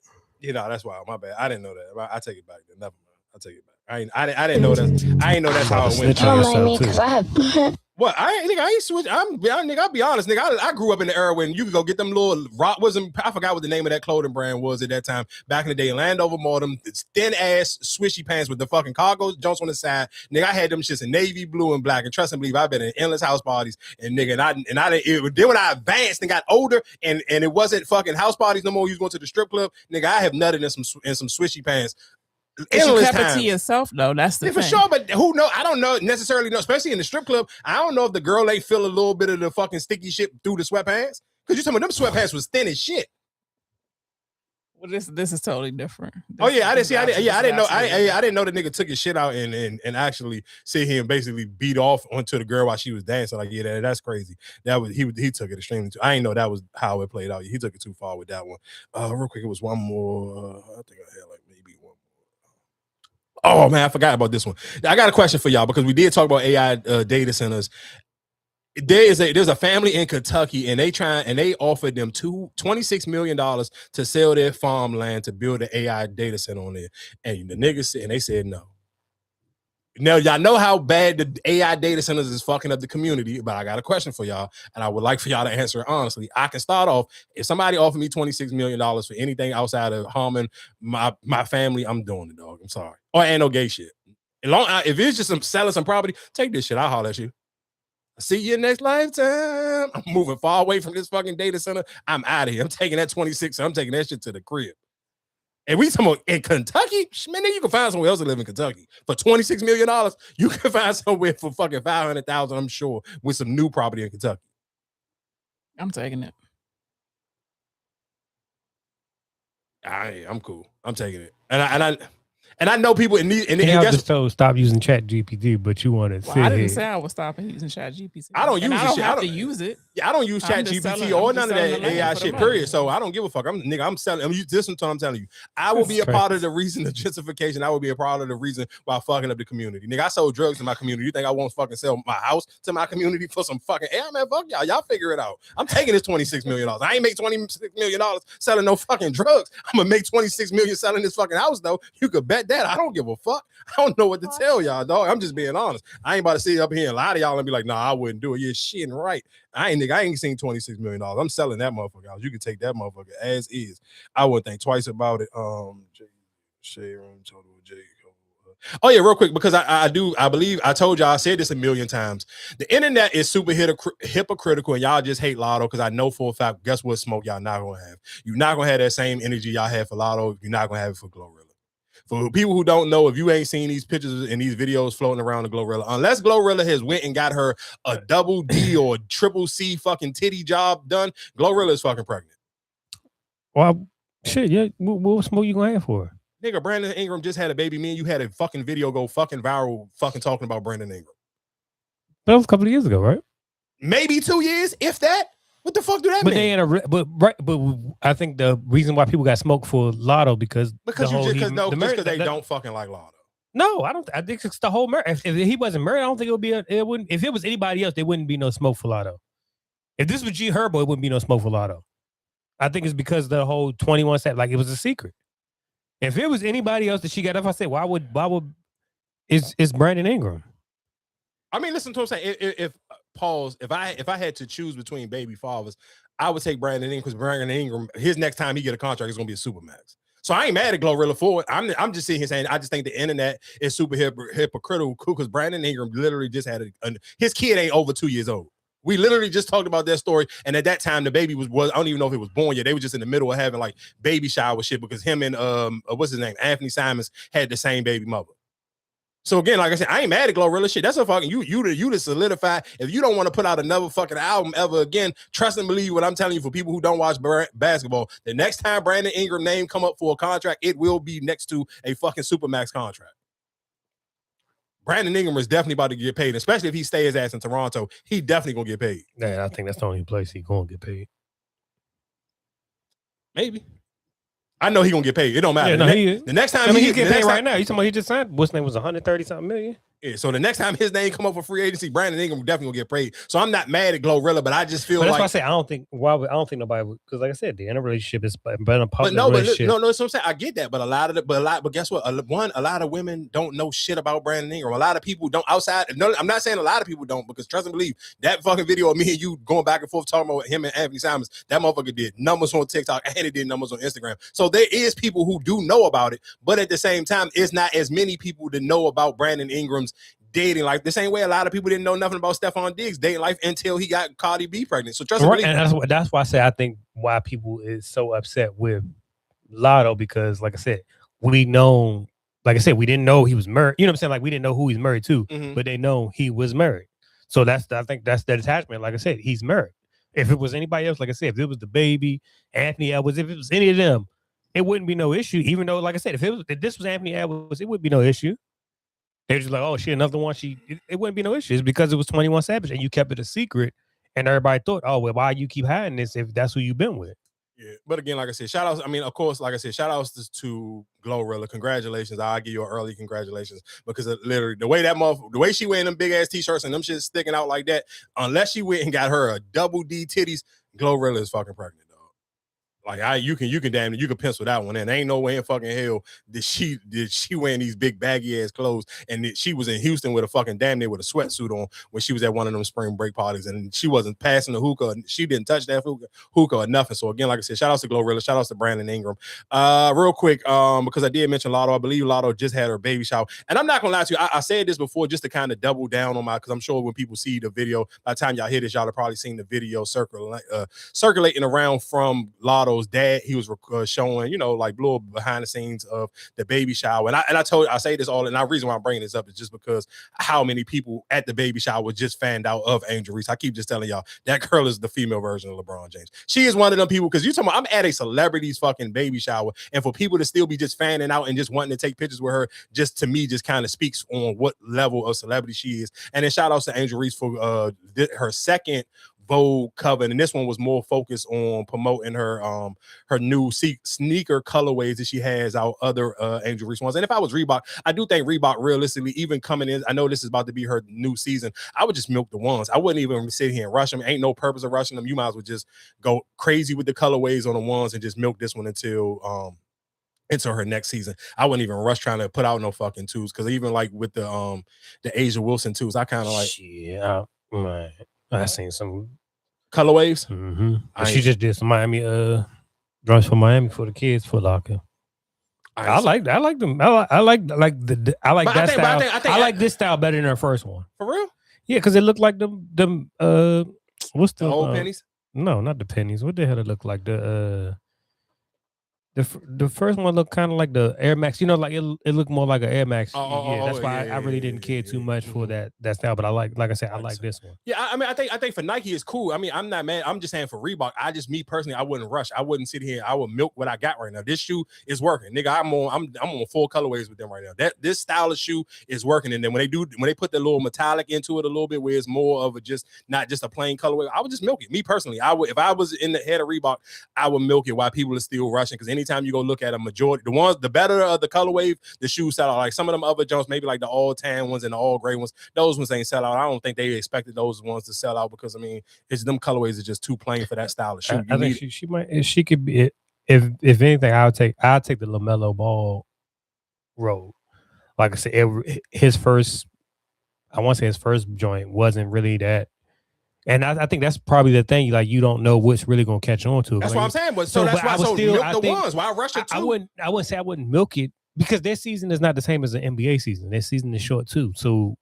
That's wild. My bad. I didn't know that. I take it back. Never mind. I take it back. I didn't know that. I didn't know that's how it went. Don't mind me because I have. What? I ain't switch. I'll be honest, nigga. I grew up in the era when you could go get them little I forgot what the name of that clothing brand was at that time. Back in the day, Landover Mortem, thin ass swishy pants with the fucking cargo joints on the side. Nigga, I had them shits in navy blue and black. And trust and believe, I've been in endless house parties. And nigga, then when I advanced and got older, and it wasn't fucking house parties no more. You was going to the strip club, nigga. I have nutted in some swishy pants. You kept it to yourself though. That's the thing. For sure, but who know? I don't know necessarily know, especially in the strip club. I don't know if the girl ain't feel a little bit of the fucking sticky shit through the sweatpants. Because you talking about them sweatpants was thin as shit. Well, this is totally different. I didn't know the nigga took his shit out and actually sit here and basically beat off onto the girl while she was dancing. Like, yeah, that's crazy. That was he took it extremely too. I didn't know that was how it played out. He took it too far with that one. Real quick, it was one more. I think I had like maybe one. Oh man, I forgot about this one. I got a question for y'all because we did talk about AI data centers. There's a family in Kentucky and they offered them $26 million to sell their farmland to build an AI data center on there. And the niggas said, and they said no. Now, y'all know how bad the AI data centers is fucking up the community, but I got a question for y'all, and I would like for y'all to answer it honestly. I can start off. If somebody offered me $26 million for anything outside of harming my family, I'm doing it, dog. I'm sorry. Or ain't no gay shit. If it's just selling some property, take this shit. I'll holler at you. See you next lifetime. I'm moving far away from this fucking data center. I'm out of here. I'm taking that 26. I'm taking that shit to the crib. And we talking about in Kentucky, man, you can find somewhere else to live in Kentucky for $26 million. You can find somewhere for fucking $500,000, I'm sure, with some new property in Kentucky. I'm taking it. I'm cool. I'm taking it, and I know people in these. And I just told stop using Chat GPT, but you want to. I didn't say I was stopping using Chat GPT. I don't use I don't shit. have to use it. Yeah, I don't use Chat GPT or none of that AI shit. Period. So I don't give a fuck. I'm selling. This is what I'm telling you. I will be a part of the reason of gentrification. I will be a part of the reason why fucking up the community. Nigga, I sold drugs in my community. You think I won't fucking sell my house to my community for some fucking air, man? Fuck y'all. Y'all figure it out. I'm taking this $26 million. I ain't make $26 million selling no fucking drugs. I'm gonna make $26 million selling this fucking house though. You could bet that. I don't give a fuck. I don't know what to tell y'all, dog. I'm just being honest. I ain't about to sit up here and lie to y'all and be like, nah, I wouldn't do it. You're shitting right. I ain't seen $26 million. I'm selling that motherfucker out. You can take that motherfucker as is. I wouldn't think twice about it. Oh yeah, real quick, because I believe I told y'all, I said this a million times. The internet is super hypocritical, and y'all just hate Lotto because I know for a fact, guess what smoke y'all not gonna have? You're not gonna have that same energy y'all have for Lotto. You're not gonna have it for Glorilla. For people who don't know, if you ain't seen these pictures and these videos floating around the Glorilla, unless Glorilla has went and got her a double D or triple C fucking titty job done, Glorilla is fucking pregnant. Well, shit, yeah. What smoke you gonna have for her? Nigga, Brandon Ingram just had a baby. Me and you had a fucking video go fucking viral fucking talking about Brandon Ingram. That was a couple of years ago, right? Maybe 2 years, if that. What the fuck do that but mean? But I think the reason why people got smoked for Lotto because they don't fucking like Lotto. No, I don't. I think it's the whole marriage. If he wasn't married, I don't think it wouldn't. If it was anybody else, there wouldn't be no smoke for Lotto. If this was G Herbo, it wouldn't be no smoke for Lotto. I think it's because the whole 21 set, like it was a secret. If it was anybody else that she got, if I said, why would it's Brandon Ingram? I mean, listen to what I'm saying. If I had to choose between baby fathers, I would take Brandon Ingram because Brandon Ingram, his next time he get a contract is gonna be a Supermax. So I ain't mad at Glorilla for it. I'm just sitting here saying I just think the internet is super hypocritical because Brandon Ingram literally just had his kid ain't over 2 years old. We literally just talked about that story, and at that time the baby was I don't even know if it was born yet. They were just in the middle of having like baby shower shit because him and what's his name, Anthony Simons had the same baby mother. So again, like I said, I ain't mad at Glorilla shit. That's a fucking you to solidify. If you don't want to put out another fucking album ever again, trust and believe what I'm telling you. For people who don't watch basketball, the next time Brandon Ingram name come up for a contract, it will be next to a fucking Supermax contract. Brandon Ingram is definitely about to get paid, especially if he stays his ass in Toronto. He definitely gonna get paid. Yeah, I think that's the only place he gonna get paid. Maybe. I know he gonna get paid. It don't matter. Yeah, the next time he's getting paid right now. You talking about he just signed? What's name was 130 something million? Yeah, so the next time his name come up for free agency, Brandon Ingram definitely gonna get paid. So I'm not mad at Glorilla, but I just feel that's like why I say I don't think nobody would, because like I said, the end of relationship is been a public relationship. No, that's what I'm saying. I get that, but but guess what? A lot of women don't know shit about Brandon Ingram. A lot of people don't outside. No, I'm not saying a lot of people don't, because trust and believe that fucking video of me and you going back and forth talking about him and Anthony Simons, that motherfucker did numbers on TikTok and it did numbers on Instagram. So there is people who do know about it, but at the same time, it's not as many people that know about Brandon Ingram's dating life. The same way a lot of people didn't know nothing about Stephon Diggs' dating life until he got Cardi B pregnant. So trust me. Right, and that's why I say I think why people is so upset with Lotto, because like I said, we didn't know he was married. You know what I'm saying? Like we didn't know who he's married to, but they know he was married. So I think that's the attachment. Like I said, he's married. If it was anybody else, like I said, if it was the baby, Anthony Edwards, if it was any of them, it wouldn't be no issue. Even though, like I said, if this was Anthony Edwards, it wouldn't be no issue. They're just like, oh, she another one. It wouldn't be no issue. It's because it was 21 Savage and you kept it a secret, and everybody thought, oh, well, why you keep hiding this if that's who you've been with? Yeah, but again, like I said, shout outs. I mean, of course, like I said, shout outs to Glorilla. Congratulations. I'll give you an early congratulations, because literally the way she wearing them big ass t-shirts and them shit sticking out like that, unless she went and got her a double D titties, Glorilla is fucking pregnant. Like you can pencil that one in. There ain't no way in fucking hell did she wearing these big baggy ass clothes, and she was in Houston with a fucking damn near with a sweatsuit on when she was at one of them spring break parties, and she wasn't passing the hookah. She didn't touch that hookah or nothing. So again, like I said, shout out to Glorilla, shout out to Brandon Ingram. Real quick, because I did mention Lotto. I believe Lotto just had her baby shower, and I'm not gonna lie to you. I said this before just to kind of double down on because I'm sure when people see the video, by the time y'all hear this, y'all have probably seen the video circulating around from Lotto girl's dad. He was showing, you know, like little behind the scenes of the baby shower. And I say this all, and the reason why I'm bringing this up is just because how many people at the baby shower just fanned out of Angel Reese. I keep just telling y'all that girl is the female version of LeBron James. She is one of them people, because you talking about, I'm at a celebrity's fucking baby shower, and for people to still be just fanning out and just wanting to take pictures with her, just to me, just kind of speaks on what level of celebrity she is. And then shout out to Angel Reese for her second Vogue cover, and this one was more focused on promoting her her new sneaker colorways that she has out other Angel Reese ones. And if I was Reebok, I do think Reebok realistically, even coming in, I know this is about to be her new season, I would just milk the ones. I wouldn't even sit here and rush them. Ain't no purpose of rushing them. You might as well just go crazy with the colorways on the ones and just milk this one until her next season. I wouldn't even rush trying to put out no fucking twos, because even like with the Asia Wilson twos, I kind of like, yeah, man. I seen some colorways. She just did some Miami drums for Miami for the kids Foot Locker. I like them. I like that style. I like this style better than her first one. For real? Yeah, because it looked like them what's the old pennies? No, not the pennies. What the hell it look like? The first one looked kind of like the Air Max, you know, like it looked more like an Air Max. That's why I really didn't care too much for that style. But I like I said, I like this one. Yeah, I mean, I think for Nike it's cool. I mean, I'm not mad. I'm just saying for Reebok, me personally, I wouldn't rush. I wouldn't sit here. I would milk what I got right now. This shoe is working, nigga. I'm on full colorways with them right now. This style of shoe is working. And then when they put the little metallic into it a little bit, where it's more of not just a plain colorway, I would just milk it. Me personally, I would, if I was in the head of Reebok, I would milk it while people are still rushing. Because anytime you go look at a majority, the better of the colorway, the shoes sell out. Like some of them other Jones, maybe like the all tan ones and the all gray ones, those ones ain't sell out. I don't think they expected those ones to sell out, because I mean, it's them colorways are just too plain for that style of shoe. I think she could be, if anything, I'll take the LaMelo Ball road. Like I said, his first joint wasn't really that. And I think that's probably the thing. Like, you don't know what's really gonna catch on to it. That's like, what I'm saying. But that's why milk the ones. Why rush it too? I wouldn't say I wouldn't milk it, because their season is not the same as the NBA season. Their season is short too. So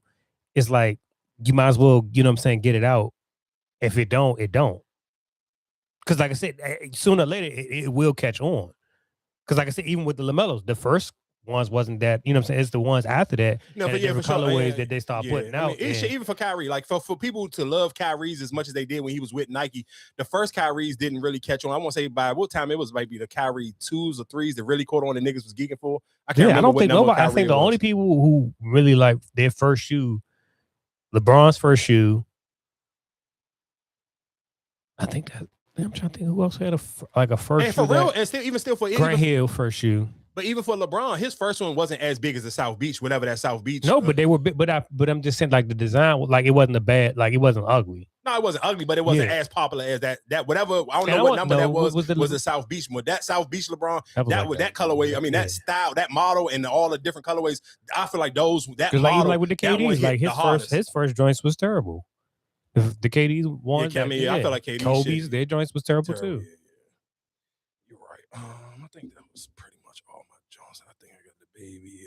it's like, you might as well, you know what I'm saying, get it out. If it don't, it don't. Because like I said, sooner or later it will catch on. Because like I said, even with the LaMelos, the first ones wasn't that, you know what I'm saying? It's the ones after that, no, but different colorways that they start putting out. I mean, even for Kyrie, like for people to love Kyrie's as much as they did when he was with Nike, the first Kyrie's didn't really catch on. I won't say by what time it was, maybe the Kyrie 2s or 3s that really caught on, and niggas was geeking for. I can't remember. I don't think nobody. I think the only people who really like their first shoe, LeBron's first shoe. I think that. I'm trying to think who else had a first. And for real, and still for Grant Hill first shoe. But even for LeBron, his first one wasn't as big as the South Beach, whatever that South Beach. No, but they were big. But I'm just saying, like, the design, like, it wasn't it wasn't ugly. No, it wasn't ugly, but it wasn't as popular as that whatever. I don't know what number that was the South Beach. That South Beach LeBron, that colorway. I mean, that style, that model, and all the different colorways. I feel like those model, like, even like with the KDs, like his first joints was terrible. The KD's ones, I feel like KD's Kobe's, their joints was terrible too. Yeah. You're right. I think that was pretty much all my Jones. I think I got the baby.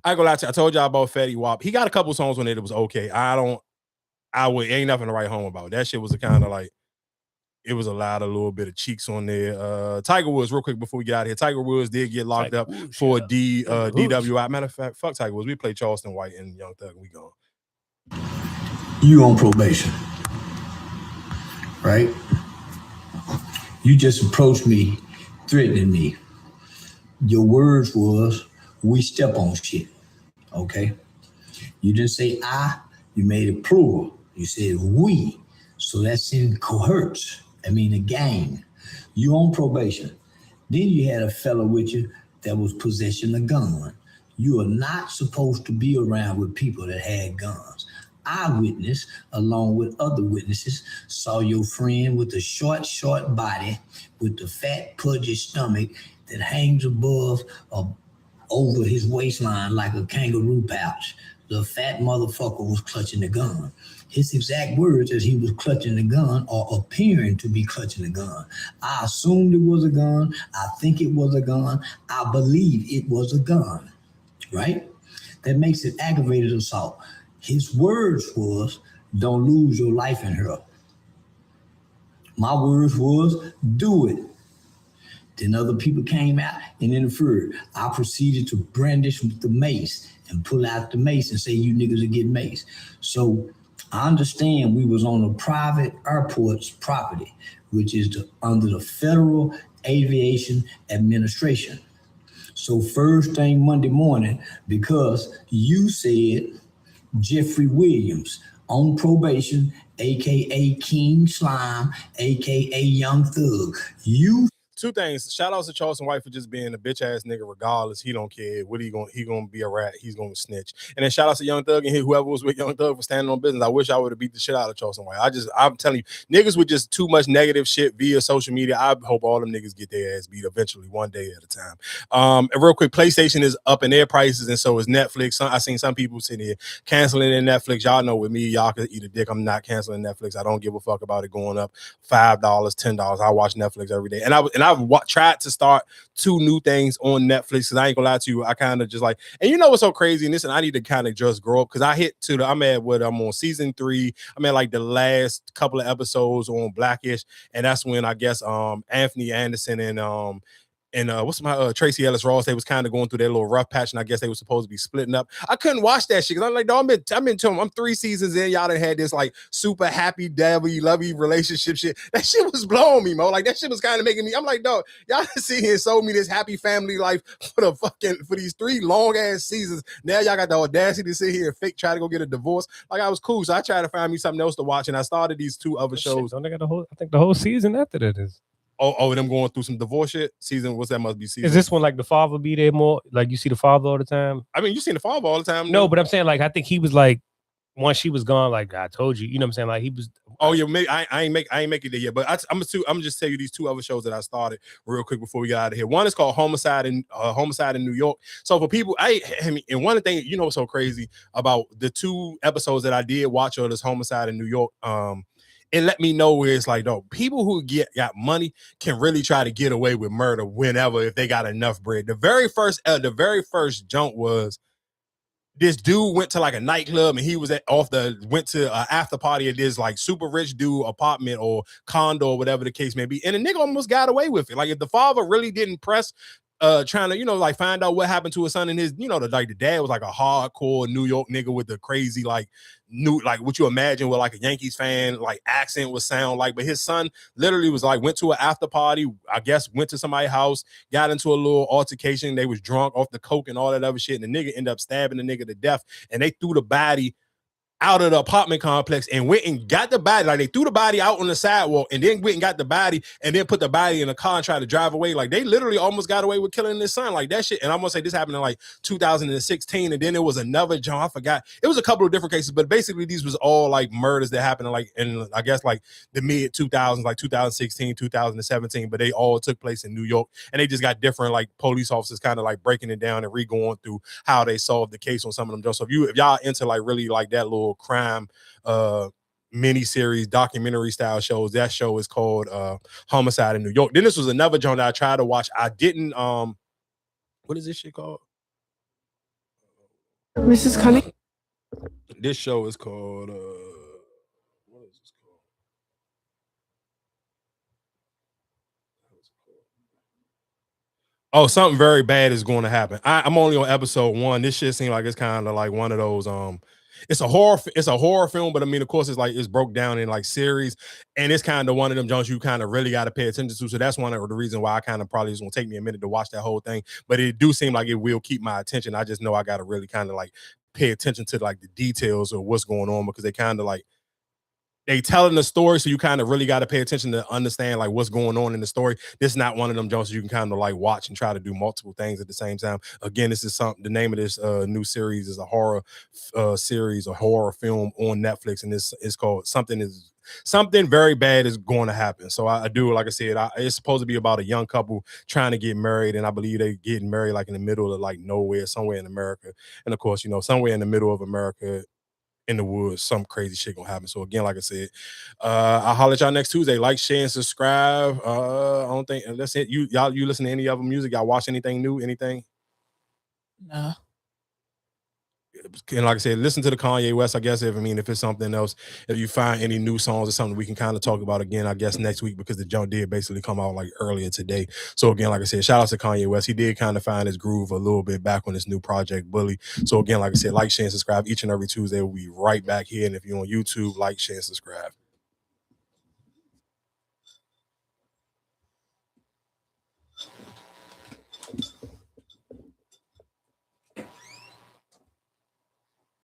I ain't gonna lie to you. I told y'all about Fetty Wap. He got a couple songs on it that was okay. Ain't nothing to write home about. That shit was a kind of like, it was a little bit of cheeks on there. Tiger Woods, real quick before we get out of here. Tiger Woods did get locked up for DWI. Matter of fact, fuck Tiger Woods. We play Charleston White and Young Thug, and we gone. You on probation, right? You just approached me, threatening me. Your words was, we step on shit, okay? You didn't say I, you made it plural. You said we, so that's in cohorts. I mean, a gang. You on probation. Then you had a fellow with you that was possessing a gun. You are not supposed to be around with people that had guns. Eyewitness, along with other witnesses, saw your friend with a short body with the fat, pudgy stomach that hangs above over his waistline like a kangaroo pouch. The fat motherfucker was clutching the gun. His exact words as he was clutching the gun, or appearing to be clutching the gun. I assumed it was a gun. I think it was a gun. I believe it was a gun, right? That makes it aggravated assault. His words was, don't lose your life in her. My words was, do it. Then other people came out and interfered. I proceeded to brandish the mace and pull out the mace and say, you niggas are getting maced. So I understand we was on a private airport's property, which is under the Federal Aviation Administration. So first thing Monday morning, because you said Jeffrey Williams on probation, AKA King Slime, AKA Young Thug, you. Two things. Shout out to Charleston White for just being a bitch ass nigga. Regardless, he don't care. What he gonna be a rat. He's gonna snitch. And then shout out to Young Thug and whoever was with Young Thug for standing on business. I wish I would have beat the shit out of Charleston White. I'm telling you, niggas with just too much negative shit via social media. I hope all them niggas get their ass beat eventually, one day at a time. And real quick, PlayStation is up in their prices, and so is Netflix. I seen some people sitting here canceling their Netflix. Y'all know with me, y'all can eat a dick. I'm not canceling Netflix. I don't give a fuck about it going up $5, $10. I watch Netflix every day, and I've tried to start 2 new things on Netflix because I ain't gonna lie to you, I kind of just like, and you know what's so crazy, and I need to kind of just grow up because I'm on season 3. I'm at like the last couple of episodes on Blackish, and that's when I guess Anthony Anderson and what's my Tracy Ellis Ross, they was kind of going through their little rough patch, and I guess they were supposed to be splitting up. I couldn't watch that shit because I'm like, dog, I'm into them. I'm 3 seasons in. Y'all done had this like super happy, dabby, lovey relationship shit. That shit was blowing me, Mo. Like that shit was kind of making me. I'm like, dog, y'all sit here and sold me this happy family life for these 3 long ass seasons. Now y'all got the audacity to sit here and fake try to go get a divorce. Like I was cool, so I tried to find me something else to watch, and I started these 2 other shows. Don't they got I think the whole season after that is. Oh, them going through some divorce shit? Season, what's that must be season? Is this one like the father be there more? Like you see the father all the time? I mean, you seen the father all the time. No, but I'm saying like I think he was like once she was gone, like I told you, you know what I'm saying? Like he was. Oh yeah, I ain't make it there yet. But I'm just tell you these 2 other shows that I started real quick before we get out of here. One is called Homicide in New York. So for people, I mean, and one of the things you know what's so crazy about the 2 episodes that I did watch of this Homicide in New York, it let me know where it's like, though, people who got money can really try to get away with murder whenever if they got enough bread. The very first jump was this dude went to like a nightclub and he was went to an after party at this like super rich dude apartment or condo or whatever the case may be, and the nigga almost got away with it. Like if the father really didn't press trying to, like find out what happened to his son and his, the dad was like a hardcore New York nigga with the crazy, like what you imagine what like a Yankees fan, like accent would sound like. But his son literally was like, went to an after party, I guess went to somebody's house, got into a little altercation. They was drunk off the coke and all that other shit. And the nigga ended up stabbing the nigga to death. And they threw the body out of the apartment complex and went and got the body. Like they threw the body out on the sidewalk and then went and got the body and then put the body in a car and tried to drive away. Like they literally almost got away with killing his son. Like that shit. And I'm gonna say this happened in like 2016. And then there was another John, I forgot. It was a couple of different cases, but basically these was all like murders that happened in I guess like the mid 2000s, like 2016, 2017, but they all took place in New York. And they just got different like police officers kind of like breaking it down and re-going through how they solved the case on some of them. So if y'all into like really like that little crime mini series documentary style shows, that show is called Homicide in New York. Then this was another joint that I tried to watch. I didn't what is this shit called? Mrs. Cully. This show is called what is this called? Oh, something very bad is going to happen. I'm only on episode 1. This shit seems like it's kind of like one of those it's a horror film, but I mean, of course, it's broke down in like series, and it's kind of one of them Jones you kind of really got to pay attention to. So that's one of the reasons why I kind of probably is going to take me a minute to watch that whole thing. But it do seem like it will keep my attention. I just know I got to really kind of like pay attention to like the details of what's going on, because they kind of like they telling the story, so you kind of really got to pay attention to understand like what's going on in the story. This is not one of them Jones you can kind of like watch and try to do multiple things at the same time. Again, this is the name of this new series is a horror series, a horror film on Netflix, and it's called Something Very Bad Is Going to Happen. So I do, like I said, it's supposed to be about a young couple trying to get married, and I believe they getting married like in the middle of like nowhere, somewhere in America. And of course, somewhere in the middle of America, in the woods, some crazy shit gonna happen. So again, like I said, I'll holler at y'all next Tuesday. Like, share, and subscribe. I don't think that's it. You listen to any other music? Y'all watch anything new? Anything? No. and like I said, listen to the Kanye West. I guess if it's something else, if you find any new songs or something, we can kind of talk about again. I guess next week, because the jump did basically come out like earlier today. So again, like I said, shout out to Kanye West. He did kind of find his groove a little bit back on his new project, Bully. So again, like I said, like, share, and subscribe each and every Tuesday. We'll be right back here. And if you're on YouTube, like, share, and subscribe.